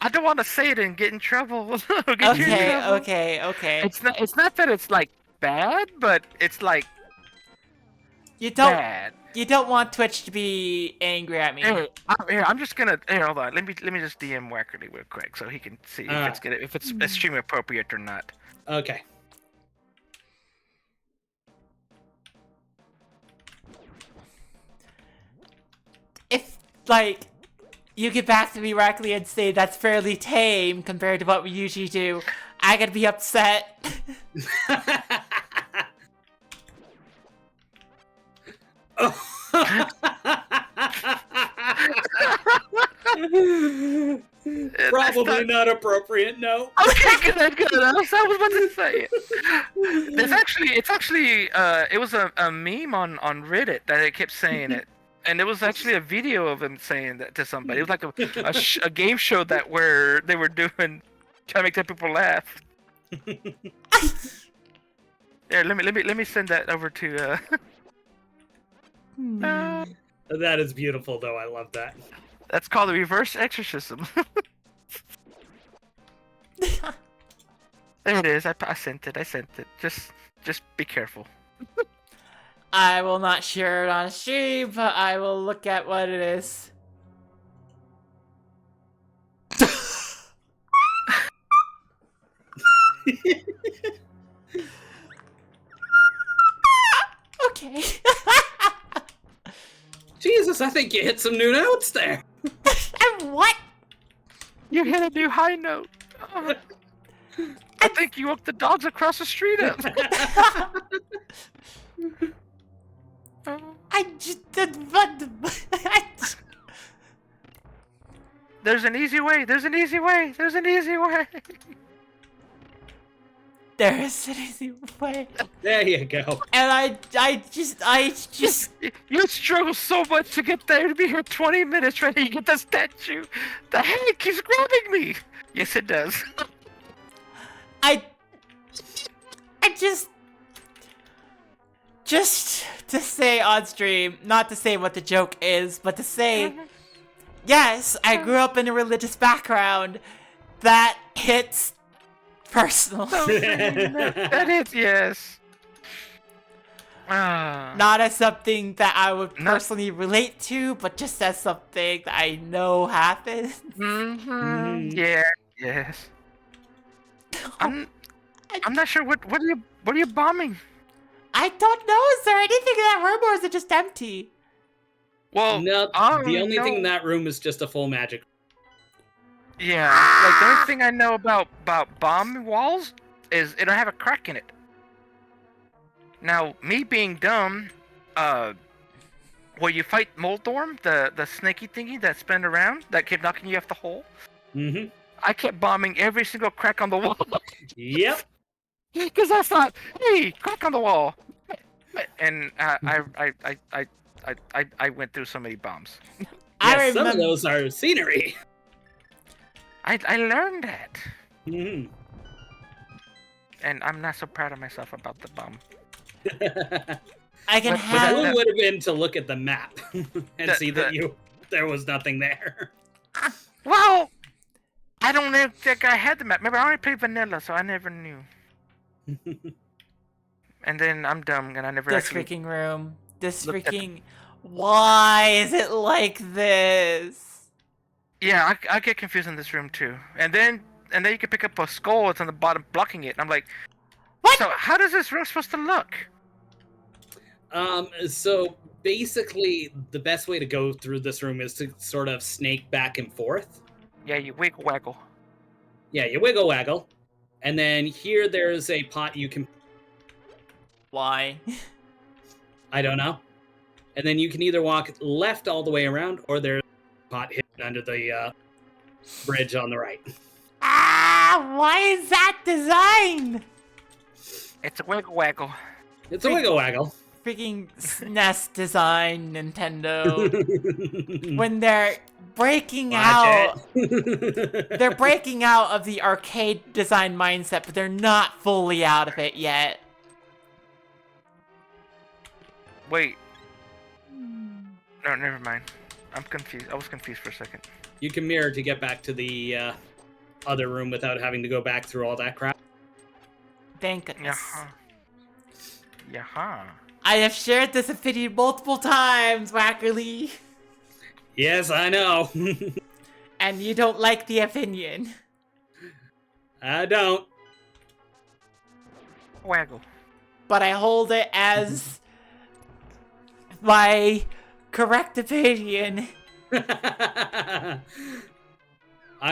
I don't want to say it and get in trouble. Get you in trouble. Okay. It's not that it's like bad, but it's like You don't bad. you don't want Twitch to be angry at me. I'm just gonna. Here, hold on. Let me just DM Wackerly real quick so he can see if it's stream appropriate or not. Okay. If like you get back to me directly and say that's fairly tame compared to what we usually do, I gotta be upset. Probably not appropriate, no. Okay, good. I was about to say it. It was a meme on Reddit that it kept saying it, and it was actually a video of him saying that to somebody. It was like a game show that where they were doing trying to make the people laugh. Here, let me send that over to. That is beautiful, though. I love that. That's called the reverse exorcism. There it is. I sent it. Just be careful. I will not share it on stream, but I will look at what it is. Okay. Jesus, I think you hit some new notes there. And what? You hit a new high note. Oh. I think you woke the dogs across the street up. I just did what? There's an easy way. There's an easy way. There's an easy way. There is an easy way. There you go. And I just You struggle so much to get there to be here 20 minutes ready to get the statue. The hand keeps grabbing me. Yes, it does. I just to say on stream, not to say what the joke is, but to say, yes, I grew up in a religious background. That hits personal. That is, yes. Not as something that I would personally relate to, but just as something that I know happens. Yeah, yes. I'm not sure what are you bombing? I don't know. Is there anything in that room, or is it just empty? Well, No, the only thing in that room is just a full magic. Yeah, like the only thing I know about bomb walls is it'll have a crack in it. Now, me being dumb, where you fight Moldorm, the snaky thingy that spin around, that kept knocking you off the hole, Mm-hmm. I kept bombing every single crack on the wall. Yep. Because I thought, hey, crack on the wall. And I went through so many bombs. I Yes, some of remember. those are scenery. I learned that, Mhm. and I'm not so proud of myself about the bomb. I can But The have. clue would have been to look at the map and The- see that the- there was nothing there. Well, I don't think I had the map. Remember, I only played vanilla, so I never knew. And then I'm dumb, and I never This actually. freaking room. This looked at- freaking. Why is it like this? Yeah, I get confused in this room too. And then you can pick up a skull that's on the bottom blocking it. And I'm like, What? so how does this room supposed to look? So basically, the best way to go through this room is to sort of snake back and forth. Yeah, you wiggle waggle. Yeah, you wiggle waggle. And then here there's a pot you can, Why? I don't know. And then you can either walk left all the way around, or there's a pot hidden under the bridge on the right. Ah! Why is that design? It's a wiggle waggle. It's a wiggle waggle. Freaking SNES design, Nintendo. When they're breaking out. Watch it. They're breaking out of the arcade design mindset, but they're not fully out of it yet. Wait. No, never mind. I'm confused. I was confused for a second. You can mirror to get back to the other room without having to go back through all that crap. Thank goodness. Yaha. Yaha. I have shared this opinion multiple times, Wackerly. Yes, I know. And you don't like the opinion. I don't. Waggle. But I hold it as my correct opinion. I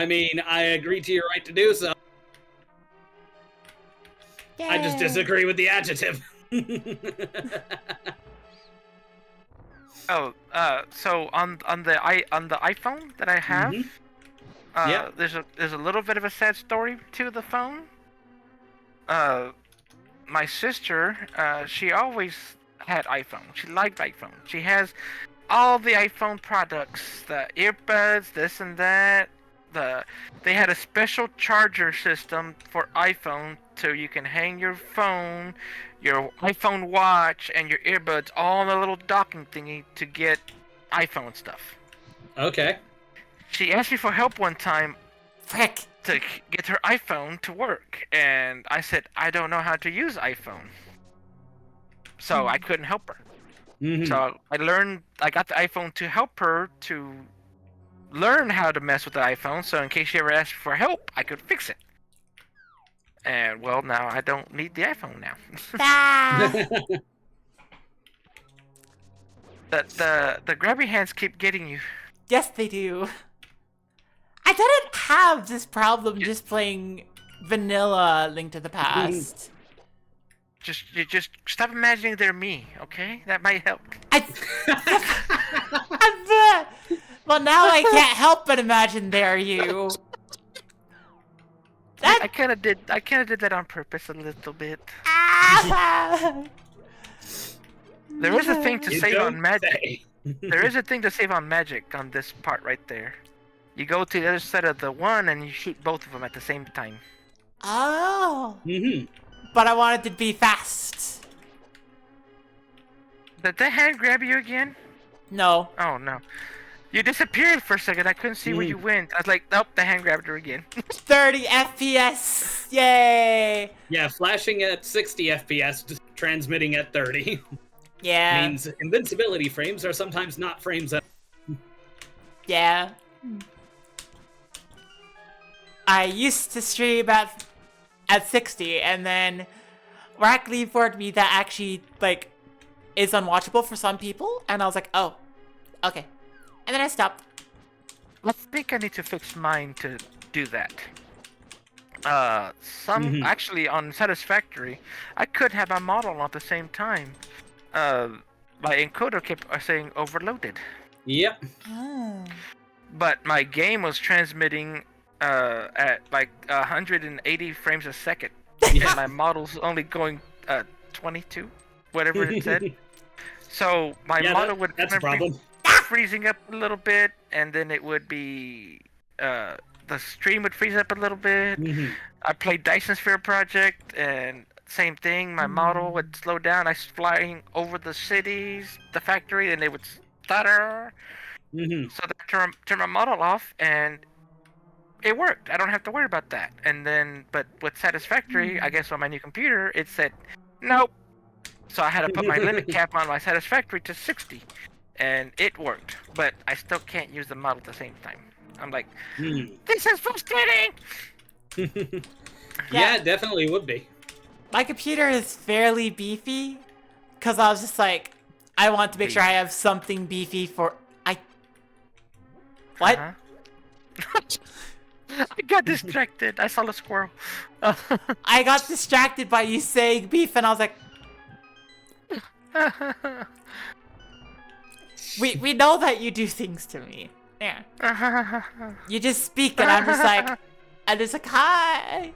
mean, I agree to your right to do so. I just Yay. disagree with the adjective. Oh, so on the iPhone that I have, Mhm. Yeah. there's a little bit of a sad story to the phone. My sister, she always had iPhone. She liked iPhone. She has all the iPhone products, the earbuds, this and that. They had a special charger system for iPhone, so you can hang your phone, your iPhone watch, and your earbuds all on a little docking thingy to get iPhone stuff. Okay. She asked me for help one time Frick. to get her iPhone to work, and I said I don't know how to use iPhone, so I couldn't help her. Mhm. So I got the iPhone to help her to learn how to mess with the iPhone, so in case she ever asked for help, I could fix it. And well, now I don't need the iPhone now. Ah. the grabby hands keep getting you. Yes, they do. I didn't have this problem just playing vanilla Link to the Past. You just stop imagining they're me, okay? That might help. Well, now I can't help but imagine they're you. I kind of did that on purpose a little bit. Ah! There is a thing to You save don't on magic. say. There is a thing to save on magic on this part right there. You go to the other side of the one and you shoot both of them at the same time. Oh. Mhm. But I wanted to be fast. Did that hand grab you again? No. Oh no. You disappeared for a second. I couldn't see where you went. I was like, nope, the hand grabbed her again. 30 FPS. Yay. Yeah, flashing at 60 FPS, just transmitting at 30. Yeah. Means invincibility frames are sometimes not frames at. Yeah. I used to stream at 60, and then Wackerly informed me that actually, like, is unwatchable for some people, and I was like, oh, okay. And then I stopped. I think I need to fix mine to do that. Actually on Satisfactory, I could have my model on at the same time. My encoder kept saying overloaded. Yep. Oh. But my game was transmitting at like 180 frames a second, and my model's only going 22. whatever it said. So my Yeah, model would that's a kind of be problem. freezing up a little bit, and then it would be the stream would freeze up a little bit. Mhm. I played Dyson Sphere Project, and same thing. My model would slow down. I was flying over the cities, the factory, and they would stutter. Mhm. So I turn my model off, and it worked. I don't have to worry about that. And then, but with Satisfactory, I guess on my new computer, it said, nope. So I had to put my limit cap on my Satisfactory to 60, and it worked. But I still can't use the model at the same time. I'm like, this is frustrating. Yeah, it definitely would be. My computer is fairly beefy, because I was just like, I want to make sure I have something beefy for... What? I got distracted. I saw the squirrel. I got distracted by you saying beef, and I was like... We know that you do things to me. Yeah. You just speak, and I'm just like, hi.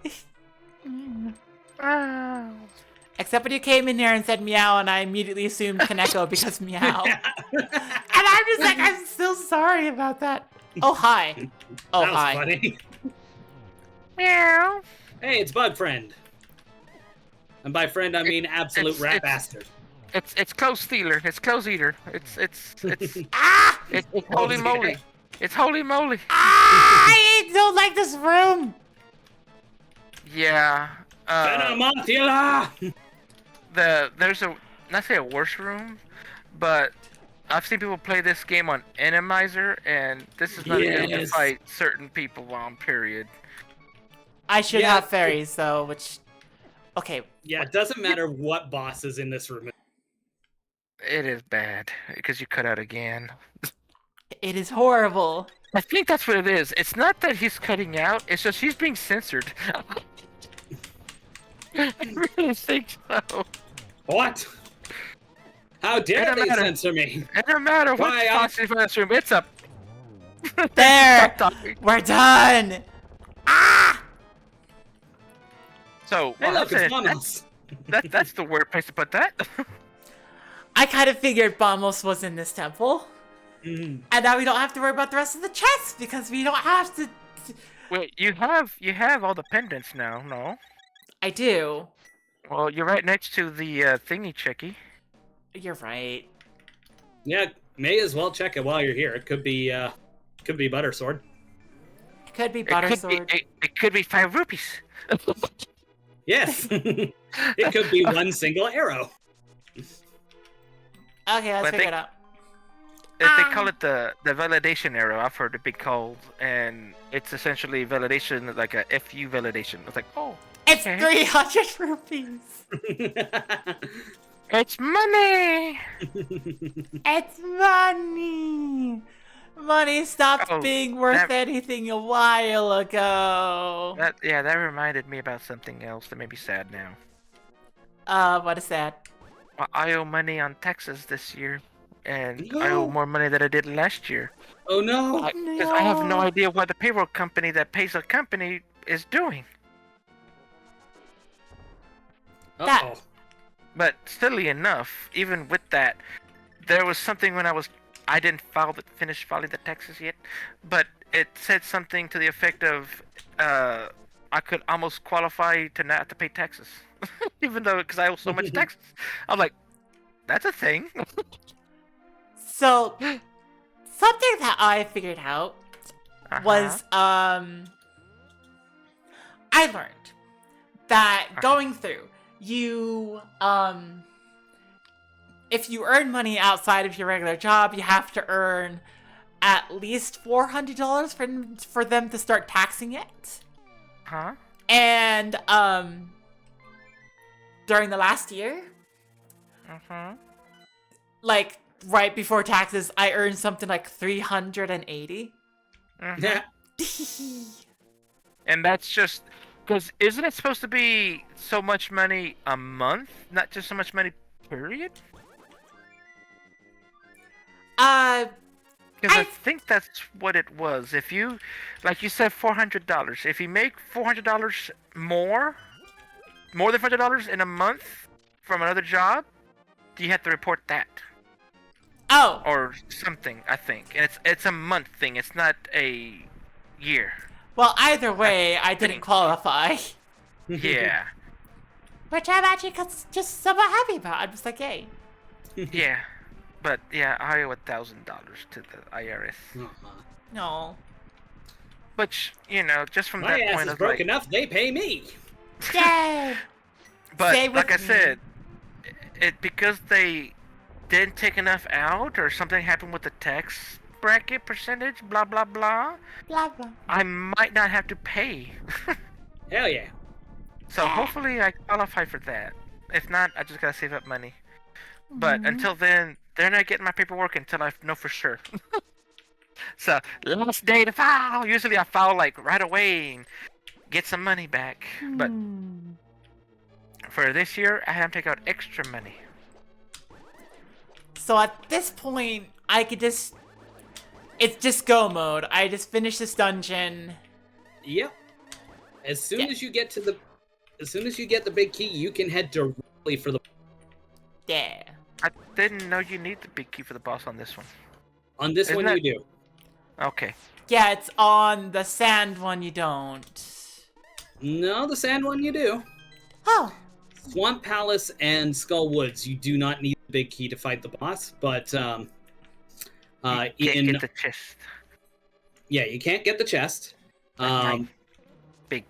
Except when you came in here and said meow, and I immediately assumed Kaneko because meow. And I'm just like, I'm so sorry about that. Oh, hi. Oh, That was hi. funny. Meow. Hey, it's Bug Friend. And by friend, I mean absolute rat bastard. It's clothes stealer. It's clothes eater. It's Ah! it's holy moly. It's holy moly. I don't like this room. Yeah. Venomotula! There's a not say a worse room, but I've seen people play this game on Randomizer, and this is not a game to fight certain people on. Period. I should have fairies though, which okay. Yeah, it doesn't matter what boss is in this room. It is bad because you cut out again. It is horrible. I think that's what it is. It's not that he's cutting out. It's just he's being censored. I really think so. What? How dare they matter. censor me? It don't matter what Why, boss is in this room. It's up. There. Stop talking. We're done. Ah! So, Hey, look, it's that's, Vamos. that's the word place to put that. I kind of figured Bamos was in this temple. Mhm. And now we don't have to worry about the rest of the chest because we don't have to... Wait, you have all the pendants now, no? I do. Well, you're right next to the thingy checky. You're right. Yeah, may as well check it while you're here. It could be Buttersword. It could be Buttersword. It could be 5 rupees. Yes. It could be one single arrow. Okay, let's figure it out. They call it the validation arrow. I've heard it be called, and it's essentially validation, like a FU validation. It's like, oh, It's okay. 300 rupees. It's money. It's money. Money stopped being worth anything a while ago. That reminded me about something else that made me sad now. What is that? I owe money on taxes this year, and I owe more money than I did last year. Oh no! Because I have no idea what the payroll company that pays a company is doing. Uh-oh. But silly enough, even with that, there was something when I didn't finish filing the taxes yet, but it said something to the effect of I could almost qualify to not have to pay taxes, even though because I owe so much taxes. I'm like, that's a thing. So, something that I figured out was I learned that going through you if you earn money outside of your regular job, you have to earn at least $400 for them to start taxing it. And during the last year, like right before taxes, I earned something like 380. Yeah. And that's just because isn't it supposed to be so much money a month, not just so much money period? Because I think that's what it was. If you, like you said, $400. If you make $400 more than $400 in a month from another job, you have to report that Oh, or something. I think, and it's a month thing. It's not a year. well, either way, I didn't think. qualify. Yeah, Which I'm actually just somewhat happy about. I'm just like, hey. yeah, but yeah, I owe $1,000 to the IRS. Uh-huh. No. Which just from My that ass point is of broke like, enough, they pay me. Yay! but Stay with like I me. said, it because they didn't take enough out or something happened with the tax bracket percentage, blah blah blah. Blah, blah. I might not have to pay. Hell yeah. So hopefully I qualify for that. If not, I just gotta save up money. But until then, they're not getting my paperwork until I know for sure. So last day to file. Usually I file like right away and get some money back. But for this year, I have to take out extra money. So at this point, I could just... It's just go mode. I just finish this dungeon. Yep. As soon as you get the big key, you can head directly for the. Yeah. I didn't know you need the big key for the boss on this one. On this Isn't one, that- you do. Okay. Yeah, it's on the sand one you don't. No, the sand one you do. Oh. Swamp Palace and Skull Woods, you do not need the big key to fight the boss, but You can't get the chest. yeah, you can't get the chest. Right. Big.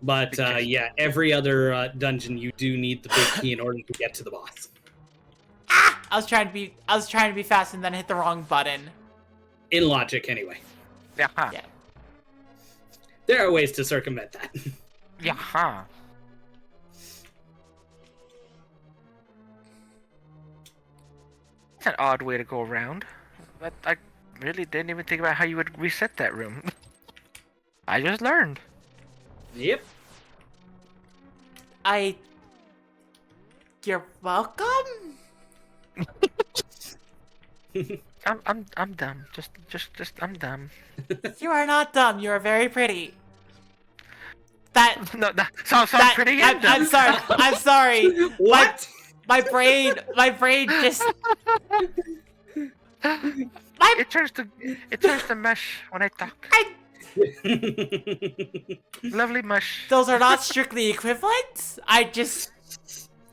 But Big chest. yeah, every other dungeon you do need the big key in order to get to the boss. I was trying to be fast and then hit the wrong button. In logic, anyway. Yeah. Yeah. There are ways to circumvent that. Yeah. It's an odd way to go around. But I really didn't even think about how you would reset that room. I just learned. Yep. You're welcome? I'm dumb. Just I'm dumb. You are not dumb. You are very pretty. That No, so I'm pretty and dumb. I'm sorry. I'm sorry. What? My brain just It turns to mush when I talk. Lovely mush. those are not strictly equivalent.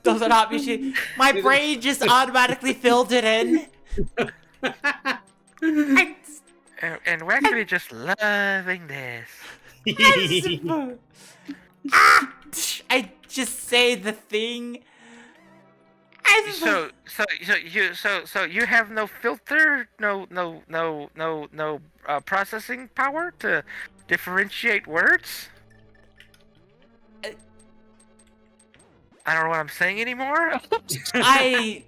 Those are not mutually. My brain just automatically filled it in. And we're actually just loving this. I just say the thing. So you have no filter, no processing power to differentiate words. I don't know what I'm saying anymore. I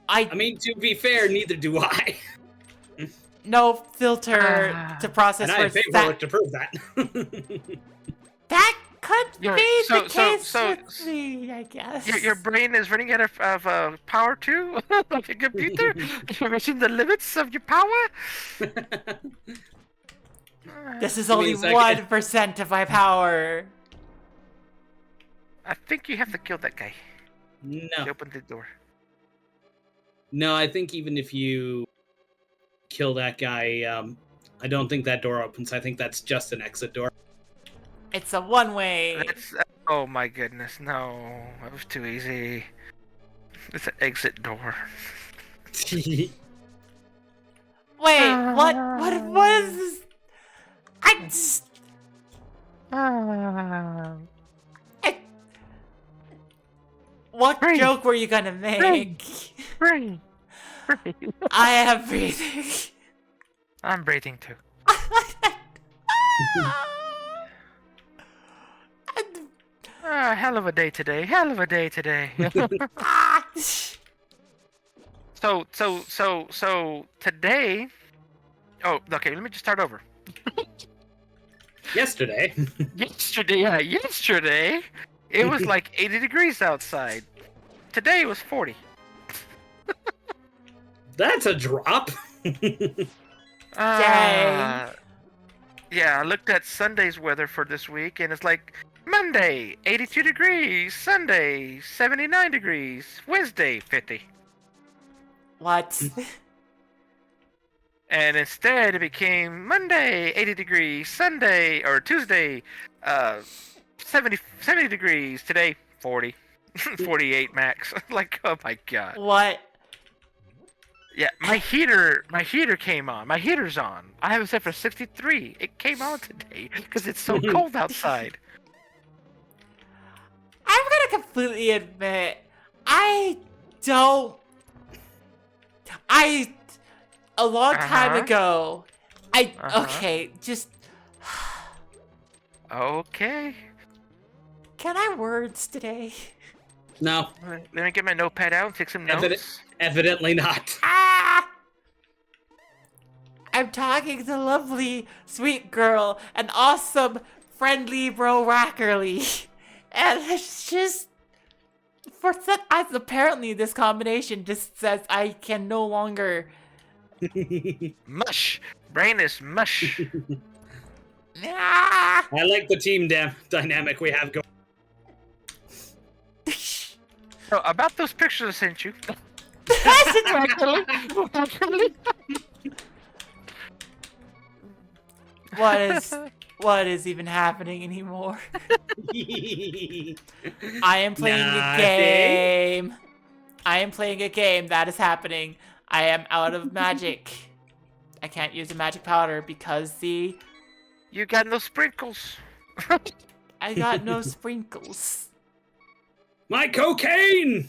I mean, to be fair, neither do I. no filter to process And I have words. paperwork to prove that. That could Yeah, be so- the so- case so- with me, I guess. Your brain is running out of power too, like a computer. You're reaching the limits of your power. This is Give me only a second. 1% of my power. I think you have to kill that guy. No. To open the door. No, I think even if you kill that guy, I don't think that door opens. I think that's just an exit door. It's a one-way. Oh my goodness, no. That was too easy. It's an exit door. Wait, what is this? I just... What Breathe. joke were you gonna make? Breathe. I am breathing. I'm breathing too. Hell of a day today. Hell of a day today. So today. Oh, okay. Let me just start over. Yesterday. Yesterday, it was like 80 degrees outside. Today it was 40. That's a drop. Yeah, I looked at Sunday's weather for this week, and it's like Monday, 82 degrees. Sunday, 79 degrees. Wednesday, 50. What? And instead, it became Monday, 80 degrees. Sunday, or Tuesday, 70 degrees. Today, 40. 48 max. Like, oh my god. What? Yeah, my heater came on. My heater's on. I have it set for 63. It came on today because it's so cold outside. I'm gonna completely admit, I don't. A long time Uh-huh. ago, okay, just. Okay. Can I words today? No, Let me get my notepad out and take some notes. evidently not. Ah! I'm talking to lovely, sweet girl, an awesome, friendly TheWackerly. And it's just... apparently this combination just says I can no longer... Mush. Brain is mush. Ah! I like the team dynamic we have going. So, about those pictures I sent you. What is even happening anymore? I am playing a Nothing. game. I am playing a game. That is happening. I am out of magic. I can't use a magic powder because You got no sprinkles. I got no sprinkles. My cocaine!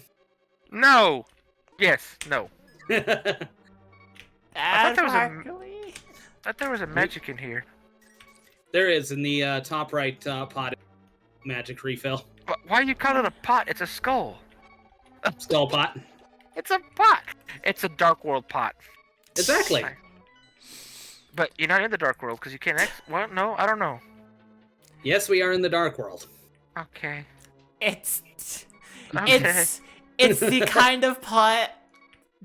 No. Yes. No. That thought there was a- Sparkly. I thought there was a magic in here. There is in the top right pot magic refill. Why you call it a pot? It's a skull. Skull pot. It's a pot. It's a Dark World pot. Exactly. But you're not in the Dark World because you can't. Well, no, I don't know. Yes, we are in the dark world. Okay. It's Okay. it's the kind of pot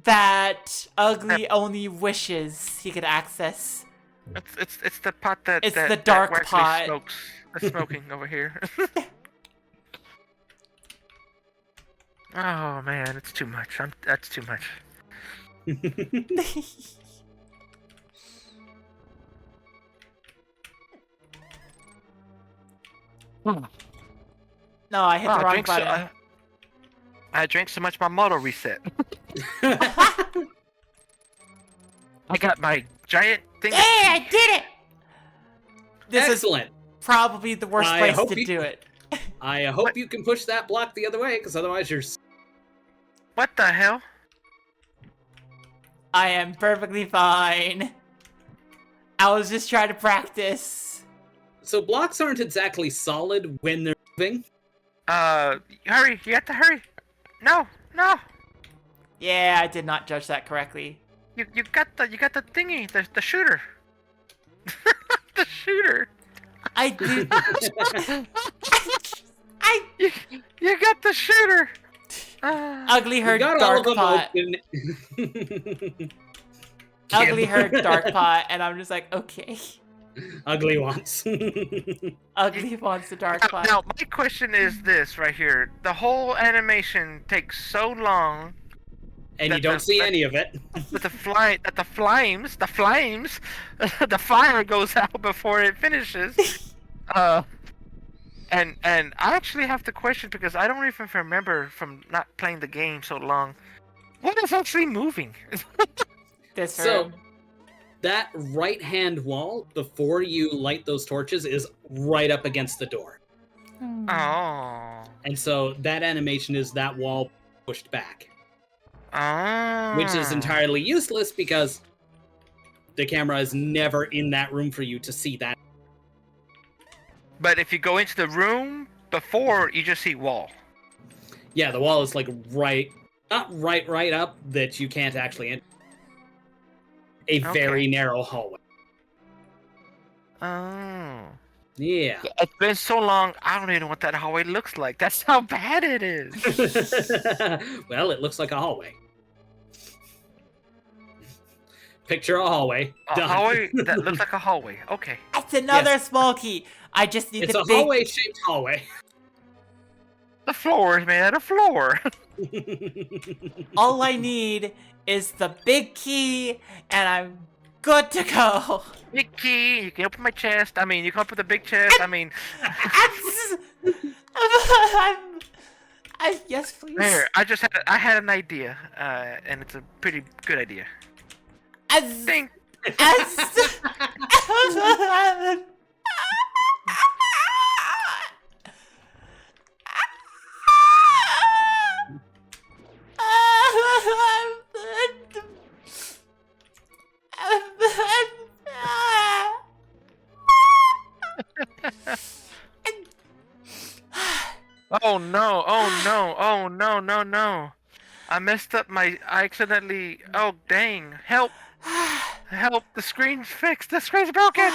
that Ugly only wishes he could access. It's the pot that It's that, the that dark Waxley pot. smokes. That's smoking over here. Oh man, it's too much. That's too much. No, I hit the wrong I button. I drank so much my motor reset. I got my giant thing. Hey, I did it! This is Excellent. probably the worst I place hope to you- do it. I hope you can push that block the other way, because otherwise you're... What the hell? I am perfectly fine. I was just trying to practice. So blocks aren't exactly solid when they're moving. Hurry! You have to hurry! No! Yeah, I did not judge that correctly. You got the thingy, the shooter. The shooter. I did. You got the shooter. Ugly You heard got all dark of them pot. open. Ugly heard dark pot, and I'm just like, okay. Ugly wants. Ugly wants the dark pot. Now my question is this right here: the whole animation takes so long And you don't see any of it. that the flames, the fire goes out before it finishes. And I actually have to question because I don't even remember from not playing the game so long. What is actually moving? This So- room. That right-hand wall, before you light those torches, is right up against the door. Oh. And so that animation is that wall pushed back. Oh. Which is entirely useless because the camera is never in that room for you to see that. But if you go into the room before, you just see wall. Yeah, the wall is like not right up that you can't actually enter. A very narrow hallway. Oh. Yeah. It's been so long, I don't even know what that hallway looks like. That's how bad it is. Well, it looks like a hallway. Picture a hallway. A Done. hallway that looks like a hallway. Okay. That's another small key. I just need It's the a big. hallway-shaped hallway. The floor is made out of floor. All I need is the big key, and I'm good to go. Big key. You can open my chest. I mean, you can open the big chest. I mean, Yes, please. there. I had an idea, and it's a pretty good idea. As, Ding. as, Oh no! Oh no! Oh no! No no! I messed up my. I accidentally. Oh dang! Help! Help! The screen's fixed. The screen's broken.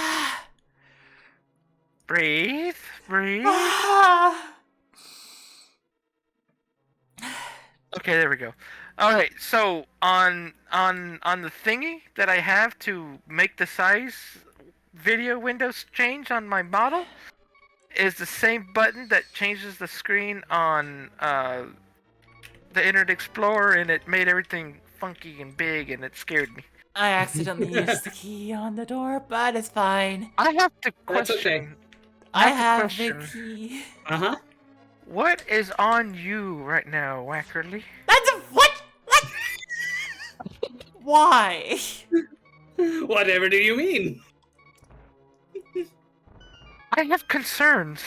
Breathe. Breathe. Okay, there we go. All right. So on the thingy that I have to make the size video windows change on my model is the same button that changes the screen on the Internet Explorer, and it made everything funky and big, and it scared me. I accidentally used the key on the door, but it's fine. I have to That's question. okay. I to have question, the key. Uh-huh. What is on you right now, Wackerly? That's a what? What? Why? Whatever do you mean? I have concerns.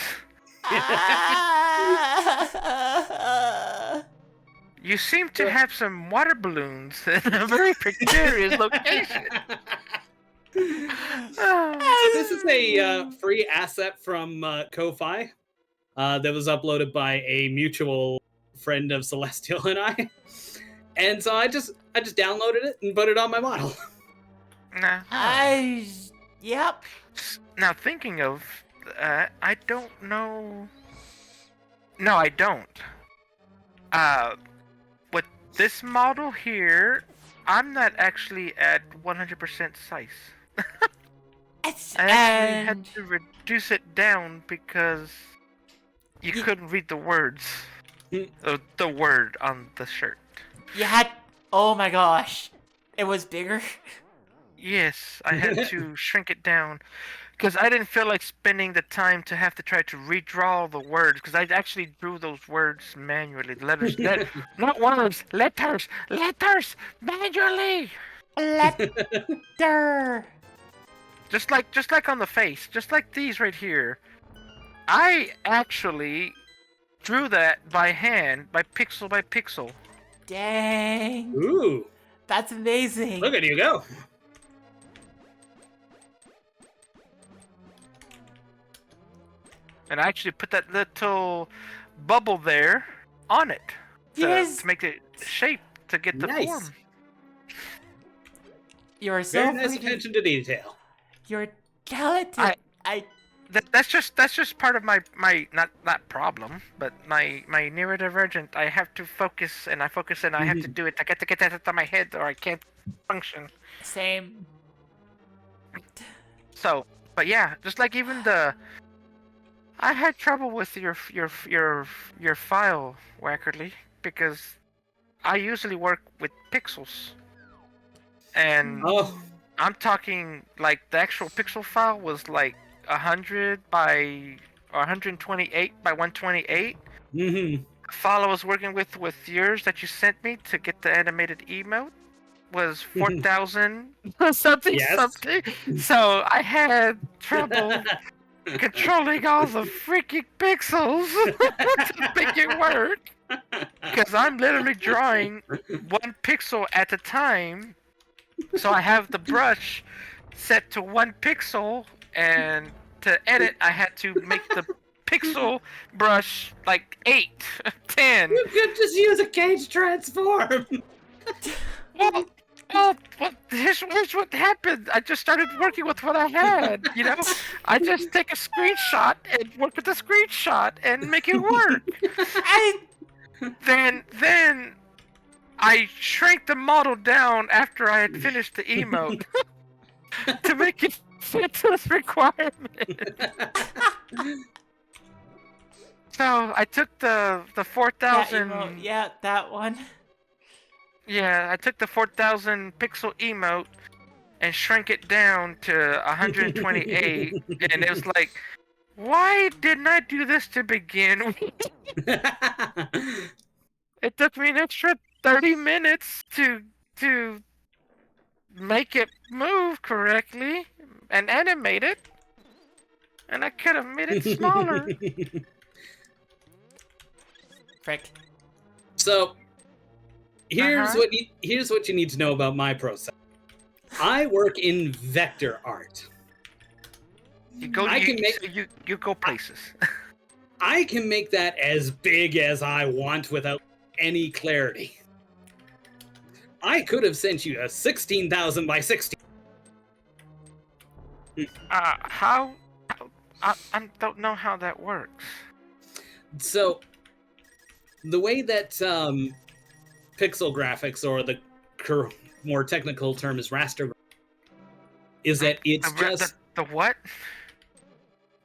You seem to have some water balloons in a very precarious location. This is a free asset from Ko-Fi that was uploaded by a mutual friend of Celestial and I. And so I just downloaded it and put it on my model. Nah. Yep. Now thinking of, I don't know. No, I don't. With this model here, I'm not actually at 100% size. I actually had to reduce it down because you couldn't read the words. The word on the shirt. You had. Oh my gosh. It was bigger. Yes, I had to shrink it down because I didn't feel like spending the time to have to try to redraw the words, because I actually drew those words manually. The letters, not words, letters, manually. Letter. Just like on the face, just like these right here. I actually drew that by hand, by pixel. Dang. Ooh, That's amazing. look at you go. And I actually put that little bubble there on it Yes. to make it shape to get the Nice. form. You're so Very nice freaking- attention to detail. You're talented. That's just part of my not problem, but my neurodivergent. I have to focus and I have to do it. I got to get that out of my head or I can't function. Same. So, but yeah, just like even I had trouble with your file, Wackerly, because I usually work with pixels, and Oh, I'm talking like the actual pixel file was like 100 by or 128 by 128. mm-hmm. The file I was working with yours that you sent me to get the animated emote was 4,000 something Yes. something. So I had trouble controlling all the freaking pixels to make it work. Because I'm literally drawing one pixel at a time. So I have the brush set to 1 pixel, and to edit, I had to make the pixel brush like 8, 10. You could just use a cage transform. Well, here's what happened. I just started working with what I had, you know? I just take a screenshot and work with the screenshot and make it work. Then I shrank the model down after I had finished the emote to make it fit this requirement. So I took the That 4,000. emote, yeah, that one. Yeah, I took the 4,000 pixel emote and shrank it down to 128, and it was like, why didn't I do this to begin with? It took me an extra 30 minutes to make it move correctly and animate it, and I could have made it smaller. Frick. So here's Uh-huh. what you need to know about my process. I work in vector art. You go, I you, can make- so you go places. I can make that as big as I want without any clarity. I could have sent you a 16,000 by 16. How I don't know how that works. So the way that pixel graphics, or the more technical term is raster, is that it's just The what?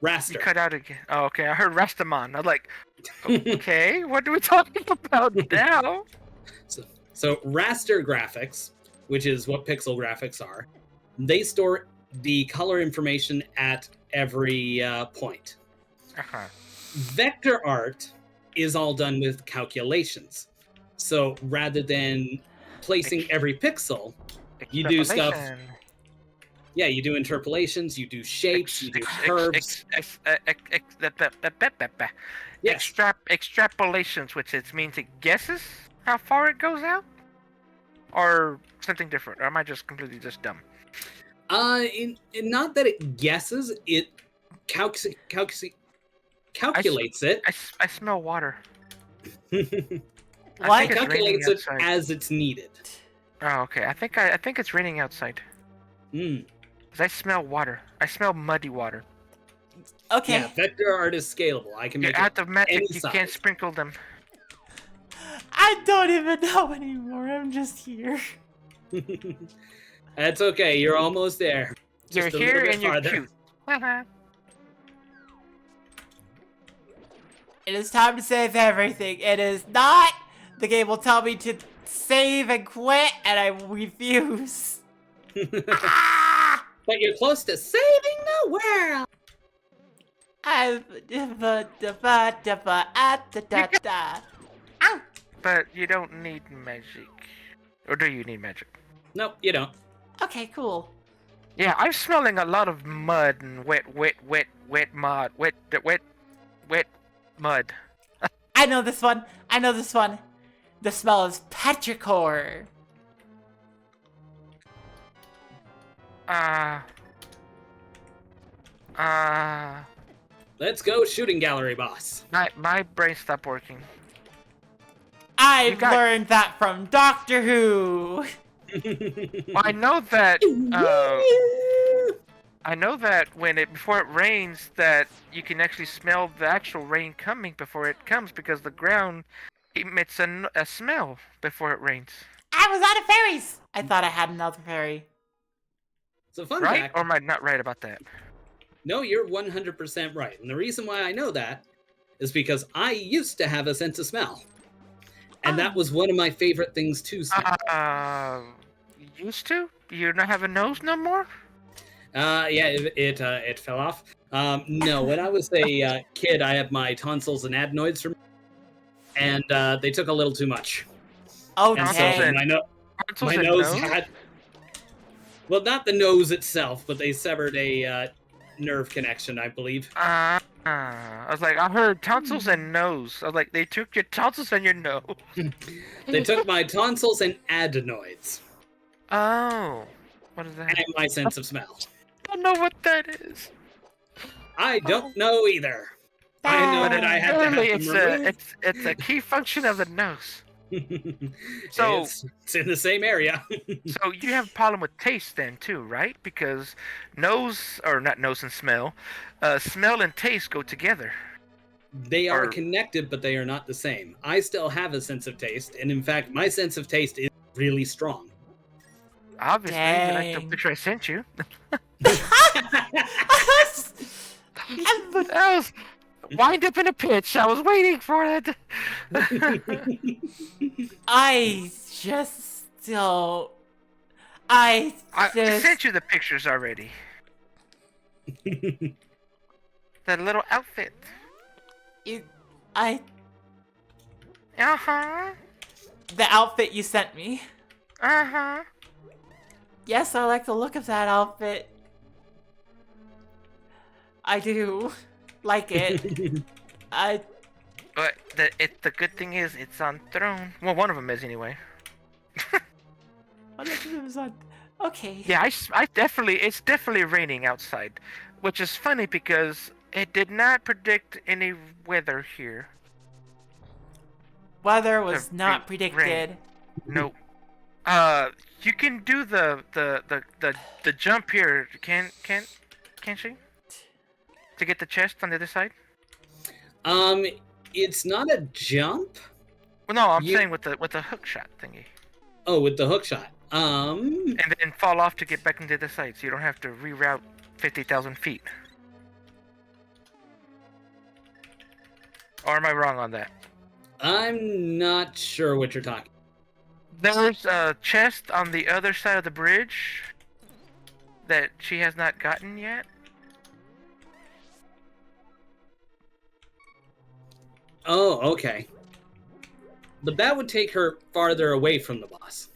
You raster. cut out again. Oh, okay. I heard Rastamon. I'm like, okay, what are we talking about now? So raster graphics, which is what pixel graphics are, they store the color information at every point. Uh-huh. Vector art is all done with calculations. So rather than placing every pixel, you do stuff. Extrapolation. Yeah, you do interpolations, you do shapes, you do curves. Yes. Extrapolations, which it means it guesses how far it goes out, or something different. Or am I just completely just dumb? Not that it guesses, it calculates it. I smell water. It I think it's raining calculates it outside. as it's needed. Oh, okay. I think it's raining outside. Mm. 'Cause I smell water. I smell muddy water. Okay. Yeah, vector art is scalable. I can You're make out it of magic. any You size. can't sprinkle them. I don't even know anymore. I'm just here. That's okay. You're almost there. You're Just a little here bit and you're farther. cute. Haha. It is time to save everything. It is not. The game will tell me to save and quit, and I refuse. Ah! But you're close to saving the world. Ow! But you don't need magic. Or do you need magic? Nope, you don't. Okay, cool. Yeah, I'm smelling a lot of mud and wet mud. Wet mud. I know this one. I know this one. The smell is petrichor. Let's go, shooting gallery boss. My brain stopped working. I've got- learned that from Doctor Who. Well, I know that. I know that before it rains, that you can actually smell the actual rain coming before it comes, because the ground emits a smell before it rains. I was out of fairies. I thought I had another fairy. It's a fun Right? fact. Or am I not right about that? No, you're 100% right. And the reason why I know that is because I used to have a sense of smell. And that was one of my favorite things to smell. You used to? You don't have a nose no more? Yeah, it fell off. No, when I was a kid, I had my tonsils and adenoids from, and they took a little too much. And so Okay. Tonsils my and nose had, well, not the nose itself, but they severed a nerve connection, I believe. I was like, I heard tonsils and nose. I was like, they took your tonsils and your nose. They took my tonsils and adenoids, Oh. What is that? and my sense of smell. I don't know what that is. I don't know either. I know that I had to have Apparently, them removed. it's a key function of the nose. So- it's in the same area. So you have a problem with taste then too, right? Because nose, or not nose and smell, smell and taste go together. They are Or- connected, but they are not the same. I still have a sense of taste, and in fact, my sense of taste is really strong. Obviously, you like the Dang. picture I sent you. That was wind up in a pitch. I was waiting for it. I just don't. I I just. sent you the pictures already. That little outfit. I. Uh-huh. The outfit you sent me. Uh-huh. Yes, I like the look of that outfit. I do like it. But the good thing is it's on throne. Well, one of them is anyway. What if it was on? Okay. Yeah, it's definitely raining outside, which is funny because it did not predict any weather here. Weather was The not rain. predicted. Nope. You can do the jump here. Can't she? To get the chest on the other side? It's not a jump. Well, no, I'm saying with the hook shot thingy. Oh, with the hook shot. And then fall off to get back into the side, so you don't have to reroute 50,000 feet. Or am I wrong on that? I'm not sure what you're talking. There's a chest on the other side of the bridge that she has not gotten yet. Oh, okay. But that would take her farther away from the boss.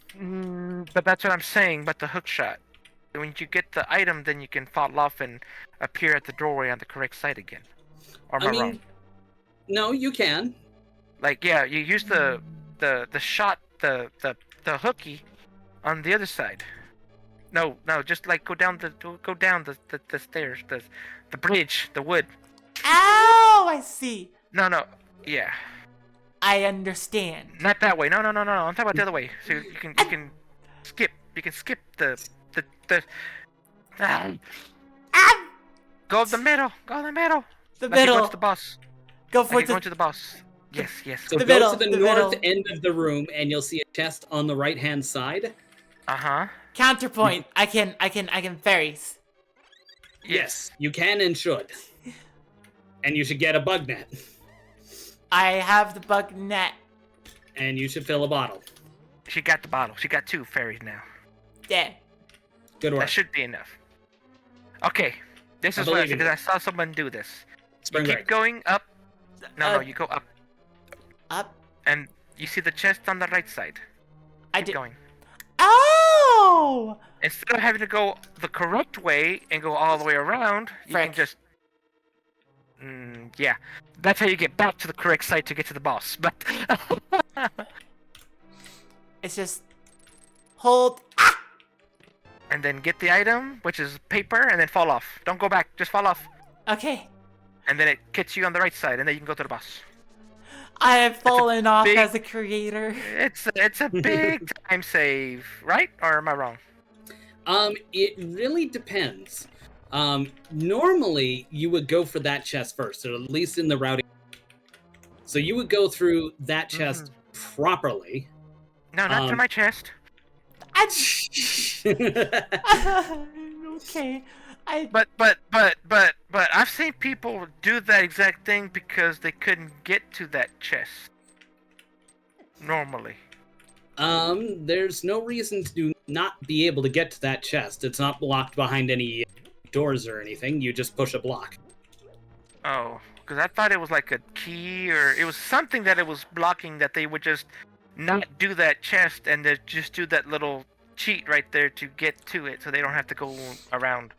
But that's what I'm saying, but the hook shot. When you get the item, then you can fall off and appear at the doorway on the correct side again. Or am I wrong? No, you can. Like, yeah, you use the shot, the hooky on the other side. No, just like go down the stairs, the bridge, the wood. Ow! I see. No, yeah. I understand. Not that way. No. I'm talking about the other way. So you can skip. You can skip the. Go up the middle. Go in the middle. The Like you're middle. going to the boss. Go for Like it. you're going to the boss. Yes. So The go middle, to the the north middle. end of the room, and you'll see a chest on the right-hand side. Uh-huh. Counterpoint. I can fairies. Yes, you can and should. And you should get a bug net. I have the bug net. And you should fill a bottle. She got the bottle. She got 2 fairies now. Yeah. Good work. That should be enough. Okay. This I is what I believe in because you. I saw someone do this. Spring You keep break. going up. No, Uh, you go up. Up. And you see the chest on the right side. I Keep did. going. Oh! Instead of having to go the correct way and go all the way around, you Frick. can just... yeah. That's how you get back to the correct side to get to the boss. But... It's just hold. and then get the item, which is paper, and then fall off. Don't go back. Just fall off. Okay. And then it gets you on the right side, and then you can go to the boss. I have fallen off big- as a creator. It's a big time save, right? Or am I wrong? It really depends. Normally you would go for that chest first, or at least in the routing. So you would go through that chest properly. No, not to my chest. Okay. But I've seen people do that exact thing because they couldn't get to that chest. Normally. There's no reason to not be able to get to that chest. It's not blocked behind any doors or anything. You just push a block. Oh, because I thought it was like a key or it was something that it was blocking that they would just not do that chest and they just do that little cheat right there to get to it so they don't have to go around.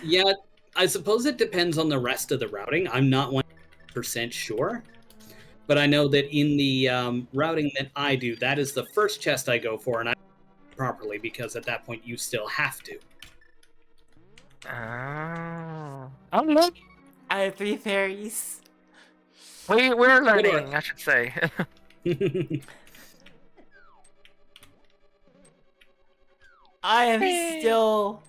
Yeah, I suppose it depends on the rest of the routing. I'm not 100% sure. But I know that in the routing that I do, that is the first chest I go for, and I properly because at that point you still have to. Oh. I'm learning. I have 3 fairies. We're learning, I should say. I am still.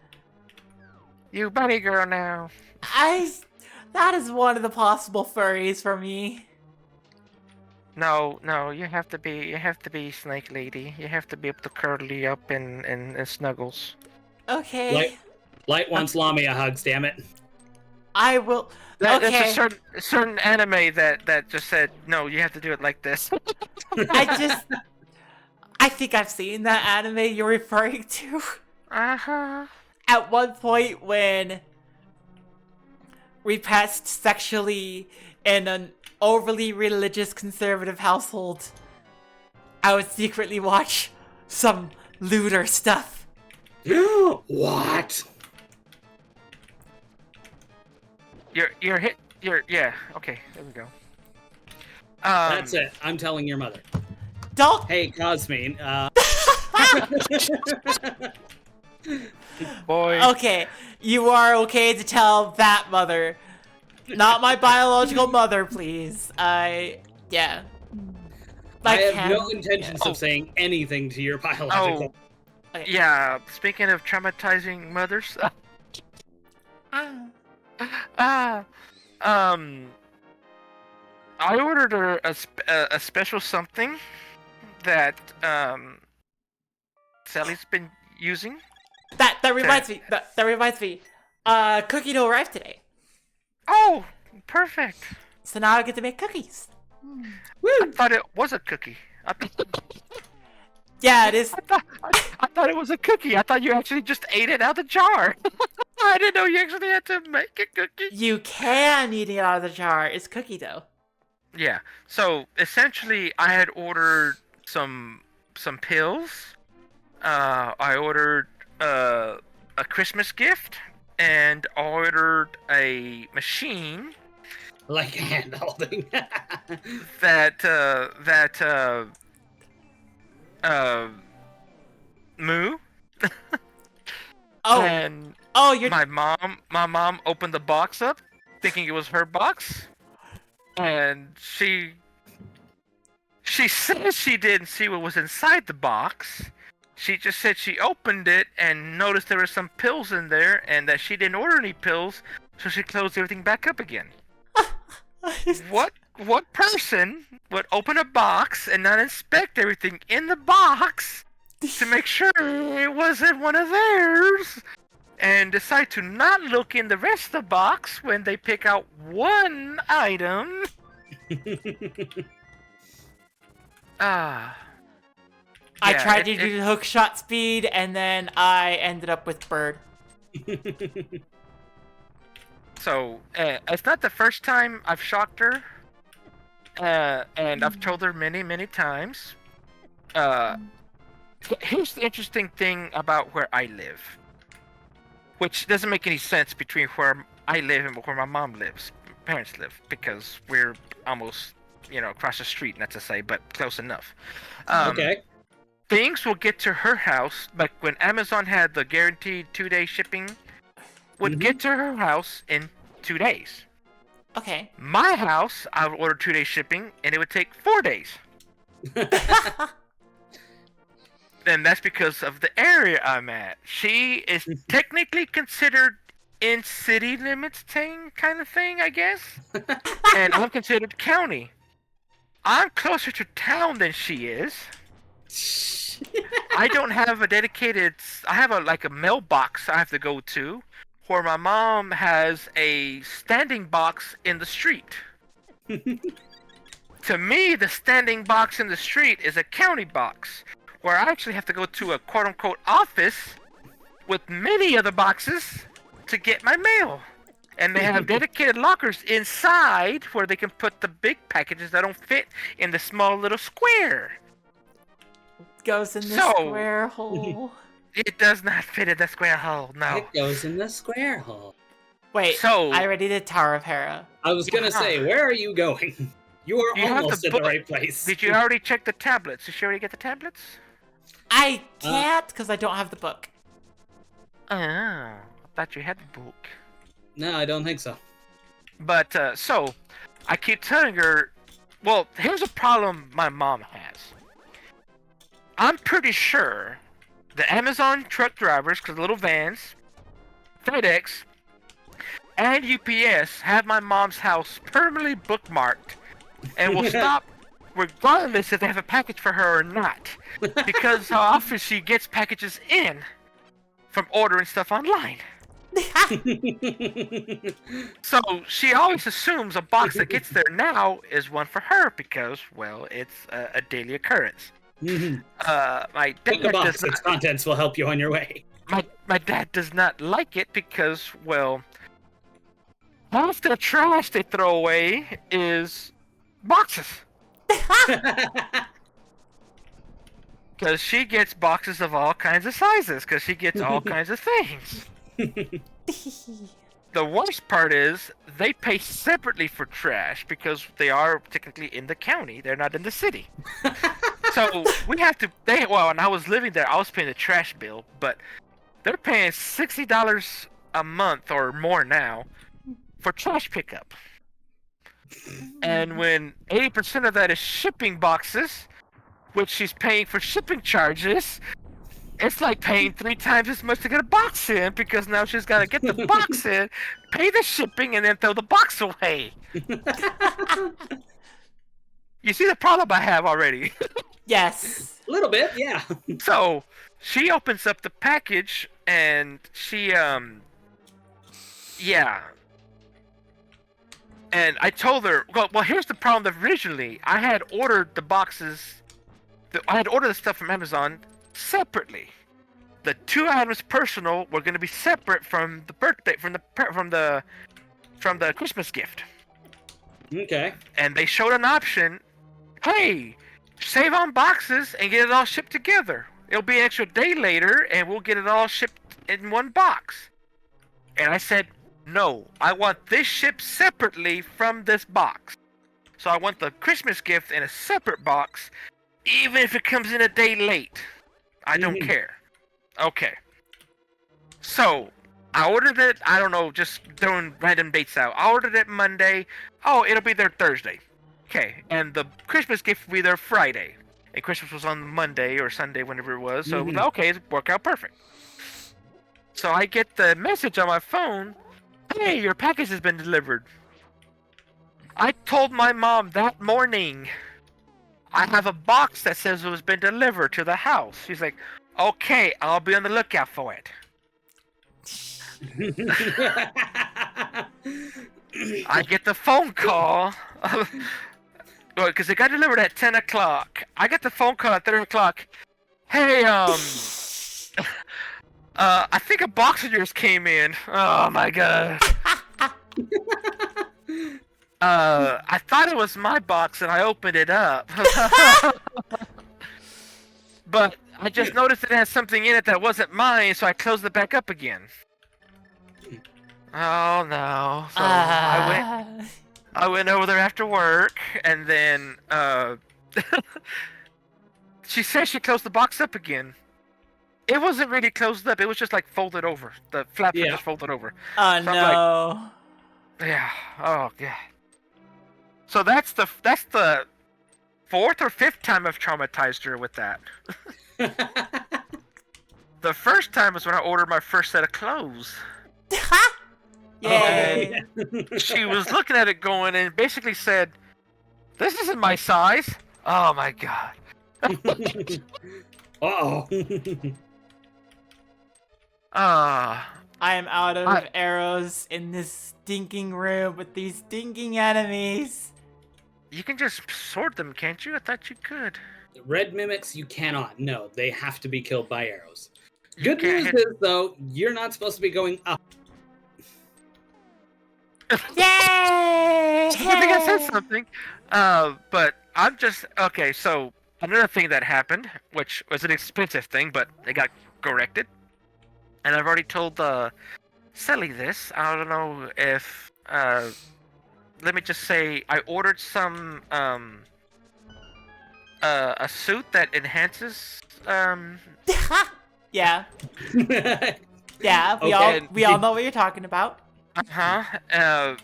You bunny girl now. That is one of the possible furries for me. No, you have to be snake lady. You have to be able to curl you up in snuggles. Okay. Light wants Lamia hugs, damn it. I will. There's Okay. a certain anime that just said, no, you have to do it like this. I think I've seen that anime you're referring to. Uh-huh. At one point when we passed sexually in an overly religious conservative household, I would secretly watch some lewder stuff. What? Yeah, okay, there we go. That's it. I'm telling your mother. Don't. Hey, Cosmine. Boy. Okay, you are okay to tell that mother. Not my biological mother, please. Yeah. I have no intentions of saying anything to your biological. Okay. Yeah, speaking of traumatizing mothers. I ordered a special something that Sally's been using. That reminds me. That reminds me. Cookie dough arrived today, Oh, perfect. so now I get to make cookies. I thought it was a cookie. Yeah, it is. I thought it was a cookie. I thought you actually just ate it out of the jar. I didn't know you actually had to make a cookie. You can eat it out of the jar. It's cookie dough. Yeah. So essentially, I had ordered some pills. I ordered a Christmas gift, and ordered a machine Like hand holding. that Moo. Oh. And Oh, you're. my mom opened the box up, thinking it was her box, and she says she didn't see what was inside the box. She just said she opened it and noticed there were some pills in there, and that she didn't order any pills, so she closed everything back up again. What person would open a box and not inspect everything in the box to make sure it wasn't one of theirs, and decide to not look in the rest of the box when they pick out one item? I tried to do the hook shot speed, and then I ended up with bird. So, it's not the first time I've shocked her, and I've told her many, many times. Here's the interesting thing about where I live, which doesn't make any sense between where I live and where my parents live, because we're almost, across the street, not to say, but close enough. Okay. Things will get to her house, like when Amazon had the guaranteed 2-day shipping, would get to her house in 2 days. Okay. My house, I would order 2-day shipping, and it would take 4 days. And that's because of the area I'm at. She is technically considered in city limits kind of thing, I guess. And I'm considered county. I'm closer to town than she is. I don't have a dedicated. I have a mailbox I have to go to, where my mom has a standing box in the street. To me, the standing box in the street is a county box, where I actually have to go to a quote-unquote office with many other boxes to get my mail. And they have dedicated lockers inside where they can put the big packages that don't fit in the small little square. Goes in the square hole. It does not fit in the square hole, no. It goes in the square hole. Wait, So- I already did Tower of Hera. I was gonna say, where are you going? You are You have almost to in the book- right place. Did you already check the tablets? Did you already get the tablets? I can't because I don't have the book. Oh, I thought you had the book. No, I don't think so. But, so, I keep telling her, well, here's a problem my mom has. I'm pretty sure the Amazon truck drivers, because little vans, FedEx, and UPS have my mom's house permanently bookmarked and will stop regardless if they have a package for her or not, because how often she gets packages in. from ordering stuff online. So she always assumes a box that gets there now is one for her because, well, it's a daily occurrence. My Pick dad a box. does Its not, contents will help you on your way. my dad does not like it because, well, half the trash they throw away is boxes. Because she gets boxes of all kinds of sizes, because she gets all kinds of things. The worst part is, they pay separately for trash, because they are technically in the county, they're not in the city. So, we have to, when I was living there, I was paying the trash bill, but they're paying $60 a month, or more now, for trash pickup. And when 80% of that is shipping boxes, which she's paying for shipping charges, it's like paying 3 times as much to get a box in, because now she's got to get the box in, pay the shipping, and then throw the box away. You see the problem I have already. Yes. A little bit, yeah. So, she opens up the package, and she, yeah. And I told her, well, here's the problem originally. I had ordered the boxes, I had ordered the stuff from Amazon separately. The 2 items personal were going to be separate from the birthday, from the Christmas gift. Okay. And they showed an option. Hey, save on boxes and get it all shipped together. It'll be an extra day later, and we'll get it all shipped in one box. And I said, no, I want this shipped separately from this box. So I want the Christmas gift in a separate box, even if it comes in a day late. I don't care. Okay. So, I ordered it, I don't know, just throwing random dates out. I ordered it Monday. Oh, it'll be there Thursday. Okay, and the Christmas gift will be there Friday. And Christmas was on Monday or Sunday, whenever it was. So, okay, it worked out perfect. So I get the message on my phone, hey, your package has been delivered. I told my mom that morning, I have a box that says it has been delivered to the house. She's like, okay, I'll be on the lookout for it. I get the phone call, because it got delivered at 10 o'clock. I get the phone call at 3 o'clock. Hey, I think a box of yours came in. Oh my god. I thought it was my box and I opened it up. But I just noticed it had something in it that wasn't mine, so I closed it back up again. Oh no. So I went over there after work, and then she said she closed the box up again. It wasn't really closed up, it was just like folded over. The flaps were just folded over. Oh so no. Yeah. Oh god. So that's the 4th or 5th time I've traumatized her with that. The first time was when I ordered my first set of clothes. Yay. She was looking at it going and basically said, "This isn't my size." Oh my god. Uh-oh. I am out of arrows in this stinking room with these stinking enemies. You can just sword them, can't you? I thought you could. Red mimics, you cannot. No, they have to be killed by arrows. Good news is, though, you're not supposed to be going up. Yay! I think I said something. But I'm just... Okay, so another thing that happened, which was an expensive thing, but it got corrected. And I've already told Sally this. I don't know if... let me just say, I ordered some... a suit that enhances... Yeah. Yeah, we all know what you're talking about. Uh-huh.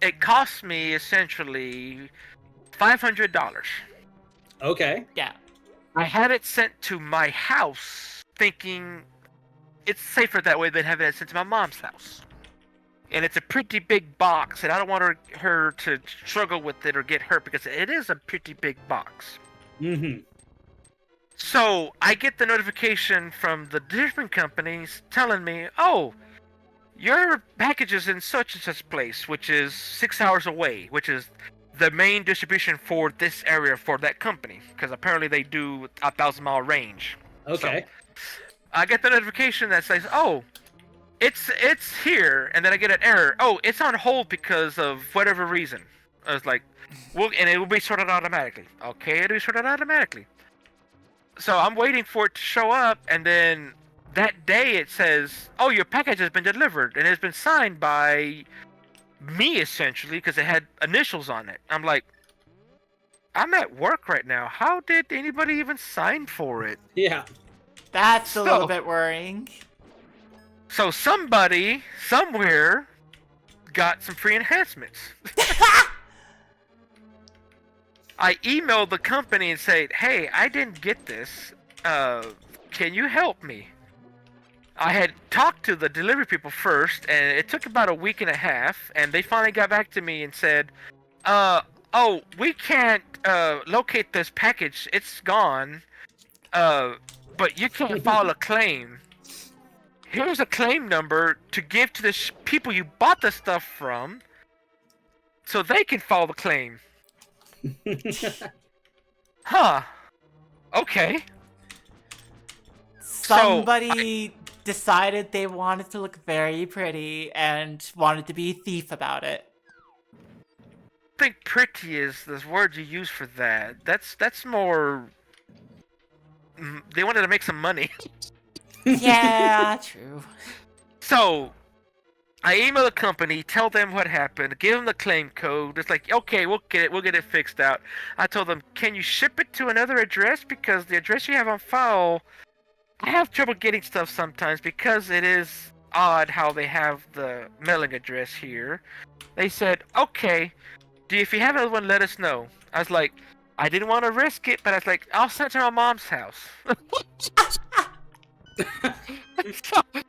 It cost me essentially $500. Okay. Yeah. I had it sent to my house, thinking it's safer that way than having it sent to my mom's house. And it's a pretty big box, and I don't want her to struggle with it or get hurt because it is a pretty big box. So I get the notification from the different companies telling me, "Oh, your package is in such and such place, which is 6 hours away, which is the main distribution for this area for that company, because apparently they do a 1,000-mile range." Okay. So I get the notification that says, "Oh, it's here," and then I get an error. "Oh, it's on hold because of whatever reason." I was like, "Well," and it will be sorted automatically. Okay, it'll be sorted automatically. So I'm waiting for it to show up, and then that day it says, "Oh, your package has been delivered, and it's been signed by me," essentially, because it had initials on it. I'm like, I'm at work right now. How did anybody even sign for it? Yeah. That's a little So- bit worrying. So somebody, somewhere, got some free enhancements. I emailed the company and said, "Hey, I didn't get this. Can you help me?" I had talked to the delivery people first, and it took about a week and a half, and they finally got back to me and said, "Oh, we can't locate this package. It's gone. But you can't file a claim. Here's a claim number to give to the people you bought the stuff from, so they can file the claim." Huh. Okay. Somebody decided they wanted to look very pretty and wanted to be a thief about it. I think pretty is the word you use for that. That's more. They wanted to make some money. Yeah, true. So, I email the company, tell them what happened, give them the claim code. It's like, okay, we'll get it fixed out. I told them, "Can you ship it to another address? Because the address you have on file, I have trouble getting stuff sometimes because it is odd how they have the mailing address here." They said, "Okay, if you have another one, let us know." I was like, I didn't want to risk it, but I was like, I'll send it to my mom's house.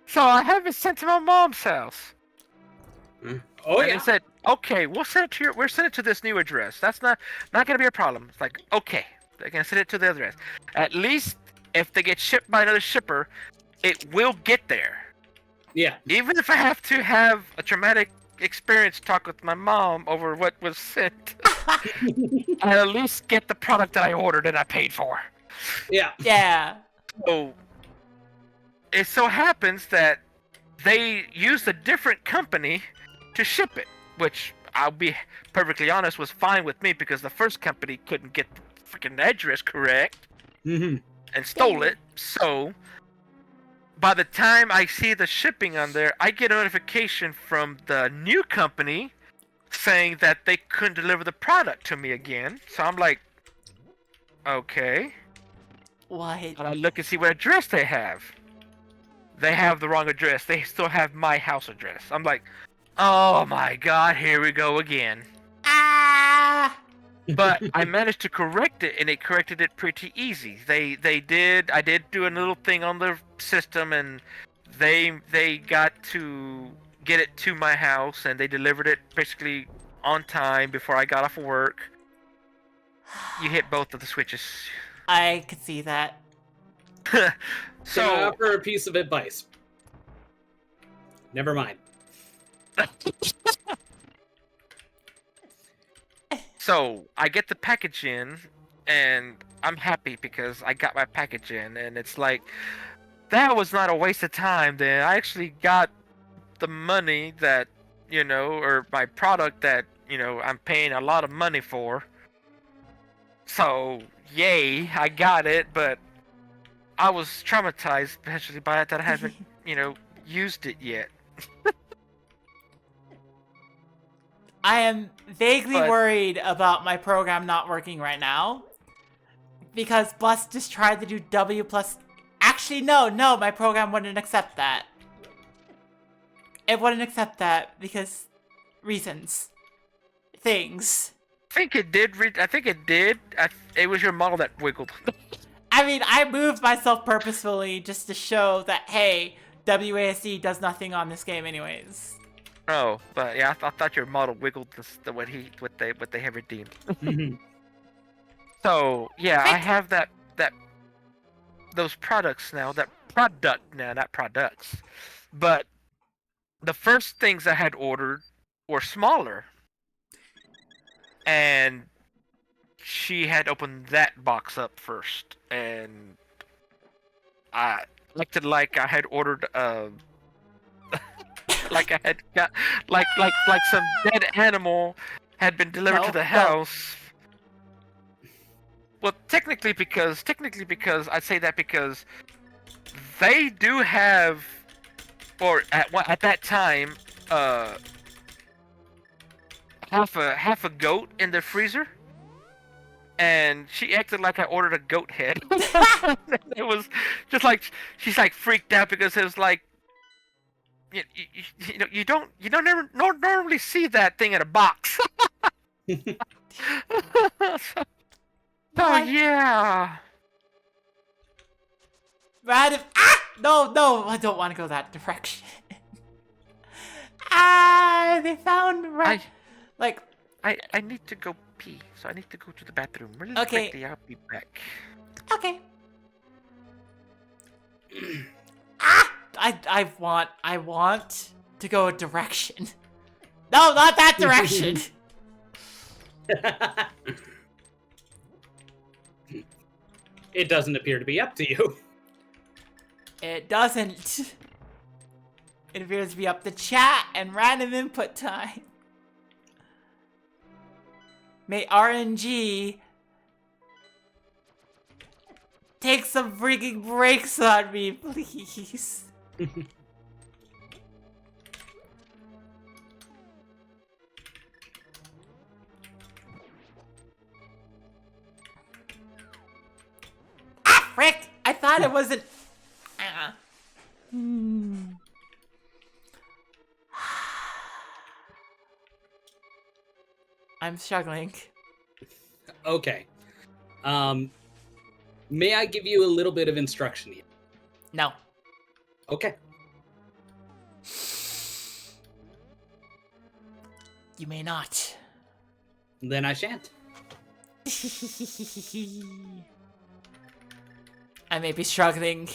so I have it sent to my mom's house. Oh And yeah. they said, "Okay, we'll send it to this new address. That's not gonna be a problem." It's like, okay, they're gonna send it to the address. At least if they get shipped by another shipper, it will get there. Yeah. Even if I have to have a traumatic experience talk with my mom over what was sent, I at least get the product that I ordered and I paid for. Yeah. Yeah. So it so happens that they used a different company to ship it, which I'll be perfectly honest was fine with me because the first company couldn't get the freaking address correct Mm-hmm. and stole it. So by the time I see the shipping on there, I get a notification from the new company saying that they couldn't deliver the product to me again. So I'm like, okay. What? And I look and see what address they have. They have the wrong address. They still have my house address. I'm like, oh my god, here we go again. Ah! But I managed to correct it, and it corrected it pretty easy. I did do a little thing on the system, and they got to get it to my house, and they delivered it basically on time before I got off of work. You hit both of the switches. I could see that. Can I So offer a piece of advice? Never mind. So I get the package in, and I'm happy because I got my package in, and it's like, that was not a waste of time. Then I actually got the money that, or my product that, I'm paying a lot of money for. So, yay, I got it, but I was traumatized especially by it that I haven't, used it yet. I am vaguely But- worried about my program not working right now. Because Bus just tried to do W plus... Actually, no, my program wouldn't accept that. It wouldn't accept that because... reasons. Things. I think it did. I think it did. It was your model that wiggled. I mean, I moved myself purposefully just to show that, hey, WASD does nothing on this game anyways. Oh, but yeah, I thought your model wiggled what they have redeemed. Mhm. So yeah, I Think- have that those products now. That product now, not products. But the first things I had ordered were smaller, and she had opened that box up first, and I acted like I had ordered like I had got like some dead animal had been delivered to No, the no. house. Well, technically because I say that because they do have, or at that time, half a goat in the freezer, and she acted like I ordered a goat head. It was just like she's like freaked out because it was like you know you don't never normally see that thing in a box. Oh yeah. Random. Ah! No, no, I don't want to go that direction. Ah, they found like. I need to go pee, so I need to go to the bathroom really Okay. quickly. I'll be back. Okay. Ah! I want to go a direction. No, not that direction. It doesn't appear to be up to you. It doesn't. It appears to be up to chat and random input time. May RNG take some freaking breaks on me, please. Ah, frick! I thought it wasn't. I'm struggling. Okay. May I give you a little bit of instruction here? No. Okay. You may not. Then I shan't. I may be struggling,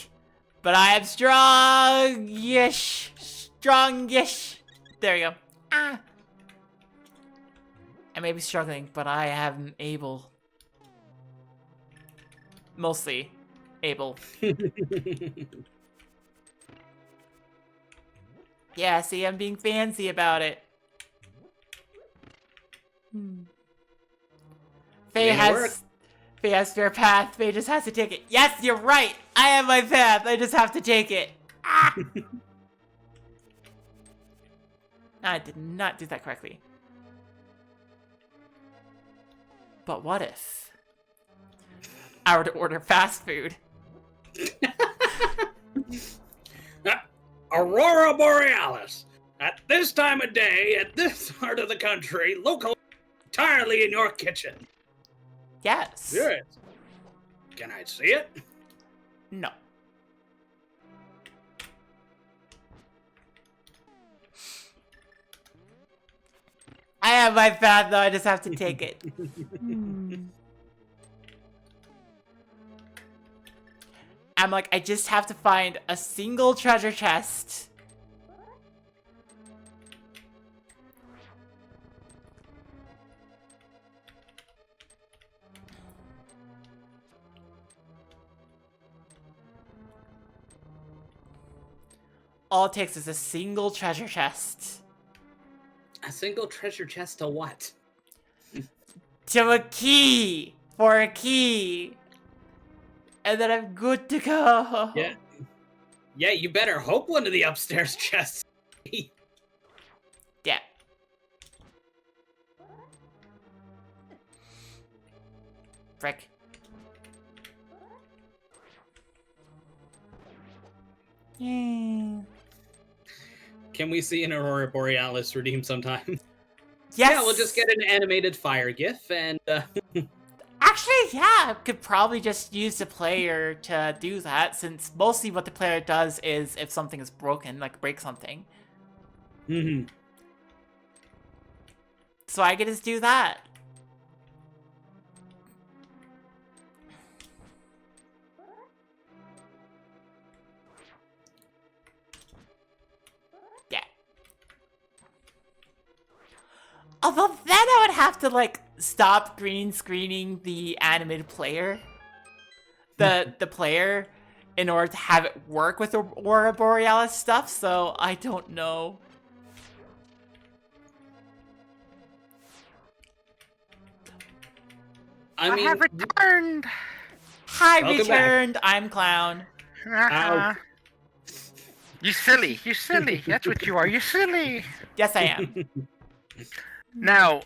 but I am strong-ish. Strong-ish. There we go. Ah. I may be struggling, but I am able. Mostly able. Yeah, see, I'm being fancy about it. Faye has spare path. Faye just has to take it. Yes, you're right. I have my path. I just have to take it. Ah! I did not do that correctly. But what if I were to order fast food? Aurora Borealis. At this time of day, at this part of the country, local entirely in your kitchen. Yes. Yes. Can I see it? No. I have my path though, I just have to take it. I'm like, I just have to find a single treasure chest. All it takes is a single treasure chest. A single treasure chest to what? To a key! For a key! And then I'm good to go. Yeah. Yeah, you better hope one of the upstairs chests. Yeah. Frick. Yay. Can we see an Aurora Borealis redeem sometime? Yes! Yeah, we'll just get an animated fire gif and Actually, yeah, I could probably just use the player to do that, since mostly what the player does is if something is broken, like break something. Mhm. So I could just do that. Although then I would have to like stop green screening the animated player, the player, in order to have it work with the Aurora Borealis stuff. So I don't know. I mean, have returned. Hi, Welcome returned. I'm Clown. Uh-huh. You silly. You silly. That's what you are. You silly. Yes, I am. Now,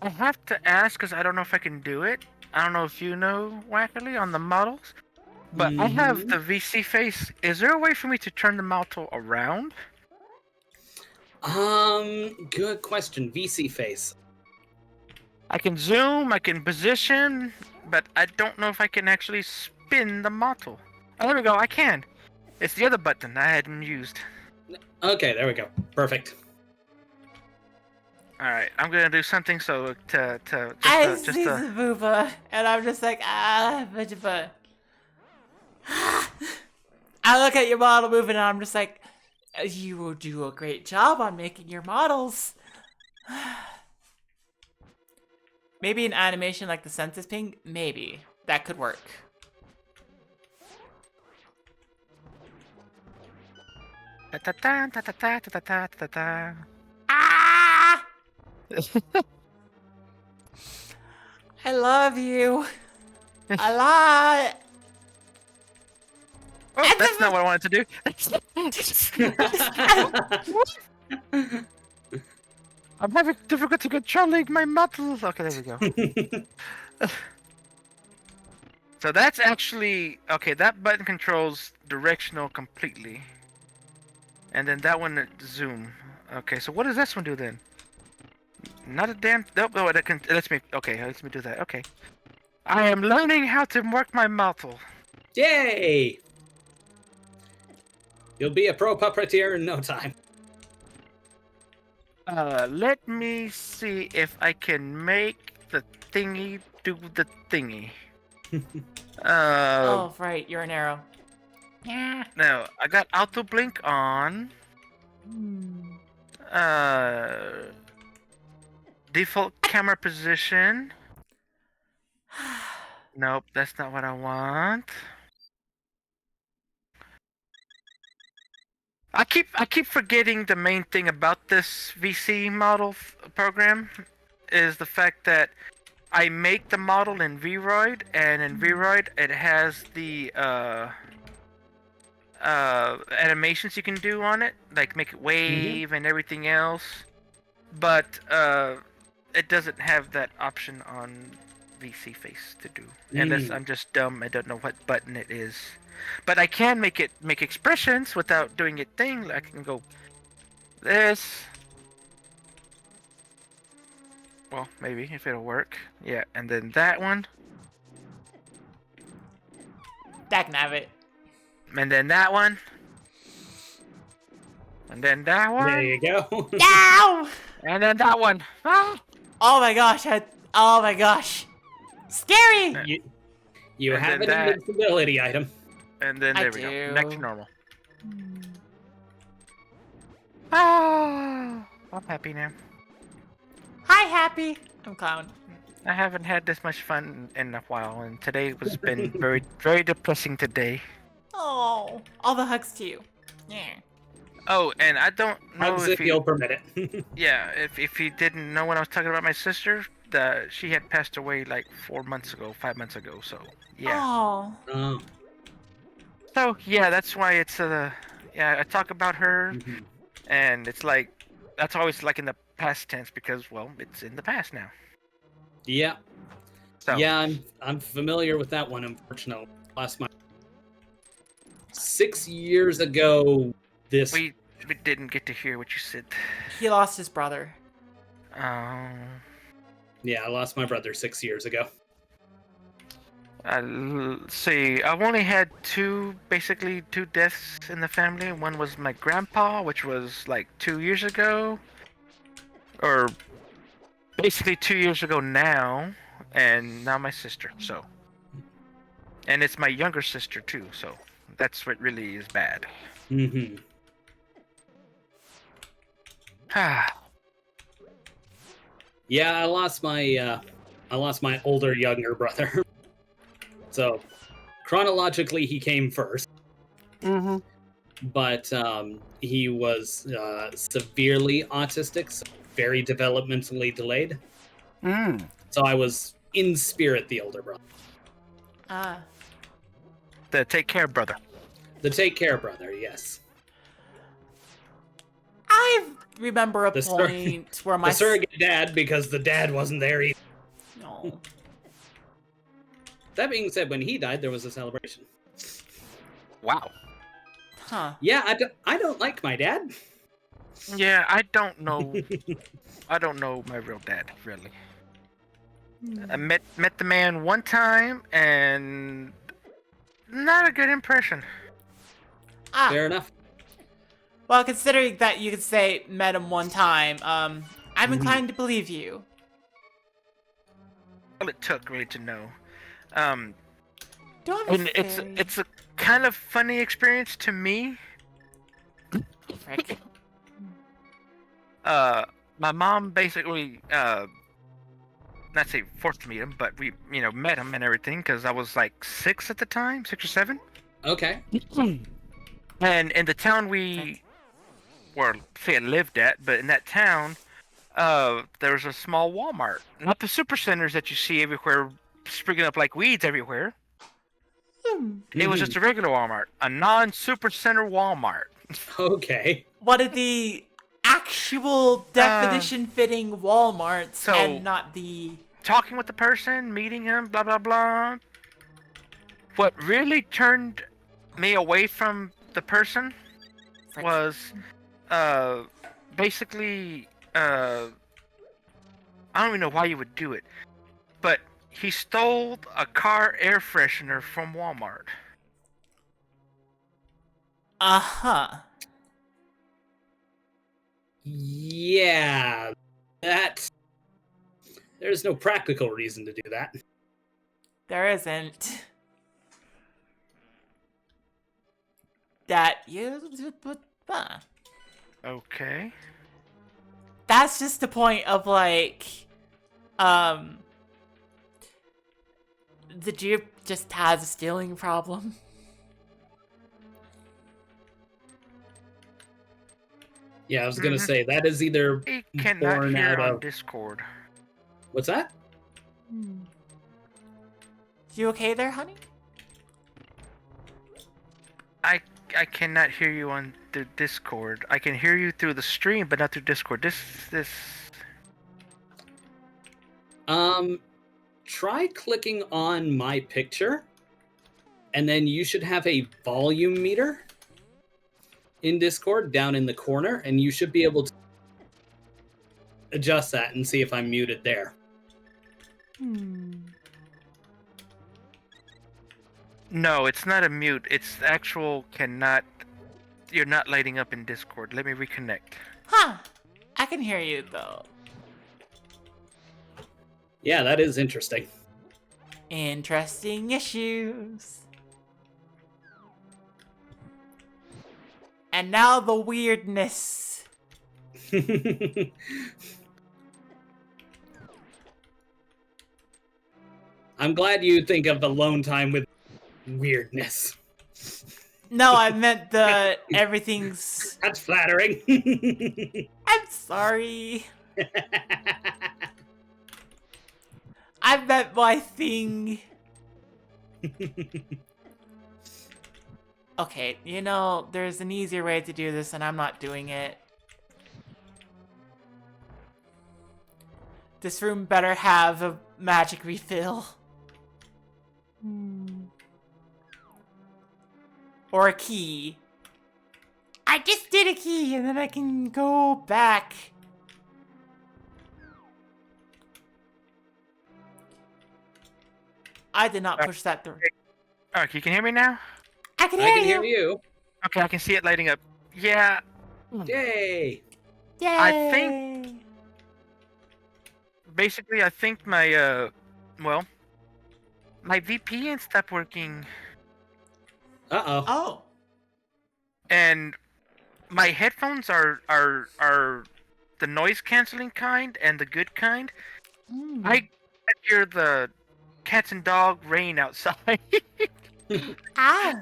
I have to ask because I don't know if I can do it. I don't know if you know, Wackerly, on the models. But I have the VC face. Is there a way for me to turn the model around? Good question. VC face. I can zoom, I can position, but I don't know if I can actually spin the model. Oh, there we go. I can. It's the other button I hadn't used. Okay, there we go. Perfect. All right, I'm gonna do something so I see the booba, and I'm just like, but. I look at your model moving, and I'm just like, you will do a great job on making your models. Maybe an animation like the census ping? Maybe. That could work. Ah! I love you. A lot. Oh, that's not what I wanted to do. I'm having difficulty controlling my model. Okay, there we go. So that's actually okay. That button controls directional completely, and then that one zoom. Okay, so what does this one do then? Not a damn. Nope. No, that can. Lets me. Okay, lets me do that. Okay. I am learning how to work my model. Yay! You'll be a pro puppeteer in no time. Let me see if I can make the thingy do the thingy. Oh, right, you're an arrow. Yeah. Now I got auto blink on. Default camera position. Nope, that's not what I want. I keep forgetting the main thing about this VC model program is the fact that I make the model in Vroid, and in Vroid it has the animations you can do on it, like make it wave and everything else, but it doesn't have that option on VC face to do. Unless I'm just dumb, I don't know what button it is. But I can make expressions without doing it thing. I can go this. Well, maybe if it'll work. Yeah, and then that one. That can have it. And then that one. And then that one. There you go. Ow! And then that one. Ah! Oh my gosh, oh my gosh. Scary! You And have then an that. invincibility item. And then I there we go. do. Back to normal. Oh, I'm happy now. Hi, Happy. I'm Clown. I haven't had this much fun in a while, and today was been very, very depressing today. Oh, all the hugs to you. Yeah. Oh, and I don't know Hugs if if you'll permit it. yeah, if you didn't know when I was talking about my sister, she had passed away like 5 months ago, so yeah. Oh. Oh. So yeah, that's why it's yeah, I talk about her, and it's like that's always like in the past tense because well, it's in the past now. Yeah. So Yeah, I'm familiar with that one, unfortunately. Last month. 6 years ago this we didn't get to hear what you said. He lost his brother. Yeah, I lost my brother 6 years ago. Let's see, I've only had basically two deaths in the family. One was my grandpa, which was like 2 years ago, or basically 2 years ago now, and now my sister. So, and it's my younger sister too. So that's what really is bad. Yeah, I lost my older younger brother. So chronologically, he came first, Mm-hmm. but he was severely autistic, so very developmentally delayed. Mm. So I was in spirit the older brother, Ah. The take care brother. the take care brother. Yes, I remember a The sur- point where my the surrogate dad because the dad wasn't there either. No. That being said, when he died, there was a celebration. Wow. Huh. Yeah, I don't like my dad. Yeah, I don't know. I don't know my real dad really. I met the man one time and not a good impression. Ah. Fair enough. Well, considering that you could say met him one time, I'm inclined to believe you. All it took really to know. Do I have And a fairy? it's a kind of funny experience to me. Frick. My mom basically not say forced to meet him, but we met him and everything because I was like 6 at the time, 6 or 7. Okay. And in the town we say I lived at, but in that town, there was a small Walmart. Not the super centers that you see everywhere springing up like weeds everywhere. It was just a regular Walmart, a non-super center Walmart. Okay. One of the actual definition-fitting Walmarts, so- and not the... Talking with the person, meeting him, blah blah blah. What really turned me away from the person Frick. was basically I don't even know why you would do it, but he stole a car air freshener from Walmart. Uh-huh. Yeah, there's no practical reason to do that. There isn't. That Okay. that's just the point of like, the Jeep just has a stealing problem. Yeah, I was gonna say that is either He cannot born hear out on of Discord. what's that? You okay there, honey? I cannot hear you on the Discord. I can hear you through the stream, but not through Discord. This. Try clicking on my picture, and then you should have a volume meter in Discord down in the corner, and you should be able to adjust that and see if I'm muted there. No, it's not a mute. It's actual cannot. You're not lighting up in Discord. Let me reconnect. Huh. I can hear you, though. Yeah, that is interesting. Interesting issues. And now the weirdness. I'm glad you think of the alone time with weirdness. No, I meant the everything's... That's flattering. I'm sorry. I meant my thing. Okay, you know, there's an easier way to do this and I'm not doing it. This room better have a magic refill. Or a key. I just did a key and then I can go back. I did not push that through. Oh, you can hear me now? I can I hear can you. hear you. Okay, I can see it lighting up. Yeah, Yay! Yay. I think- basically, I think my my VPN stopped working, Uh-oh. Oh. and my headphones are the noise canceling kind and the good kind. Mm. I hear the cats and dog rain outside. Ah.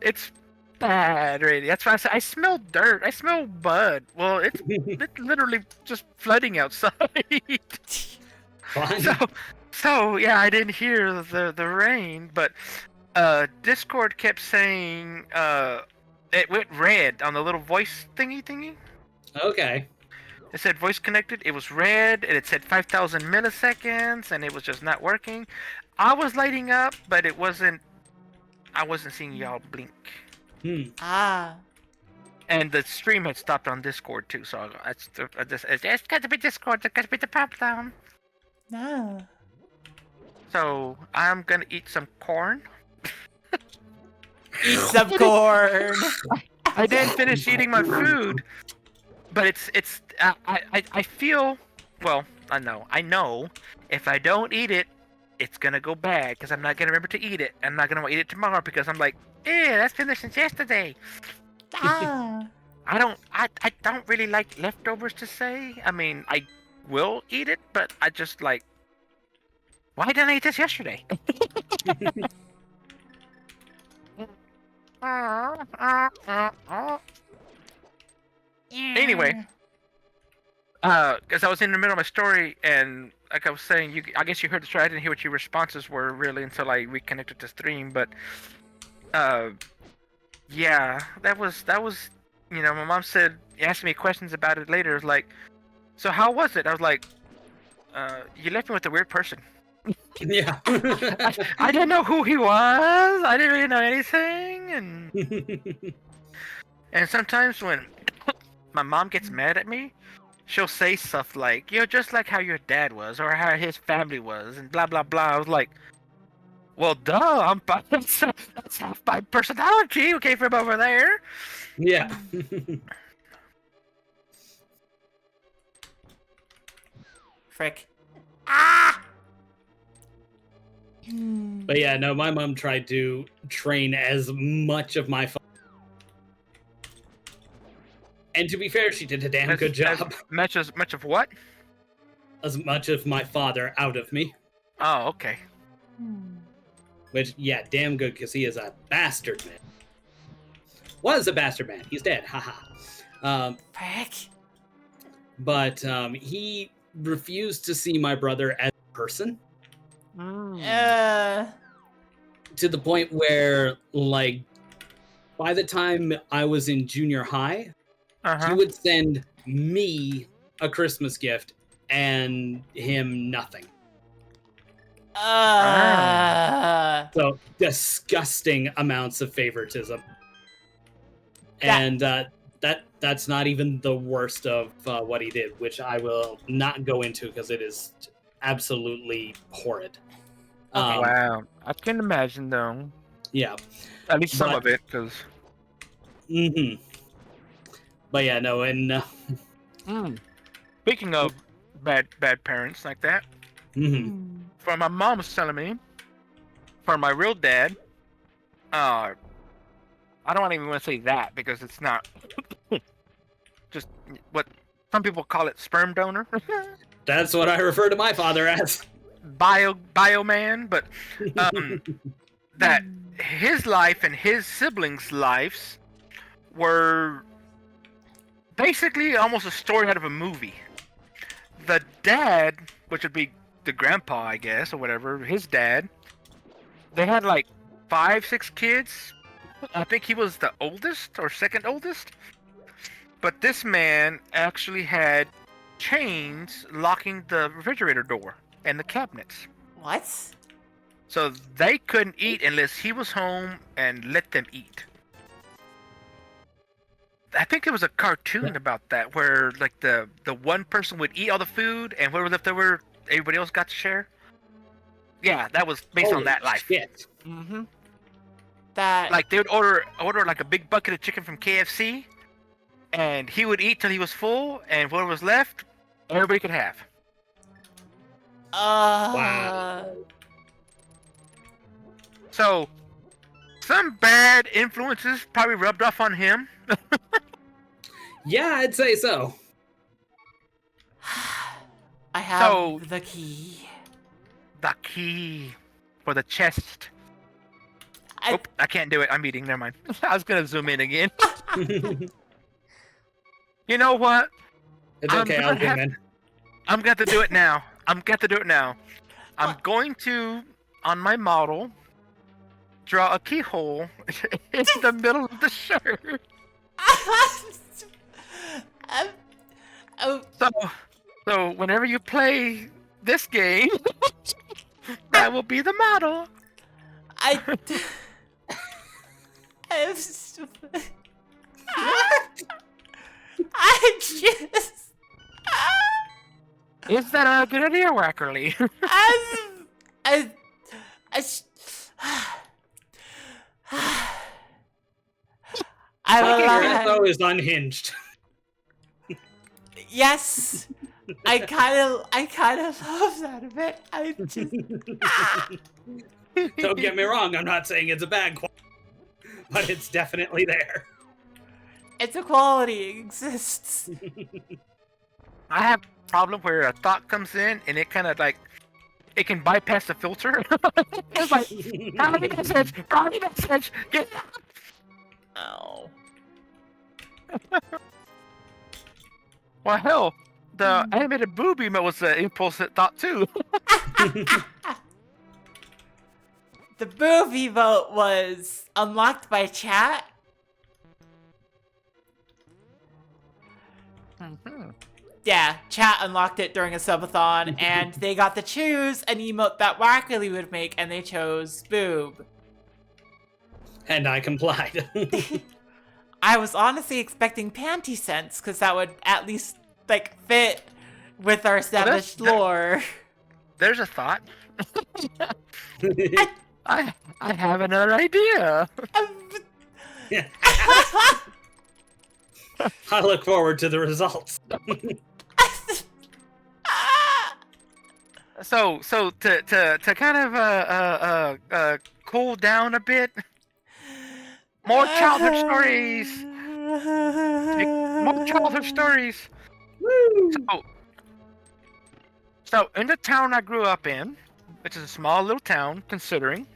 It's bad, really. That's why I said I smell dirt. I smell mud. Well, it's literally just flooding outside. Fine. So yeah, I didn't hear the rain, but Discord kept saying it went red on the little voice thingy. Okay. It said voice connected. It was red, and it said 5,000 milliseconds, and it was just not working. I was lighting up, but it wasn't. I wasn't seeing y'all blink. Ah. And the stream had stopped on Discord too, so it's got to be Discord. It's got to be the problem. No. So I'm gonna eat some corn. Eat some corn. I didn't finish eating my food, but I feel well. I know if I don't eat it, it's gonna go bad because I'm not gonna remember to eat it. I'm not gonna eat it tomorrow because I'm like, that's finished since yesterday. Ah. I don't really like leftovers to say. I mean, I will eat it, but I just like, why didn't I eat this yesterday? Anyway, because I was in the middle of my story, and like I was saying, I guess you heard the story. I didn't hear what your responses were really until I reconnected to stream. But, yeah, that was. My mom asked me questions about it later. It was like, so how was it? I was like, you left me with a weird person. Yeah. I didn't know who he was. I didn't really know anything, and sometimes when my mom gets mad at me, she'll say stuff like, "You're just like how your dad was, or how his family was," and blah blah blah. I was like, "Well, duh, that's half my personality who came from over there." Yeah. Frick. Ah. But yeah, no, my mom tried to train as much of my and to be fair, she did a damn good job. Much of what? As much of my father out of me. Oh, okay. Which, yeah, damn good, because he is a bastard man. Was a bastard man. He's dead. Haha. Frick. But he refused to see my brother as a person. To the point where, like, by the time I was in junior high, he would send me a Christmas gift and him nothing. So disgusting amounts of favoritism. And that's not even the worst of what he did, which I will not go into because it is absolutely horrid. Wow, I can imagine though. Yeah, at least some of it, because. But yeah, no, and Speaking of bad parents like that, for my mom was telling me, for my real dad, I don't even want to say that because it's not just what some people call it, sperm donor. That's what I refer to my father as. Bio man, but that his life and his siblings' lives were basically almost a story out of a movie. The dad, which would be the grandpa, I guess, or whatever, his dad, they had like 5-6 kids. I think he was the oldest or second oldest. But this man actually had chains locking the refrigerator door and the cabinets. What? So they couldn't eat unless he was home and let them eat. I think there was a cartoon about that where like the one person would eat all the food and whatever left over, everybody else got to share. Yeah, that was based on that life. Shit. That Like they would order like a big bucket of chicken from KFC, and he would eat till he was full, and whatever was left, everybody could have. Wow. So some bad influences probably rubbed off on him. Yeah, I'd say so. I have So- the key. The key for the chest. I- Oop, I can't do it. I'm eating. Never mind. I was gonna zoom in again. You know what? It's okay, I'll zoom in. I'm going to do it now. I'm going to, on my model, draw a keyhole in the middle of the shirt. Oh, So whenever you play this game, that will be the model. I just. Is that a good idea, Wackerly? I Fucking will Ratho is unhinged. yes, I kind of love that a bit. I just Don't get me wrong, I'm not saying it's a bad quality, but it's definitely there. it's a quality, it exists. I have a problem where a thought comes in and it kind of like, it can bypass the filter. It's like, copy message, get Oh. Well, hell, the animated boob emote was an impulse thought too. The movie vote was unlocked by chat. Yeah, chat unlocked it during a subathon, and they got to choose an emote that Wackerly would make, and they chose boob. And I complied. I was honestly expecting panty sense, because that would at least, like, fit with our established lore. There's a thought. I have another idea. I look forward to the results. So to kind of cool down a bit, more childhood stories. More childhood stories. Woo! So in the town I grew up in, which is a small little town, considering,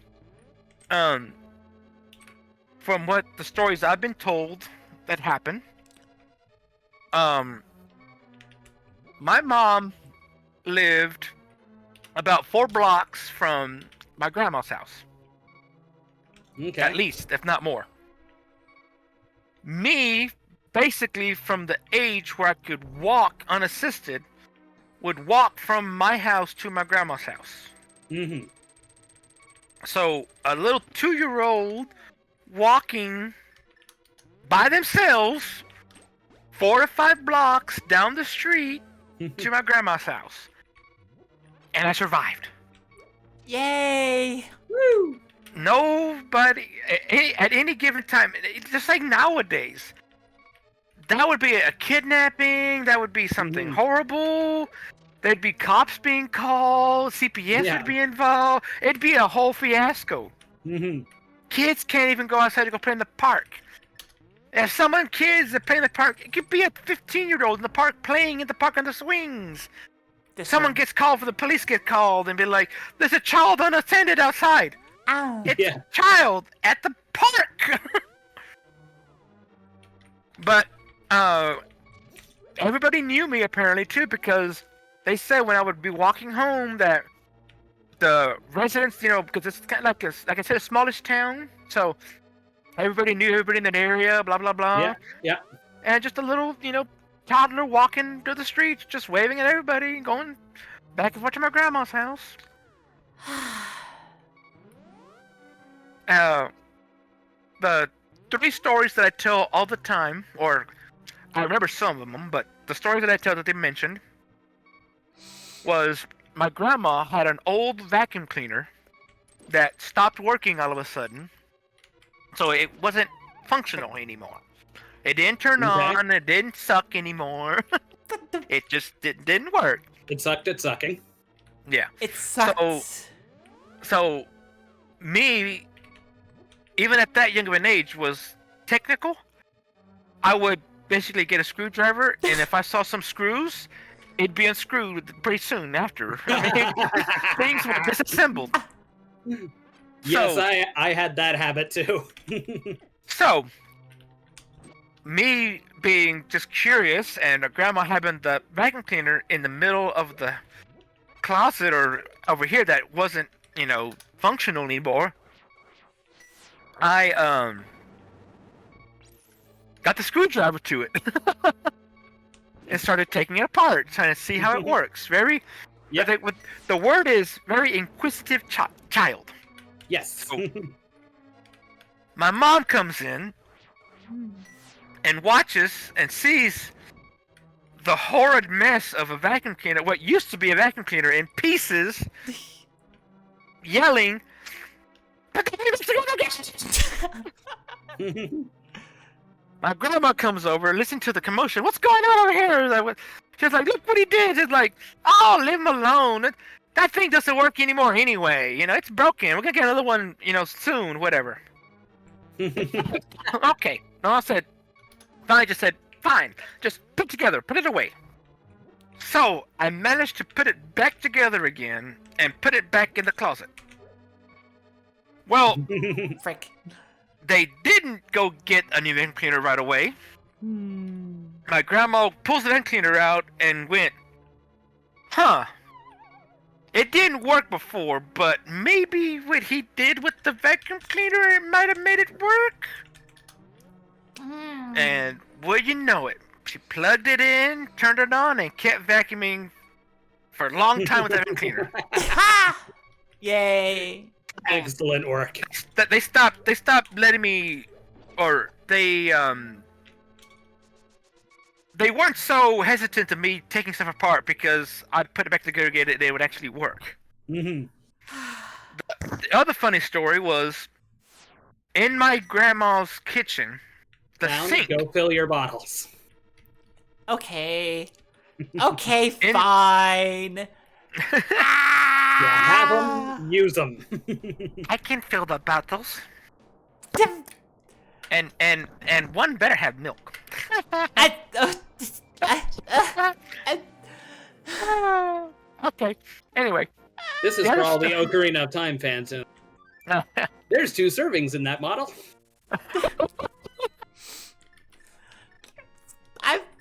from what the stories I've been told that happened, my mom lived about 4 blocks from my grandma's house. Okay. At least, if not more. Me, basically from the age where I could walk unassisted, would walk from my house to my grandma's house. Mm-hmm. So, a little 2-year-old walking by themselves 4 to 5 blocks down the street to my grandma's house. And I survived. Yay! Woo! Nobody, at any given time, just like nowadays, that would be a kidnapping, that would be something horrible, there'd be cops being called, CPS would be involved, it'd be a whole fiasco. Mm-hmm. Kids can't even go outside to go play in the park. If someone kids that play in the park, it could be a 15-year-old in the park playing in the park on the swings. Someone gets called for the police get called and be like, there's a child unattended outside. Ow. It's a child at the park. But everybody knew me apparently too, because they said when I would be walking home that the residents, you know, because it's kind of like I said, a smallish town, so everybody knew everybody in that area, blah blah blah. Yeah. And just a little, you know, toddler walking through the streets, just waving at everybody, going back and forth to my grandma's house. The 3 stories that I tell all the time, or I remember some of them, but the stories that I tell that they mentioned was my grandma had an old vacuum cleaner that stopped working all of a sudden, so it wasn't functional anymore. It didn't turn on, it didn't suck anymore. It just didn't work. It sucked at sucking. Yeah. It sucks. So, me, even at that young of an age, was technical. I would basically get a screwdriver, and if I saw some screws, it'd be unscrewed pretty soon after. I mean, things were disassembled. Yes, So- I had that habit too. So, me being just curious, and grandma having the vacuum cleaner in the middle of the closet or over here that wasn't, functional anymore, I got the screwdriver to it and started taking it apart, trying to see how it works. Very, Yeah. the word is very inquisitive child. Yes. My mom comes in and watches and sees the horrid mess of a vacuum cleaner, what used to be a vacuum cleaner, in pieces, yelling, "Put the pieces together, guys!" My grandma comes over, listening to the commotion. What's going on over here? She's like, look what he did. She's like, oh, leave him alone. That thing doesn't work anymore anyway. It's broken. We're going to get another one, soon, whatever. Okay. No, I finally just said, fine. Just put it together. Put it away. So I managed to put it back together again and put it back in the closet. Well, Frick. they didn't go get a new vacuum cleaner right away. My grandma pulls the vacuum cleaner out and went, huh. It didn't work before, but maybe what he did with the vacuum cleaner, it might have made it work. And would you know it, she plugged it in, turned it on, and kept vacuuming for a long time with the vacuum cleaner. Ha! Yay. Excellent work. That they stopped letting me, or they weren't so hesitant of me taking stuff apart because I'd put it back together again and it would actually work. Mhm. The other funny story was in my grandma's kitchen, the Down, sink. go fill your bottles. Okay. Okay, In- fine. You have them, use them. I can fill the bottles, and one better have milk. Okay. Anyway. This is The for other all the stuff- Ocarina of Time fans. There's 2 servings in that model.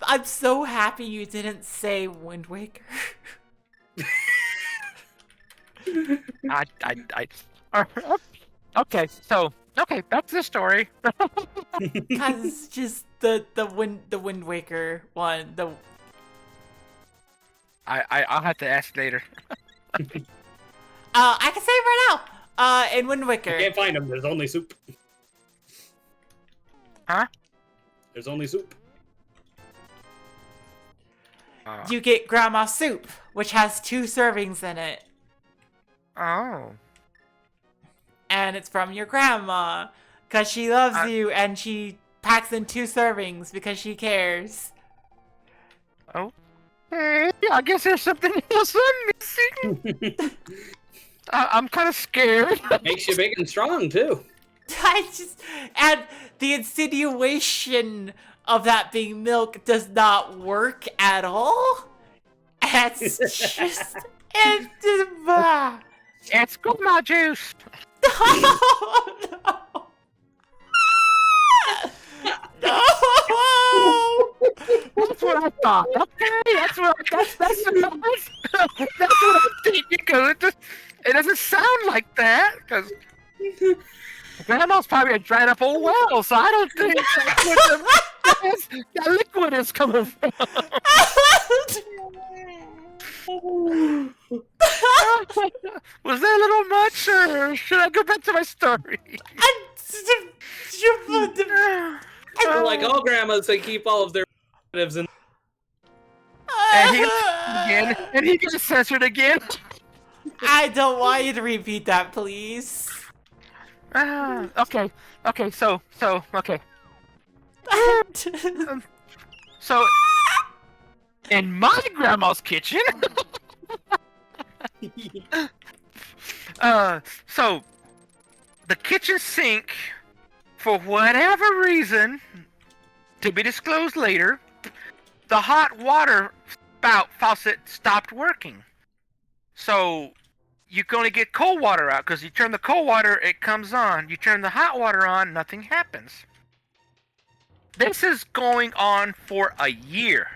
I'm so happy you didn't say Wind Waker. Okay, so back to the story. Cause just the Wind Waker one, I'll have to ask later. I can say it right now. In Wind Waker. Can't find them. There's only soup. Huh? There's only soup. You get grandma soup, which has 2 servings in it. Oh. And it's from your grandma. Because she loves you and she packs in 2 servings because she cares. Oh. Hey, I guess there's something else I'm missing. I'm kind of scared. Makes you big and strong, too. And the insinuation of that being milk does not work at all. It's just, It's grandma juice. Oh, no. No. That's what I thought. Okay, that's what I'm thinking. Because it doesn't sound like that. Because grandma's probably a dried up old well, so I don't think that's where the liquid is coming from. Was that a little much, or should I go back to my story? Like all grandmas, they keep all of their relatives in. And he gets censored again. I don't want you to repeat that, please. Okay, so, okay. So, in my grandma's kitchen, so, the kitchen sink, for whatever reason, to be disclosed later, the hot water spout faucet stopped working. So you can only get cold water out because you turn the cold water, it comes on. You turn the hot water on, nothing happens. This is going on for a year.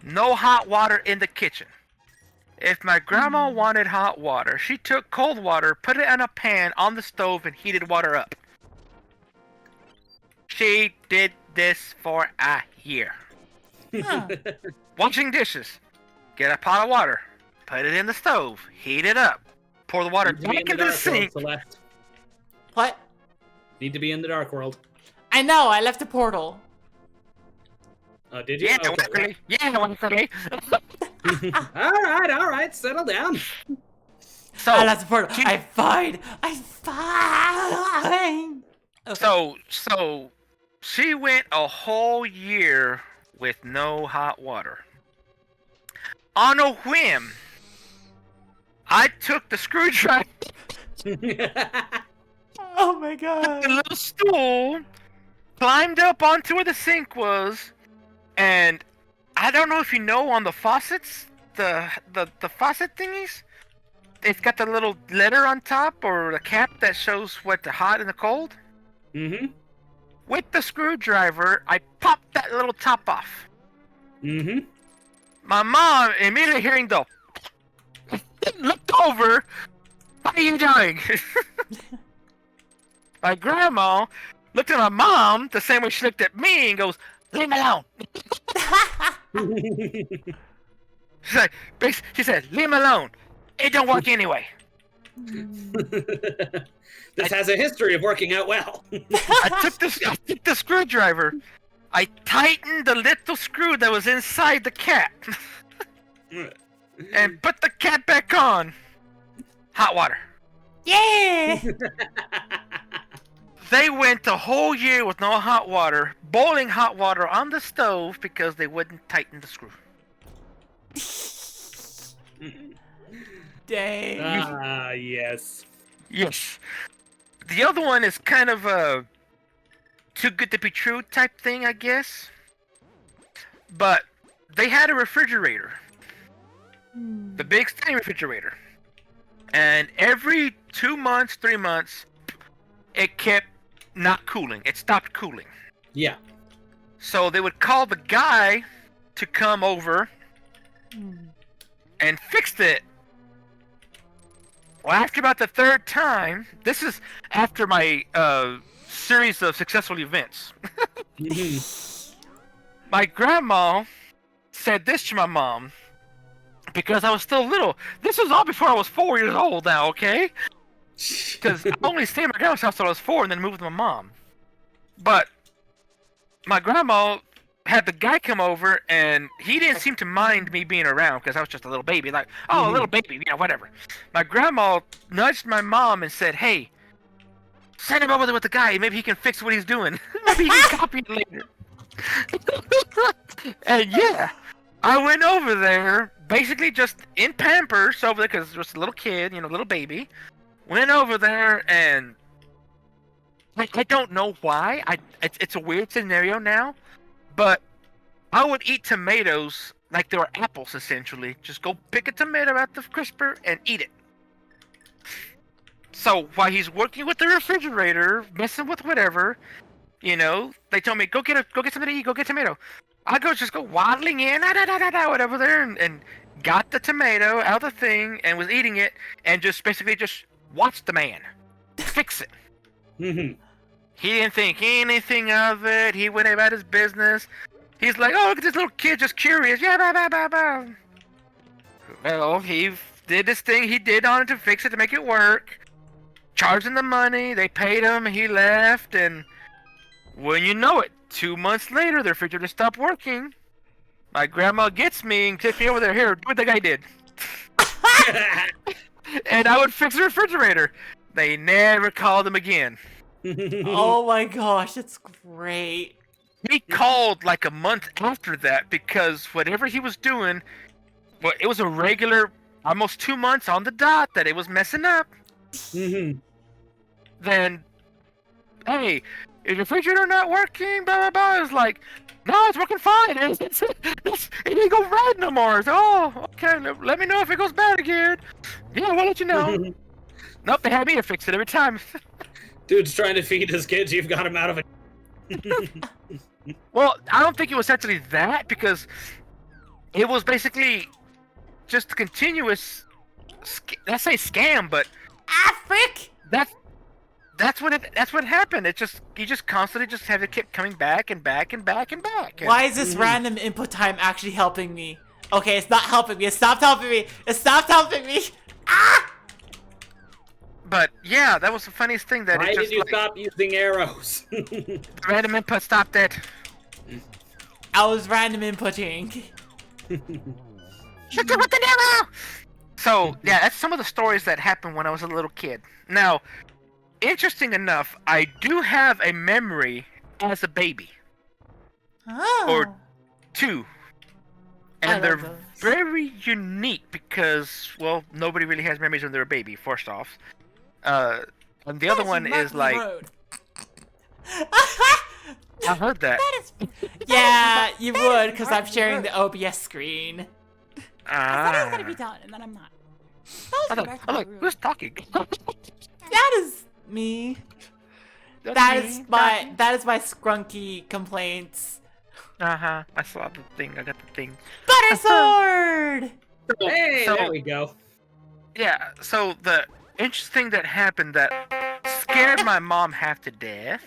No hot water in the kitchen. If my grandma wanted hot water, she took cold water, put it in a pan on the stove, and heated water up. She did this for a year. Huh. Washing dishes. Get a pot of water. Put it in the stove. Heat it up. Pour the water Need to be back in the into the dark world, sink. Celeste. What? Need to be in the dark world. I know, I left a portal. Oh, did you? Yeah, Okay. TheWackerly. Yeah, TheWackerly. All right, settle down. So, I left the portal. she- I'm fine. I'm fine. Okay. So she went a whole year with no hot water. On a whim, I took the screwdriver, Oh my the god. little stool, climbed up onto where the sink was, and I don't know if you know on the faucets, the faucet thingies, it's got the little letter on top or the cap that shows what the hot and the cold. Mm-hmm. With the screwdriver, I popped that little top off. Mm-hmm. My mom, immediately hearing the looked over. What are you doing? My grandma looked at my mom the same way she looked at me and goes, "Leave me alone." She said, "Leave me alone. It don't work anyway." This has a history of working out well. I took the screwdriver. I tightened the little screw that was inside the cap and put the cap back on. Hot water. Yeah. They went the whole year with no hot water, boiling hot water on the stove because they wouldn't tighten the screw. Dang. Ah, yes. Yes. The other one is kind of a too good to be true type thing, I guess. But they had a refrigerator. The big steam refrigerator. And every 2 months, 3 months, it kept not cooling. It stopped cooling. Yeah. So they would call the guy to come over and fix it. Well, after about the third time, this is after my series of successful events. My grandma said this to my mom because I was still little. This was all before I was 4 years old now, okay? Because I only stayed at my grandma's house till I was 4 and then moved with my mom. But my grandma had the guy come over and he didn't seem to mind me being around because I was just a little baby. Like, oh, a little baby, whatever. My grandma nudged my mom and said, "Hey, send him over there with the guy. Maybe he can fix what he's doing. Maybe he can copy it later." And yeah, I went over there, basically just in Pampers over there because it was a little kid, little baby. Went over there and I don't know why. It's a weird scenario now, but I would eat tomatoes like they were apples essentially. Just go pick a tomato out the crisper and eat it. So while he's working with the refrigerator, messing with whatever, they told me go get something to eat, go get tomato. I just go waddling in, whatever there, and got the tomato out of the thing and was eating it and just basically just watched the man fix it. He didn't think anything of it. He went about his business. He's like, "Oh, look at this little kid, just curious." Yeah, blah. Well, he did this thing he did on it to fix it to make it work. Charged him the money. They paid him. He left, and when you know it, 2 months later, the refrigerator stopped working. My grandma gets me and takes me over there. "Here, do what the guy did." And I would fix the refrigerator. They never called him again. Oh my gosh, that's great. He called like a month after that because whatever he was doing, well, it was a regular, almost 2 months on the dot that it was messing up. Then hey, is your refrigerator not working? Blah blah blah. It's like, no, it's working fine. It didn't go red no more. It's, oh, okay. Let me know if it goes bad again. Yeah, we'll let you know. Nope, they had me to fix it every time. Dude's trying to feed his kids. You've got him out of it. Well, I don't think it was actually that, because it was basically just a continuous. Let's say scam, but Ah, frick! that's what happened. You just constantly just have to keep coming back and back and back and back. Why is this random input time actually helping me? Okay, it's not helping me. It stopped helping me. It stopped helping me. Ah! But yeah, that was the funniest thing. That Why it just did you like, stop using arrows? random input stopped it. I was random inputting. Hit it with the arrow. So yeah, that's some of the stories that happened when I was a little kid. Now, interesting enough, I do have a memory as a baby. Oh. Or two. I And they're love those. very unique because, well, nobody really has memories when they're a baby, first off. And the other one is like, I heard that. Yeah, you would, because I'm sharing the OBS screen. I thought I was gonna be done, and then I'm not. I'm like, who's talking? That is me. That's That me is talking. that is my scrunky complaints. I saw the thing. I got the thing. Butter sword! Hey, So- there we go. Yeah, so the interesting that happened that scared my mom half to death.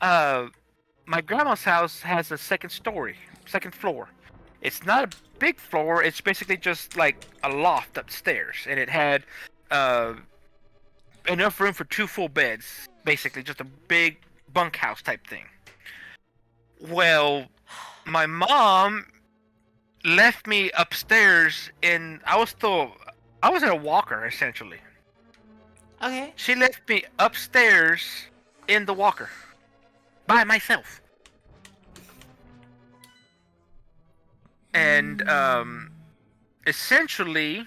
My grandma's house has a second floor. It's not a big floor, it's basically just like a loft upstairs, and it had enough room for 2 full beds, basically just a big bunkhouse type thing. Well, my mom left me upstairs I was in a walker, essentially. Okay. She left me upstairs in the walker by myself. And essentially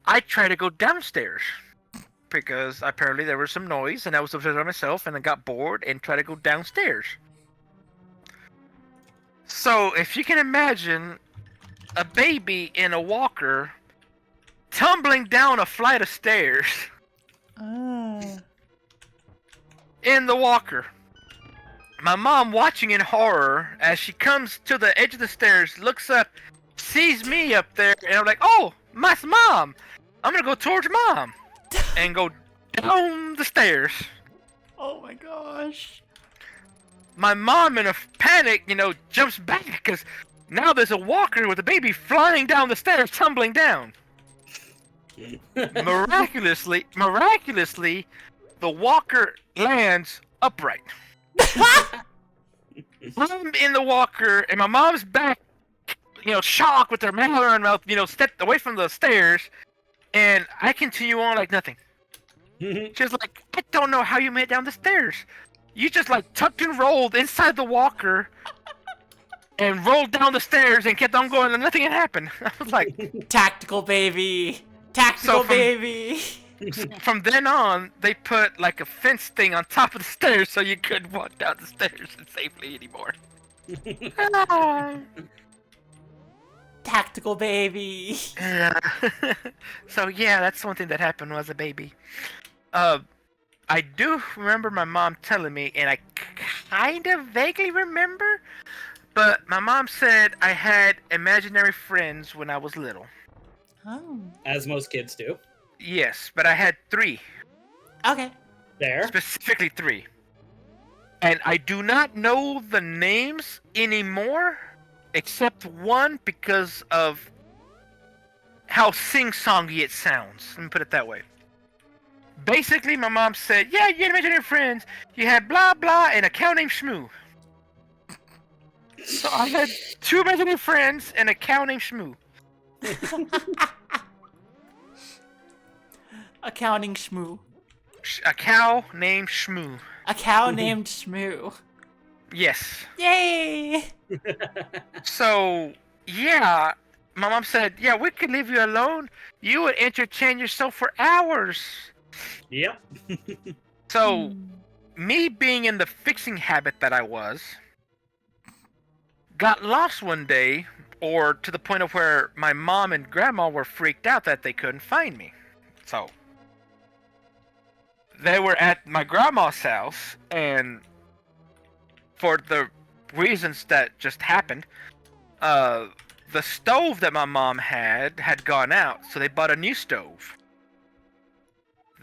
I tried to go downstairs because apparently there was some noise and I was upstairs by myself and I got bored and tried to go downstairs. So if you can imagine a baby in a walker tumbling down a flight of stairs in the walker. My mom watching in horror as she comes to the edge of the stairs, looks up, sees me up there, and I'm like, oh, my mom! I'm gonna go towards mom! And go down the stairs. Oh my gosh. My mom, in a panic, jumps back because now there's a walker with a baby flying down the stairs, tumbling down. Miraculously, the walker lands upright. I'm in the walker, and my mom's back, shocked with her mouth in her mouth, stepped away from the stairs, and I continue on like nothing. She's like, I don't know how you made it down the stairs. You just tucked and rolled inside the walker and rolled down the stairs and kept on going and nothing had happened. I was like, Tactical baby. Tactical So from- baby. from then on, they put a fence thing on top of the stairs so you couldn't walk down the stairs safely anymore. Tactical baby. Yeah. So yeah, that's one thing that happened when I was a baby. I do remember my mom telling me, and I kind of vaguely remember, but my mom said I had imaginary friends when I was little. Oh. As most kids do. Yes, but I had 3. Okay. There. Specifically 3. And I do not know the names anymore, except one because of how sing-songy it sounds. Let me put it that way. Basically, my mom said, yeah, you had imaginary friends. You had blah, blah, and a cow named Shmoo. So I had 2 imaginary friends and a cow named Shmoo. Accounting Shmoo. A cow named Shmoo. A cow named Shmoo. Yes. Yay! So, yeah, my mom said, yeah, we could leave you alone. You would entertain yourself for hours. Yep. So, me being in the fixing habit that I was, got lost one day, or to the point of where my mom and grandma were freaked out that they couldn't find me. So, they were at my grandma's house, and for the reasons that just happened, the stove that my mom had gone out, so they bought a new stove.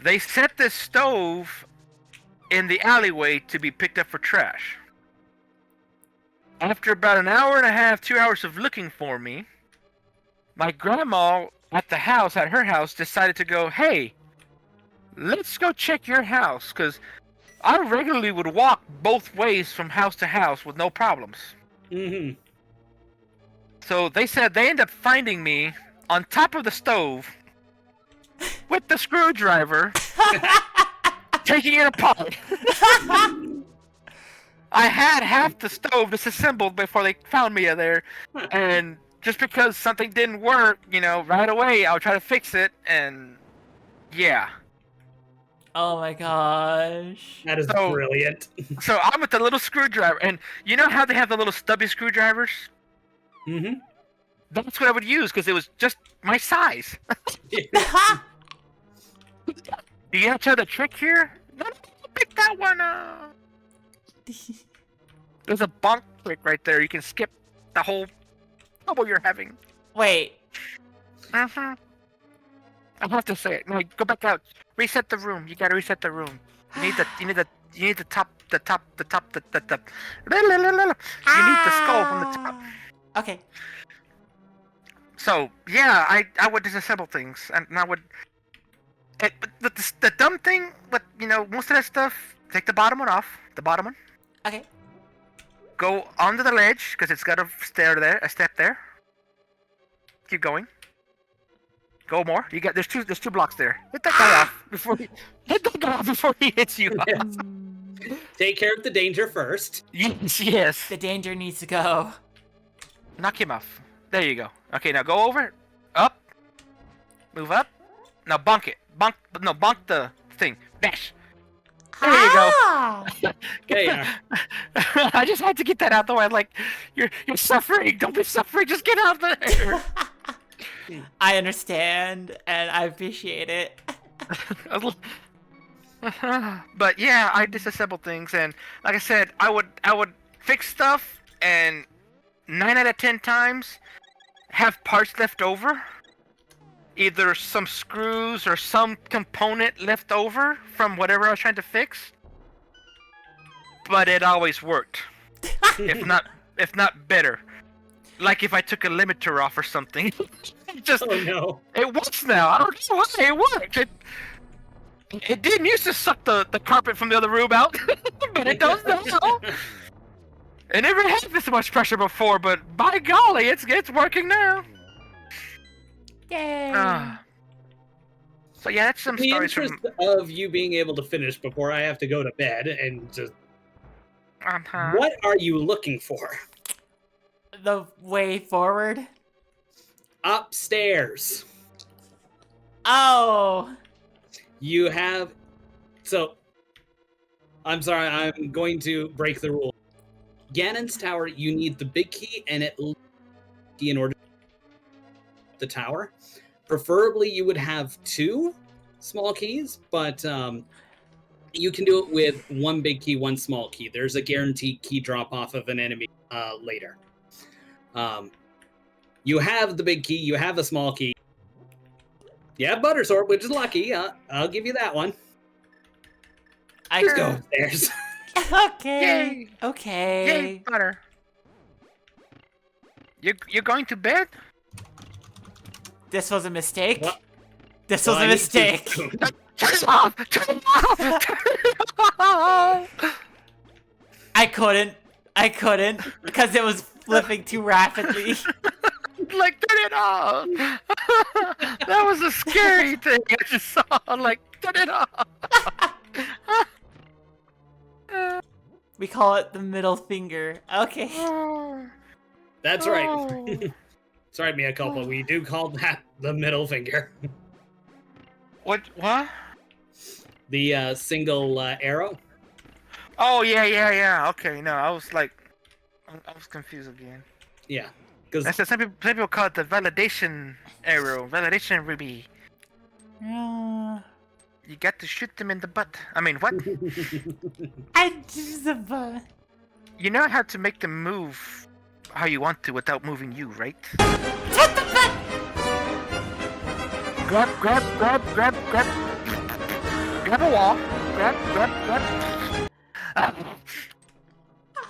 They set this stove in the alleyway to be picked up for trash. After about an hour and a half, 2 hours of looking for me, my grandma at her house, decided to go, hey, let's go check your house, because I regularly would walk both ways from house to house with no problems. Mm-hmm. So they said they ended up finding me on top of the stove with the screwdriver, taking it apart. I had half the stove disassembled before they found me there, and just because something didn't work, right away, I'll try to fix it, and yeah. Oh my gosh. That is So- brilliant. So I'm with the little screwdriver, and you know how they have the little stubby screwdrivers? Mm-hmm. That's what I would use, because it was just my size. Do you have to have the trick here? No, pick that one up. There's a bonk trick right there. You can skip the whole trouble you're having. Wait. I have to say it. No, go back out. Reset the room. You gotta reset the room. You need the top. You need the skull from the top. Okay. So yeah, I would disassemble things, and I would. But the dumb thing, but most of that stuff, take the bottom one off. The bottom one. Okay. Go onto the ledge because it's got a step there. Keep going. Go more. There's two blocks there. Hit that guy off before he hits you. Take care of the danger first. Yes. The danger needs to go. Knock him off. There you go. Okay, now go over. Up. Move up. Now bonk it. Bonk the thing. Bash. There you go. There you are. I just had to get that out the way. I'm like, you're suffering. Don't be suffering. Just get out there. I understand, and I appreciate it. But yeah, I disassemble things, and like I said, I would fix stuff, and 9 out of 10 times have parts left over. Either some screws or some component left over from whatever I was trying to fix. But it always worked. if not better. Like if I took a limiter off or something. Just Oh no. it works now. I don't know why it worked. It didn't used to suck the carpet from the other room out, but it does now. It never had this much pressure before, but by golly, it's working now. Yay. So yeah, that's some In the stories interest from. of you being able to finish before I have to go to bed, and just Uh-huh. what are you looking for? The way forward? Upstairs. Oh. You have. So, I'm sorry, I'm going to break the rule. Ganon's tower, you need the big key and it in order to the tower. Preferably, you would have 2 small keys, but you can do it with 1 big key, 1 small key. There's a guaranteed key drop off of an enemy later. You have the big key, you have a small key. You have Butter Sword, which is lucky. I'll give you that one. I Just go upstairs. Okay. Yay. Okay. Yay, butter. You're going to bed? This was a mistake. What? This Well, was I a need mistake. to- Turn it off! Turn it off! Turn it off! I couldn't because it was flipping too rapidly. Like, turn it off! That was a scary thing I just saw. Like, turn it off! We call it the middle finger. Okay. That's right. Oh. That's right, Mia Culpa. We do call that the middle finger. What? The single arrow. Oh yeah. Okay, no, I was like, I was confused again. Yeah, because I said some people call it the validation arrow, validation ruby. Uh, You got to shoot them in the butt. I mean, what? I just You know how to make them move how you want to without moving you, right? What the fuck? Grab a wall. Grab.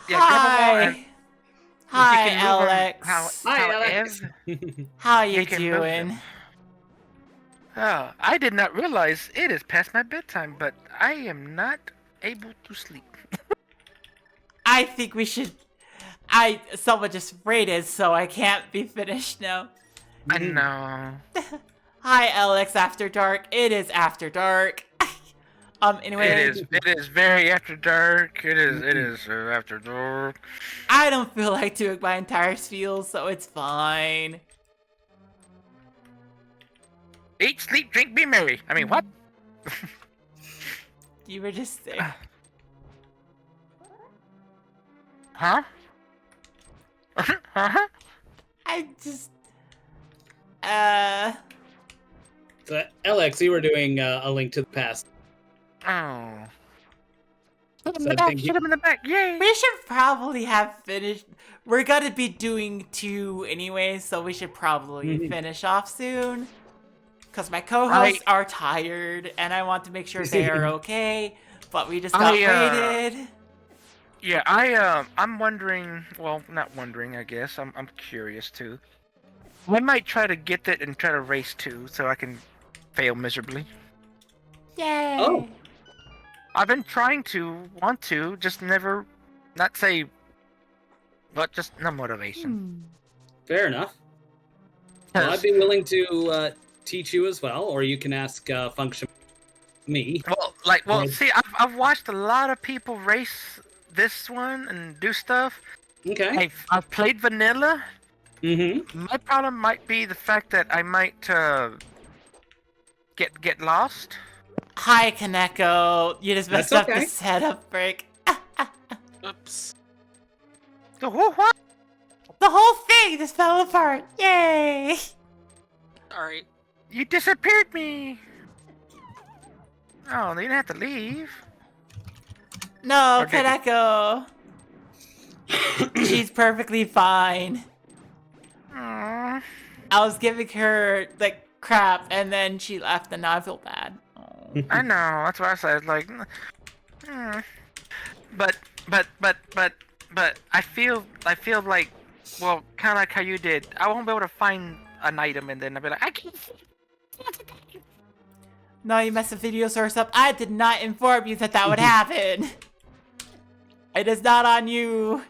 Yeah, grab a wall and Hi, you can move 'em Alex. Hi, Alex. How you can move them. doing? Oh, I did not realize it is past my bedtime, but I am not able to sleep. I think we should. Someone just raided, so I can't be finished now. I know. Hi, Alex. After dark. It is after dark. Anyway. It is very after dark. It is after dark. I don't feel like doing my entire spiel, so it's fine. Eat, sleep, drink, be merry. I mean, what? You were just sick. Huh? Huh? I just. So, Alex, you were doing a Link to the Past. Oh. Shoot him in So the I back, think shoot him in the back, yay! We should probably have finished. We're gonna be doing 2 anyway, so we should probably finish off soon. Because my co-hosts are tired, and I want to make sure they are okay. But we just got raided. Yeah, I'm wondering. Well, not wondering. I guess I'm curious too. I might try to get that and try to race too, so I can fail miserably. Yay! Oh. I've been trying to, want to, just never, not say, but just no motivation. Fair enough. Well, I'd be willing to teach you as well, or you can ask Function me. Well, see, I've watched a lot of people race this one and do stuff. Okay. I've played vanilla. Mm-hmm. My problem might be the fact that I might get lost. Hi, Kaneko. You just messed That's up okay. the setup break. Oops. The what? The whole thing just fell apart. Yay! Alright. You disappeared me. Oh, you didn't have to leave. No, Or did it? Kaneko. She's perfectly fine. Aww. I was giving her like crap, and then she left, and now I feel bad. Oh. I know. That's what I said. Like, but I feel like, well, kind of like how you did. I won't be able to find an item, and then I'll be like, I can't. No, you messed the video source up. I did not inform you that would happen. It is not on you.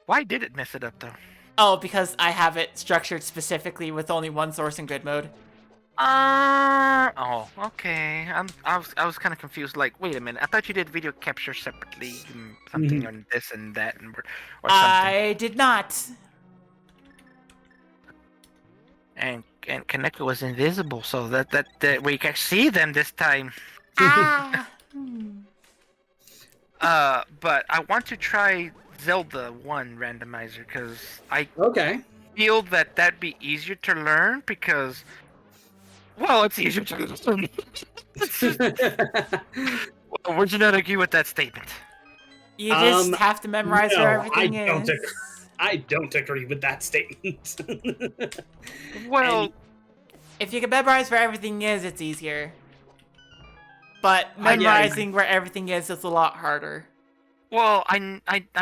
Why did it mess it up though? Oh, because I have it structured specifically with only one source in grid mode. Oh, okay. I was kind of confused. Like, wait a minute. I thought you did video capture separately, and something on this and that, or something. I did not. And Kaneko was invisible, so that we can see them this time. Ah. But I want to try Zelda 1 randomizer because I Okay. feel that that'd be easier to learn because, well, it's easier to learn. Well, would you not agree with that statement? You just have to memorize where everything is. I don't agree with that statement. Well, And- If you can memorize where everything is, it's easier. But memorizing where everything is a lot harder. well, I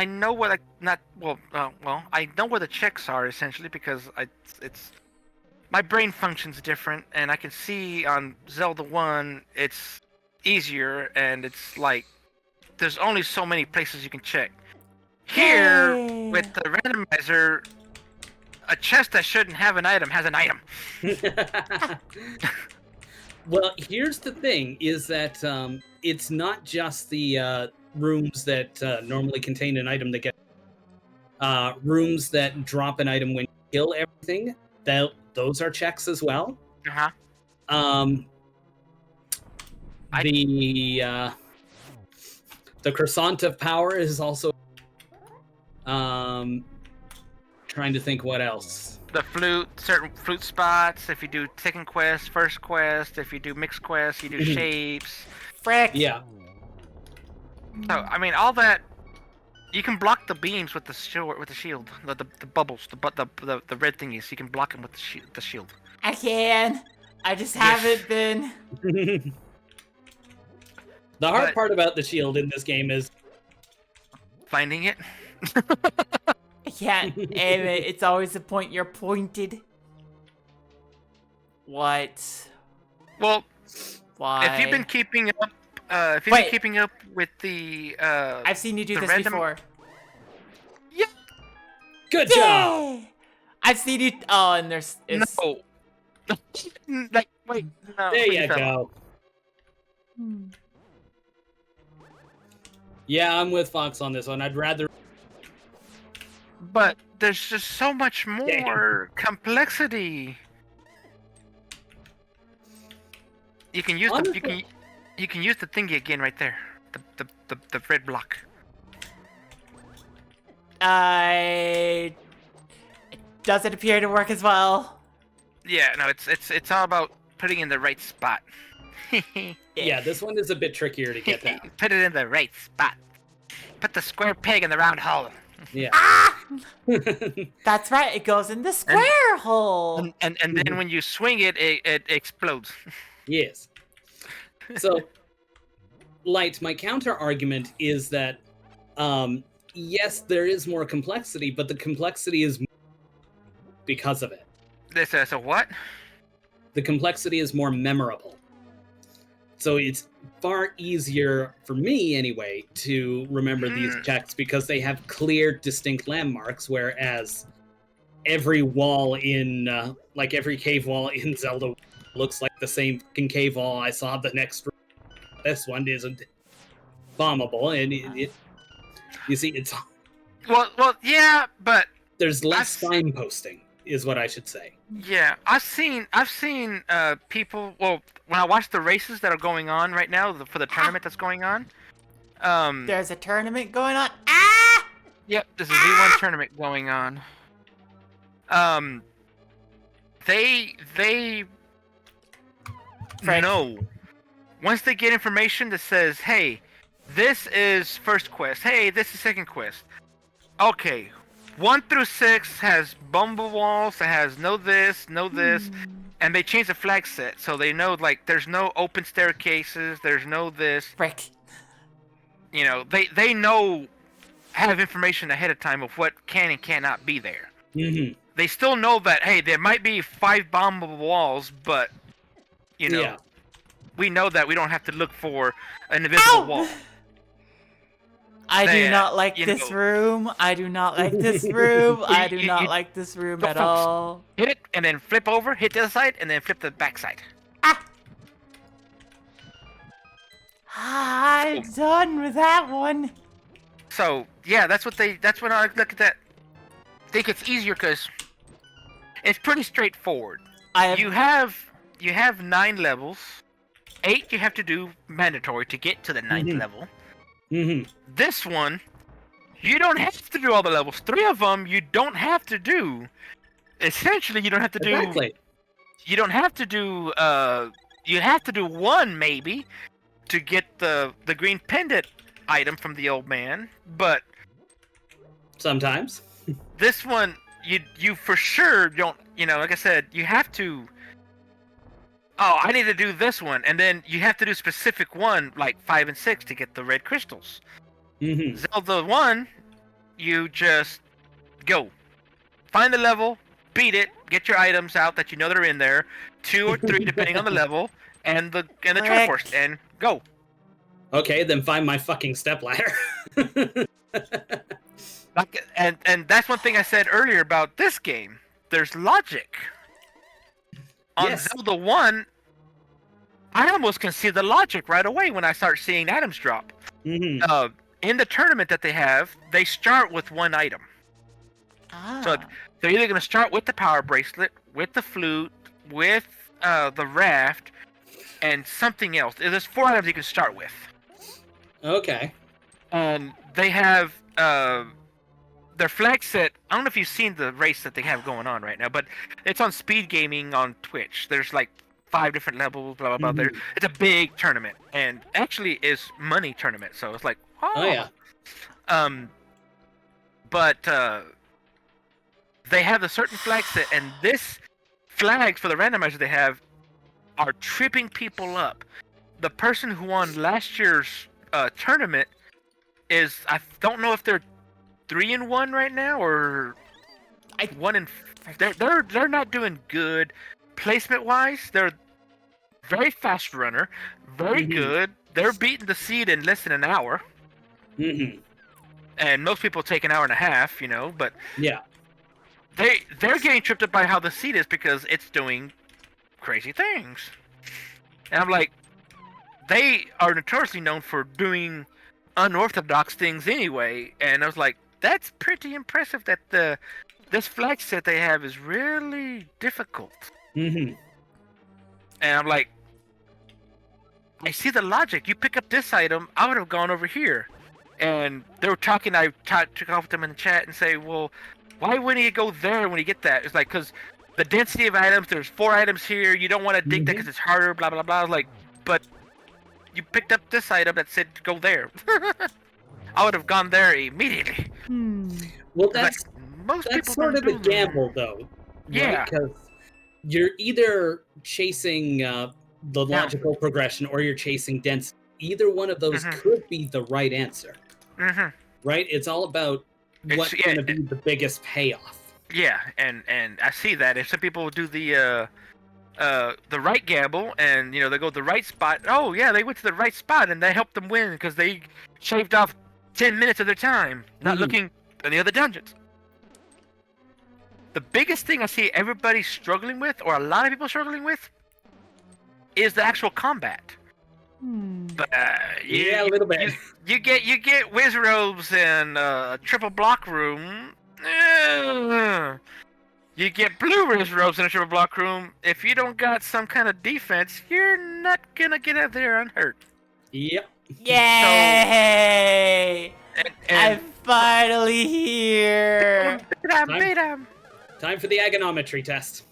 know what I know where the checks are essentially because it's my brain functions different, and I can see on Zelda 1 it's easier, and it's like there's only so many places you can check. Here, Yay. with the randomizer, a chest that shouldn't have an item has an item. Well, here's the thing: is that it's not just the rooms that normally contain an item that get rooms that drop an item when you kill everything. Those are checks as well. Uh-huh. The croissant of power is also. Trying to think what else. The flute, certain flute spots. If you do second quest, first quest. If you do mixed quest, you do shapes. Frick. Yeah. So I mean, all that. You can block the beams with the shield. The bubbles, the red thingies. You can block them with the shield. I can. I just haven't been. The hard But- part about the shield in this game is Finding it. I can't aim it. It's always the point you're pointed. What? Well, Why? if you've been keeping up, with the I've seen you do the this random- before. good job. Yeah! I've seen you. Oh, and there's. It's... no. Like, wait, no. There please you don't. go. Yeah, I'm with Fox on this one. I'd rather. But there's just so much more complexity. You can use you can use the thingy again right there. The red block. It doesn't appear to work as well. Yeah, no, it's all about putting in the right spot. Yeah, this one is a bit trickier to get down. Put it in the right spot. Put the square peg in the round hole. Yeah. That's right. It goes in the square hole. And then when you swing it, it explodes. Yes. So, Light, my counter argument is that, yes, there is more complexity, but the complexity is because of it. This so what? The complexity is more memorable. So it's far easier for me, anyway, to remember these checks because they have clear, distinct landmarks, whereas every wall in, like every cave wall in Zelda looks like the same fucking cave wall I saw the next room. This one isn't bombable, and it you see, it's Well, yeah, but there's less I've- signposting, is what I should say. yeah, I've seen people. Well, when I watch the races that are going on right now for the tournament that's going on. There's a tournament going on. Ah! Yep, there's a V1 tournament going on. They Frank. know. Once they get information that says, "Hey, this is first quest. Hey, this is second quest." Okay, 1 through 6 has bumble walls. That has no this, and they change the flag set so they know like there's no open staircases. There's no this. Frick. You know, they know, have information ahead of time of what can and cannot be there. Mm-hmm. They still know that, hey, there might be 5 bombable walls, but, you know, Yeah. we know that we don't have to look for an invisible wall. I do There, not like you this know. room. I do not like this room. I do You- not you- like this room Don't at focus. all. Hit it, and then flip over, hit the other side, and then flip the back side. I'm done with that one. So, yeah, that's when I look at that. Think it's easier because it's pretty straightforward. You have 9 levels. 8 you have to do mandatory to get to the 9th level. Mm-hmm. This one, you don't have to do all the levels. 3 of them you don't have to do. Essentially, you don't have to do. Exactly. You don't have to do. You have to do 1 maybe to get the green pendant item from the old man. But Sometimes. this one, you for sure don't. You know, like I said, you have to. Oh, I need to do this one, and then you have to do specific one like 5 and 6 to get the red crystals. Mm-hmm. Zelda 1, you just go. Find the level, beat it, get your items out that you know that are in there, 2 or 3 depending on the level, and the Triforce, and go. Okay, then find my fucking stepladder. Like, and that's one thing I said earlier about this game. There's logic. On Yes. Zelda 1, I almost can see the logic right away when I start seeing items drop. Mm-hmm. In the tournament that they have, they start with 1 item. Ah. So they're either going to start with the power bracelet, with the flute, with the raft, and something else. There's 4 items you can start with. Okay. And they have their flag set. I don't know if you've seen the race that they have going on right now, but it's on Speed Gaming on Twitch. There's like 5 different levels, blah blah blah. It's a big tournament, and actually is money tournament. So it's like, Oh yeah. But they have a certain flag set, and this flags for the randomizer they have are tripping people up. The person who won last year's tournament is, I don't know if they're 3-1 right now or 1 they're not doing good placement wise. They're very fast runner, very good. They're beating the seed in less than an hour. And most people take an hour and a half, you know, but yeah, they're getting tripped up by how the seed is because it's doing crazy things. And I'm like, they are notoriously known for doing unorthodox things anyway, and I was like, that's pretty impressive that this flag set they have is really difficult. And I'm like, I see the logic. You pick up this item, I would have gone over here. And they were talking, I took off with them in the chat and say, well, why wouldn't you go there when you get that? It's like, because the density of items, there's 4 items here, you don't want to dig that because it's harder, blah, blah, blah. I was like, but you picked up this item that said go there. I would have gone there immediately. Well, that's like, most that's people sort of don't a do that. gamble, though. Yeah. Because you're either chasing the logical progression or you're chasing density. Either one of those could be the right answer. Right? It's all about what's going to be the biggest payoff. Yeah, and I see that. If some people do the right gamble and, you know, they go to the right spot, oh yeah, they went to the right spot and that helped them win because they shaved off 10 minutes of their time not looking in the other dungeons. The biggest thing I see everybody struggling with, or a lot of people struggling with, is the actual combat. But Yeah, a little bit. You get whiz robes and triple block room. You get blue whiz robes in a triple block room. If you don't got some kind of defense, you're not gonna get out there unhurt. Yep. Yay! And I'm finally here. beat 'em. Time for the agonometry test.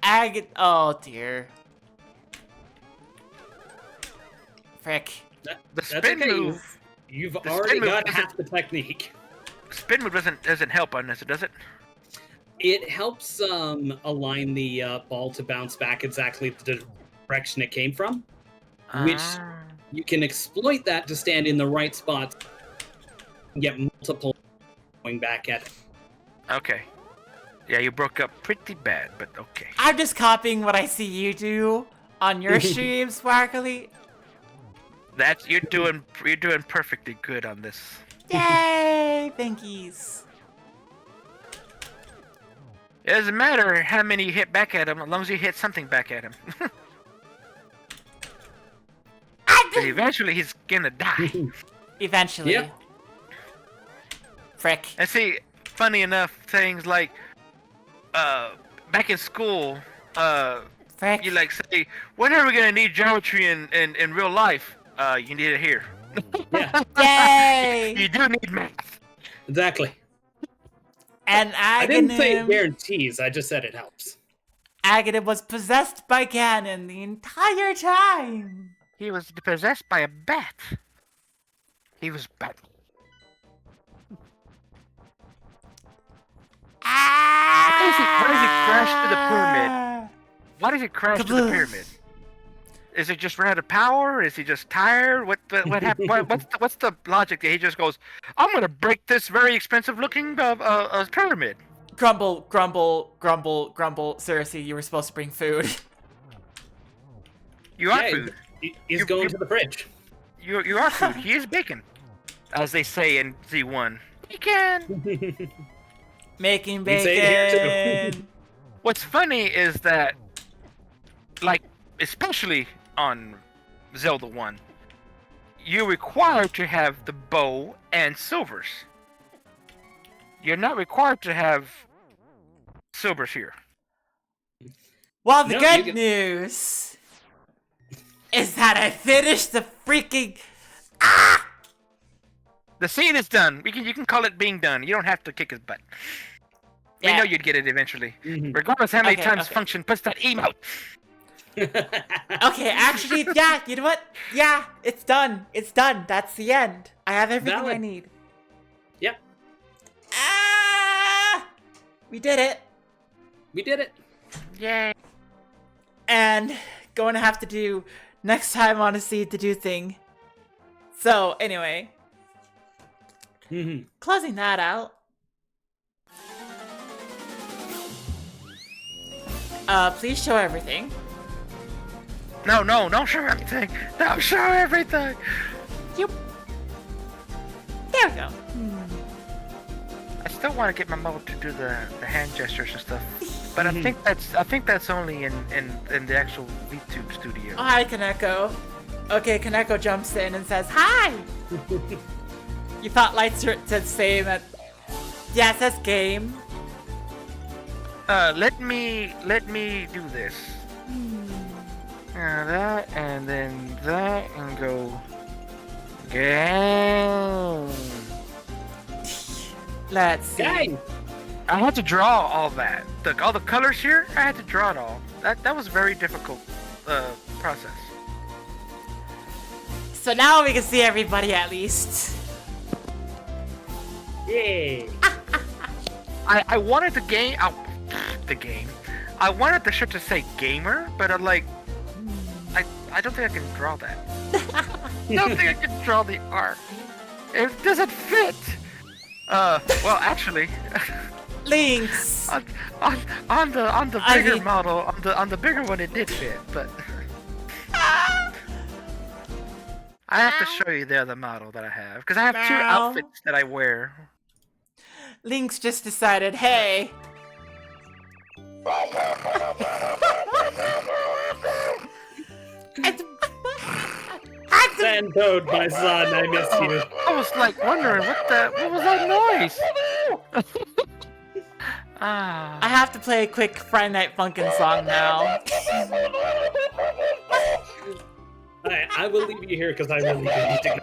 Oh dear. Frick. The That's spin okay. move. You've The already spin move got doesn't- half the technique. Spin move doesn't help on this, does it? It helps align the ball to bounce back exactly the direction it came from, which you can exploit that to stand in the right spot and get multiple going back at it. Okay. Yeah, you broke up pretty bad, but okay. I'm just copying what I see you do on your streams, Sparkly. You're doing perfectly good on this. Yay! Thankies. It doesn't matter how many you hit back at him, as long as you hit something back at him. But eventually he's gonna die. Eventually. Yep. Frick. And see, funny enough, things like back in school, Frick. you like say, when are we gonna need geometry in real life? You need it here. Yeah, Yay! You do need math. exactly. And I didn't say it Aghanim. guarantees, I just said it helps. Aghanim was possessed by Ganon the entire time. He was possessed by a bat. He was bad. Why does he crash to the pyramid? Why does he crash to the Kabloosh. pyramid? Is it just ran out of power? Is he just tired? What happened? What's the logic that he just goes, I'm gonna break this very expensive looking pyramid? Grumble, grumble, grumble, grumble. Cersei, you were supposed to bring food. You are Yeah, food. He's going to the fridge. You are food. He is bacon, as they say in Z1. Bacon. Making We say it here, bacon. What's funny is that, like, especially on Zelda 1, you're required to have the bow and silvers. You're not required to have silvers here. Well, the No, good you can- news is that I finished the freaking. The scene is done. You can call it being done. You don't have to kick his butt. We Yeah. know you'd get it eventually. Mhm. Regardless how many Okay, times okay. function puts that emote. Okay, actually, yeah, you know what? Yeah, it's done. It's done. That's the end. I have everything I Valid. need. Yep, We did it. we did it. Yay. And going to have to do next time on a Seed to Do thing. So, anyway, Mhm. closing that out. Please show everything. No, don't show everything. Don't show everything. There we go. I still want to get my mode to do the hand gestures and stuff, but I think that's only in the actual VTube studio. Oh, hi, Kaneko. Okay, Kaneko jumps in and says, hi! You thought lights said same at... Yeah, it says game. Let me do this. That and then that and go. Game. Let's see. Dang. I had to draw all that. All the colors here. I had to draw it all. That was a very difficult process. So now we can see everybody at least. Yay. I wanted the game. I wanted the shirt to say gamer, but I'm like, I don't think I can draw that. I don't think I can draw the art. It doesn't fit. Well, actually, Links! on the bigger model, on the bigger one, it did fit, but I have to show you the other model that I have because I have two Meow. outfits that I wear. Links just decided, hey. Sand Toad, my son, I miss you. I was like wondering what was that noise? I Ah. have to play a quick Friday Night Funkin' song now. I will leave you here because I really do need to go.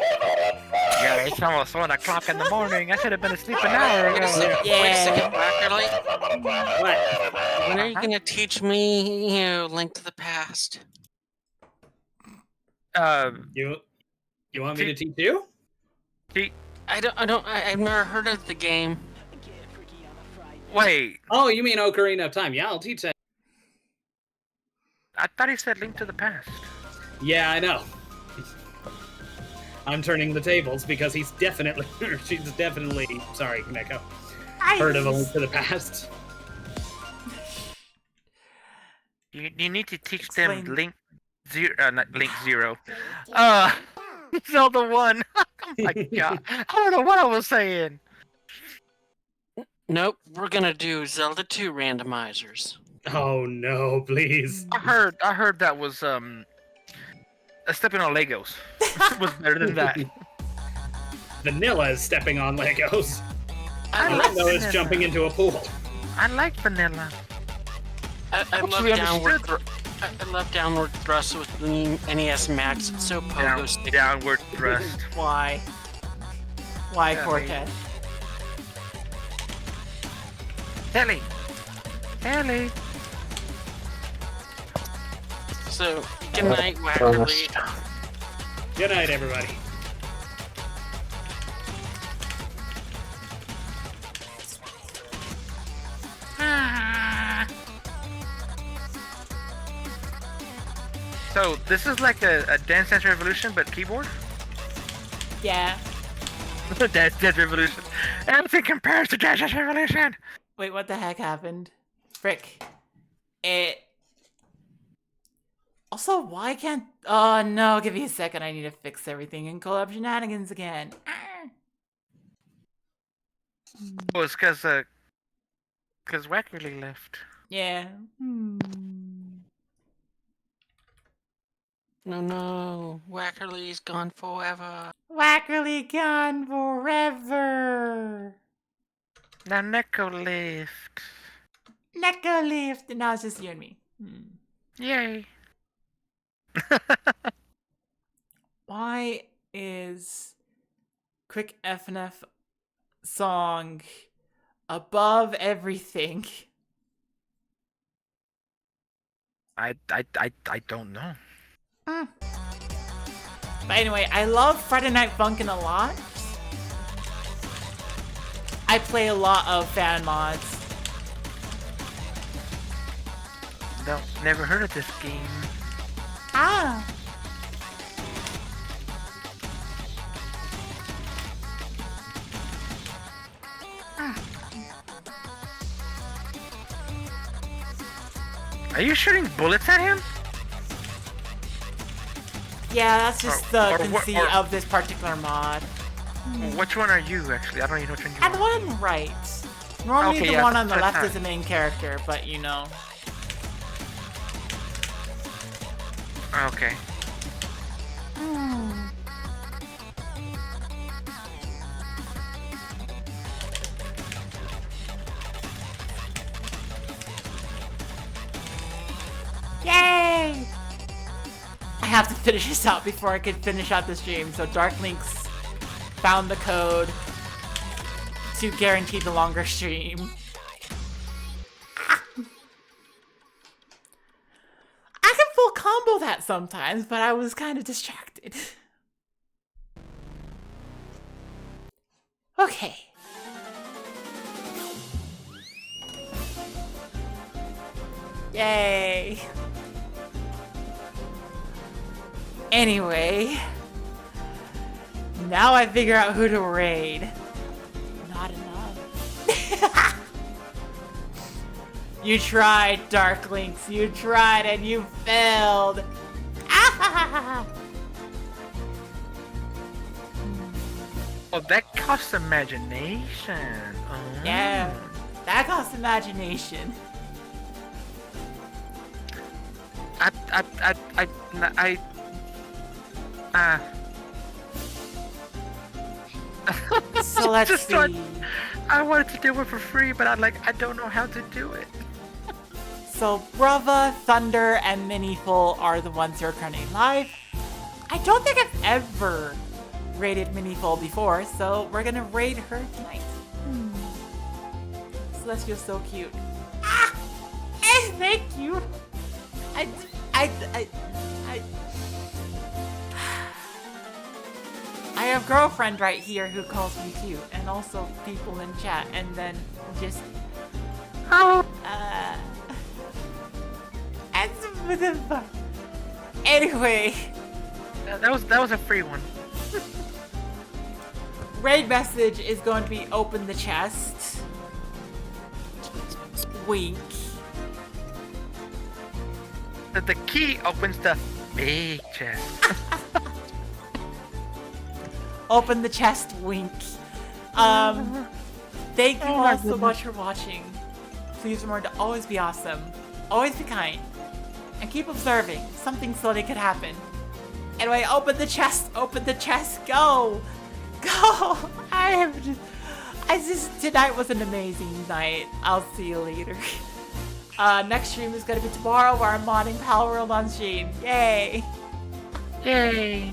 Yeah, it's almost 1 o'clock in the morning. I should have been asleep an hour ago. Wait a second, Wackerly. What? When are you gonna teach me, Link to the Past? You want me to teach you? I've never heard of the game. Wait, Oh, you mean Ocarina of Time? Yeah, I'll teach that. I thought he said Link to the Past. Yeah, I know. I'm turning the tables because she's definitely, sorry, Neko, heard of A Link to the Past. You need to teach them Explain. Link Zero, not Link Zero. Zelda 1. Oh my god. I don't know what I was saying. Nope, we're gonna do Zelda 2 randomizers. Oh no, please. I heard that was stepping on Legos. Was better than that. Vanilla is stepping on Legos. I like love, Rando is vanilla. jumping into a pool. I like vanilla. I love Hopefully downward. understood. I love downward thrust with the NES Max. It's so pogo sticky. Downward thrust. Why? Why, Yeah, Cortez? Ellie. Ellie. So, good night, Wackerly. Good night, everybody. So this is like a Dance Dance Revolution, but keyboard. Yeah. Dance Dance Revolution. Everything compares to Dance Dance Revolution. Wait, what the heck happened? Frick. It... Also, why can't... Oh, no, give me a second. I need to fix everything in collab shenanigans again. Oh, it's because Wackerly left. Yeah. No, Wackerly's gone forever. Wackerly gone forever. Now Neko left. Neko left, and now it's just you and me. Yay. Why is Quick FNF song above everything? I don't know. But anyway, I love Friday Night Funkin' a lot. I play a lot of fan mods. No, never heard of this game. Ah. Are you shooting bullets at him? Yeah, that's just Or the what- conceit or- of this particular mod. Which one are you actually? I don't even know which one you And the are. one on the right. Normally Okay, the yeah, one on the that's left fine. is the main character, but you know. Okay. Yay! I have to finish this out before I can finish out the stream, so Dark Links found the code to guarantee the longer stream. I can full combo that sometimes, but I was kind of distracted. Okay. Yay. Anyway, now I figure out who to raid. Not enough. You tried, Dark Links. You tried and you failed. Oh, that costs imagination. Oh. Yeah, that costs imagination. So let's Just see. thought- I wanted to do it for free, but I don't know how to do it. So Brava, Thunder, and Miniful are the ones who are currently live. I don't think I've ever raided Miniful before, so we're gonna raid her tonight. Celestial's so cute. Ah! Thank you. I have girlfriend right here who calls me cute, and also people in chat, and then just anyway, That was a free one. raid message is going to be open the chest. Wink. The key opens the big chest. Open the chest, wink. Thank you all so much for watching. Please remember to always be awesome, always be kind, and keep observing. Something silly could happen. Anyway, open the chest, go! Go! Tonight was an amazing night. I'll see you later. Next stream is gonna be tomorrow where I'm modding Power World on stream. Yay! Yay!